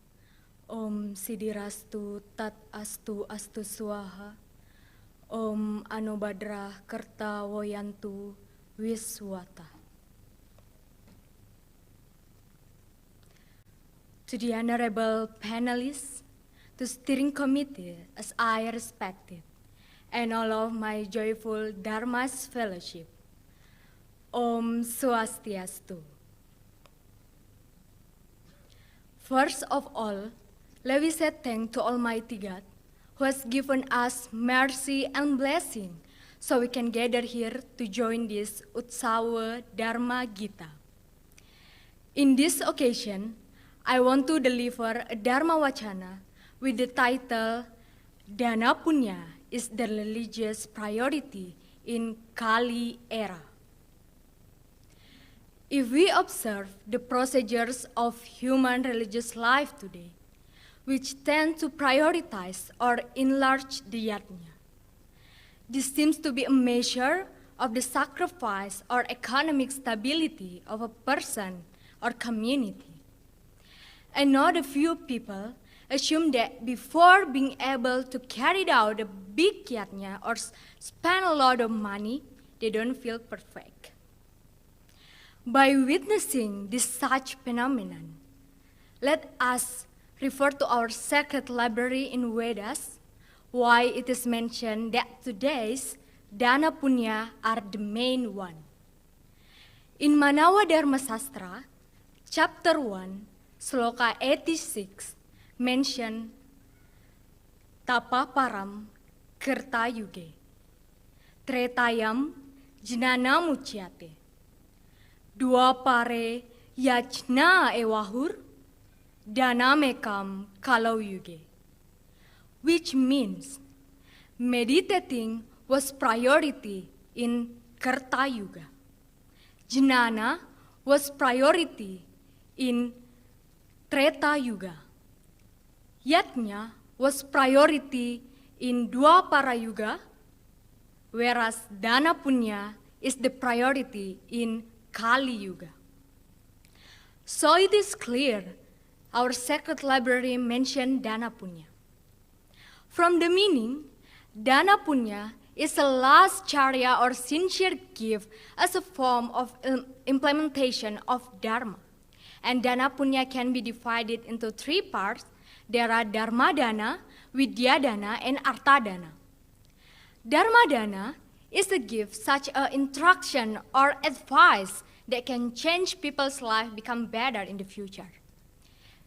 S7: Om sidirastu tat astu astu swaha. Om anobadra kerta woyantu wiswata. To the honorable panelists, to steering committee as I respected, and all of my joyful Dharma's fellowship. Om Swastiastu. First of all, let me say thanks to Almighty God who has given us mercy and blessing so we can gather here to join this Utsawa Dharma Gita. In this occasion, I want to deliver a Dharmawacana with the title Dana Punya is the religious priority in Kali era. If we observe the procedures of human religious life today, which tend to prioritize or enlarge the yajna, this seems to be a measure of the sacrifice or economic stability of a person or community. And not a few people assume that before being able to carry out a big yajna or spend a lot of money, they don't feel perfect. By witnessing this such phenomenon, let us refer to our sacred library in Vedas, why it is mentioned that today's Dana Punya are the main one. In Manawa Dharma Sastra, chapter 1, Sloka 86, mention Tapa Param Kerta Yuge, Tretayam Jnana Mucyate, Dua Pare Yajna Ewahur, Dana Mekam Kalau Yuge, which means meditating was priority in Kerta Yuga. Jnana was priority in Treta Yuga. Yajna was priority in Dwapara Yuga, whereas Dana Punya is the priority in Kali Yuga. So it is clear our sacred library mentioned Dana Punya. From the meaning, Dana Punya is a last charya or sincere gift as a form of implementation of Dharma. And Dana Punya can be divided into three parts. There are Dharma Dana, Vidya Dana, and Artha Dana. Dharma Dana is a gift such as instruction or advice that can change people's life, become better in the future.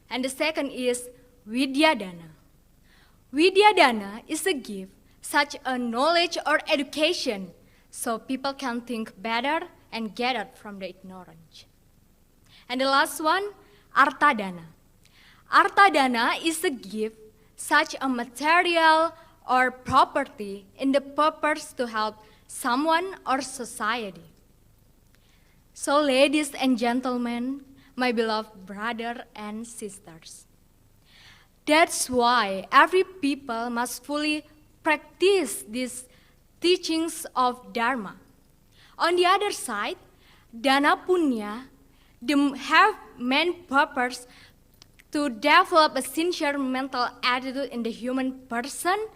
S7: And the second is Vidya Dana. Vidya Dana is a gift such as knowledge or education, so people can think better and get out from the ignorance. And the last one, Artha Dana. Artha Dana is a gift such a material or property in the purpose to help someone or society. So ladies and gentlemen, my beloved brothers and sisters, that's why every people must fully practice these teachings of Dharma. On the other side, Dana Punya have main purpose to develop a sincere mental attitude in the human person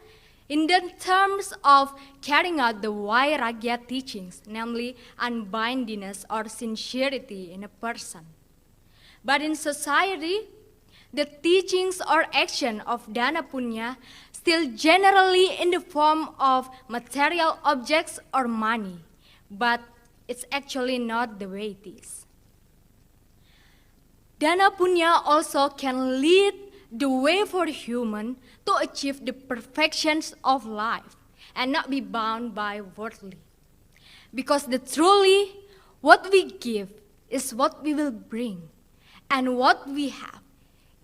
S7: in the terms of carrying out the Vairagya teachings, namely unbindiness or sincerity in a person. But in society, the teachings or action of Dana Punya still generally in the form of material objects or money, but it's actually not the way it is. Dana Punya also can lead the way for human to achieve the perfections of life and not be bound by worldly. Because truly, what we give is what we will bring, and what we have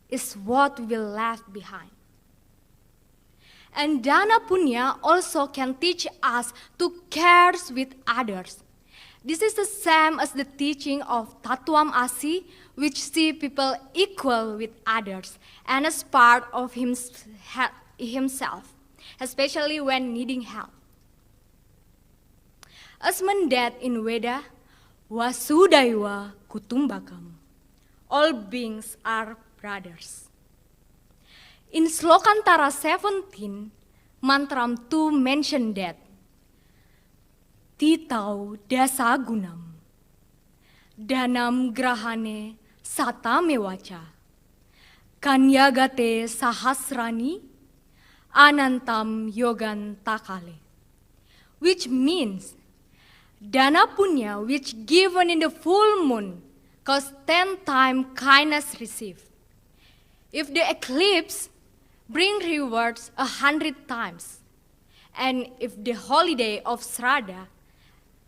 S7: is what we will leave behind. And Dana Punya also can teach us to care with others. This is the same as the teaching of Tattvam Asi, which see people equal with others and as part of himself, especially when needing help. As mendat in Veda, Vasudhaiva Kutumbakam, all beings are brothers. In Slokantara 17, Mantram 2 mentioned that Titau dasa gunam, danam grahane sata mewacha, kanyagate sahasrani, anantam yogan takale, which means dana punya which given in the full moon costs 10 times kindness received. If the eclipse bring rewards 100 times, and if the holiday of Shraddha,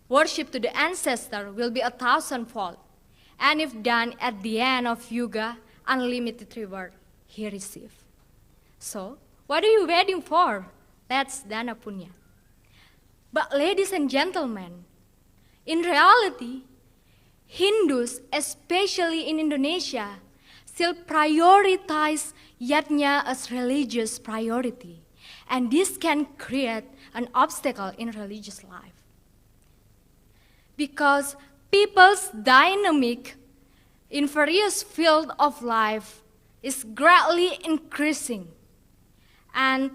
S7: worship to the ancestor, will be 1,000-fold, and if done at the end of Yuga, unlimited reward he receive. So, what are you waiting for? That's Dana Punya. But ladies and gentlemen, in reality, Hindus, especially in Indonesia, still prioritize yatnya as religious priority. And this can create an obstacle in religious life. Because people's dynamic in various fields of life is greatly increasing. And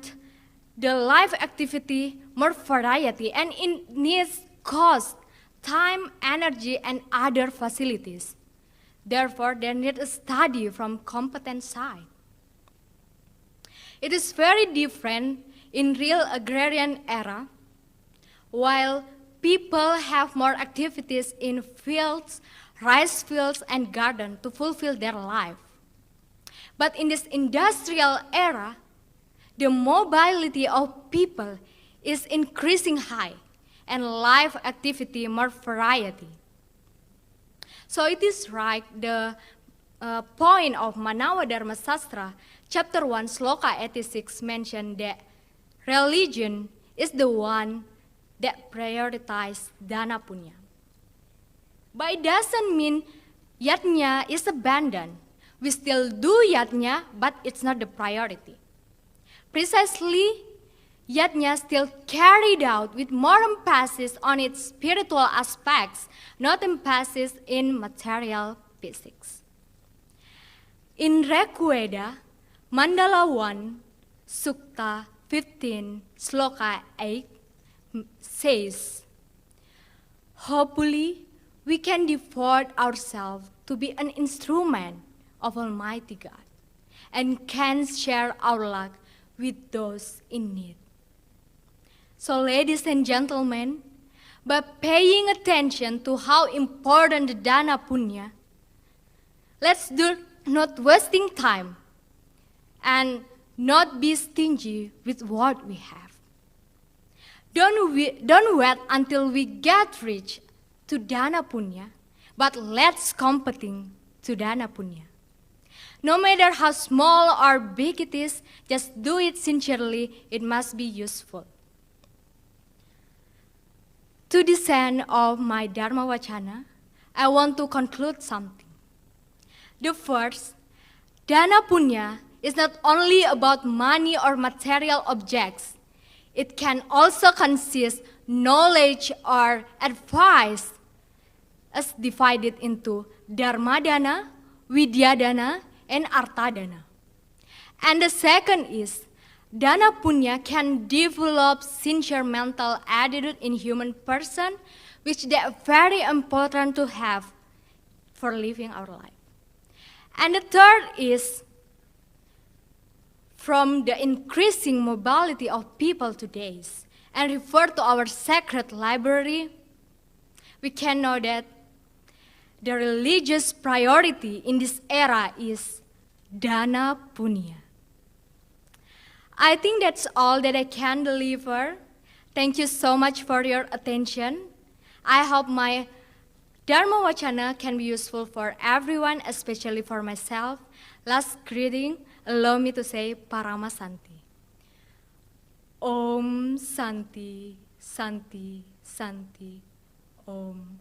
S7: the life activity more variety, and it needs cost, time, energy, and other facilities. Therefore, there needs a study from competent side. It is very different in real agrarian era, while people have more activities in fields, rice fields, and garden to fulfill their life. But in this industrial era, the mobility of people is increasing high, and life activity more variety. So it is right, the point of Manawa Dharma Sastra, chapter 1, sloka 86 mentioned that religion is the one that prioritizes dana punya. But it doesn't mean yatnya is abandoned. We still do yatnya, but it's not the priority. Precisely, yatnya still carried out with more emphasis on its spiritual aspects, not emphasis in material physics. In Rigveda, Mandala 1, Sukta 15, Sloka 8 says, hopefully we can devote ourselves to be an instrument of Almighty God and can share our luck with those in need. So ladies and gentlemen, by paying attention to how important the dana punya, let's do not wasting time and not be stingy with what we have. Don't wait until we get rich to dana punya, but let's competing to dana punya. No matter how small or big it is, just do it sincerely, it must be useful. To this end of my Dharmawacana, I want to conclude something. The first, dana punya is not only about money or material objects. It can also consist knowledge or advice as divided into dharma dana, vidya dana, and artha dana. And the second is, dana punya can develop sincere mental attitude in human person, which they are very important to have for living our life. And the third is, from the increasing mobility of people today, and refer to our sacred library, we can know that the religious priority in this era is dana punya. I think that's all that I can deliver. Thank you so much for your attention. I hope my Dharmawacana can be useful for everyone, especially for myself. Last greeting, allow me to say Parama Santi. Om Santi, Santi, Santi, Om.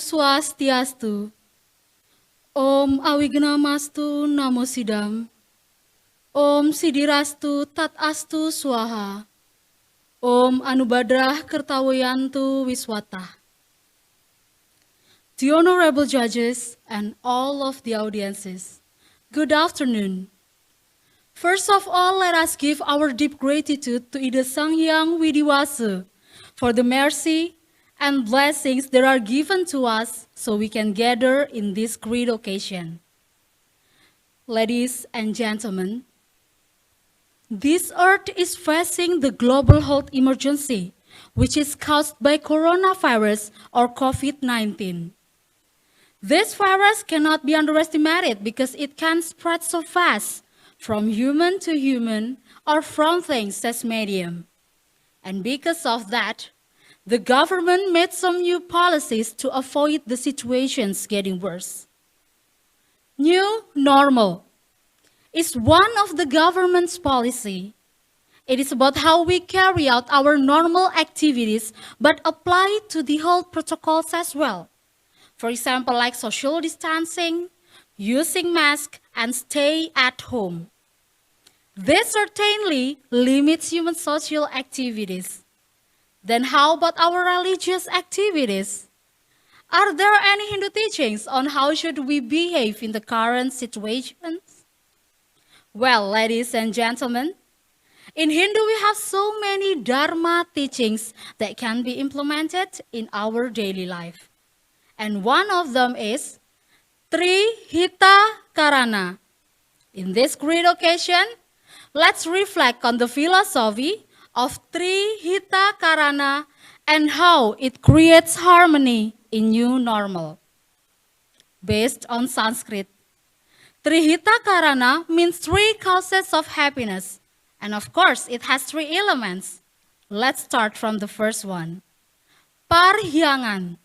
S6: Swastiastu. Om Awignamastu Namo Sidam. Om Sidirastu Tatastu Swaha. Om Anubadrah Kertawayantu Wiswata. The honorable judges and all of the audiences, good afternoon. First of all, let us give our deep gratitude to Ida Sang Hyang Widiwasa for the mercy and blessings that are given to us so we can gather in this great occasion. Ladies and gentlemen, this earth is facing the global health emergency, which is caused by coronavirus or COVID-19. This virus cannot be underestimated because it can spread so fast from human to human or from things as medium. And because of that, the government made some new policies to avoid the situations getting worse. New normal is one of the government's policy. It is about how we carry out our normal activities but apply it to the health protocols as well. For example, like social distancing, using masks, and stay at home. This certainly limits human social activities. Then how about our religious activities? Are there any Hindu teachings on how should we behave in the current situations? Well, ladies and gentlemen, in Hindu we have so many Dharma teachings that can be implemented in our daily life. And one of them is Trihita Karana. In this great occasion, let's reflect on the philosophy of Trihita Karana and how it creates harmony in new normal. Based on Sanskrit, Trihita Karana means three causes of happiness. And of course, it has three elements. Let's start from the first one. Parhyangan,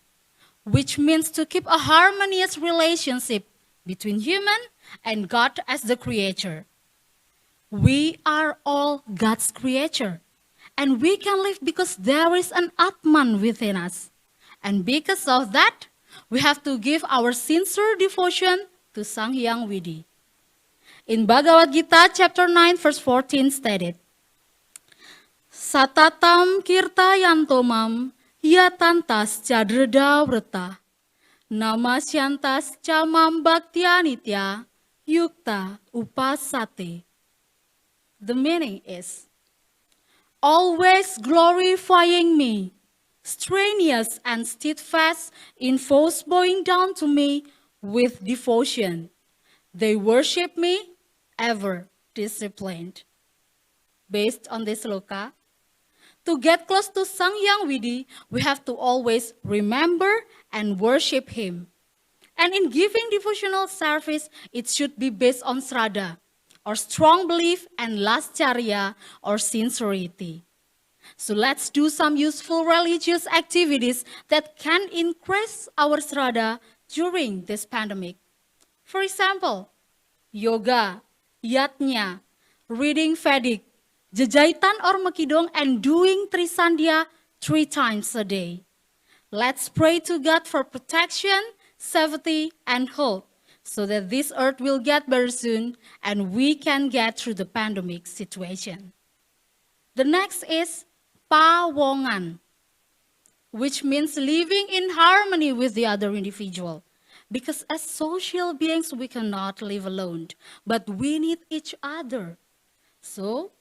S6: which means to keep a harmonious relationship between human and God as the creator. We are all God's creature, and we can live because there is an Atman within us. And because of that, we have to give our sincere devotion to Sang Hyang Widi. In Bhagavad Gita chapter 9 verse 14 stated, Satatam kirtayantomam yatantas cadreda vreta namasyantas camam bhaktyanitya yukta upasate. The meaning is, always glorifying me, strenuous and steadfast in foes bowing down to me with devotion. They worship me, ever disciplined. Based on this sloka, to get close to Sang Hyang Widi, we have to always remember and worship him. And in giving devotional service, it should be based on sraddha, or strong belief, and lascarya, or sincerity. So let's do some useful religious activities that can increase our sraddha during this pandemic. For example, yoga, yatnya, reading Vedic, jajaitan or makidong, and doing Trisandhya 3 times a day. Let's pray to God for protection, safety, and hope, so that this earth will get better soon and we can get through the pandemic situation. The next is Pawongan, which means living in harmony with the other individual. Because as social beings, we cannot live alone, but we need each other. So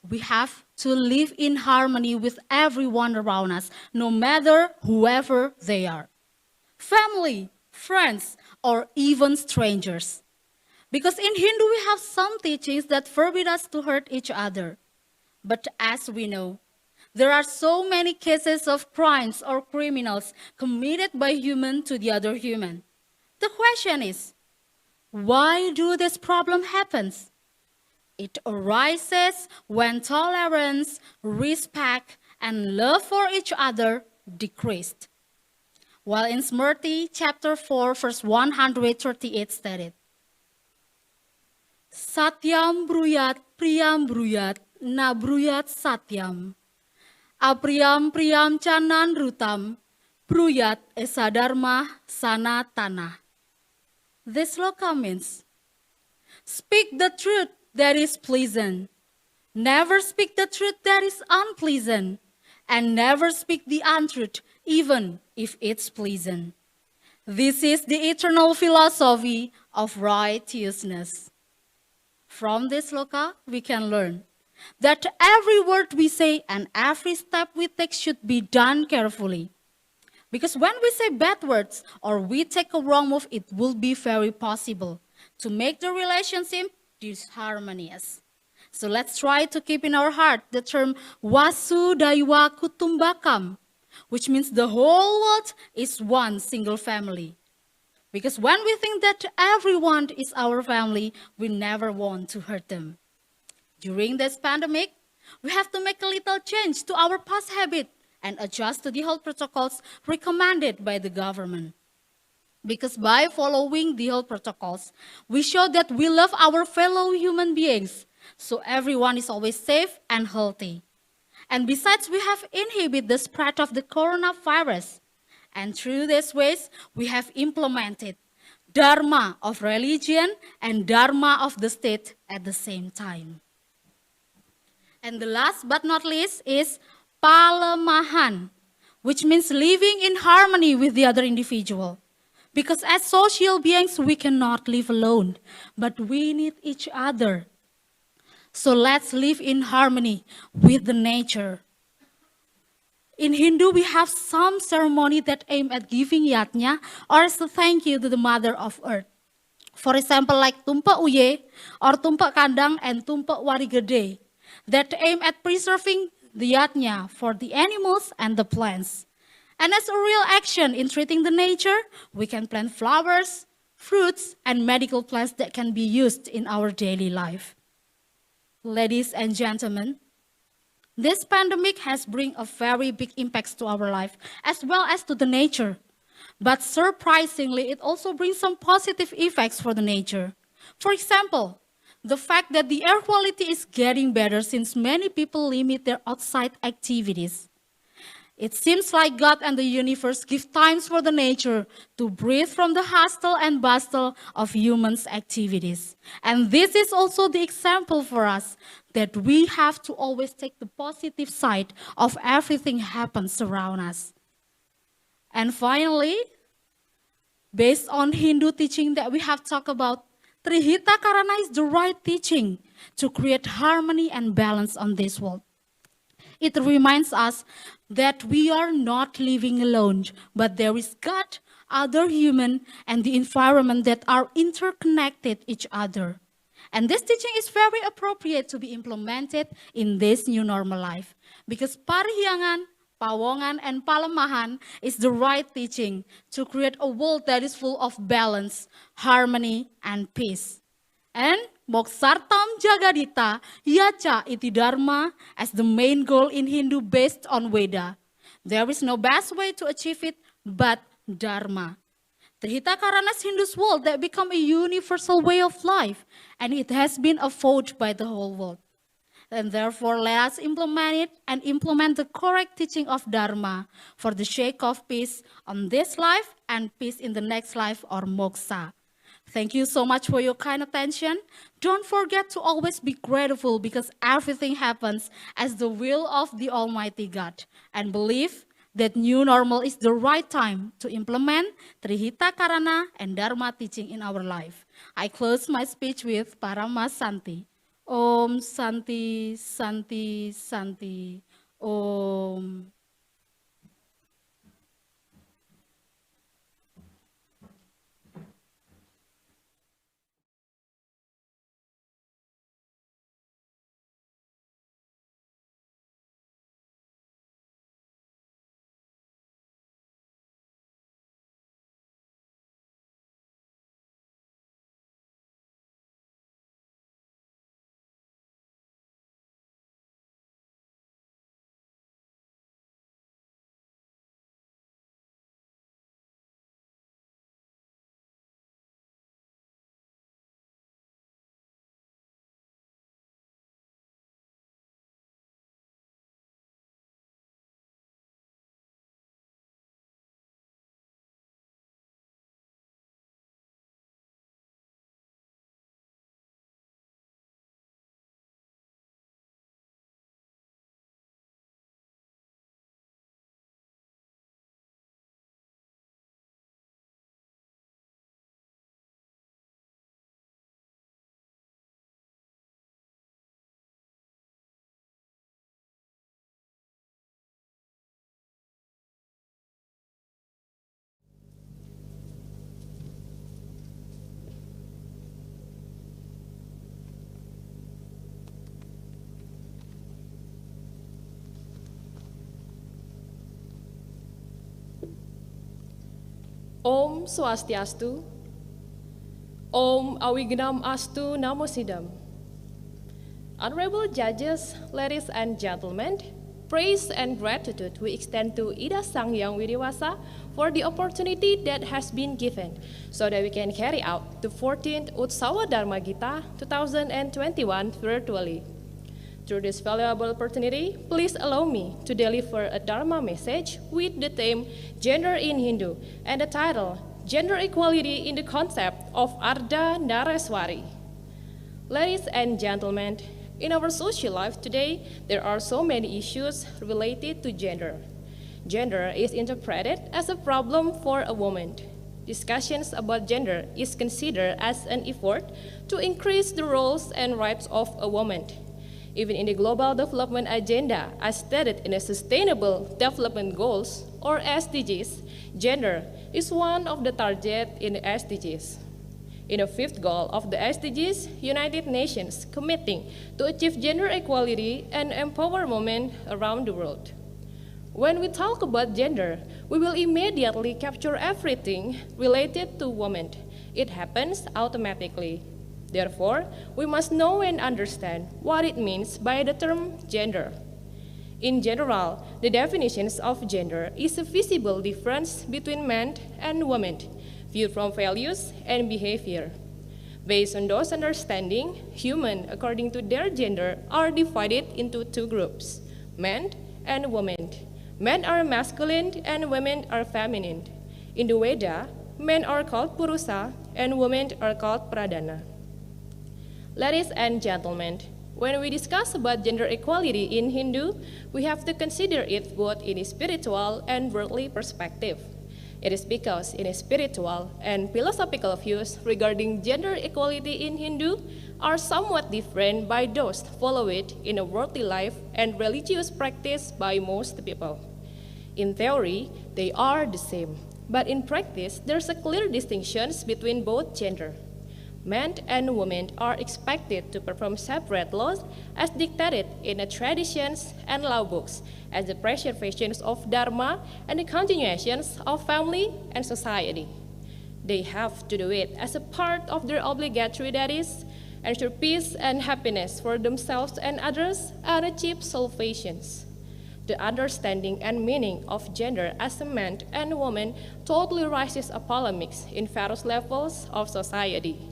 S6: we have to live in harmony with everyone around us, no matter whoever they are. Family, friends, or even strangers. Because in Hindu, we have some teachings that forbid us to hurt each other. But as we know, there are so many cases of crimes or criminals committed by human to the other human. The question is, why do this problem happen? It arises when tolerance, respect, and love for each other decreased. While in Smriti chapter 4 verse 138 stated, Satyam bruyat priyam bruyat na bruyat satyam. Apriyam priyam chanan rutam Bruyat esadharma sanatana. This sloka means, speak the truth that is pleasant, never speak the truth that is unpleasant, and never speak the untruth even if it's pleasant. This is the eternal philosophy of righteousness. From this sloka, we can learn that every word we say and every step we take should be done carefully. Because when we say bad words or we take a wrong move, it will be very possible to make the relationship disharmonious. So let's try to keep in our heart the term Vasudhaiva Kutumbakam, which means the whole world is one single family. Because when we think that everyone is our family, we never want to hurt them. During this pandemic, we have to make a little change to our past habit and adjust to the health protocols recommended by the government. Because by following the health protocols, we show that we love our fellow human beings, so everyone is always safe and healthy. And besides, we have inhibited the spread of the coronavirus. And through these ways, we have implemented Dharma of religion and Dharma of the state at the same time. And the last but not least is Palemahan, which means living in harmony with the other individual. Because as social beings, we cannot live alone, but we need each other. So let's live in harmony with the nature. In Hindu, we have some ceremony that aim at giving yatnya or as a thank you to the Mother of Earth. For example, like Tumpak Uye or Tumpak Kandang and Tumpak Warigede that aim at preserving the yatnya for the animals and the plants. And as a real action in treating the nature, we can plant flowers, fruits, and medical plants that can be used in our daily life. Ladies and gentlemen, this pandemic has brought a very big impact to our life, as well as to the nature. But surprisingly, it also brings some positive effects for the nature. For example, the fact that the air quality is getting better since many people limit their outside activities. It seems like God and the universe give times for the nature to breathe from the hustle and bustle of humans' activities. And this is also the example for us that we have to always take the positive side of everything happens around us. And finally, based on Hindu teaching that we have talked about, Trihita Karana is the right teaching to create harmony and balance on this world. It reminds us that we are not living alone, but there is God, other human, and the environment that are interconnected each other. And this teaching is very appropriate to be implemented in this new normal life. Because Parihyangan, Pawongan, and Palemahan is the right teaching to create a world that is full of balance, harmony, and peace. And Moksartam Jagadita Yacha Iti Dharma as the main goal in Hindu based on Veda. There is no best way to achieve it but Dharma. Trihita Karana's Hindu's world that become a universal way of life, and it has been avowed by the whole world. And therefore, let us implement it and implement the correct teaching of Dharma for the sake of peace on this life and peace in the next life or moksha. Thank you so much for your kind attention. Don't forget to always be grateful because everything happens as the will of the Almighty God. And believe that new normal is the right time to implement Trihita Karana and Dharma teaching in our life. I close my speech with Parama Santi. Om Santi, Santi, Santi. Om.
S2: Om Swastiastu. Om Awignam Astu Namo Sidam. Honorable judges, ladies and gentlemen, praise and gratitude we extend to Ida Sang Yang Widiwasa for the opportunity that has been given so that we can carry out the 14th Utsawa Dharma Gita 2021 virtually. Through this valuable opportunity, please allow me to deliver a Dharma message with the theme Gender in Hindu and the title Gender Equality in the Concept of Ardha Nareswari. Ladies and gentlemen, in our social life today, there are so many issues related to gender. Gender is interpreted as a problem for a woman. Discussions about gender is considered as an effort to increase the roles and rights of a woman. Even in the Global Development Agenda, as stated in the Sustainable Development Goals, or SDGs, gender is one of the targets in the SDGs. In the fifth goal of the SDGs, United Nations committing to achieve gender equality and empower women around the world. When we talk about gender, we will immediately capture everything related to women. It happens automatically. Therefore, we must know and understand what it means by the term gender. In general, the definitions of gender is a visible difference between men and women, viewed from values and behavior. Based on those understanding, humans, according to their gender, are divided into two groups, men and women. Men are masculine and women are feminine. In the Veda, men are called Purusa and women are called Pradana. Ladies and gentlemen, when we discuss about gender equality in Hindu, we have to consider it both in a spiritual and worldly perspective. It is because in a spiritual and philosophical views regarding gender equality in Hindu are somewhat different by those follow it in a worldly life and religious practice by most people. In theory, they are the same, but in practice, there's a clear distinction between both gender. Men and women are expected to perform separate laws as dictated in the traditions and law books as the preservations of Dharma and the continuations of family and society. They have to do it as a part of their obligatory duties, ensure peace and happiness for themselves and others, and achieve salvations. The understanding and meaning of gender as a man and woman totally raises a polemics in various levels of society.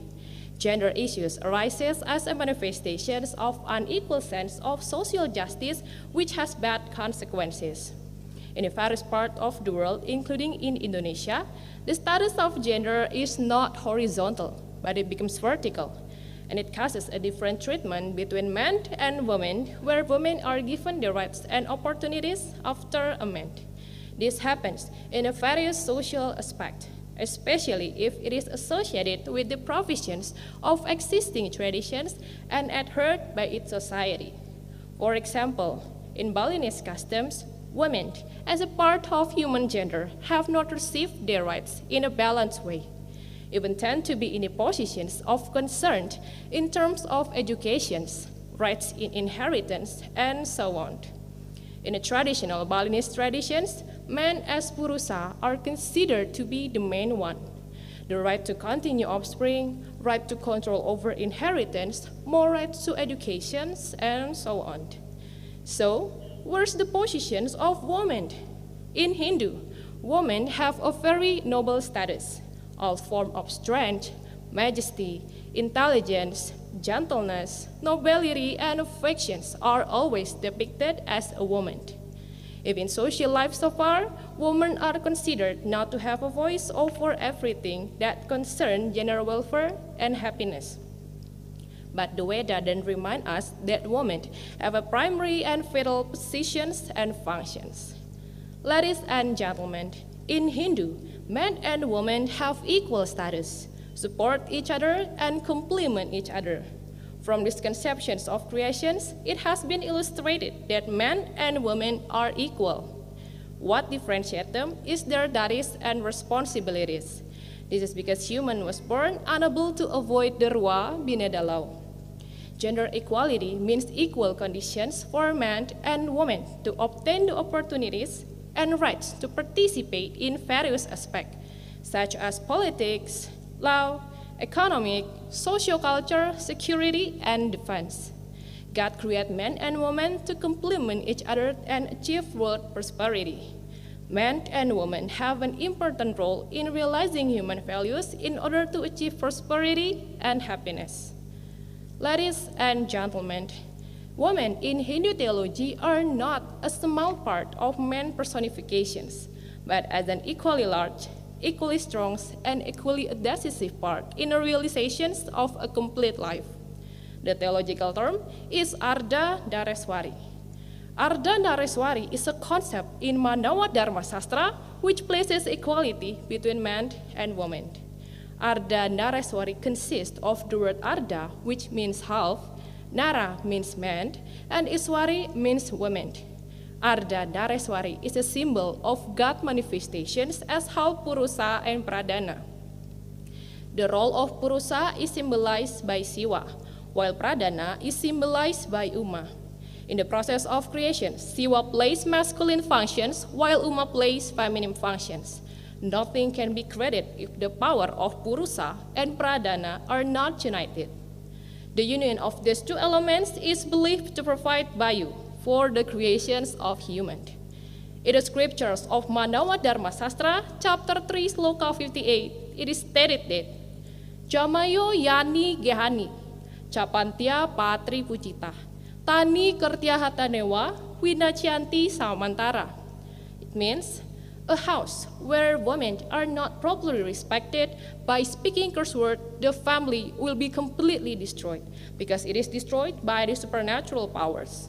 S2: Gender issues arises as a manifestation of unequal sense of social justice which has bad consequences. In various parts of the world, including in Indonesia, the status of gender is not horizontal, but it becomes vertical. And it causes a different treatment between men and women, where women are given the rights and opportunities after a man. This happens in a various social aspects, especially if it is associated with the provisions of existing traditions and adhered by its society. For example, in Balinese customs, women, as a part of human gender, have not received their rights in a balanced way, even tend to be in the positions of concern in terms of education, rights in inheritance, and so on. In the traditional Balinese traditions, men as Purusa are considered to be the main one. The right to continue offspring, right to control over inheritance, more rights to education, and so on. So, where's the positions of women? In Hindu, women have a very noble status. All forms of strength, majesty, intelligence, gentleness, nobility, and affections are always depicted as a woman. If in social life so far, women are considered not to have a voice over everything that concerns general welfare and happiness. But the Veda then remind us that women have a primary and vital positions and functions. Ladies and gentlemen, in Hindu, men and women have equal status, support each other, and complement each other. From these conceptions of creations, it has been illustrated that men and women are equal. What differentiates them is their duties and responsibilities. This is because human was born unable to avoid the Rua Bineda law. Gender equality means equal conditions for men and women to obtain the opportunities and rights to participate in various aspects, such as politics, law, economic, social culture, security, and defense. God created men and women to complement each other and achieve world prosperity. Men and women have an important role in realizing human values in order to achieve prosperity and happiness. Ladies and gentlemen, women in Hindu theology are not a small part of men personifications, but as an equally large, equally strong, and equally decisive part in the realizations of a complete life. The theological term is Arda Dareswari. Arda Dareswari is a concept in Manawa Dharma Sastra which places equality between man and woman. Arda Dareswari consists of the word Arda, which means half, Nara means man, and Iswari means woman. Arda Dareswari is a symbol of God manifestations as half Purusa and Pradana. The role of Purusa is symbolized by Siwa, while Pradana is symbolized by Uma. In the process of creation, Siwa plays masculine functions while Uma plays feminine functions. Nothing can be created if the power of Purusa and Pradana are not united. The union of these two elements is believed to provide value for the creations of human. In the scriptures of Manawa Dharma Sastra, chapter 3, sloka 58, it is stated that Jamayo Yani Gehani, Capantia Patri Pucita, Tani Kertia Hatanewa, Winacianti Samantara. It means a house where women are not properly respected. By speaking curse word, the family will be completely destroyed because it is destroyed by the supernatural powers.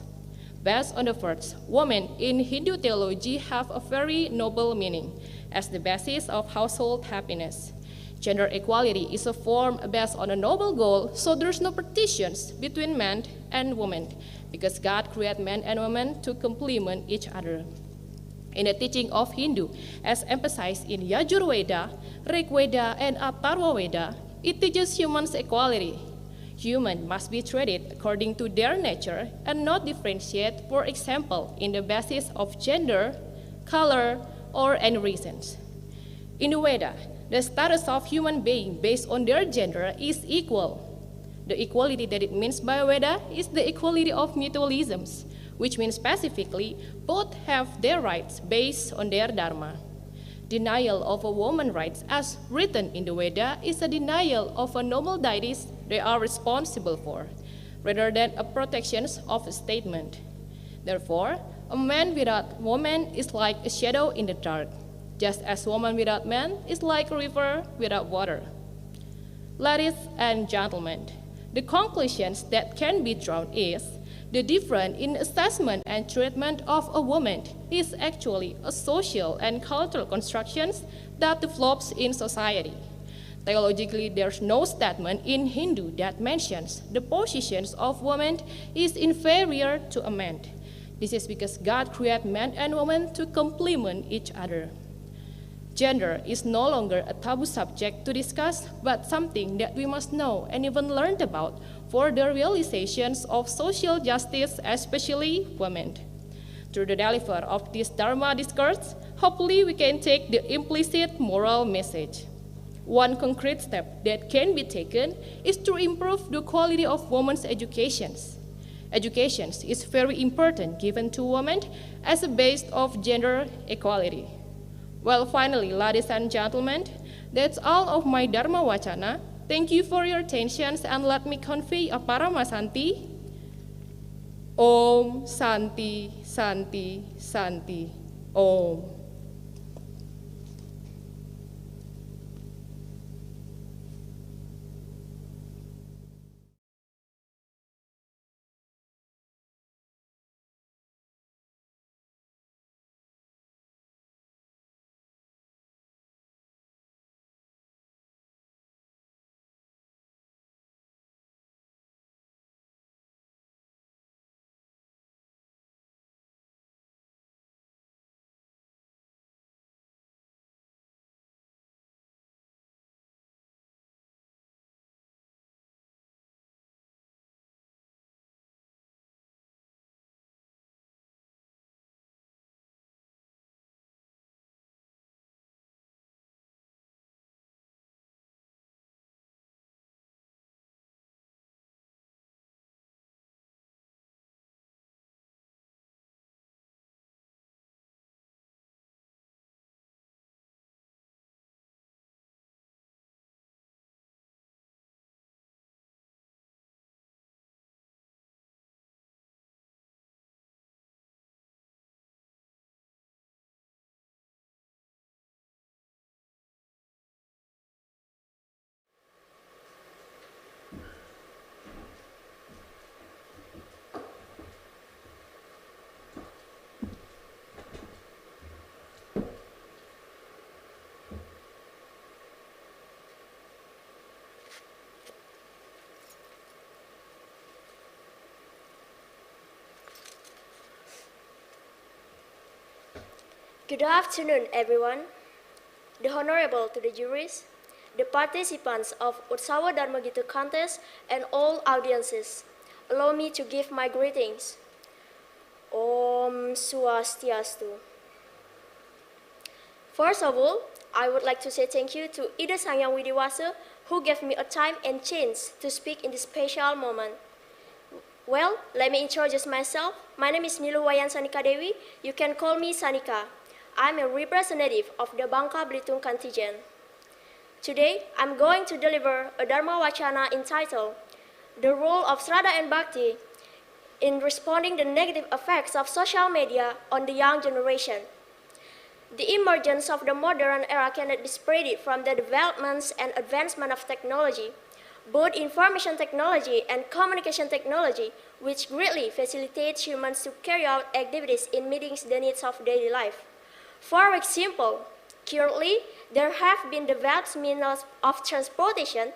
S2: Based on the words, women in Hindu theology have a very noble meaning as the basis of household happiness. Gender equality is a form based on a noble goal, so there's no partitions between men and women because God created men and women to complement each other. In the teaching of Hindu, as emphasized in Yajurveda, Rigveda, and Atharva Veda, it teaches humans equality. Humans must be treated according to their nature and not differentiate, for example, in the basis of gender, color, or any reasons. In the Veda, the status of human being based on their gender is equal. The equality that it means by Veda is the equality of mutualisms, which means specifically both have their rights based on their dharma. Denial of a woman's rights as written in the Veda is a denial of a noble deities they are responsible for, rather than a protection of a statement. Therefore, a man without woman is like a shadow in the dark, just as woman without man is like a river without water. Ladies and gentlemen, the conclusions that can be drawn is the difference in assessment and treatment of a woman is actually a social and cultural construction that develops in society. Theologically, there's no statement in Hindu that mentions the positions of women is inferior to a man. This is because God created men and women to complement each other. Gender is no longer a taboo subject to discuss, but something that we must know and even learn about for the realizations of social justice, especially women. Through the delivery of this Dharma discourse, hopefully we can take the implicit moral message. One concrete step that can be taken is to improve the quality of women's education. Education is very important given to women as a base of gender equality. Well, finally, ladies and gentlemen, that's all of my Dharmawacana. Thank you for your attention, and let me convey a Paramasanti. Om Santi Santi Santi Om.
S8: Good afternoon, everyone. The Honorable to the juries, the participants of Utsawa Dharma Gitu contest, and all audiences. Allow me to give my greetings. Om Swastiastu. First of all, I would like to say thank you to Ida Sangyang Widiwasa, who gave me a time and chance to speak in this special moment. Well, let me introduce myself. My name is Nilu Wayan Sanika Dewi. You can call me Sanika. I'm a representative of the Bangka Belitung contingent. Today, I'm going to deliver a Dharmawacana entitled The Role of Sraddha and Bhakti in Responding the Negative Effects of Social Media on the Young Generation. The emergence of the modern era cannot be separated from the developments and advancement of technology, both information technology and communication technology, which greatly facilitates humans to carry out activities in meeting the needs of daily life. For example, currently, there have been developed means of transportation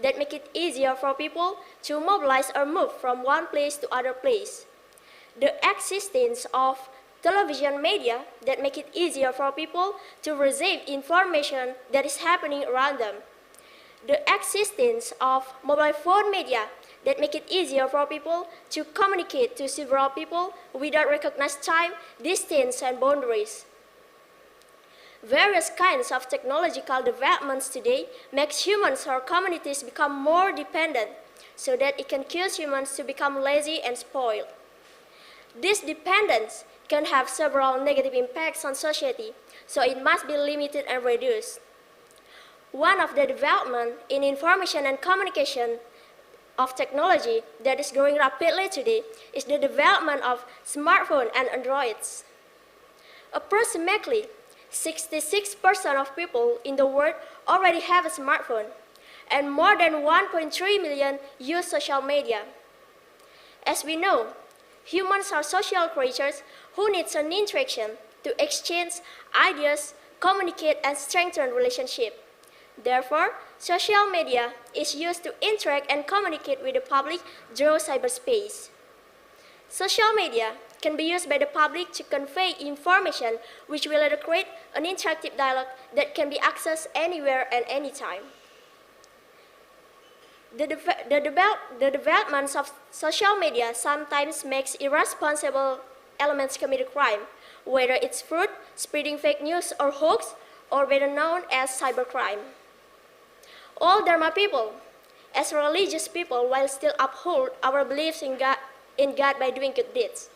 S8: that make it easier for people to mobilize or move from one place to other place. The existence of television media that make it easier for people to receive information that is happening around them. The existence of mobile phone media that make it easier for people to communicate to several people without recognized time, distance, and boundaries. Various kinds of technological developments today makes humans or communities become more dependent so that it can cause humans to become lazy and spoiled. This dependence can have several negative impacts on society, so it must be limited and reduced. One of the development in information and communication of technology that is growing rapidly today is the development of smartphones and Androids. Approximately 66% of people in the world already have a smartphone, and more than 1.3 million use social media. As we know, humans are social creatures who need an interaction to exchange ideas, communicate, and strengthen relationships. Therefore, social media is used to interact and communicate with the public through cyberspace. Social media can be used by the public to convey information which will create an interactive dialogue that can be accessed anywhere and anytime. The developments of social media sometimes makes irresponsible elements commit a crime, whether it's fraud, spreading fake news or hoax, or better known as cybercrime. All Dharma people, as religious people, while still uphold our beliefs in God by doing good deeds.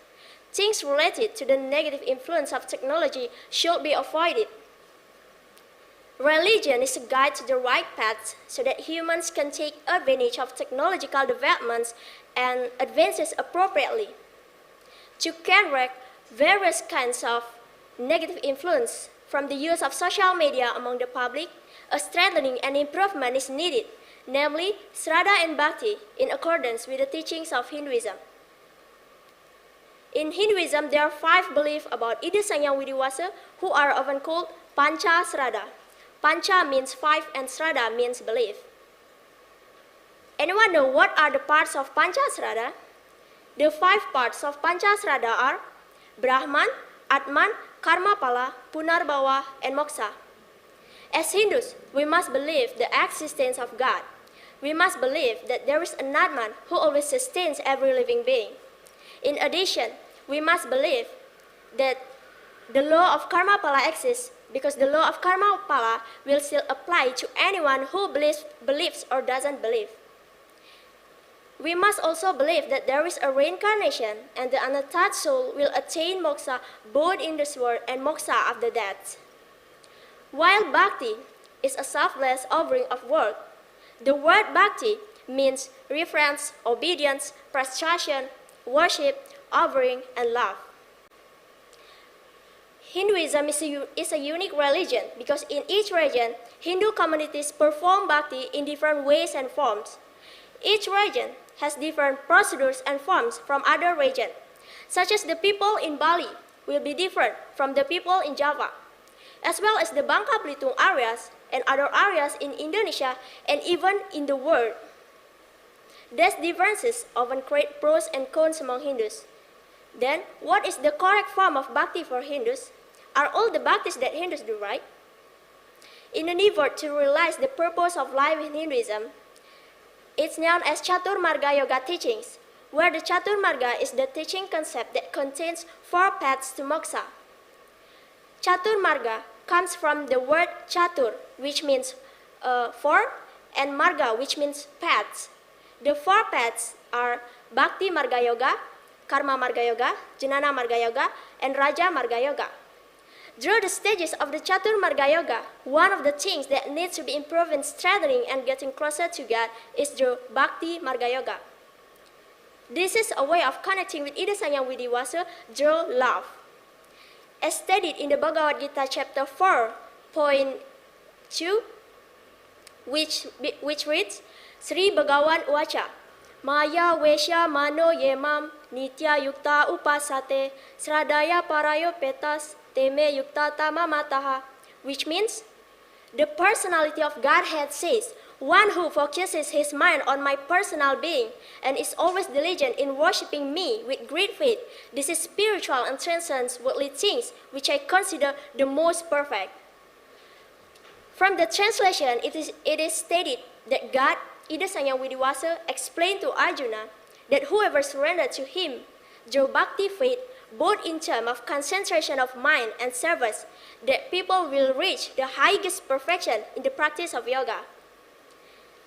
S8: Things related to the negative influence of technology should be avoided. Religion is a guide to the right path so that humans can take advantage of technological developments and advances appropriately. To counteract various kinds of negative influence from the use of social media among the public, a strengthening and improvement is needed, namely Sraddha and Bhakti, in accordance with the teachings of Hinduism. In Hinduism, there are 5 beliefs about Ida Sangyang Widiwasa, who are often called Pancha Sraddha. Pancha means 5 and Sraddha means belief. Anyone know what are the parts of Pancha Sraddha? The 5 parts of Pancha Sraddha are Brahman, Atman, Karmapala, Punarbhawa, and Moksha. As Hindus, we must believe the existence of God. We must believe that there is an Atman who always sustains every living being. In addition, we must believe that the law of Karmapala exists because the law of Karmapala will still apply to anyone who believes or doesn't believe. We must also believe that there is a reincarnation and the unattached soul will attain moksha both in this world and moksha after death. While bhakti is a selfless offering of work, the word bhakti means reverence, obedience, prostration, worship, offering, and love. Hinduism is a unique religion because in each region, Hindu communities perform bhakti in different ways and forms. Each region has different procedures and forms from other regions, such as the people in Bali will be different from the people in Java, as well as the Bangka Belitung areas and other areas in Indonesia and even in the world. These differences often create pros and cons among Hindus. Then, what is the correct form of bhakti for Hindus? are all the bhaktis that Hindus do, right? In an effort to realize the purpose of life in Hinduism, it's known as Chaturmarga Yoga teachings, where the Chaturmarga is the teaching concept that contains 4 paths to moksha. Chaturmarga comes from the word chatur, which means 4, and marga, which means paths. The 4 paths are Bhakti Marga Yoga, Karma Marga Yoga, Jnana Marga Yoga, and Raja Marga Yoga. Through the stages of the Chaturmarga Yoga, one of the things that needs to be improved in strengthening and getting closer to God is the Bhakti Marga Yoga. This is a way of connecting with Ida Sang Hyang Widiwasa through love. As stated in the Bhagavad Gita chapter 4.2, which reads, Sri Bhagavan Uvacha, Maya Vesha Mano Yemam Nitya Yukta Upasate Sradaya Parayo Petas Teme Yukta Tama Mataha, which means, the personality of Godhead says, one who focuses his mind on my personal being and is always diligent in worshipping me with great faith. This is spiritual and transcends worldly things, which I consider the most perfect. From the translation, it is stated that God, Ida Sang Hyang Widiwasa, explained to Arjuna that whoever surrendered to him through bhakti faith, both in terms of concentration of mind and service, that people will reach the highest perfection in the practice of yoga.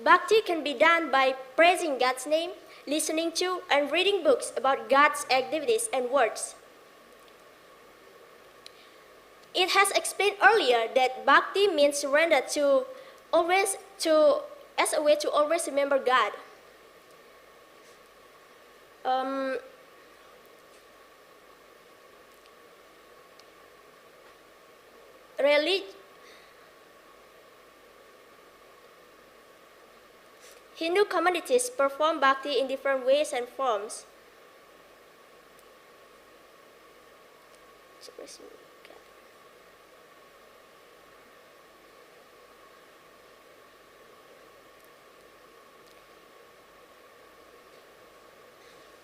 S8: Bhakti can be done by praising God's name, listening to and reading books about God's activities and words. It has explained earlier that bhakti means surrender as a way to always remember God. Hindu communities perform bhakti in different ways and forms.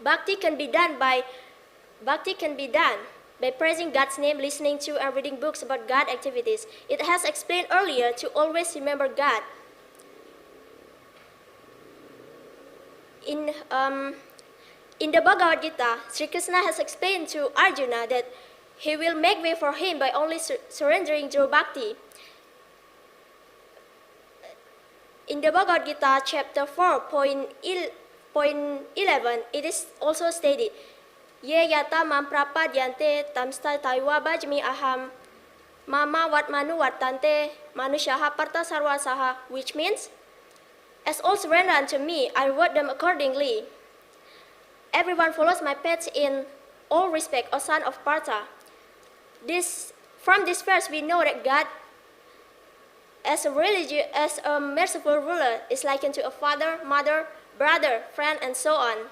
S8: Bhakti can be done by praising God's name, listening to and reading books about God activities. It has explained earlier to always remember God. In the Bhagavad Gita, Sri Krishna has explained to Arjuna that he will make way for him by only surrendering through bhakti. In the Bhagavad Gita, chapter 4.11, it is also stated, Ye yata mam prapadyante tamsta taiva bhajmi aham mama vatmanu vartante manusyaha parta sarvasaha, which means, as all surrender unto me, I reward them accordingly. Everyone follows my path in all respect, O son of Partha. From this verse, we know that God, as a merciful ruler, is likened to a father, mother, brother, friend, and so on.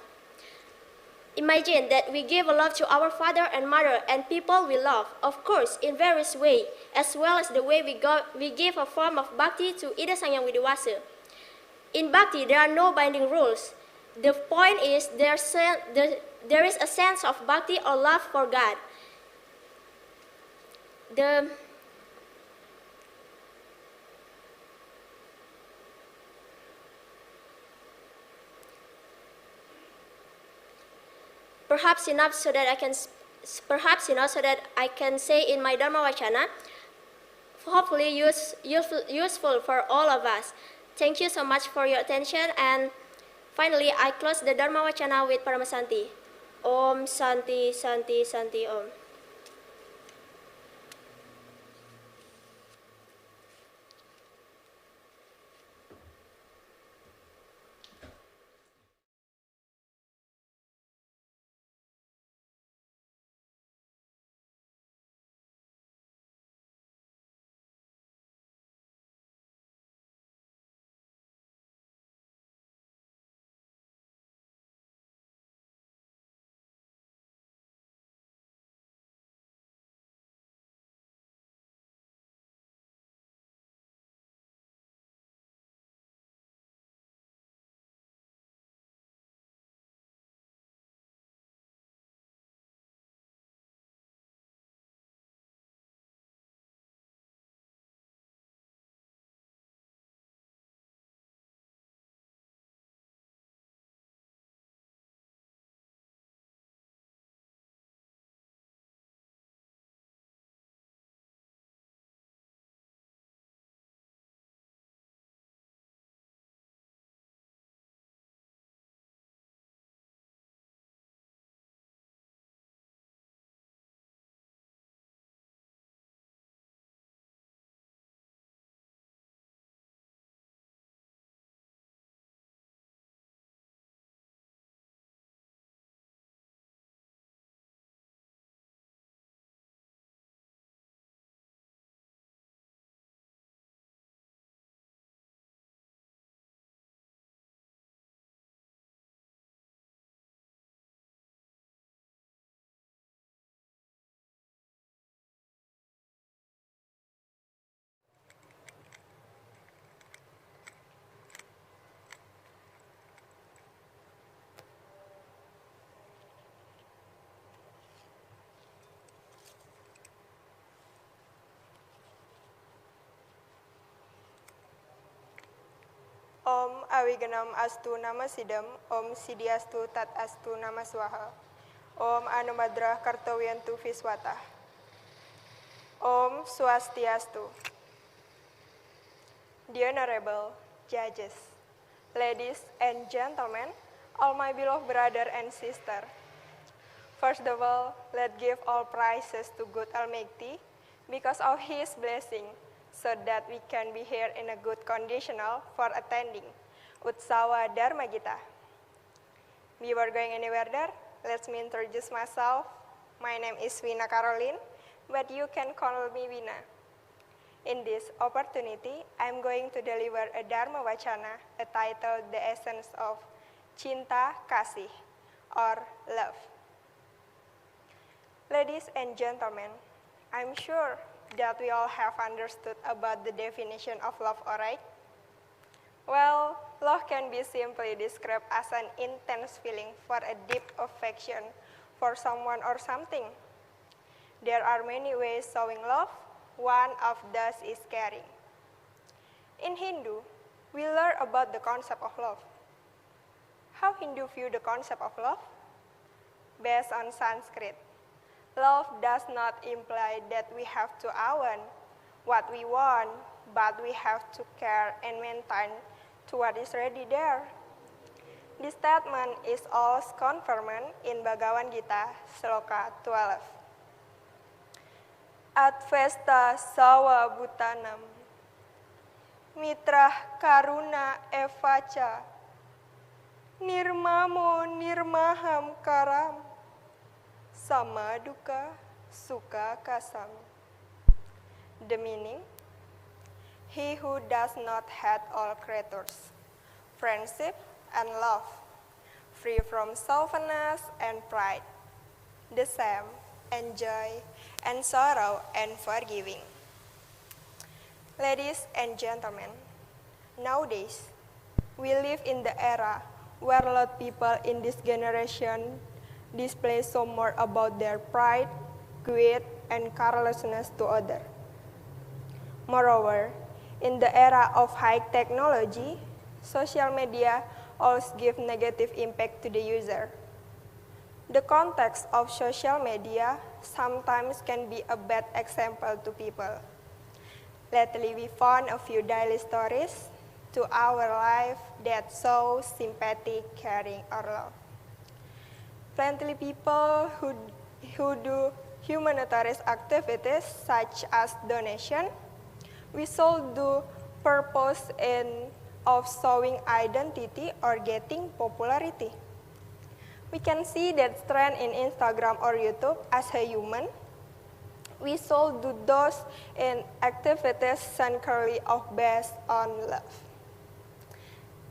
S8: Imagine that we give a love to our father and mother and people we love, of course, in various ways, as well as the way we give a form of bhakti to Ida Sang Hyang Widiwasa. In bhakti, there are no binding rules. The point is there is a sense of bhakti or love for God. Perhaps enough so that I can say in my Dharmawacana, hopefully useful for all of us. Thank you so much for your attention, and finally I close the Dharmawacana with Paramasanti. Om Santi Santi Santi Om.
S9: Om Awiganam Astu Nama Sidam, Om Sidiastu Tat Astu Nama Swaha, Om Anumadrah Kartawiyantu Viswata, Om Swastiastu. The Honorable Judges, ladies and gentlemen, all my beloved brother and sister. First of all, let's give all praises to God Almighty because of His blessing, so that we can be here in a good condition for attending Utsawa Dharma Gita. Before going anywhere there, let me introduce myself. My name is Wina Caroline, but you can call me Wina. In this opportunity, I'm going to deliver a Dharmawacana, entitled The Essence of Cinta Kasih, or Love. Ladies and gentlemen, I'm sure that we all have understood about the definition of love, alright? Well, love can be simply described as an intense feeling for a deep affection for someone or something. There are many ways showing love. One of those is caring. In Hindu, we learn about the concept of love. How Hindu view the concept of love? Based on Sanskrit, love does not imply that we have to own what we want, but we have to care and maintain to what is already there. This statement is also confirmed in Bhagavad Gita, Sloka 12. Advesta sawa bhutanam, mitra karuna evacha, nirmamo nirmaham karam, sama duka suka kasam. The meaning, he who does not hate all creatures, friendship and love, free from selfishness and pride, the same, and joy, and sorrow, and forgiving. Ladies and gentlemen, nowadays, we live in the era where a lot of people in this generation display so more about their pride, greed, and carelessness to others. Moreover, in the era of high technology, social media also give negative impact to the user. The context of social media sometimes can be a bad example to people. Lately, we found a few daily stories to our life that show sympathy, caring, or love. Plenty people who do humanitarian activities such as donation, we should do purpose of showing identity or getting popularity. We can see that trend in Instagram or YouTube as a human. We should do those in activities centrally based on love.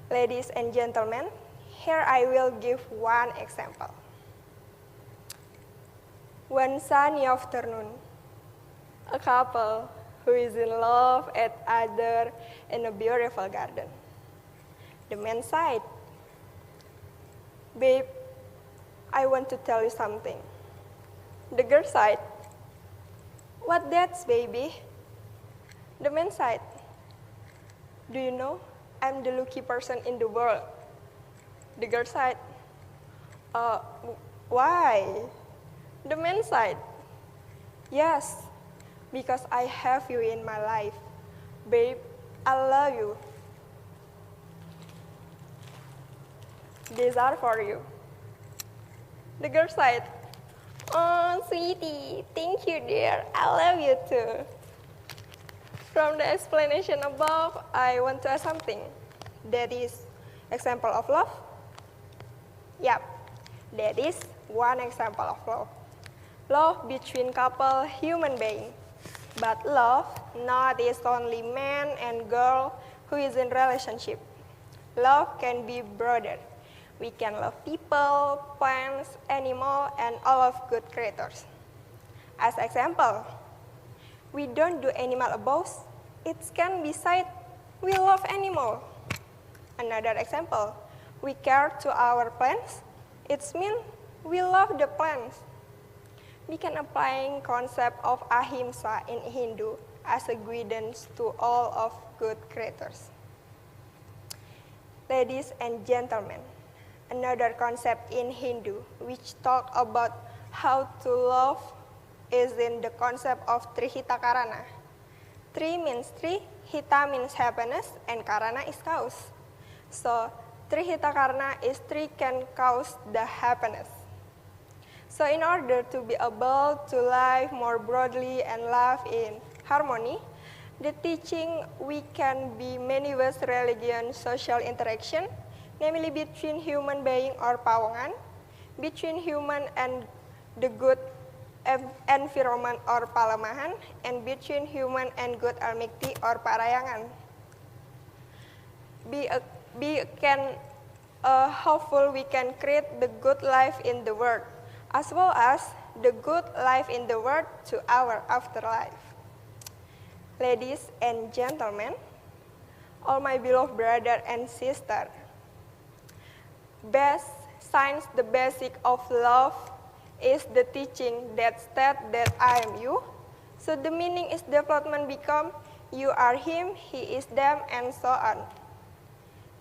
S9: Ladies and gentlemen, here I will give one example. One sunny afternoon, a couple who is in love at other in a beautiful garden. The man said, "Babe, I want to tell you something." The girl said, "What that's, baby?" The man said, "Do you know, I'm the lucky person in the world." The girl said, Why?" The man said, "Yes, because I have you in my life. Babe, I love you. These are for you." The girl said, "Oh, sweetie, thank you, dear. I love you too." From the explanation above, I want to ask something. That is example of love? Yep, that is one example of love. Love between couple human being. But love not is only man and girl who is in relationship. Love can be broader. We can love people, plants, animal, and all of good creatures. As example, we don't do animal abuse. It can be said we love animal. Another example, we care to our plants. It means we love the plants. We can apply concept of ahimsa in Hindu as a guidance to all of good creatures. Ladies and gentlemen, another concept in Hindu which talk about how to love is in the concept of Trihita Karana. Tri means three, Hita means happiness, and Karana is cause. So, Trihita Karana is three can cause the happiness. So in order to be able to live more broadly and live in harmony, the teaching we can be many ways religion social interaction, namely between human being or pawongan, between human and the good environment or palemahan, and between human and good almikti or parayangan. Hopeful we can create the good life in the world, as well as the good life in the world to our afterlife. Ladies and gentlemen, all my beloved brother and sister, best science, the basic of love is the teaching that state that I am you. So the meaning is development become you are him, he is them, and so on.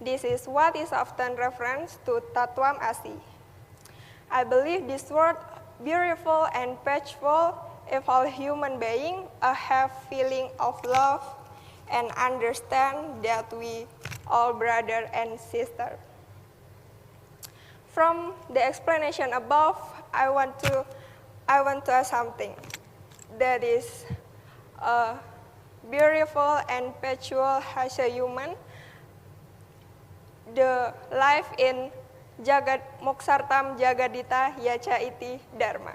S9: This is what is often referenced to Tatwam Asi. I believe this word beautiful and peaceful if all human beings have feeling of love and understand that we all brother and sister. From the explanation above, I want to ask something that is beautiful and peaceful as a human. The life in Jagat Moksartam Jagadita Yacha Iti Dharma.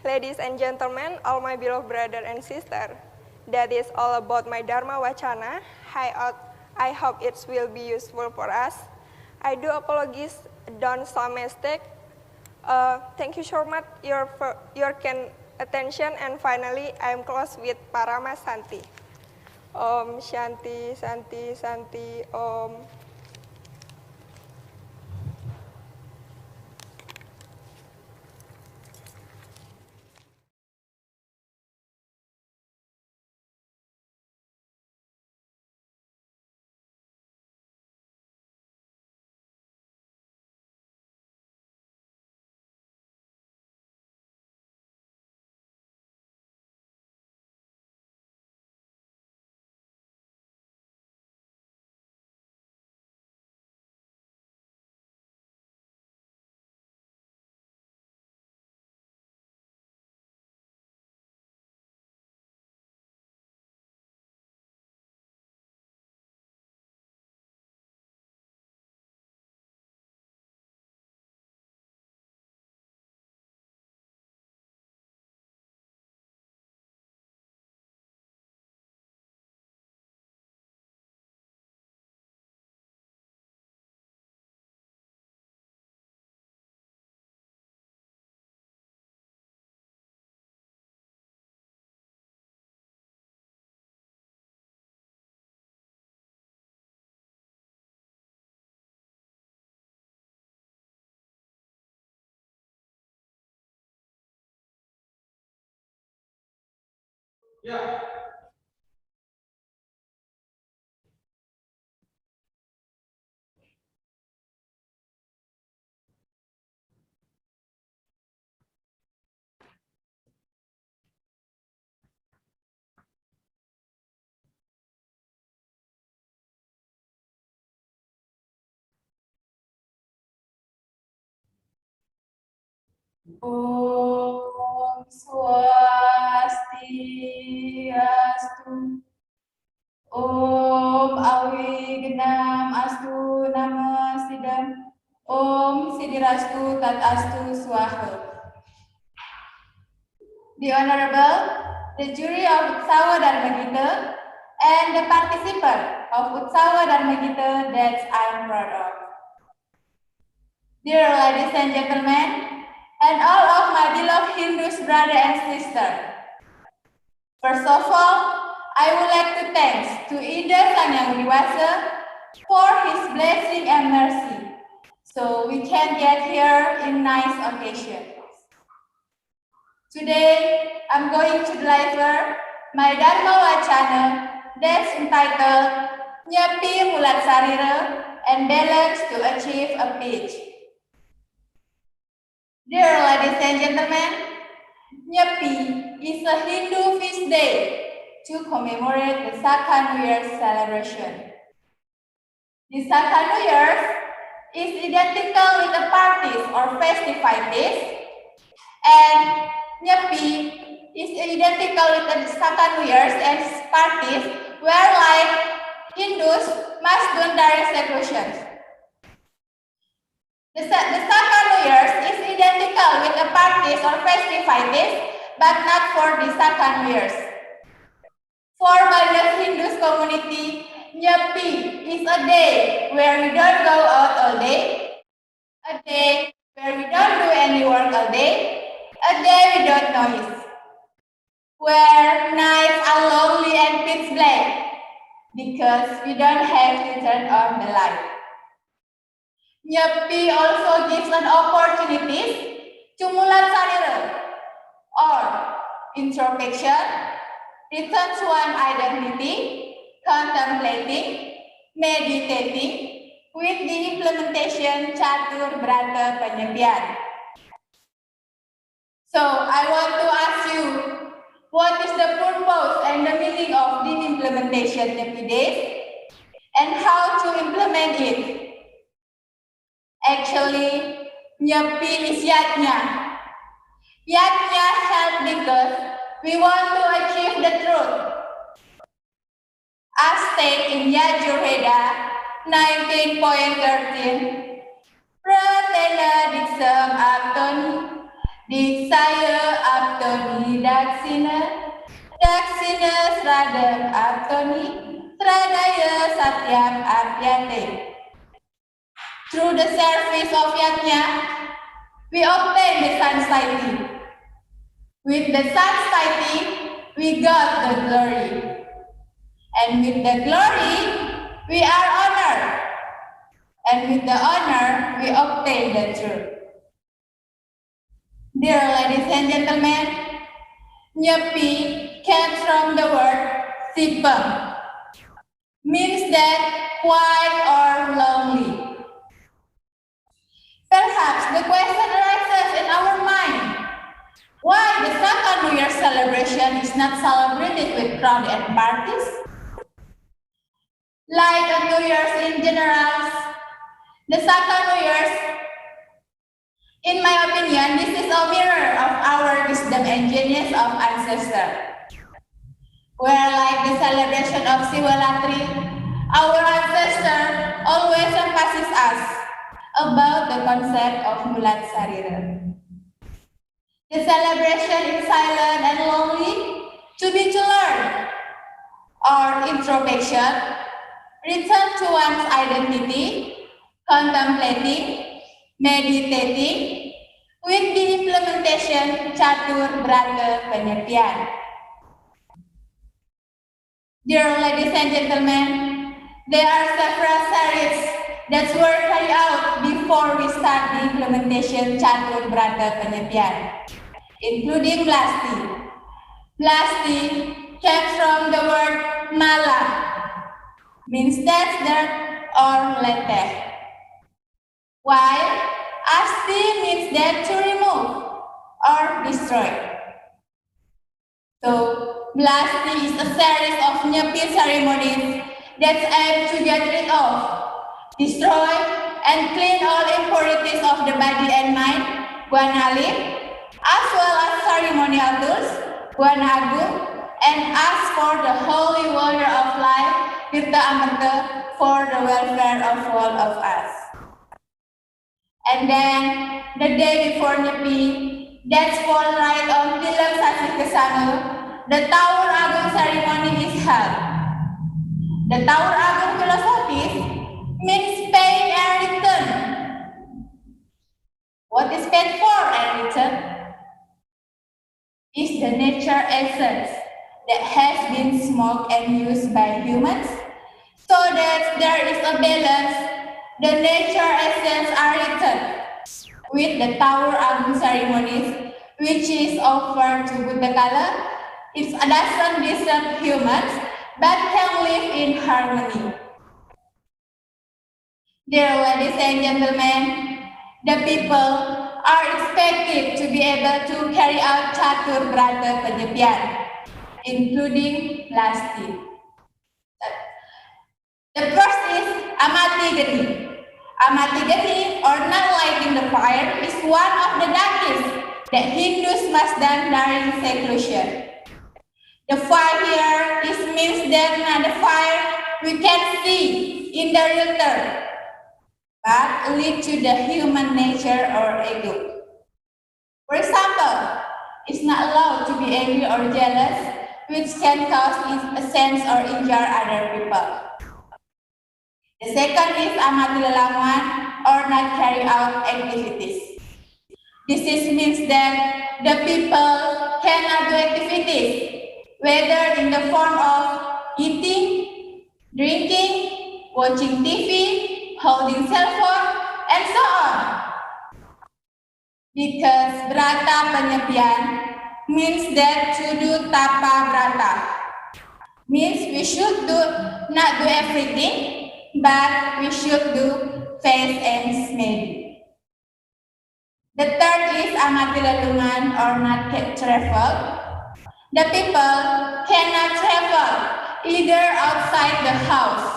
S9: Ladies and gentlemen, all my beloved brother and sister, that is all about my Dharmawacana. I hope it will be useful for us. I do apologize, done some mistake. Thank you so much your kind attention, and finally I am close with Parama Santi. Om Shanti Santi Santi Om.
S10: Om Swastiastu. Om Awignam Astu Nama Sidam. Om Sidirastu Tat Astu Swaha. The Honorable, the jury of Utsawa Dharma Gita, and the participant of Utsawa Dharma Gita that I am proud of. Dear ladies and gentlemen, and all of my beloved Hindus, brother and sister. First of all, I would like to thank to Ida Sang Yang Widiwasa for his blessing and mercy, so we can get here in nice occasion. Today, I'm going to deliver my Dharmawacana that's entitled Nyepi Mulat Sarira and balance to achieve a peace. Dear ladies and gentlemen, Nyepi is a Hindu feast day to commemorate the Saka New Year's celebration. The Saka New Year's is identical with the parties or festivities, and Nyepi is identical with the Saka New Year's and parties where, like Hindus, must do direct seclusions. The Saka New Year's is identical with the parties or festivities, but not for the Saka New Year's. For the Hindus community, Nyepi is a day where we don't go out all day, a day where we don't do any work all day, a day we don't noise, where nights are lonely and pitch black because we don't have to turn on the light. Nyepi also gives an opportunity to mulat sarira or introspection, return to one identity, contemplating, meditating with the implementation Catur Brata Penyepian. So I want to ask you, what is the purpose and the meaning of the implementation Nyepi days and how to implement it? Actually, Nyepi is yatnya. Yatnya help because we want to achieve the truth. As stated in Yajurveda 19.13, Pratena Dixam Aptoni, Dixaya Aptoni Daksina, Daksina Sradam Aptoni, Sradaya Satyam Apyate. Through the service of Yajna, we obtain the sun-sighting. With the sun-sighting, we got the glory. And with the glory, we are honored. And with the honor, we obtain the truth. Dear ladies and gentlemen, Nyepi comes from the word Sipam, means that quiet or lonely. Perhaps the question arises in our mind, why the Saka New Year celebration is not celebrated with crowd and parties? Like a New Year's in general, the Saka New Year's, in my opinion, this is a mirror of our wisdom and genius of ancestors. Where like the celebration of Sivaratri, our ancestor always emphasizes us about the concept of mulat sarira. The celebration is silent and lonely, to be to learn, or introspection, return to one's identity, contemplating, meditating, with the implementation Catur Brata Penyepian. Dear ladies and gentlemen, there are several series that were carried out before we start the implementation Catur Brata Penyepian, including Blasti. Blasti came from the word mala, means desert or leteh, while asti means that to remove or destroy. So, Blasti is a series of Nyepi ceremonies that aim to get rid of, destroy, and clean all impurities of the body and mind, Guana Alim, as well as ceremonial tools, Guana Agung, and ask for the holy water of life, Tirta Amarta, for the welfare of all of us. And then, the day before Nyepi, that's fall right on Tilam Sasi Kesana, the Tawur Agung ceremony is held. The Tawur Agung philosophies means paying and return. What is paid for and return? Is the nature essence that has been smoked and used by humans, so that there is a balance. The nature essence are returned with the Tawur Agung ceremonies, which is offered to Buddha Kala. It doesn't disturb humans, but can live in harmony. Dear ladies and gentlemen, the people are expected to be able to carry out catur brata penyepian, including lasti. The first is amati geni. Amati geni, or not lighting the fire, is one of the duties that Hindus must done during seclusion. The fire here means that the fire we can see in the real term, but lead to the human nature or ego. For example, it's not allowed to be angry or jealous, which can cause offense or injure other people. The second is amati lelamuan, or not carry out activities. This means that the people cannot do activities, whether in the form of eating, drinking, watching TV, holding cell phone, and so on. Because brata penyepian means that to do tapa brata. Means we should not do everything, but we should do face and smell. The third is amati lelungan, or not travel. The people cannot travel either outside the house.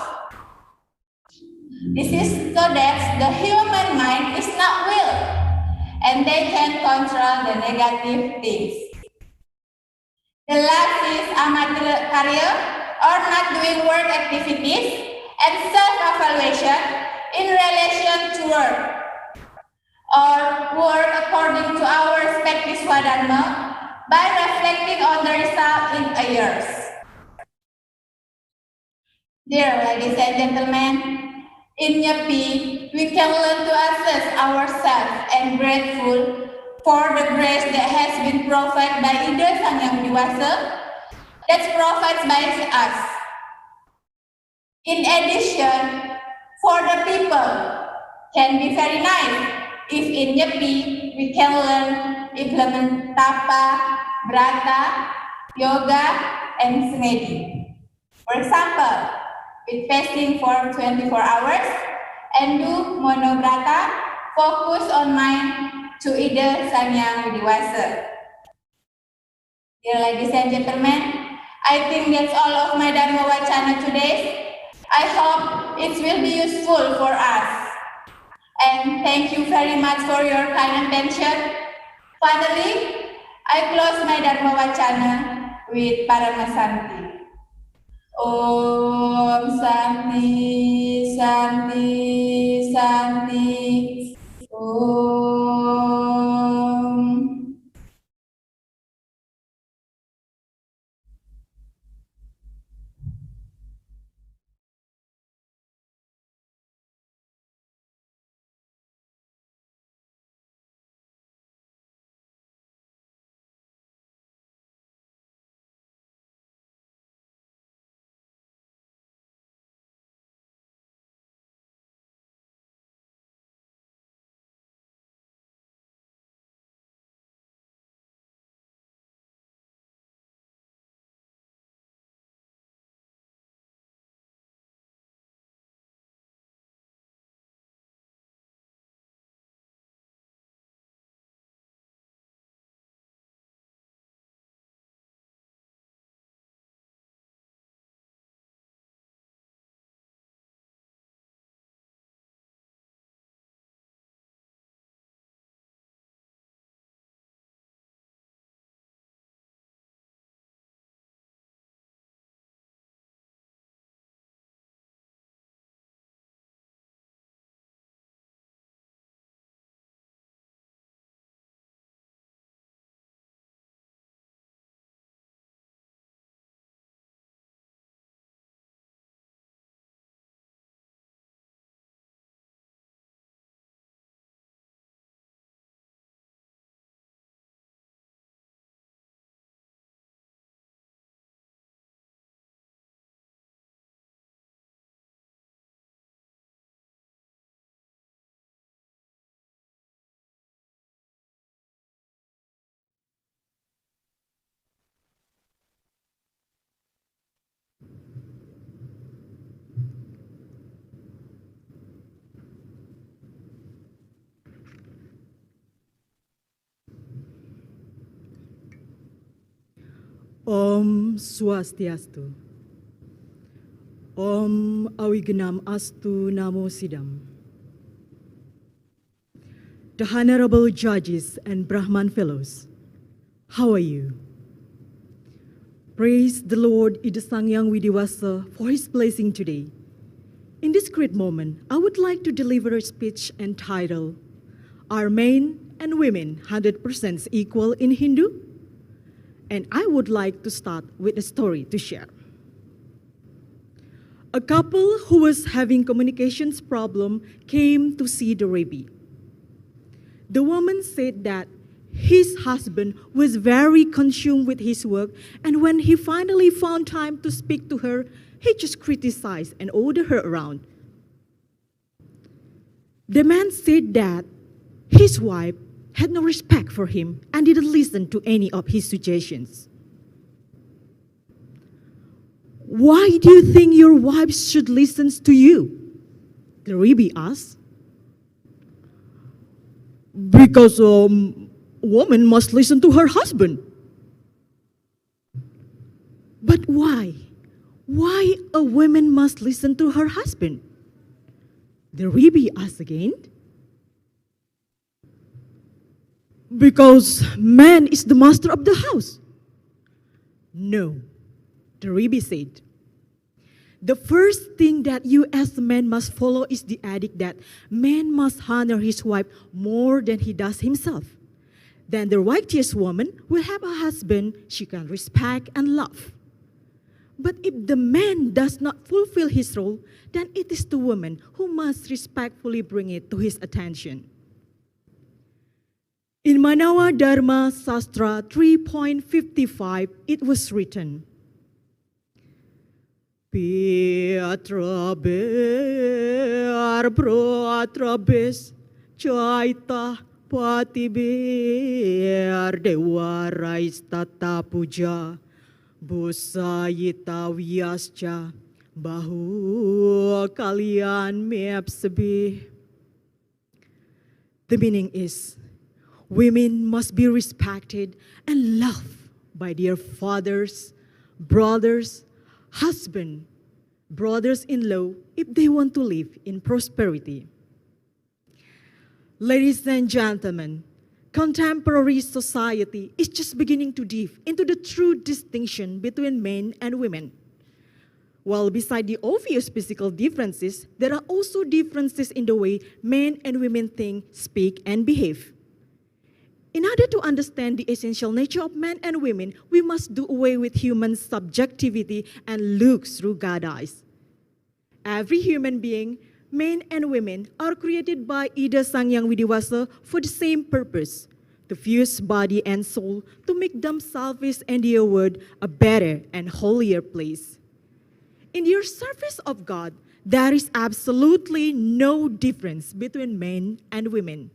S10: This is so that the human mind is not will, and they can control the negative things. The last is amati karya, or not doing work activities and self-evaluation in relation to work, or work according to our respective swadharma by reflecting on the result in a year. Dear ladies and gentlemen, in Nyepi, we can learn to assess ourselves and grateful for the grace that has been provided by Ida Sang Yang Dewasa, that's provided by us. In addition, for the people, can be very nice if in Nyepi we can learn implement tapa, brata, yoga, and samadhi. For example, with fasting for 24 hours and do monobrata, focus on mind to Ida Sang Yang Dewasa. Dear ladies and gentlemen, I think that's all of my Dharmawacana today. I hope it will be useful for us. And thank you very much for your kind attention. Finally, I close my Dharmawacana with Paramasanti. Om Santi, Santi, Santi. Om.
S11: Om Swastiastu. Om Awignam Astu Namo Sidam. The Honorable Judges and Brahman Fellows, how are you? Praise the Lord Ida Sangyang Widiwasa for his blessing today. In this great moment, I would like to deliver a speech entitled, Are Men and Women 100% Equal in Hindu? And I would like to start with a story to share. A couple who was having communications problem came to see the rabbi. The woman said that his husband was very consumed with his work, and when he finally found time to speak to her, he just criticized and ordered her around. The man said that his wife had no respect for him and didn't listen to any of his suggestions. Why do you think your wife should listen to you? The rabbi asked. Because a woman must listen to her husband. But why? Why a woman must listen to her husband? The rabbi asked again. Because man is the master of the house. No, the rabbi said. The first thing that you as a man must follow is the edict that man must honor his wife more than he does himself. Then the righteous woman will have a husband she can respect and love. But if the man does not fulfill his role, then it is the woman who must respectfully bring it to his attention. In Manawa Dharma Sastra 3.55, it was written, Pietra ber broatra bes chaita pati ber dewa raistata puja busayita wiascha bahu kalian meapsebi. The meaning is, women must be respected and loved by their fathers, brothers, husband, brothers-in-law, if they want to live in prosperity. Ladies and gentlemen, contemporary society is just beginning to dive into the true distinction between men and women. While beside the obvious physical differences, there are also differences in the way men and women think, speak, and behave. In order to understand the essential nature of men and women, we must do away with human subjectivity and look through God's eyes. Every human being, men and women, are created by Ida Sangyang Widiwasa for the same purpose, to fuse body and soul to make themselves and their world a better and holier place. In your service of God, there is absolutely no difference between men and women.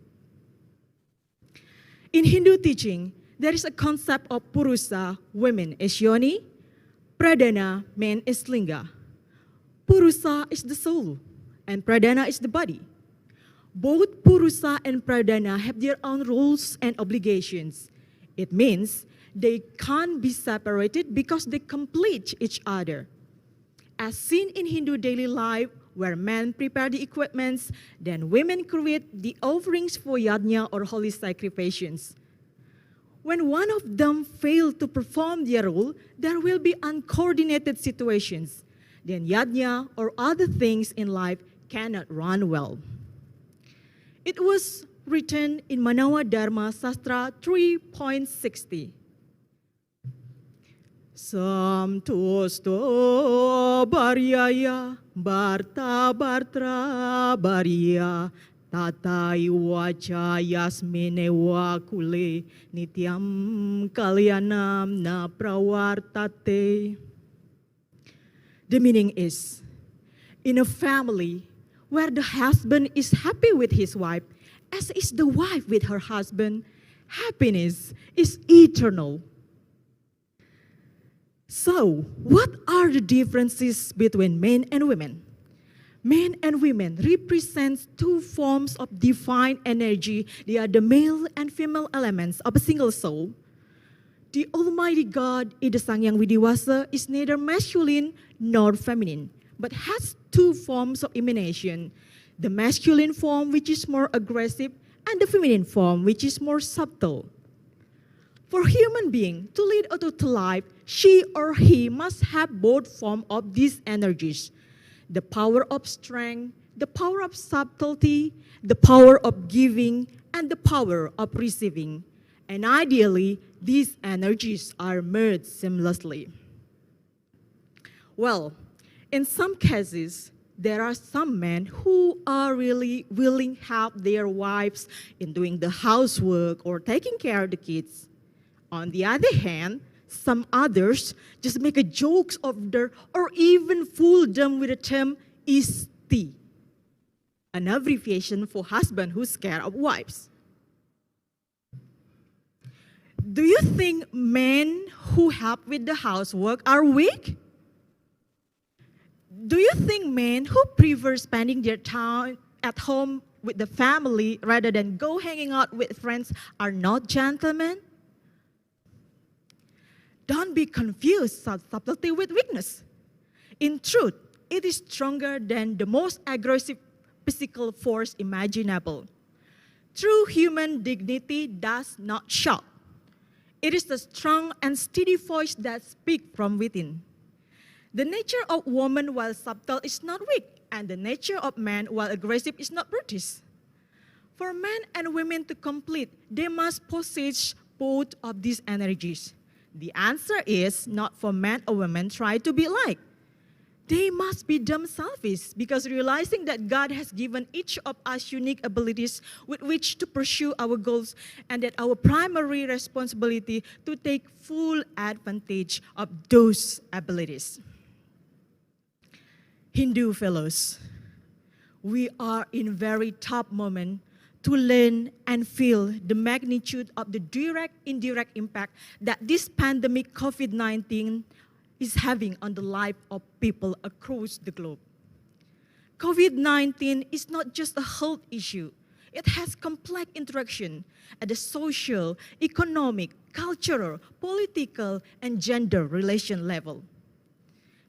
S11: In Hindu teaching, there is a concept of Purusa, women as yoni, Pradana, man as linga. Purusa is the soul, and Pradana is the body. Both Purusa and Pradana have their own roles and obligations. It means they can't be separated because they complete each other. As seen in Hindu daily life, where men prepare the equipments, then women create the offerings for yajna or holy sacrifices. When one of them fails to perform their role, there will be uncoordinated situations. Then yajna or other things in life cannot run well. It was written in Manawa Dharma Sastra 3.60. Samtusto baryaya barta bartra barya tatai wacha yasmine wakule nityam kalyanam na prawartate. The meaning is, in a family where the husband is happy with his wife, as is the wife with her husband, happiness is eternal. So, what are the differences between men and women? Men and women represent two forms of divine energy. They are the male and female elements of a single soul. The Almighty God, Ida Sang Yang Widiwasa, is neither masculine nor feminine, but has two forms of emanation. The masculine form, which is more aggressive, and the feminine form, which is more subtle. For human being to lead a total life, she or he must have both forms of these energies. The power of strength, the power of subtlety, the power of giving, and the power of receiving. And ideally, these energies are merged seamlessly. Well, in some cases, there are some men who are really willing to help their wives in doing the housework or taking care of the kids. On the other hand, some others just make a jokes of their or even fool them with the term isti, an abbreviation for husband who's scared of wives. Do you think men who help with the housework are weak? Do you think men who prefer spending their time at home with the family rather than go hanging out with friends are not gentlemen? Don't be confused subtlety with weakness. In truth, it is stronger than the most aggressive physical force imaginable. True human dignity does not shout. It is the strong and steady voice that speaks from within. The nature of woman while subtle is not weak, and the nature of man while aggressive is not brutish. For men and women to complete, they must possess both of these energies. The answer is not for men or women try to be like. They must be themselves because realizing that God has given each of us unique abilities with which to pursue our goals and that our primary responsibility to take full advantage of those abilities. Hindu fellows, we are in very tough moment to learn and feel the magnitude of the direct, indirect impact that this pandemic COVID-19 is having on the life of people across the globe. COVID-19 is not just a health issue. It has complex interaction at the social, economic, cultural, political, and gender relation level.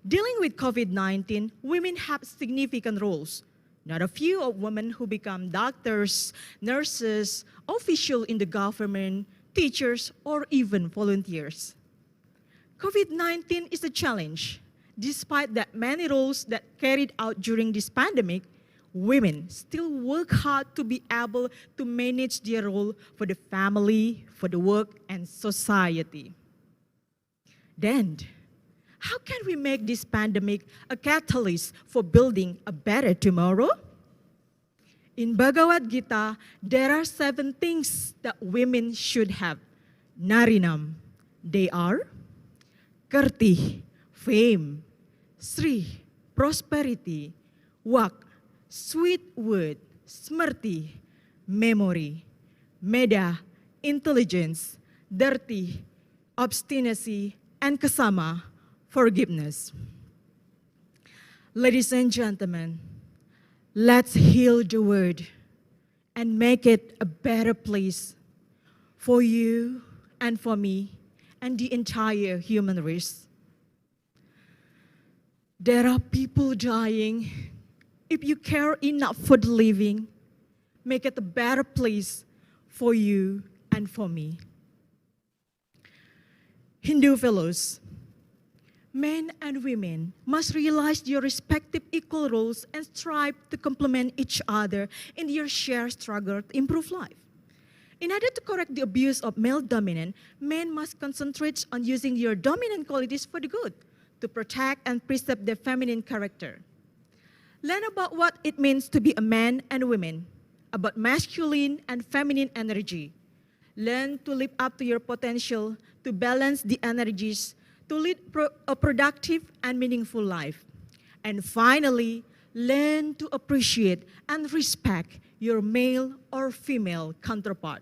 S11: Dealing with COVID-19, women have significant roles. Not a few of women who become doctors, nurses, officials in the government, teachers, or even volunteers. COVID-19 is a challenge. Despite that many roles that carried out during this pandemic, women still work hard to be able to manage their role for the family, for the work, and society. Then, how can we make this pandemic a catalyst for building a better tomorrow? In Bhagavad Gita, there are 7 things that women should have. Narinam, they are Kirti, fame, Sri, prosperity, Vak, sweet word, Smrti, memory, Meda, intelligence, Dirti, obstinacy, and Kasama, forgiveness. Ladies and gentlemen, let's heal the world and make it a better place for you and for me and the entire human race. There are people dying. If you care enough for the living, make it a better place for you and for me. Hindu fellows, men and women must realize their respective equal roles and strive to complement each other in their shared struggle to improve life. In order to correct the abuse of male dominance, men must concentrate on using their dominant qualities for the good, to protect and preserve their feminine character. Learn about what it means to be a man and a woman, about masculine and feminine energy. Learn to live up to your potential, to balance the energies, to lead a productive and meaningful life. And finally, learn to appreciate and respect your male or female counterpart.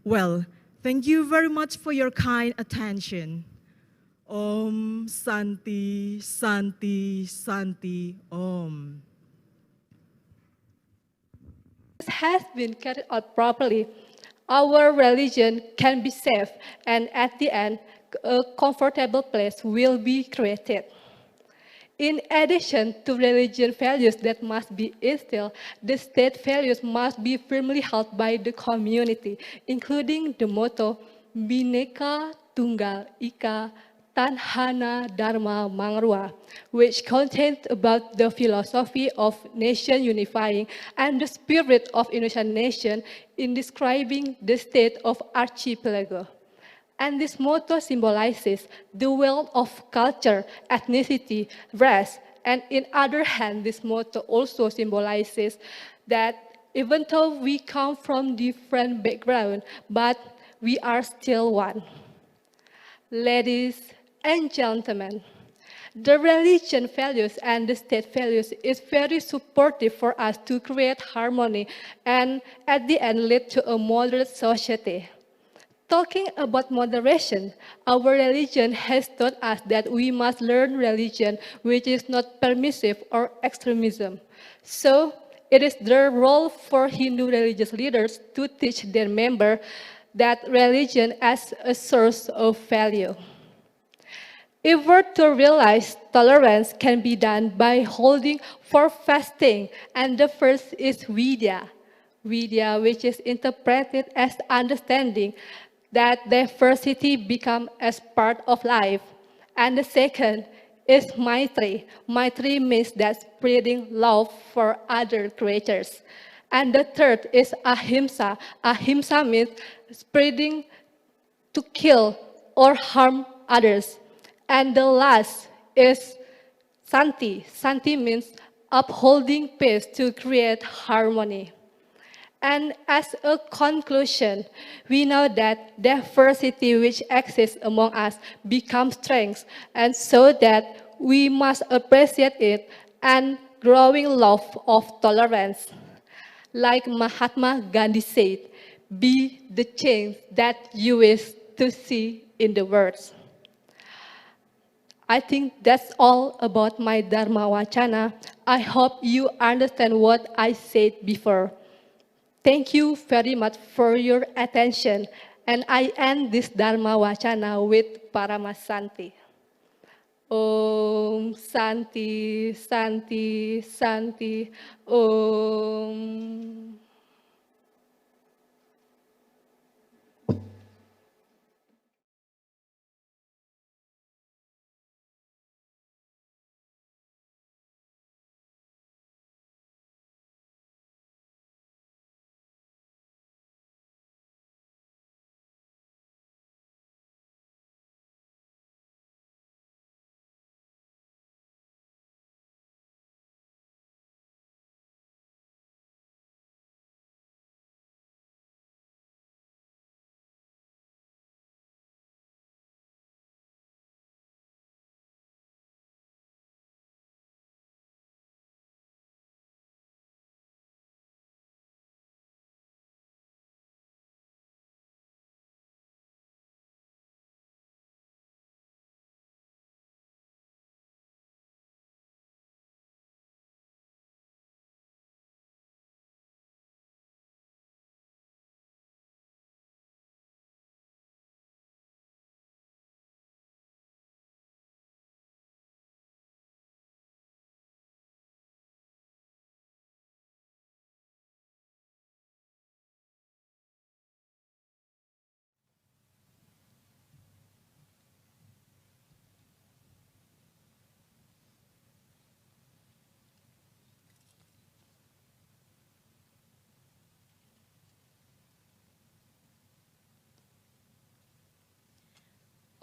S11: Well, thank you very much for your kind attention. Om Santi, Santi, Santi, Om.
S12: Has been carried out properly. our religion can be safe, and at the end, a comfortable place will be created. In addition to religion values that must be instilled, the state values must be firmly held by the community, including the motto, Bhinneka Tunggal Ika Tanhana Dharma Mangrua, which contains about the philosophy of nation unifying and the spirit of Indonesian nation in describing the state of archipelago. And this motto symbolizes the wealth of culture, ethnicity, race, and in other hand, this motto also symbolizes that even though we come from different backgrounds, but we are still one. Ladies and gentlemen, the religion values and the state values is very supportive for us to create harmony and at the end lead to a moderate society. Talking about moderation, our religion has taught us that we must learn religion which is not permissive or extremism. So, it is their role for Hindu religious leaders to teach their members that religion as a source of value. If we're to realize tolerance can be done by holding for fasting, and the first is Vidya. Vidya, which is interpreted as understanding that diversity become as part of life. And the second is Maitri. Maitri means that spreading love for other creatures. And the third is Ahimsa. Ahimsa means spreading to kill or harm others. And the last is Santi. Santi means upholding peace to create harmony. And as a conclusion, we know that diversity which exists among us becomes strength, and so that we must appreciate it and growing love of tolerance. Like Mahatma Gandhi said, be the change that you wish to see in the world. I think that's all about my Dharmawacana. I hope you understand what I said before. Thank you very much for your attention. And I end this Dharmawacana with Paramasanti. Om Santi, Santi, Santi, Om.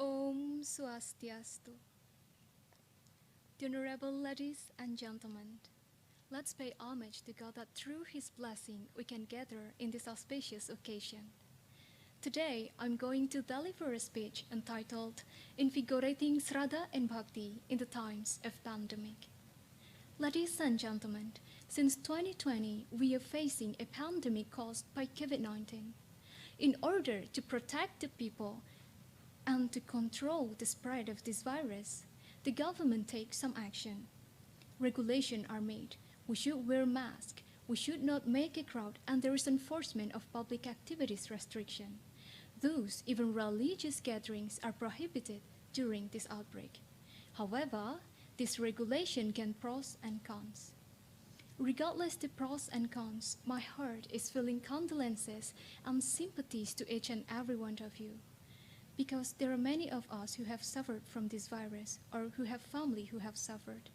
S22: Om Swastiastu. Honorable ladies and gentlemen, let's pay homage to God that through His blessing we can gather in this auspicious occasion. Today, I'm going to deliver a speech entitled Invigorating Shraddha and Bhakti in the Times of Pandemic. Ladies and gentlemen, since 2020, we are facing a pandemic caused by COVID-19. In order to protect the people and to control the spread of this virus, the government takes some action. Regulations are made. We should wear masks. We should not make a crowd, and there is enforcement of public activities restriction. Thus, even religious gatherings are prohibited during this outbreak. However, this regulation can pros and cons. Regardless the pros and cons, my heart is feeling condolences and sympathies to each and every one of you, because there are many of us who have suffered from this virus or who have family who have suffered.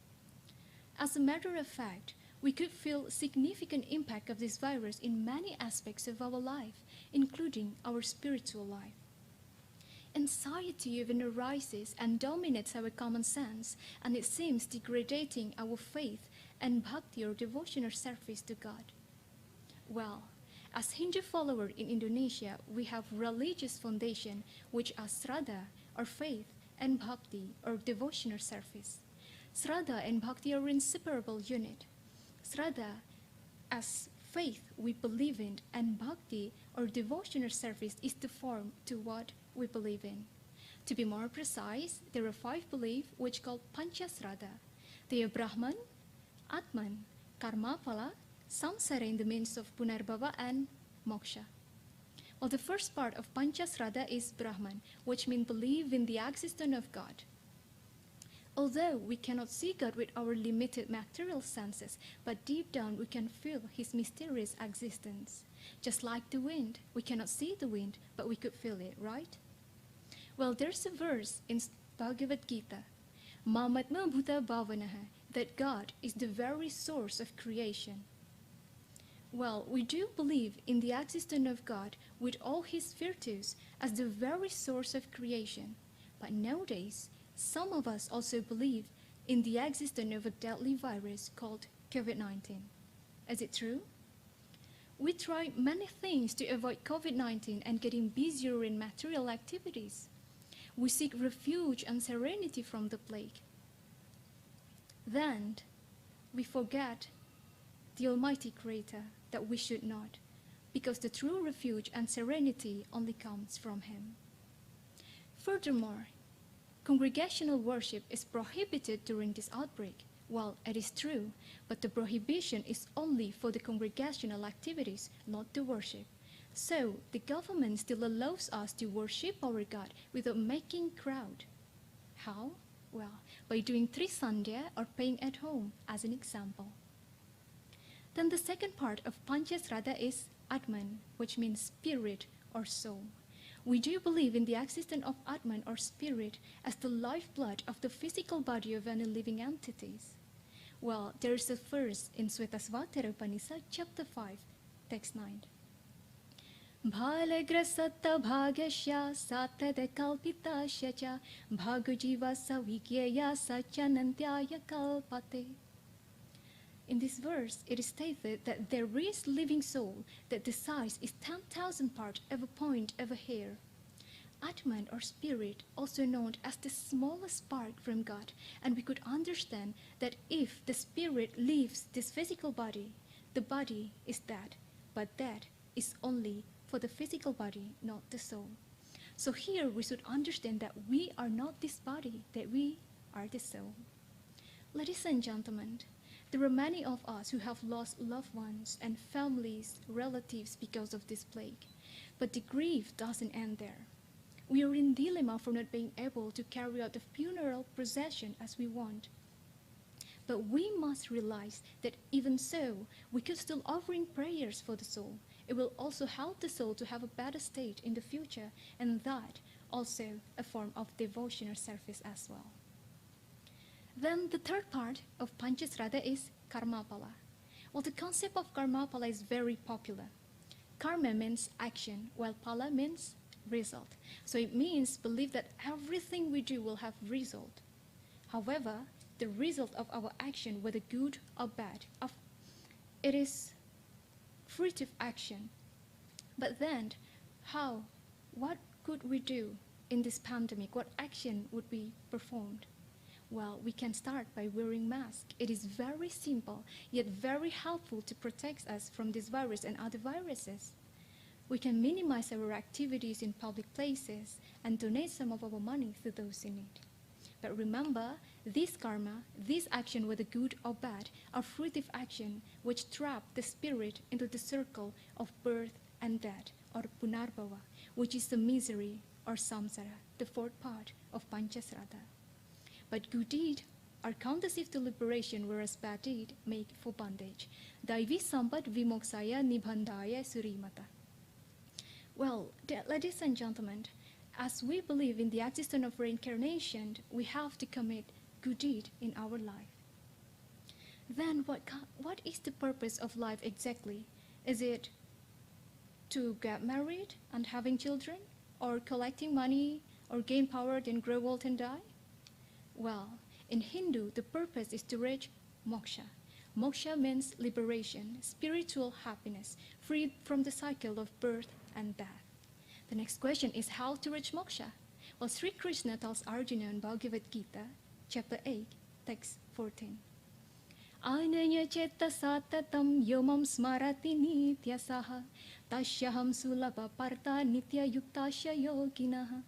S22: As a matter of fact, we could feel significant impact of this virus in many aspects of our life, including our spiritual life. Anxiety even arises and dominates our common sense, and it seems degrading our faith and bhakti or devotional service to God. Well, as Hindu followers in Indonesia, we have religious foundation which are Sraddha or faith and bhakti or devotional service. Sraddha and bhakti are inseparable unit. Sraddha as faith we believe in, and bhakti or devotional service is the form to what we believe in. To be more precise, there are 5 beliefs which called Panchasraddha. They are Brahman, Atman, Karmapala, Samsara in the means of Punarbhava, and Moksha. Well, the first part of Panchasraddha is Brahman, which means believe in the existence of God. Although we cannot see God with our limited material senses, but deep down we can feel His mysterious existence. Just like the wind, we cannot see the wind, but we could feel it, right? Well, there's a verse in Bhagavad Gita, Mamatma Bhuta Bhavanaha, that God is the very source of creation. Well, we do believe in the existence of God with all His virtues as the very source of creation, but nowadays, some of us also believe in the existence of a deadly virus called COVID-19. Is it true? We try many things to avoid COVID-19 and getting busier in material activities. We seek refuge and serenity from the plague. Then, we forget the Almighty Creator that we should not, because the true refuge and serenity only comes from Him. Furthermore, congregational worship is prohibited during this outbreak. Well, it is true, but the prohibition is only for the congregational activities, not the worship. So, the government still allows us to worship our God without making crowd. How? Well, by doing Trisandhya or praying at home, as an example. Then the second part of Panchasraddha is Atman, which means spirit or soul. We do believe in the existence of Atman or spirit as the lifeblood of the physical body of any living entities. Well, there is a verse in Svetasvatara Upanishad, chapter 5, text 9. Bhalagrasatta bhagasya satade kalpitasya cha bhagujiva savigyeya sachanantyaya kalpate. In this verse, it is stated that there is living soul that the size is 10,000 parts of a point of a hair. Atman or spirit, also known as the smallest spark from God, and we could understand that if the spirit leaves this physical body, the body is dead, but that is only for the physical body, not the soul. So here we should understand that we are not this body, that we are the soul. Ladies and gentlemen, there are many of us who have lost loved ones and families, relatives because of this plague. But the grief doesn't end there. We are in dilemma for not being able to carry out the funeral procession as we want. But we must realize that even so, we could still offering prayers for the soul. It will also help the soul to have a better state in the future, and that also a form of devotional service as well. Then the third part of Panchasraddha is Karmapala. Well, the concept of Karmapala is very popular. Karma means action, while Pala means result. So it means believe that everything we do will have result. However, the result of our action, whether good or bad, it is fruitive action. But then, what could we do in this pandemic? What action would be performed? Well, we can start by wearing masks. It is very simple, yet very helpful to protect us from this virus and other viruses. We can minimize our activities in public places and donate some of our money to those in need. But remember, this karma, this action, whether good or bad, are fruitive action which trap the spirit into the circle of birth and death, or punarbhava, which is the misery or samsara, the fourth part of Panchasrata. But good deed are conducive to liberation, whereas bad deed make for bondage. Daivi sampat vimoksaya nibhandaya surimata. Well, ladies and gentlemen, as we believe in the existence of reincarnation, we have to commit good deed in our life. Then what is the purpose of life exactly? Is it to get married and having children, or collecting money, or gain power, then grow old and die? Well, in Hindu, the purpose is to reach moksha. Moksha means liberation, spiritual happiness, freed from the cycle of birth and death. The next question is how to reach moksha? Well, Sri Krishna tells Arjuna in Bhagavad Gita, chapter 8, text 14. Ananya chetta satatam yomam smarati nityasaha tasyaham sulabha parta nitya yuktasya yoginaha.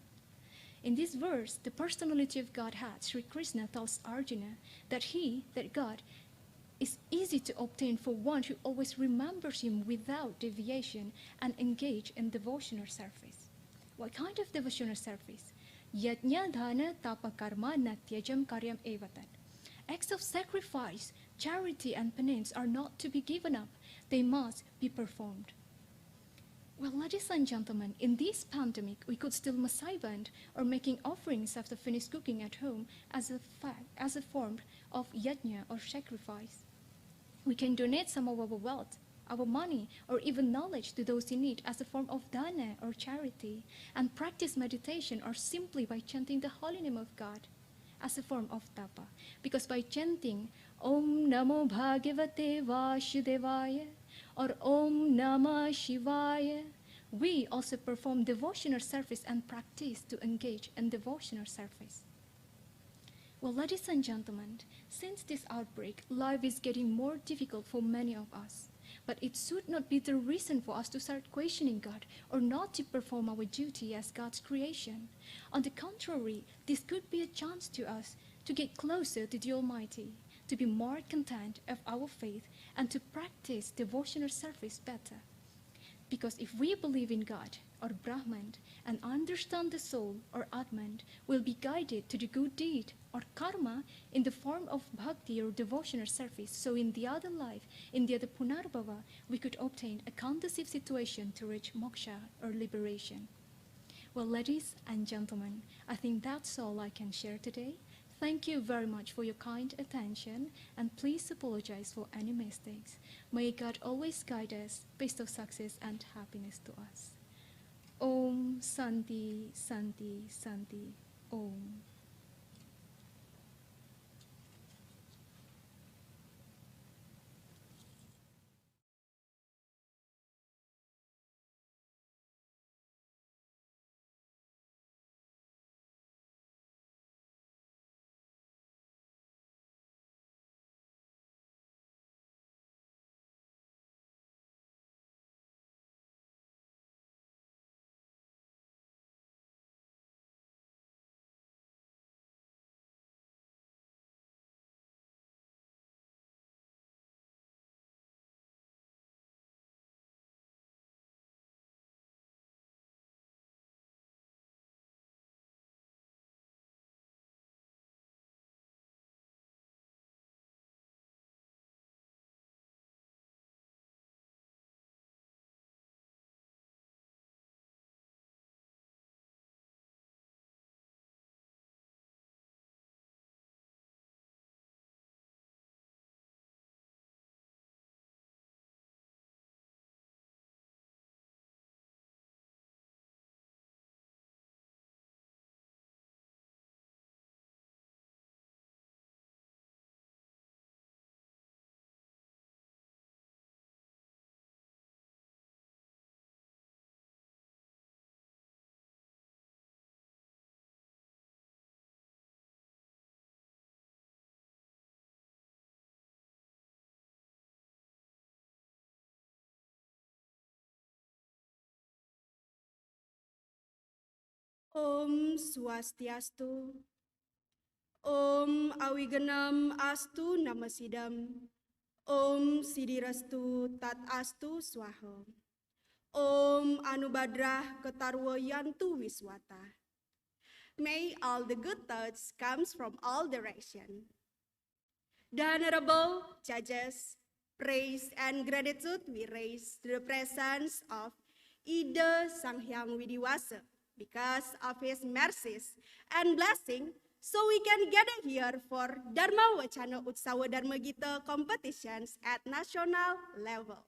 S22: In this verse, the personality of Godhead, Sri Krishna tells Arjuna that God, is easy to obtain for one who always remembers him without deviation and engage in devotional service. What kind of devotional service? Yajna dhana tapa karma natyajam karyam evatan. Acts of sacrifice, charity, and penance are not to be given up. They must be performed. Well, ladies and gentlemen, in this pandemic, we could still masayban or making offerings after finished cooking at home as a form of yajna or sacrifice. We can donate some of our wealth, our money, or even knowledge to those in need as a form of dana or charity, and practice meditation or simply by chanting the holy name of God as a form of tapa. Because by chanting Om Namo Bhagavate Vasudevaya or Om Namah Shivaya, we also perform devotional service and practice to engage in devotional service. Well, ladies and gentlemen, since this outbreak, life is getting more difficult for many of us. But it should not be the reason for us to start questioning God or not to perform our duty as God's creation. On the contrary, this could be a chance to us to get closer to the Almighty, to be more content of our faith, and to practice devotional service better. Because if we believe in God, or Brahman, and understand the soul, or Atman, will be guided to the good deed, or karma, in the form of bhakti or devotional service. So in the other life, in the other punarbhava, we could obtain a conducive situation to reach moksha, or liberation. Well, ladies and gentlemen, I think that's all I can share today. Thank you very much for your kind attention, and please apologize for any mistakes. May God always guide us, best of success and happiness to us. Om Santi, Santi, Santi, Om.
S1: Om Swastiastu.
S14: Om Awiganam Astu Namasidam. Om Sidirastu Tat Astu Swaha. Om Anubadrah Ketarwo Yantu Wiswata. May all the good thoughts comes from all directions. The honorable judges, praise and gratitude we raise to the presence of Ida Sang Hyang Widiwasa because of his mercies and blessing, so we can gather here for Dharmawacana Utsawa Dharma Gita competitions at national level.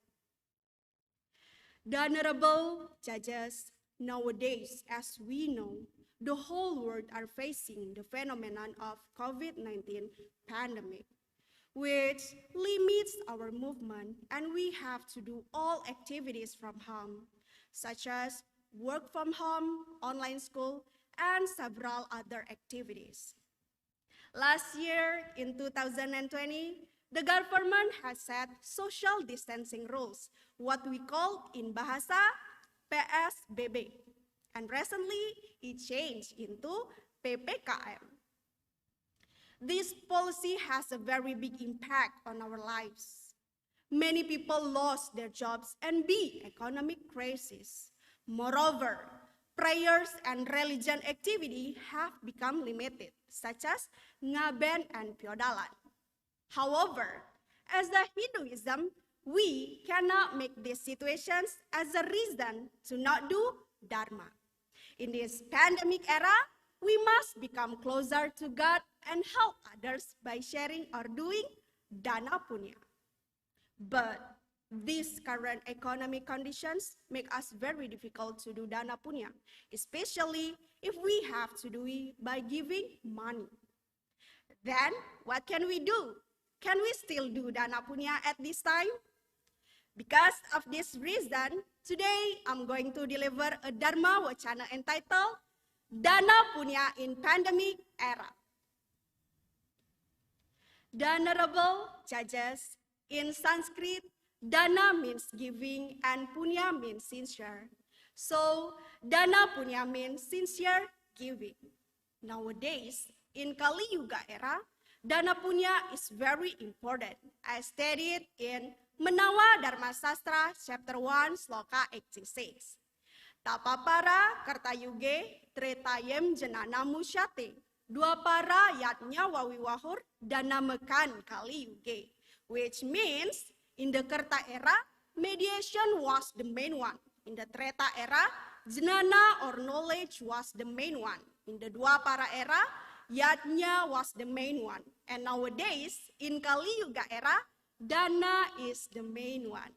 S14: The honorable judges, nowadays, as we know, the whole world are facing the phenomenon of COVID-19 pandemic, which limits our movement, and we have to do all activities from home, such as work from home, online school, and several other activities. Last year, in 2020, the government has set social distancing rules, what we call in Bahasa PSBB, and recently it changed into PPKM. This policy has a very big impact on our lives. Many people lost their jobs and be economic crisis. Moreover, prayers and religion activity have become limited, such as ngaben and piodalan. However, as the Hinduism, we cannot make these situations as a reason to not do Dharma. In this pandemic era, we must become closer to God and help others by sharing or doing Dana Punya. But these current economic conditions make us very difficult to do Dana Punya, especially if we have to do it by giving money. Then, what can we do? Can we still do Dana Punya at this time? Because of this reason, today I'm going to deliver a Dharma Wacana entitled Dana Punya in Pandemic Era. The honorable judges, in Sanskrit, Dana means giving and Punya means sincere. So, Dana Punya means sincere giving. Nowadays, in Kali Yuga era, Dana Punya is very important, as stated in Menawa Dharma Sastra, chapter 1, sloka 86. Tapapara Kartayuge Tretayem Jenana Musyate. Dua para yatnya wawiwahur dana mekan Kali Yuge, which means in the Kerta era, mediation was the main one. In the Treta era, Jnana or knowledge was the main one. In the Dua Para era, Yatnya was the main one. And nowadays, in Kali Yuga era, Dana is the main one.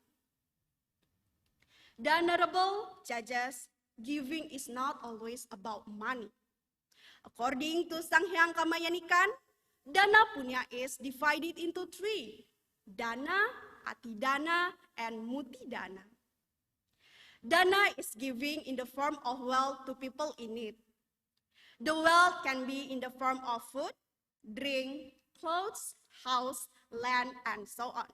S14: The honorable judges, giving is not always about money. According to Sang Hyang Kamayanikan, Dana Punya is divided into three: Dana, Atidana, and Mutidana. Dana is giving in the form of wealth to people in need. The wealth can be in the form of food, drink, clothes, house, land, and so on.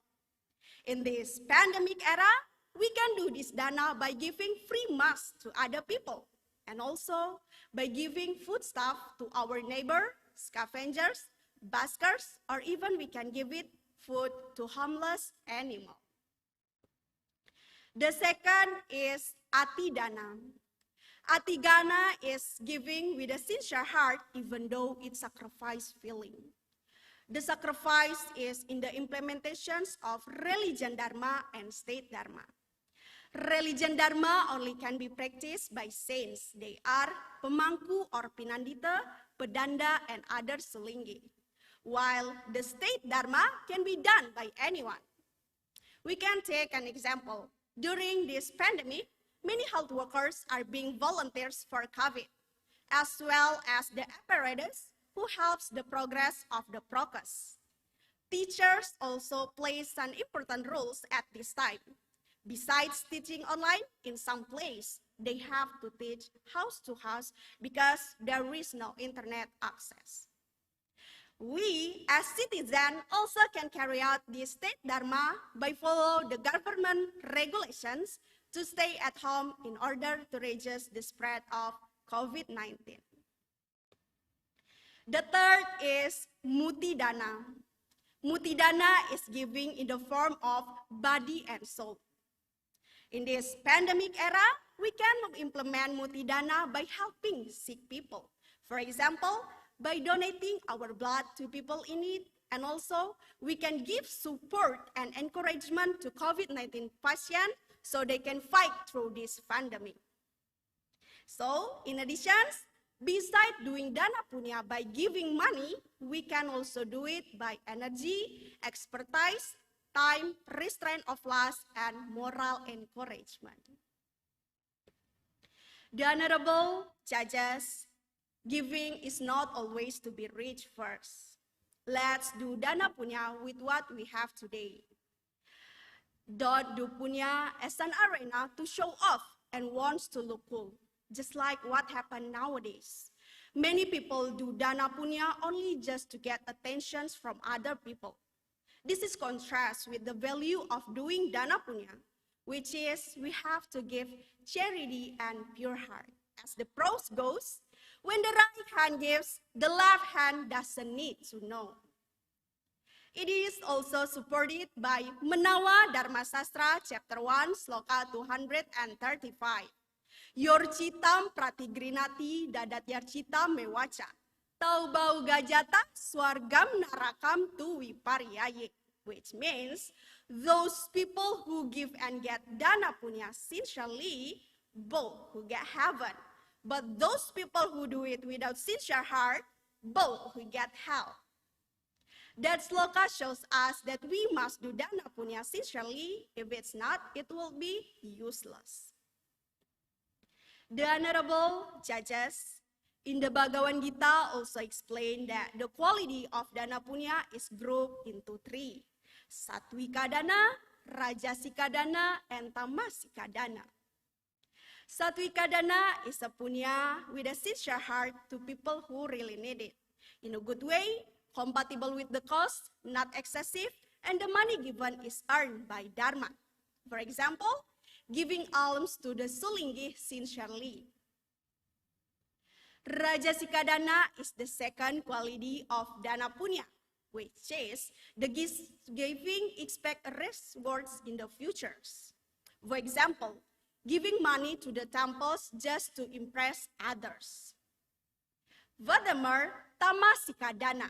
S14: In this pandemic era, we can do this Dana by giving free masks to other people, and also by giving foodstuff to our neighbor, scavengers, buskers, or even we can give it food to homeless animals. The second is Atidana. Atigana is giving with a sincere heart, even though it sacrifice feeling. The sacrifice is in the implementations of religion Dharma and state Dharma. Religion Dharma only can be practiced by saints. They are Pemangku or Pinandita, Pedanda, and other Selinggi. While the state Dharma can be done by anyone. We can take an example. During this pandemic, many health workers are being volunteers for COVID, as well as the apparatus who helps the progress of the progress. Teachers also play some important roles at this time. Besides teaching online, in some place, they have to teach house to house because there is no internet access. We, as citizens, also can carry out the state Dharma by follow the government regulations to stay at home in order to reduce the spread of COVID-19. The third is mutidana. Mutidana is giving in the form of body and soul. In this pandemic era, we can implement mutidana by helping sick people. For example, by donating our blood to people in need, and also we can give support and encouragement to COVID-19 patients so they can fight through this pandemic. So, in addition, besides doing dana punya by giving money, we can also do it by energy, expertise, time, restraint of lust, and moral encouragement. The honorable judges, giving is not always to be rich first. Let's do dana punya with what we have today. Don't do punya as an arena to show off and wants to look cool, just like what happened nowadays. Many people do dana punya only just to get attentions from other people. This is contrast with the value of doing dana punya, which is we have to give charity and pure heart. As the prose goes, when the right hand gives, the left hand doesn't need to know. It is also supported by Menawa Dharma Sastra, chapter 1, sloka 235. Yorcitam pratigrinati dadatyar cita mewaca. Tau bau gajata swargam narakam tu viparyaye. Which means, those people who give and get dana punya sincerely, both who get heaven. But those people who do it without sincere heart, both who get hell. That sloka shows us that we must do dana punya sincerely. If it's not, it will be useless. The honorable judges in the Bhagavad Gita also explain that the quality of dana punya is grouped into three: Satwika dana, Rajasika dana, and Tamasika dana. Satwika dana is a punya with a sincere heart to people who really need it, in a good way, compatible with the cost, not excessive, and the money given is earned by dharma. For example, giving alms to the Sulinggi sincerely. Rajasika dana is the second quality of dana punya, which is the giving expect rewards in the futures. For example, giving money to the temples just to impress others. Furthermore, tamasika dana.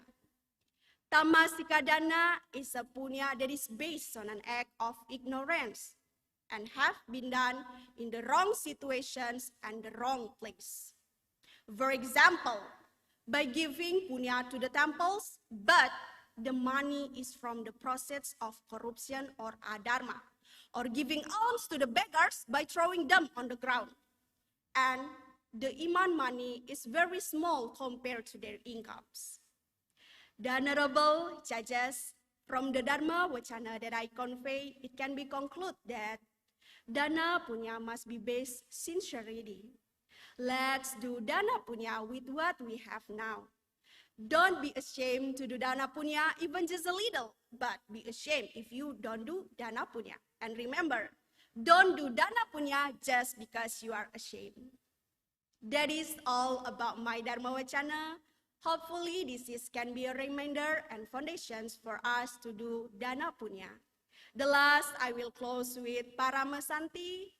S14: Tamasika dana is a punya that is based on an act of ignorance and have been done in the wrong situations and the wrong place. For example, by giving punya to the temples, but the money is from the process of corruption or adharma, or giving alms to the beggars by throwing them on the ground. And the iman money is very small compared to their incomes. The honorable judges, from the Dharmawacana that I convey, it can be concluded that dana punya must be based sincerity. Let's do dana punya with what we have now. Don't be ashamed to do dana punya even just a little, but be ashamed if you don't do dana punya. And remember, don't do dana punya just because you are ashamed. That is all about my Dharmawacana. Hopefully, this can be a reminder and foundations for us to do dana punya. The last, I will close with Paramasanti.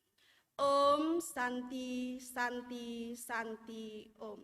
S14: Om Santi Santi Santi Om.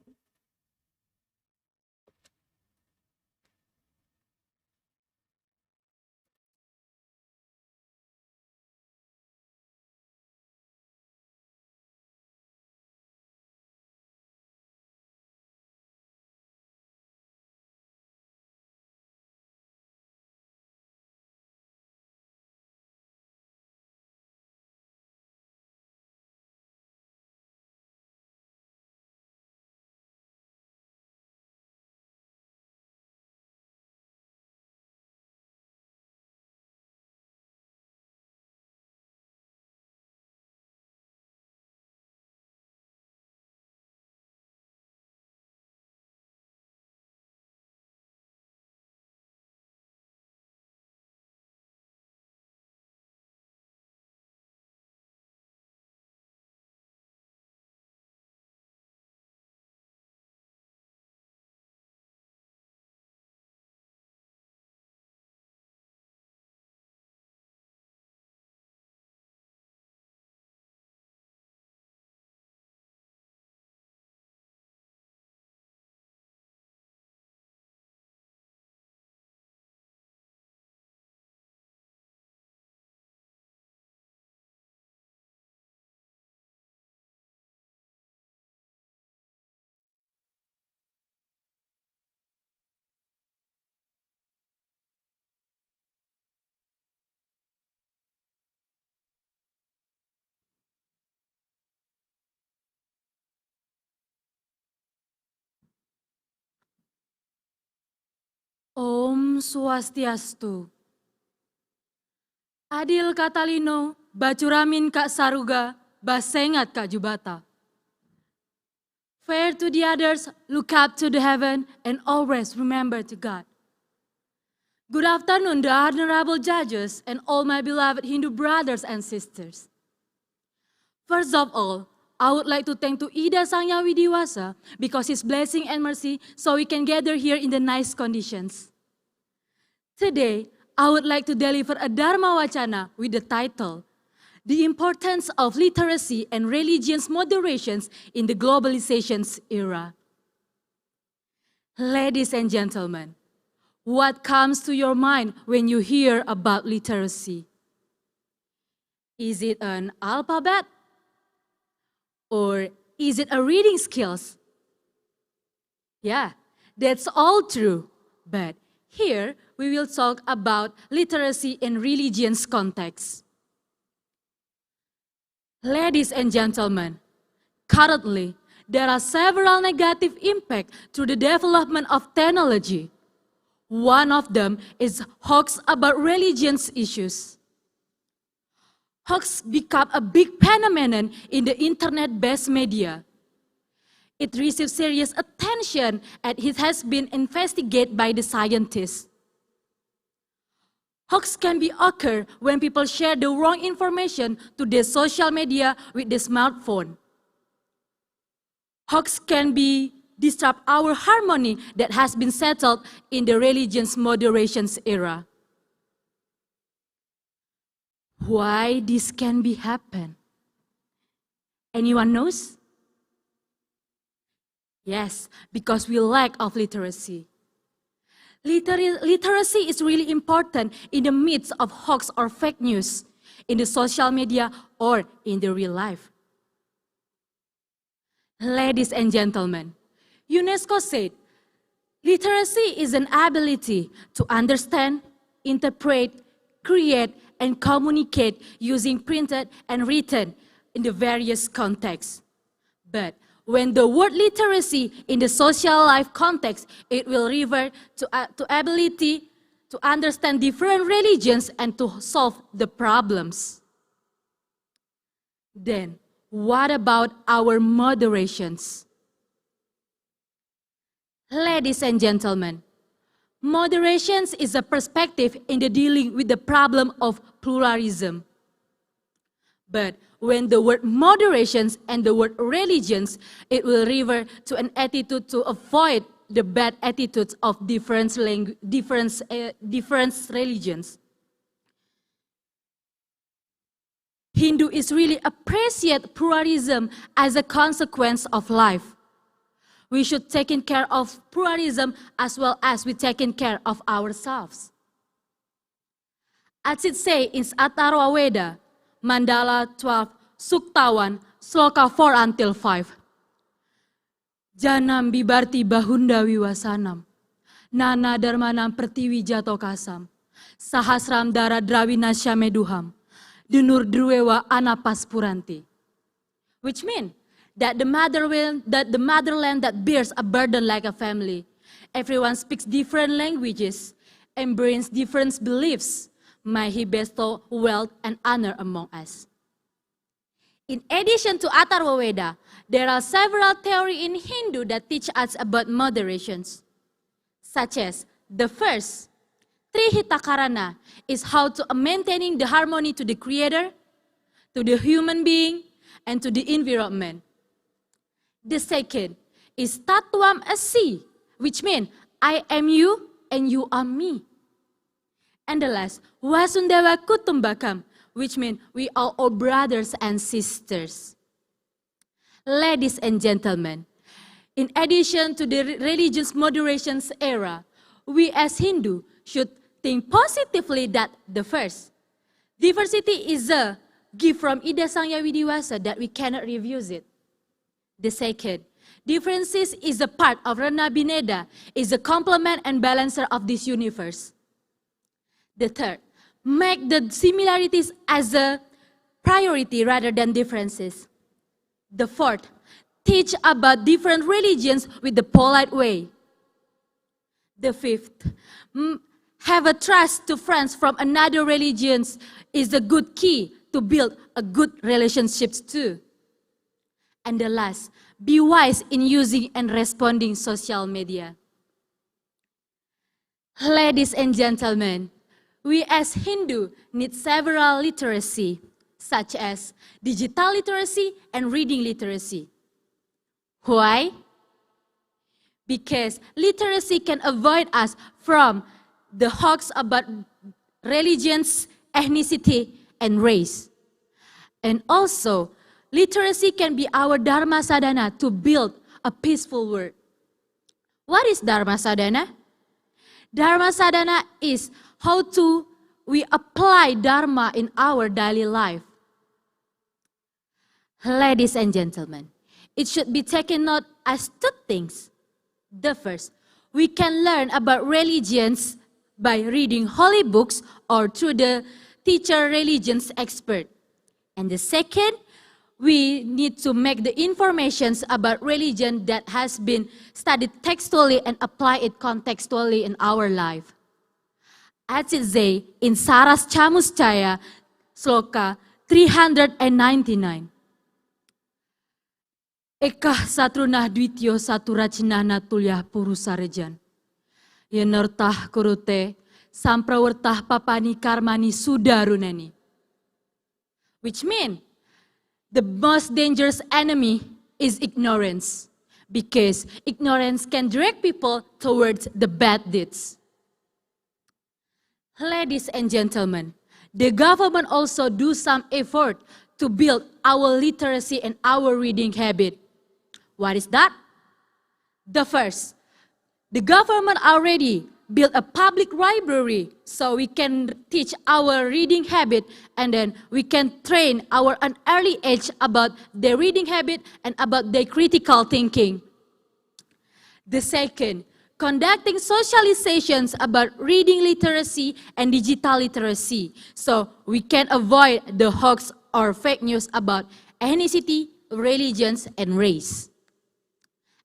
S5: Om Swastiastu. Adil Katalino, Bacuramin Kak Saruga, Basengat Kak Jubata. Fair to the others, look up to the heaven, and always remember to God. Good afternoon, the honorable judges and all my beloved Hindu brothers and sisters. First of all, I would like to thank to Ida Sangya Widiwasa because his blessing and mercy so we can gather here in the nice conditions. Today, I would like to deliver a Dharmawacana with the title, The Importance of Literacy and Religion's Moderations in the Globalization's Era. Ladies and gentlemen, what comes to your mind when you hear about literacy? Is it an alphabet? Or is it a reading skills? Yeah, that's all true. But here we will talk about literacy in religion's context. Ladies and gentlemen, currently there are several negative impacts through the development of technology. One of them is hoax about religious issues. Hoax become a big phenomenon in the internet-based media. It receives serious attention and it has been investigated by the scientists. Hoax can be occur when people share the wrong information to their social media with the smartphone. Hoax can be disrupt our harmony that has been settled in the religion's moderations era. Why this can be happen? Anyone knows? Yes, because we lack of literacy. Literacy is really important in the midst of hoax or fake news, in the social media or in the real life. Ladies and gentlemen, UNESCO said, literacy is an ability to understand, interpret, create, and communicate using printed and written in the various contexts. But when the word literacy in the social life context, it will revert to ability to understand different religions and to solve the problems. Then, what about our moderations? Ladies and gentlemen, moderations is a perspective in the dealing with the problem of pluralism. But when the word moderations and the word religions, it will revert to an attitude to avoid the bad attitudes of different religions. Hindu is really appreciate pluralism as a consequence of life. We should take care of pluralism as well as we taking care of ourselves. As it says in Atharva Veda, Mandala 12, Sukta 1, Sloka 4 until 5. Janam bibarti bahunda wiwasanam, Nana dharmanam pertiwi jato kasam, Sahasram dara drawinasya meduham, Dunur druewa anapas puranti. Which means that the motherland that bears a burden like a family. Everyone speaks different languages and brings different beliefs. May he bestow wealth and honor among us. In addition to Atharva Veda, there are several theories in Hindu that teach us about moderations, such as the first, Trihitakarana, is how to maintaining the harmony to the Creator, to the human being, and to the environment. The second is Tattvam Asi, which means I am you and you are me. And the last, Wasundewa Kutumbakam, which means we are all brothers and sisters. Ladies and gentlemen, in addition to the religious moderations era, we as Hindu should think positively that the first, diversity is a gift from Ida Sangya Widiwasa that we cannot refuse it. The second, differences is a part of Rana Bineda, is a complement and balancer of this universe. The third, make the similarities as a priority rather than differences. The fourth, teach about different religions with the polite way. The fifth, Have a trust to friends from another religions is a good key to build a good relationships too. And the last, be wise in using and responding social media. Ladies and gentlemen, we as Hindu need several literacy, such as digital literacy and reading literacy. Why? Because literacy can avoid us from the hoax about religions, ethnicity, and race. And also, literacy can be our Dharma sadhana to build a peaceful world. What is Dharma sadhana? Dharma sadhana is how we apply Dharma in our daily life. Ladies and gentlemen, it should be taken note as two things. The first, we can learn about religions by reading holy books or through the teacher religions expert. And the second, we need to make the informations about religion that has been studied textually and apply it contextually in our life. As it says in Saras Chamuschaya, Sloka 399. Ekah satrunah dwityo saturachinana tulyah purusarejan. Yenertah kurute samprawertah papani karmani sudarunani. Which means the most dangerous enemy is ignorance, because ignorance can direct people towards the bad deeds. Ladies and gentlemen, the government also do some effort to build our literacy and our reading habit. What is that? The first, the government already built a public library so we can teach our reading habit, and then we can train our an early age about their reading habit and about their critical thinking. The second, conducting socializations about reading literacy and digital literacy so we can avoid the hoax or fake news about ethnicity, religions, and race.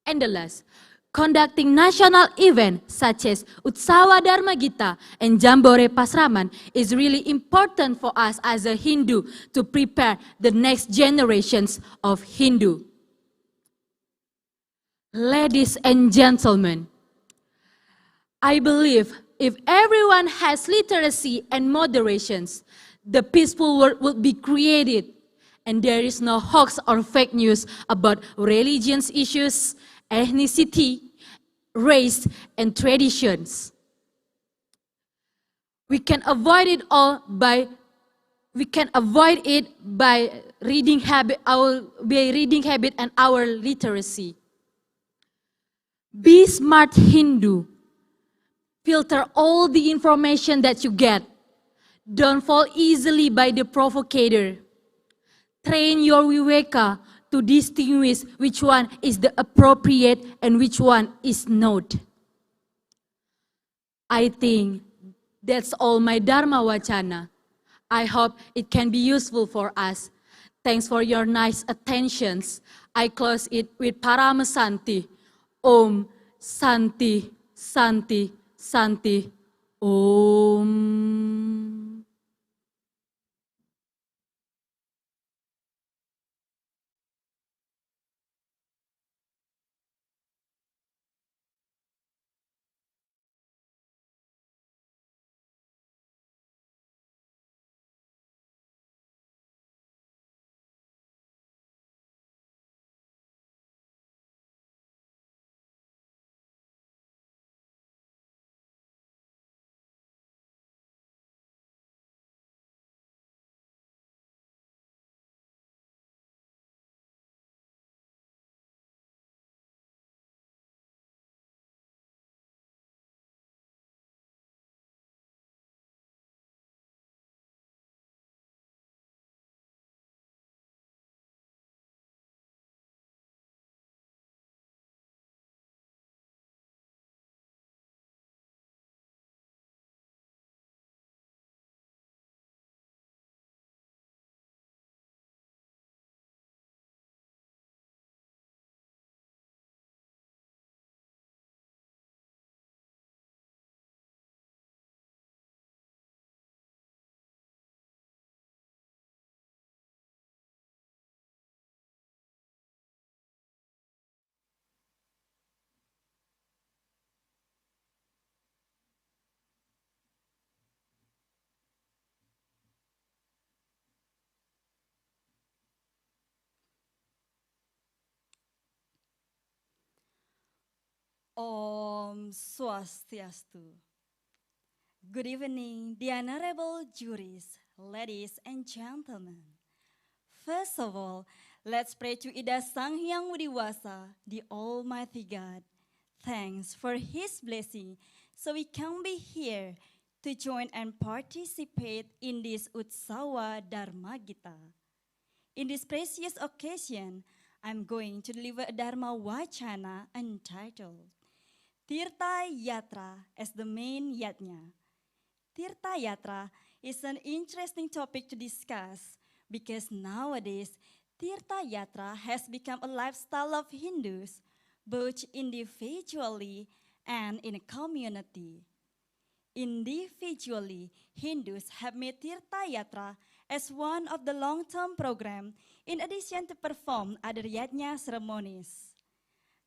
S5: And the last, conducting national events such as Utsawa Dharma Gita and Jambore Pasraman is really important for us as a Hindu to prepare the next generations of Hindu. Ladies and gentlemen, I believe if everyone has literacy and moderations, the peaceful world will be created, and there is no hoax or fake news about religions issues, ethnicity, race, and traditions. We can avoid it by reading habit and our literacy. Be smart Hindu. Filter all the information that you get. Don't fall easily by the provocateur. Train your viveka to distinguish which one is the appropriate and which one is not. I think that's all my Dharmawacana. I hope it can be useful for us. Thanks for your nice attentions. I close it with Paramasanti. Om Santi Santi Santi Om.
S15: Om Swastiastu. Good evening, the honorable juries, ladies and gentlemen. First of all, let's pray to Ida Sang Hyang Widiwasa, the Almighty God. Thanks for His blessing, so we can be here to join and participate in this Utsawa Dharma Gita. In this precious occasion, I'm going to deliver a Dharmawacana entitled Tirtha Yatra as the main yatnya. Tirtha Yatra is an interesting topic to discuss because nowadays Tirtha Yatra has become a lifestyle of Hindus, both individually and in a community. Individually, Hindus have made Tirtha Yatra as one of the long-term program in addition to perform other yajna ceremonies.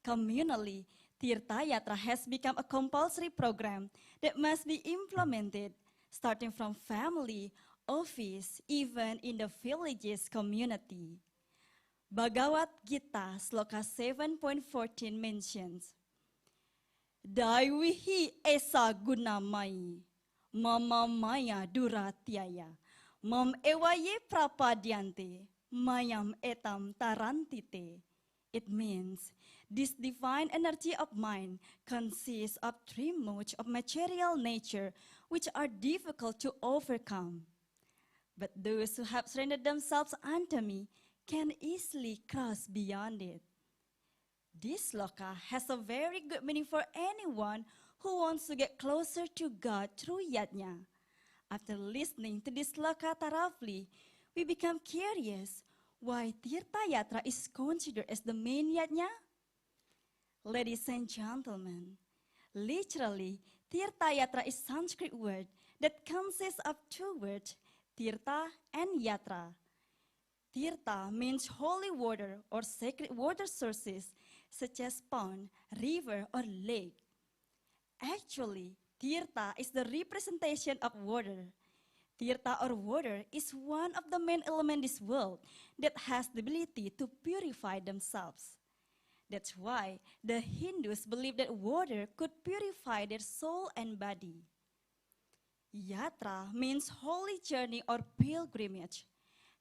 S15: Communally, Tirtha Yatra has become a compulsory program that must be implemented starting from family, office, even in the villages community. Bhagavad Gita Sloka 7.14 mentions, Daivihi esa gunamai, mama maya duratyaya, mam ewaye prapadyante, mayam etam tarantite. It means this divine energy of mind consists of three modes of material nature which are difficult to overcome. But those who have surrendered themselves unto me can easily cross beyond it. This sloka has a very good meaning for anyone who wants to get closer to God through yajna. After listening to this sloka thoroughly, we become curious why Tirtha Yatra is considered as the main yajna. Ladies and gentlemen, literally, Tirtha Yatra is Sanskrit word that consists of two words, Tirtha and Yatra. Tirtha means holy water or sacred water sources such as pond, river, or lake. Actually, Tirtha is the representation of water. Tirtha or water is one of the main elements in this world that has the ability to purify themselves. That's why the Hindus believe that water could purify their soul and body. Yatra means holy journey or pilgrimage.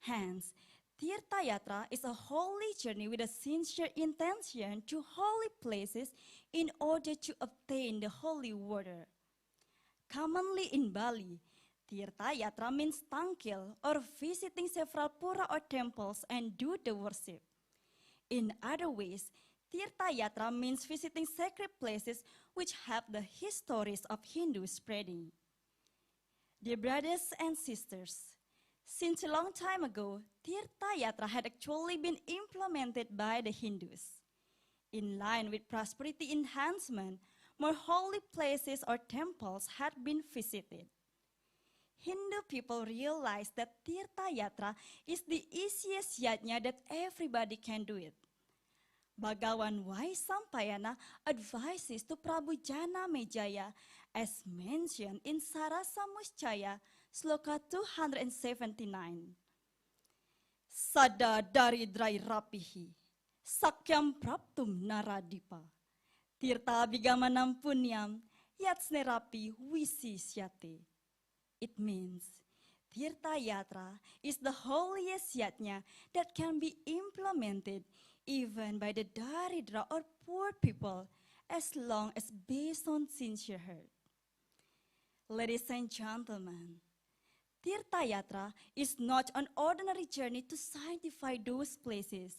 S15: Hence, Tirtha Yatra is a holy journey with a sincere intention to holy places in order to obtain the holy water. Commonly in Bali, Tirtha Yatra means tangkil or visiting several pura or temples and do the worship. In other ways, Tirtha Yatra means visiting sacred places which have the histories of Hindu spreading. Dear brothers and sisters, since a long time ago, Tirtha Yatra had actually been implemented by the Hindus. In line with prosperity enhancement, more holy places or temples had been visited. Hindu people realized that Tirtha Yatra is the easiest yajna that everybody can do it. Bhagawan Vaisampayana advises to Prabhu Jana Mejaya as mentioned in Sarasamuschaya, Sloka 279. Sada daridrai rapihi, sakyam praptum naradipa, tirta bigamanam punyam, yatsne rapi wisisyate. It means Tirtha Yatra is the holiest yajna that can be implemented even by the daridra or poor people as long as based on sincere heart. Ladies and gentlemen, Tirtha Yatra is not an ordinary journey to sanctify those places,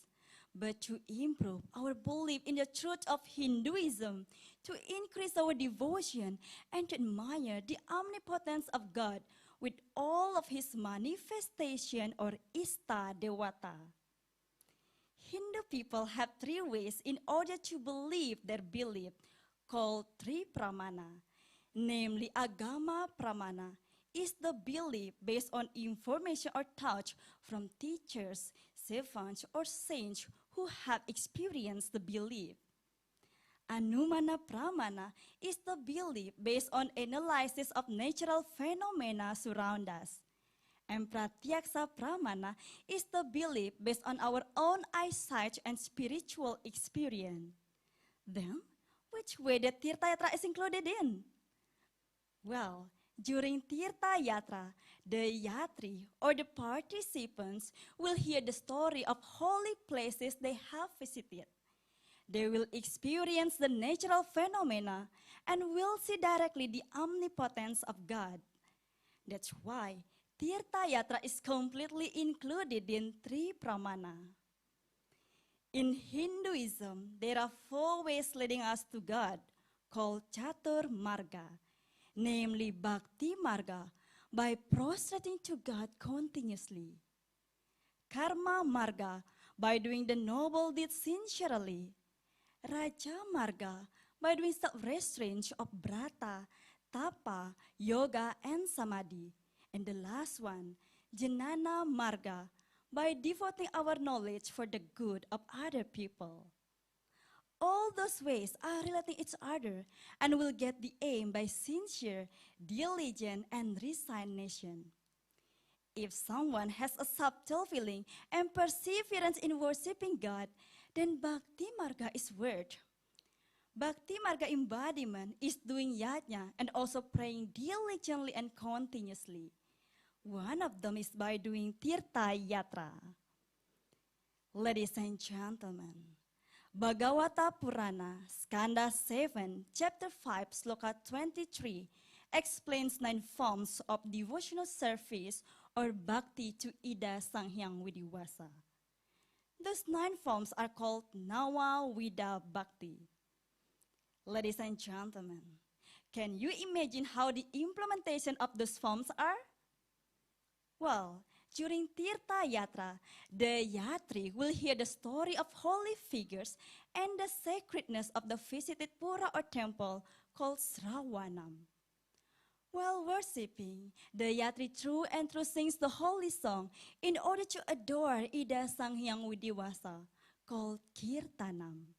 S15: but to improve our belief in the truth of Hinduism, to increase our devotion, and to admire the omnipotence of God with all of his manifestation or Ista Dewata. Hindu people have three ways in order to believe their belief, called Tri Pramana. Namely, Agama Pramana is the belief based on information or touch from teachers, savants, or saints who have experienced the belief. Anumana Pramana is the belief based on analysis of natural phenomena surround us. And Pratyaksa Pramana is the belief based on our own eyesight and spiritual experience. Then, which which way the Tirtha Yatra is included in? Well, during Tirtha Yatra, the Yatri or the participants will hear the story of holy places they have visited. They will experience the natural phenomena and will see directly the omnipotence of God. That's why Tirtha Yatra is completely included in three pramana. In Hinduism, there are 4 ways leading us to God, called Chatur Marga, namely Bhakti Marga, by prostrating to God continuously. Karma Marga, by doing the noble deeds sincerely. Raja Marga, by doing self-restraint of Brata, Tapa, Yoga, and Samadhi. And the last one, Jnana Marga, by devoting our knowledge for the good of other people. All those ways are relating each other and will get the aim by sincere, diligent, and resignation. If someone has a subtle feeling and perseverance in worshiping God, then Bhakti Marga is worth. Bhakti Marga embodiment is doing yajna and also praying diligently and continuously. One of them is by doing Tirtha Yatra. Ladies and gentlemen, Bhagavata Purana, Skanda 7, chapter 5, sloka 23, explains 9 forms of devotional service or bhakti to Ida Sanghyang Widiwasa. Those 9 forms are called Nawa Vida Bhakti. Ladies and gentlemen, can you imagine how the implementation of those forms are? Well, during Tirtha Yatra, the Yatri will hear the story of holy figures and the sacredness of the visited pura or temple called Sravanam. While worshipping, the Yatri through and through sings the holy song in order to adore Ida Sanghyang Widiwasa, called Kirtanam.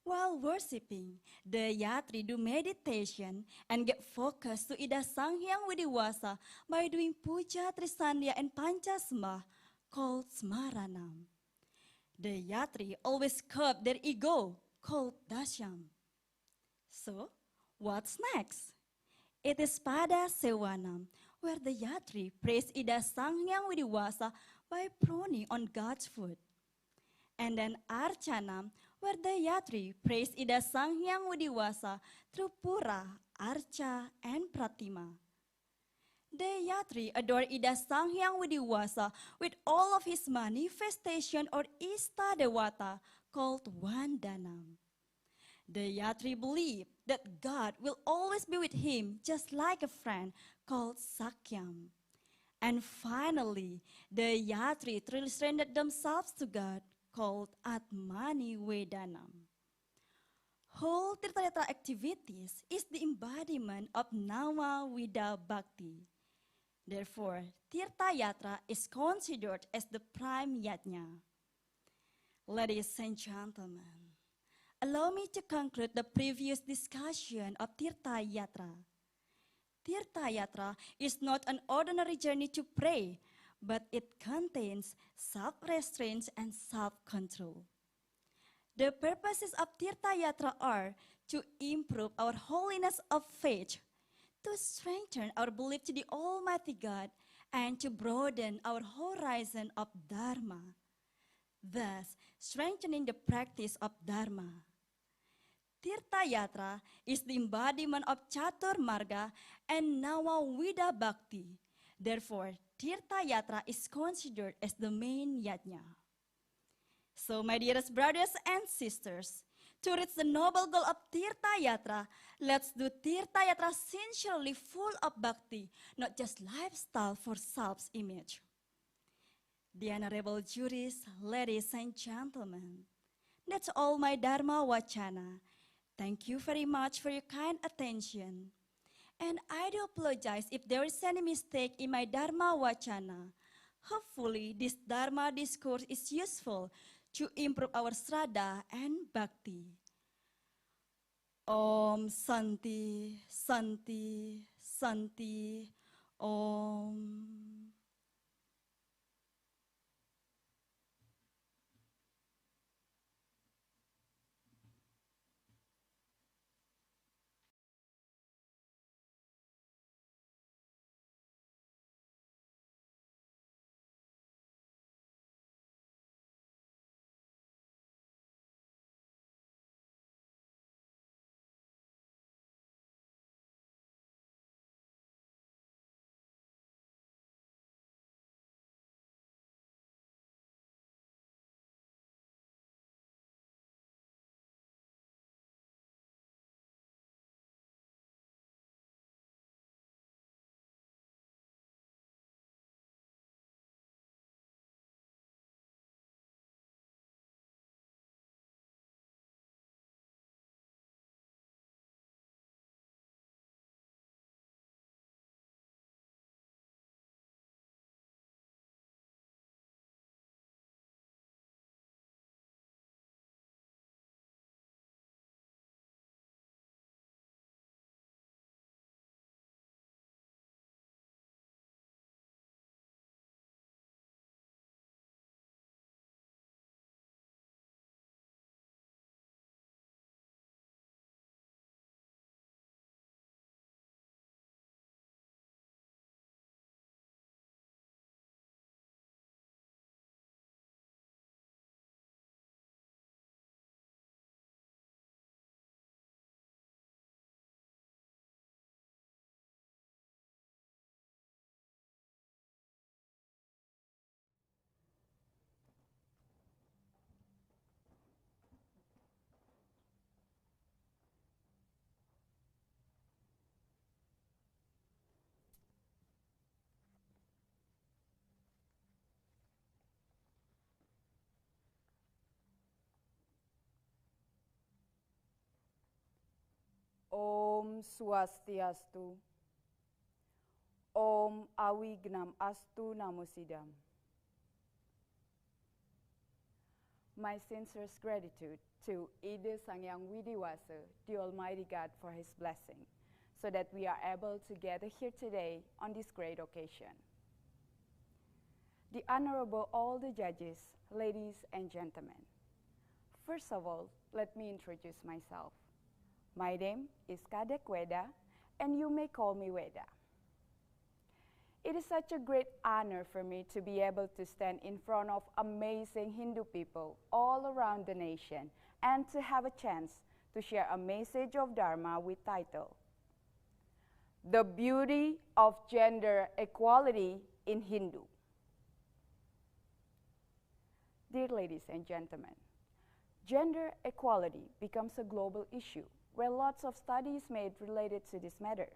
S15: While worshipping, the Yatri do meditation and get focused to Ida Sanghyang Widiwasa by doing Puja Trisandhya and Panchasma, called Smaranam. The Yatri always curb their ego, called Dasyam. So, what's next? It is Pada Sewanam, where the Yatri praise Ida Sanghyang Widiwasa by proning on God's foot. And then Archanam, where the Yatri praise Ida Sanghyang Widiwasa through Pura, Archa, and Pratima. The Yatri adore Ida Sanghyang Widiwasa with all of his manifestation or Ista Dewata called Vandanam. The Yatri believe that God will always be with him just like a friend called Sakyam. And finally, the Yatri truly surrendered themselves to God called Atmani Vedanam. Whole Tirtha Yatra activities is the embodiment of Nama Vida Bhakti. Therefore, Tirtha Yatra is considered as the prime yajna. Ladies and gentlemen, allow me to conclude the previous discussion of Tirtha Yatra. Tirtha Yatra is not an ordinary journey to pray, but it contains self-restraint and self-control. The purposes of Tirtha Yatra are to improve our holiness of faith, to strengthen our belief to the Almighty God, and to broaden our horizon of Dharma, thus strengthening the practice of Dharma. Tirtha Yatra is the embodiment of Chatur Marga and Nawa Vida Bhakti. Therefore, Tirtha Yatra is considered as the main yajna. So, my dearest brothers and sisters, to reach the noble goal of Tirtha Yatra, let's do Tirtha Yatra sincerely full of bhakti, not just lifestyle for self-image. The honorable juries, ladies and gentlemen, that's all my Dharmawacana. Thank you very much for your kind attention. And I do apologize if there is any mistake in my Dharmawacana. Hopefully, this Dharma discourse is useful to improve our Shraddha and Bhakti. Om Santi, Santi, Santi, Om.
S16: Om Swastiastu. Om Awignam Astu Namosidam. My sincerest gratitude to Ida Sangyang Widiwasa, the Almighty God, for his blessing, so that we are able to gather here today on this great occasion. The Honorable all the judges, ladies and gentlemen. First of all, let me introduce myself. My name is Kadek Weda, and you may call me Weda. It is such a great honor for me to be able to stand in front of amazing Hindu people all around the nation and to have a chance to share a message of Dharma with title, The Beauty of Gender Equality in Hindu. Dear ladies and gentlemen, gender equality becomes a global issue where lots of studies made related to this matter.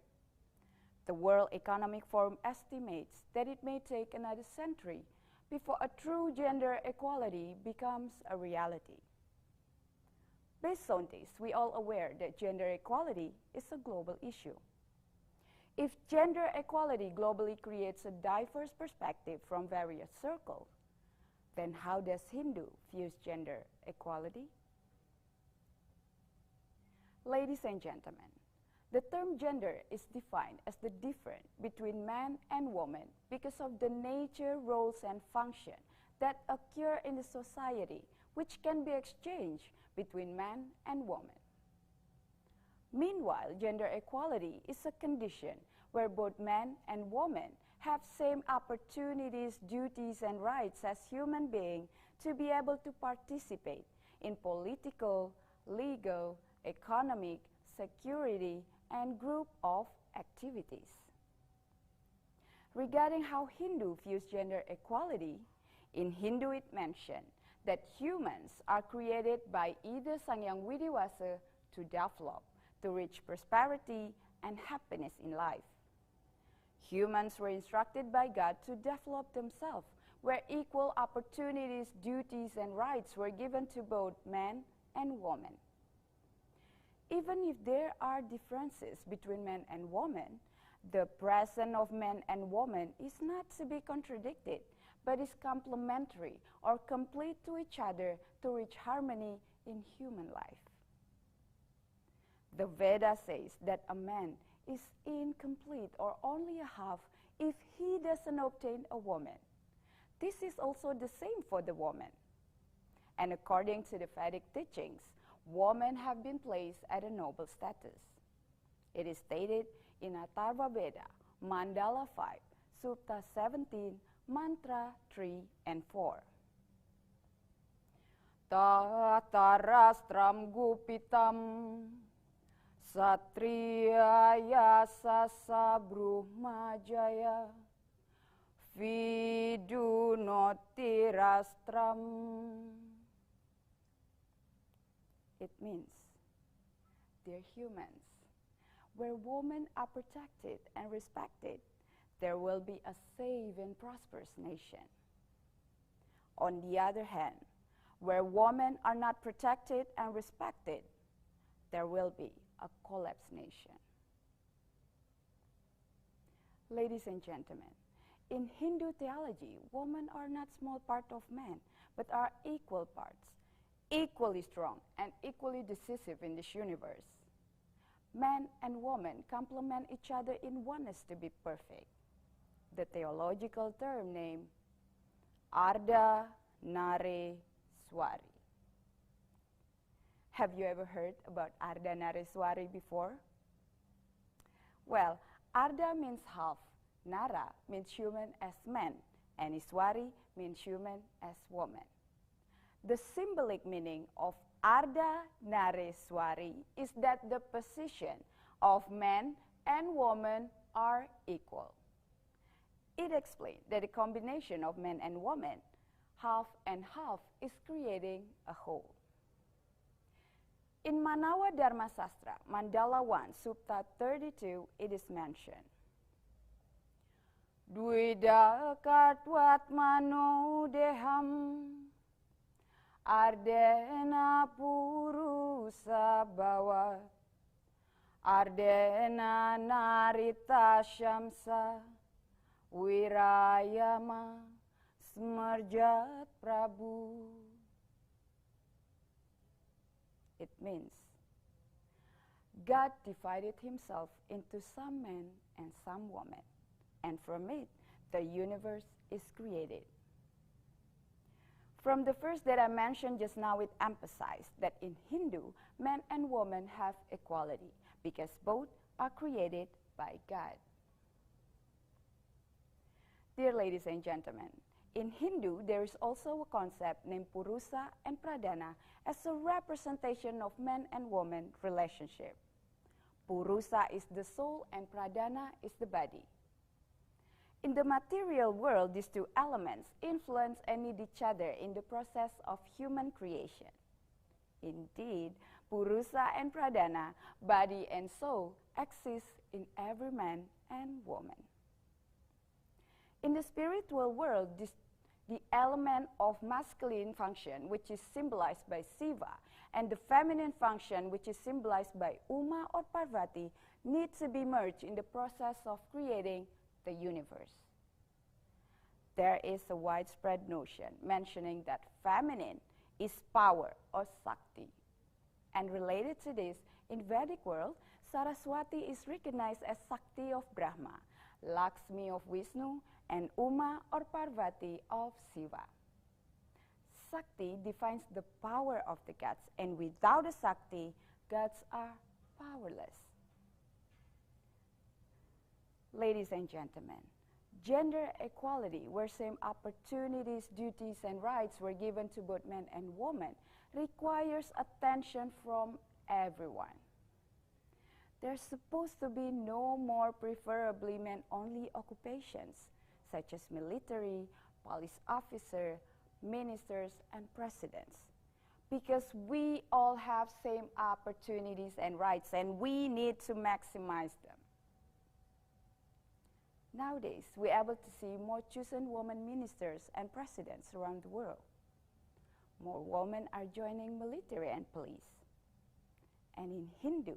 S16: The World Economic Forum estimates that it may take another century before a true gender equality becomes a reality. Based on this, we are all aware that gender equality is a global issue. If gender equality globally creates a diverse perspective from various circles, then how does Hindu view gender equality? Ladies and gentlemen, the term gender is defined as the difference between man and woman because of the nature, roles, and function that occur in the society, which can be exchanged between man and woman. Meanwhile, gender equality is a condition where both man and woman have same opportunities, duties, and rights as human beings to be able to participate in political, legal, economic, security, and group of activities. Regarding how Hindu views gender equality, in Hindu it mentioned that humans are created by Ida Sangyang Widiwasa to develop, to reach prosperity and happiness in life. Humans were instructed by God to develop themselves, where equal opportunities, duties, and rights were given to both men and women. Even if there are differences between men and women, the presence of men and women is not to be contradicted, but is complementary or complete to each other to reach harmony in human life. The Veda says that a man is incomplete or only a half if he doesn't obtain a woman. This is also the same for the woman. And according to the Vedic teachings, women have been placed at a noble status. It is stated in Atharva Veda, Mandala 5, Sutta 17, Mantra 3 and 4. Tatarastram gupitam satriyaya sasabrumajaya vidunotirastram. It means, dear humans, where women are protected and respected, there will be a safe and prosperous nation. On the other hand, where women are not protected and respected, there will be a collapsed nation. Ladies and gentlemen, in Hindu theology, women are not small part of men, but are equal parts, equally strong and equally decisive in this universe. Man and woman complement each other in oneness to be perfect. The theological term named Ardha Nare Swari. Have you ever heard about Ardha Nare Swari before? Well, Ardha means half, Nara means human as man, and Iswari means human as woman. The symbolic meaning of Ardha Nare Swari is that the position of man and woman are equal. It explains that the combination of man and woman, half and half, is creating a whole. In Manawa Dharma Sastra, Mandala 1, Sutta 32, it is mentioned, Dvida katvat mano deham ardena purusa bhavat Ardena narita syamsa wirayama smerjat Prabu. It means God divided himself into some men and some women, and from it the universe is created. From the verse that I mentioned just now, it emphasized that in Hindu, men and women have equality because both are created by God. Dear ladies and gentlemen, in Hindu, there is also a concept named Purusa and Pradana as a representation of man and woman relationship. Purusa is the soul and Pradana is the body. In the material world, these two elements influence and need each other in the process of human creation. Indeed, Purusa and Pradana, body and soul, exist in every man and woman. In the spiritual world, the element of masculine function, which is symbolized by Shiva, and the feminine function, which is symbolized by Uma or Parvati, need to be merged in the process of creating the universe. There is a widespread notion mentioning that feminine is power or Shakti. And related to this, in Vedic world, Saraswati is recognized as Shakti of Brahma, Lakshmi of Vishnu, and Uma or Parvati of Shiva. Shakti defines the power of the gods, and without a Shakti, gods are powerless. Ladies and gentlemen, gender equality, where same opportunities, duties, and rights were given to both men and women, requires attention from everyone. There's supposed to be no more preferably men-only occupations, such as military, police officer, ministers, and presidents. Because we all have same opportunities and rights, and we need to maximize them. Nowadays, we're able to see more chosen women ministers and presidents around the world. More women are joining military and police. And in Hindu,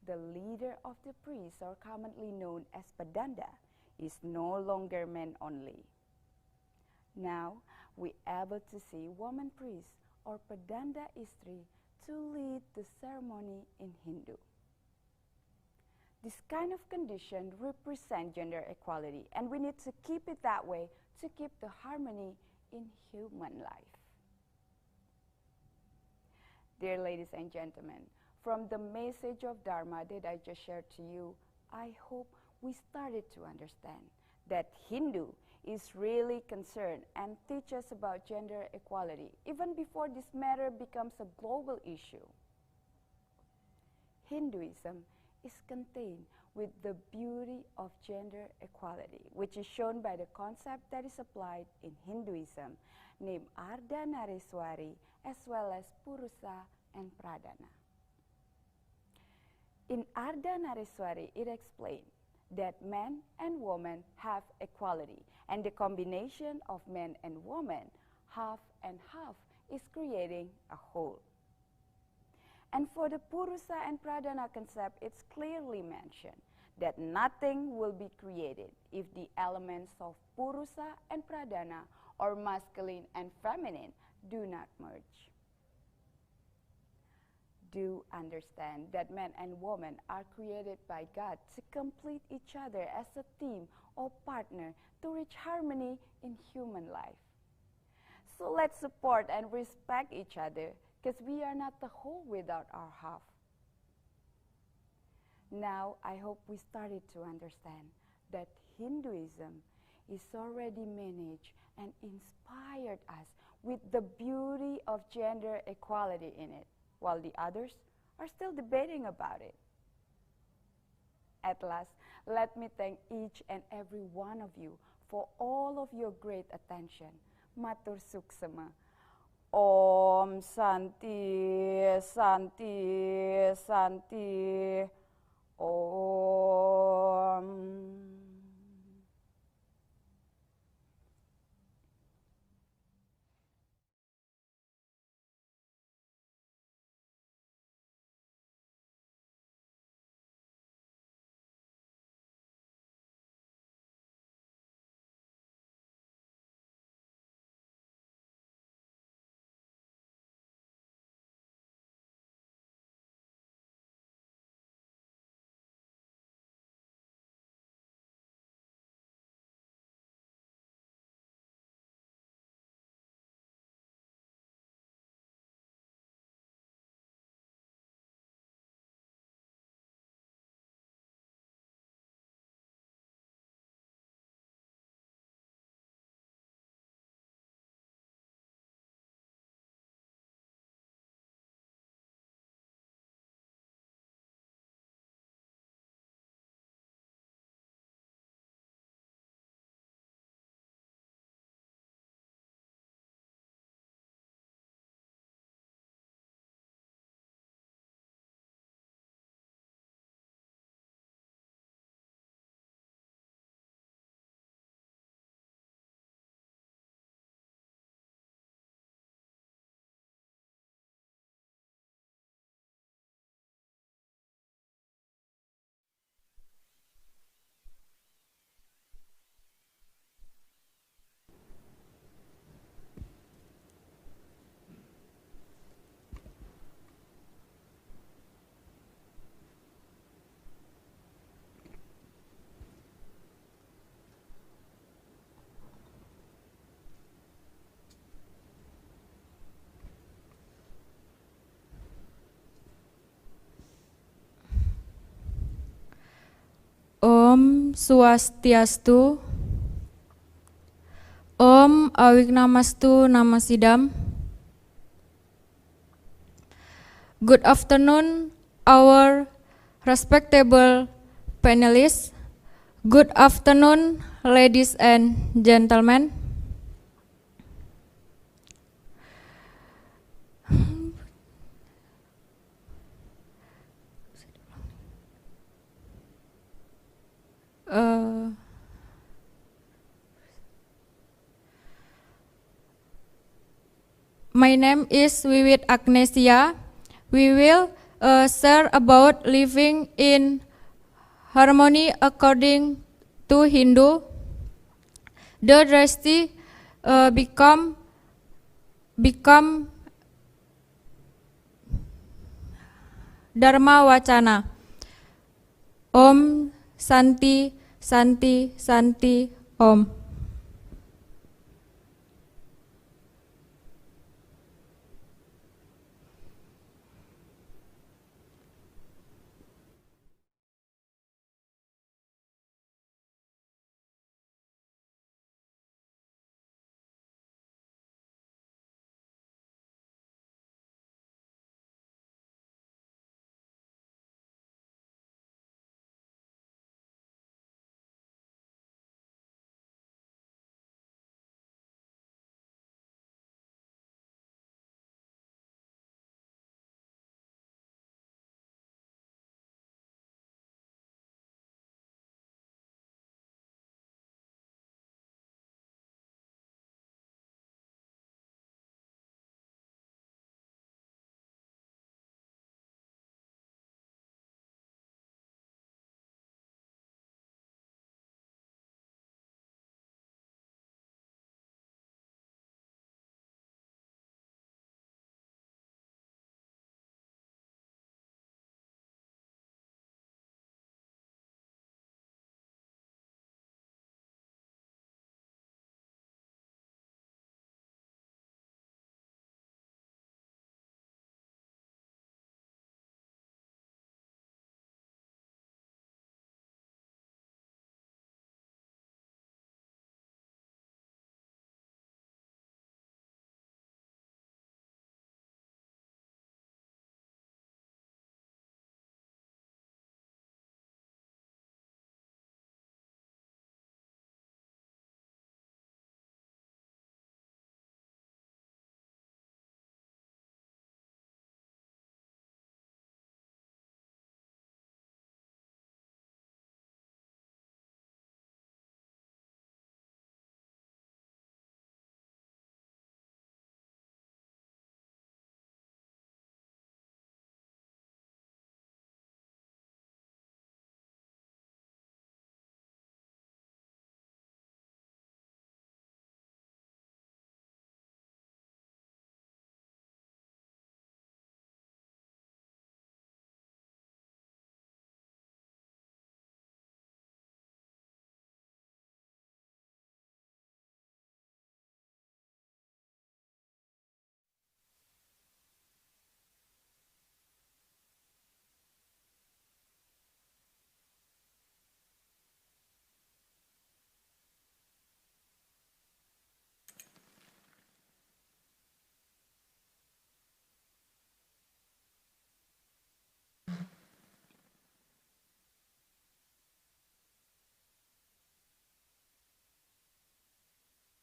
S16: the leader of the priests, or commonly known as Padanda, is no longer men only. Now, we're able to see woman priests, or Padanda Istri, to lead the ceremony in Hindu. This kind of condition represents gender equality, and we need to keep it that way to keep the harmony in human life. Dear ladies and gentlemen, from the message of Dharma that I just shared to you, I hope we started to understand that Hindu is really concerned and teaches about gender equality, even before this matter becomes a global issue. Hinduism is contained with the beauty of gender equality, which is shown by the concept that is applied in Hinduism, named Ardhanariswari, as well as Purusa and Pradana. In Ardhanariswari, it explained that men and women have equality, and the combination of men and women, half and half, is creating a whole. And for the Purusa and Pradana concept, it's clearly mentioned that nothing will be created if the elements of Purusa and Pradana, or masculine and feminine, do not merge. Do understand that men and women are created by God to complete each other as a team or partner to reach harmony in human life. So let's support and respect each other, because we are not the whole without our half. Now, I hope we started to understand that Hinduism is already managed and inspired us with the beauty of gender equality in it, while the others are still debating about it. At last, let me thank each and every one of you for all of your great attention. Matur suksema. Om Santi, Santi, Santi. Om.
S13: Swastiastu. Om Awignamastu Namasidam. Good afternoon, our respectable panelists. Good afternoon, ladies and gentlemen. My name is Wiwit Agnesia. We will share about living in harmony according to Hindu. The drastic become Dharmawacana. Om Santi Santi Santi Om.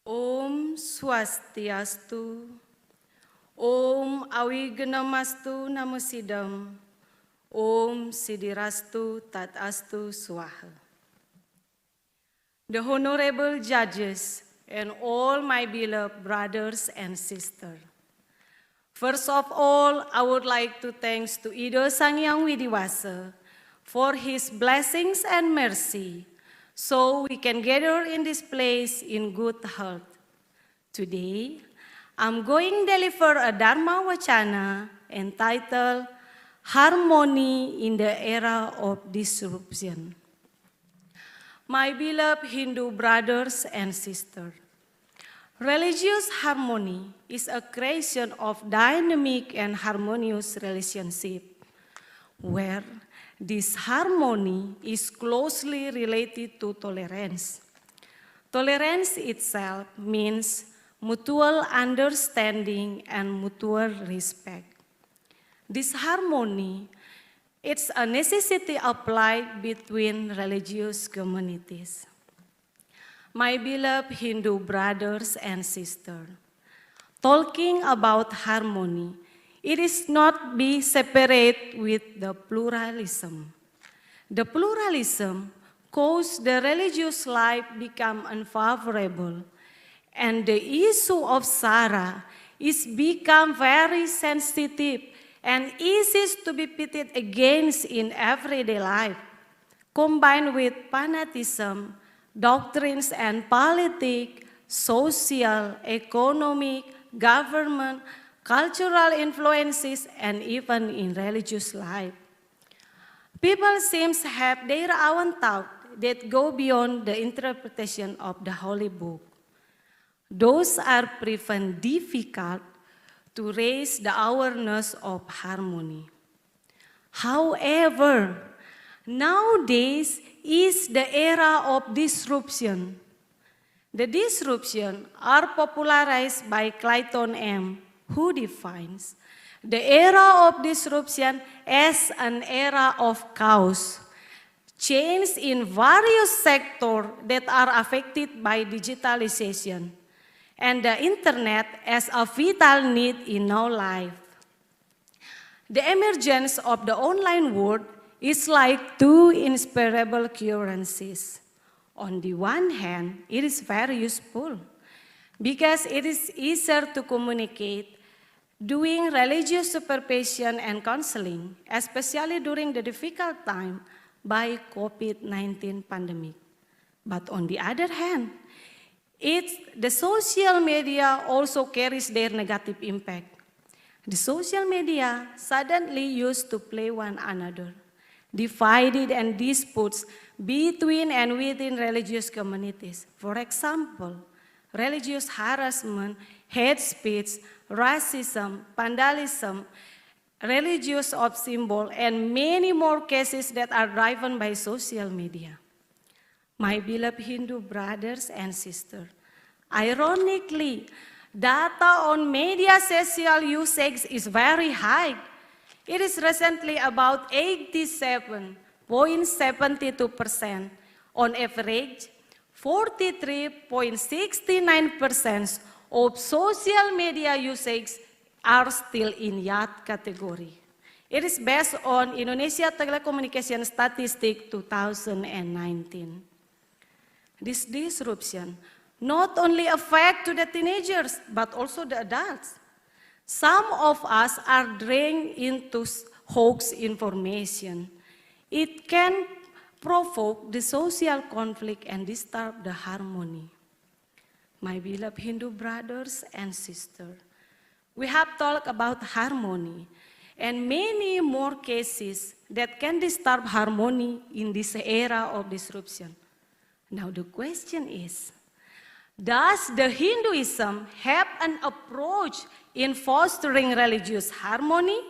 S17: Om Swastiastu. Om Awignamastu Namasidam. Om Sidirastu Tatastu Swaha. The honorable judges and all my beloved brothers and sisters. First of all, I would like to thank to Ida Sang Hyang Widiwasa for his blessings and mercy, so we can gather in this place in good health. Today, I'm going to deliver a Dharma Wacana entitled Harmony in the Era of Disruption. My beloved Hindu brothers and sisters, religious harmony is a creation of dynamic and harmonious relationship where This harmony is closely related to tolerance. Tolerance itself means mutual understanding and mutual respect. This harmony, it's a necessity applied between religious communities. My beloved Hindu brothers and sisters, talking about harmony, it is not be separate with the pluralism. The pluralism cause the religious life become unfavorable, and the issue of Sarah is become very sensitive and easy to be pitted against in everyday life, combined with fanaticism, doctrines and politics, social, economic, government, cultural influences, and even in religious life. People seem to have their own thoughts that go beyond the interpretation of the Holy Book. Those are proven difficult to raise the awareness of harmony. However, nowadays is the era of disruption. The disruption are popularized by Clayton M., who defines the era of disruption as an era of chaos, change in various sectors that are affected by digitalization, and the internet as a vital need in our life. The emergence of the online world is like two inseparable currencies. On the one hand, it is very useful because it is easier to communicate, doing religious supervision and counseling, especially during the difficult time by COVID-19 pandemic. But on the other hand, the social media also carries their negative impact. The social media suddenly used to play one another, divided and disputes between and within religious communities. For example, religious harassment, hate speech, racism, vandalism, religious of symbol, and many more cases that are driven by social media. My beloved Hindu brothers and sisters, ironically, data on media social usage is very high. It is recently about 87.72%. On average, 43.69% of social media usage are still in yacht category. It is based on Indonesia Telecommunication Statistic 2019. This disruption not only affect to the teenagers, but also the adults. Some of us are drained into hoax information. It can provoke the social conflict and disturb the harmony. My beloved Hindu brothers and sisters, we have talked about harmony and many more cases that can disturb harmony in this era of disruption. Now the question is, does the Hinduism have an approach in fostering religious harmony?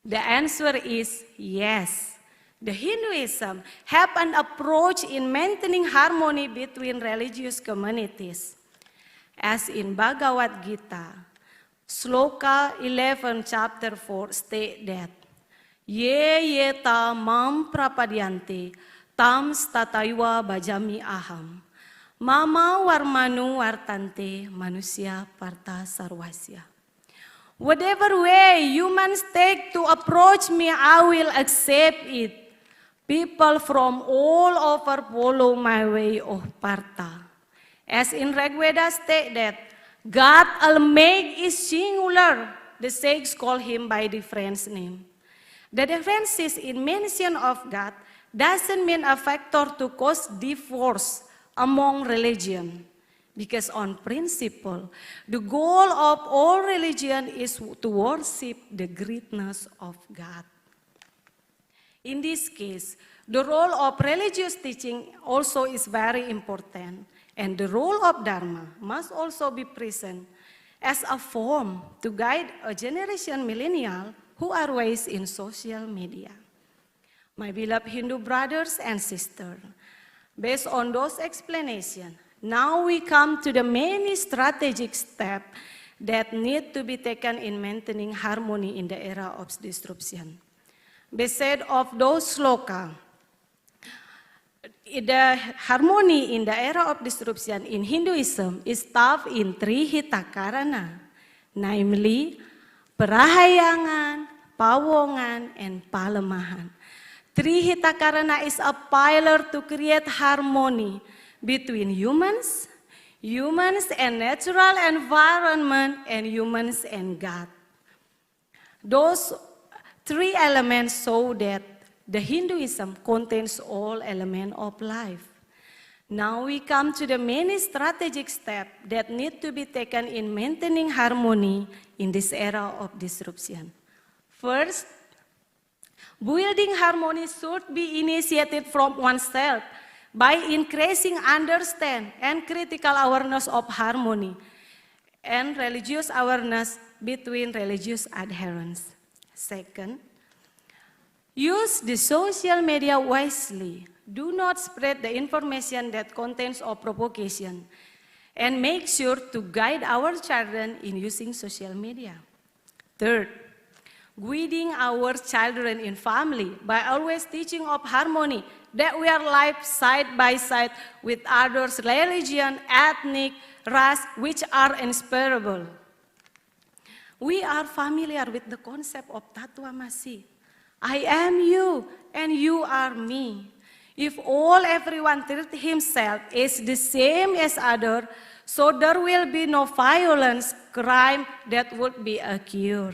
S17: The answer is yes. The Hinduism have an approach in maintaining harmony between religious communities. As in Bhagavad Gita, Sloka 11, chapter 4 state that, Ye yeta mam prapadyanti, tam stataiwa bajami aham. Mama warmanu wartante, manusia parta sarwasya. Whatever way humans take to approach me, I will accept it. People from all over follow my way of parta. As in Rigveda state that, God Almighty is singular. The saints call him by different name. The differences in mention of God doesn't mean a factor to cause divorce among religion. Because on principle, the goal of all religion is to worship the greatness of God. In this case, the role of religious teaching also is very important, and the role of Dharma must also be present as a form to guide a generation millennial who are raised in social media. My beloved Hindu brothers and sisters, based on those explanations, now we come to the many strategic steps that need to be taken in maintaining harmony in the era of disruption. Beside of those sloka, the harmony in the era of disruption in Hinduism is taught in three hitakarana, namely perahayangan, pawongan, and palemahan. Three hitakarana is a pillar to create harmony between humans and natural environment, and humans and God. Those three elements show that the Hinduism contains all elements of life. Now we come to the many strategic steps that need to be taken in maintaining harmony in this era of disruption. First, building harmony should be initiated from oneself by increasing understanding and critical awareness of harmony and religious awareness between religious adherents. Second, use the social media wisely. Do not spread the information that contains of provocation, and make sure to guide our children in using social media. Third, guiding our children in family by always teaching of harmony, that we are live side by side with others' religion, ethnic, race, which are inseparable. We are familiar with the concept of Tattva Masi. I am you and you are me. If everyone treat himself as the same as other, so there will be no violence, crime that would be a cure.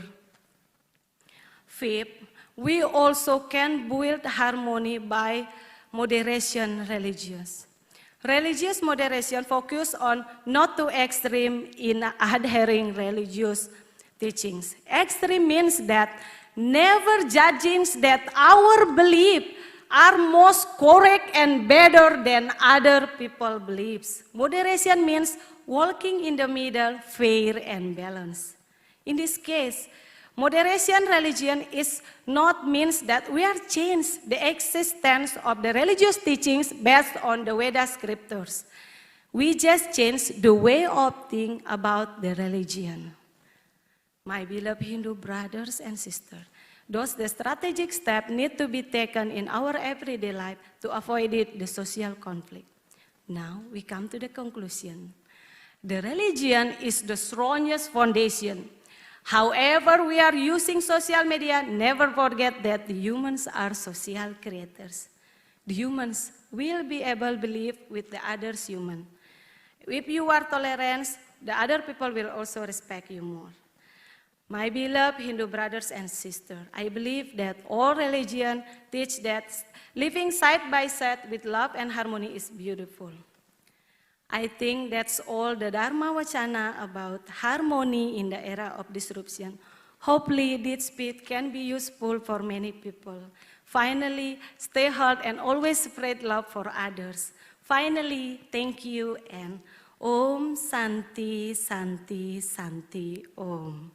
S17: Fifth, we also can build harmony by moderation religious. Religious moderation focus on not too extreme in adhering religious teachings. Extreme means that never judging that our beliefs are most correct and better than other people's beliefs. Moderation means walking in the middle, fair and balanced. In this case, moderation religion is not means that we are changed the existence of the religious teachings based on the Veda scriptures. We just change the way of thinking about the religion. My beloved Hindu brothers and sisters, the strategic steps need to be taken in our everyday life to avoid the social conflict. Now we come to the conclusion. The religion is the strongest foundation. However, we are using social media, never forget that the humans are social creators. The humans will be able to live with the others human. If you are tolerant, the other people will also respect you more. My beloved Hindu brothers and sisters, I believe that all religions teach that living side by side with love and harmony is beautiful. I think that's all the Dharmawacana about harmony in the era of disruption. Hopefully this speech can be useful for many people. Finally, stay healthy and always spread love for others. Finally, thank you and Om Santi Santi Santi Om.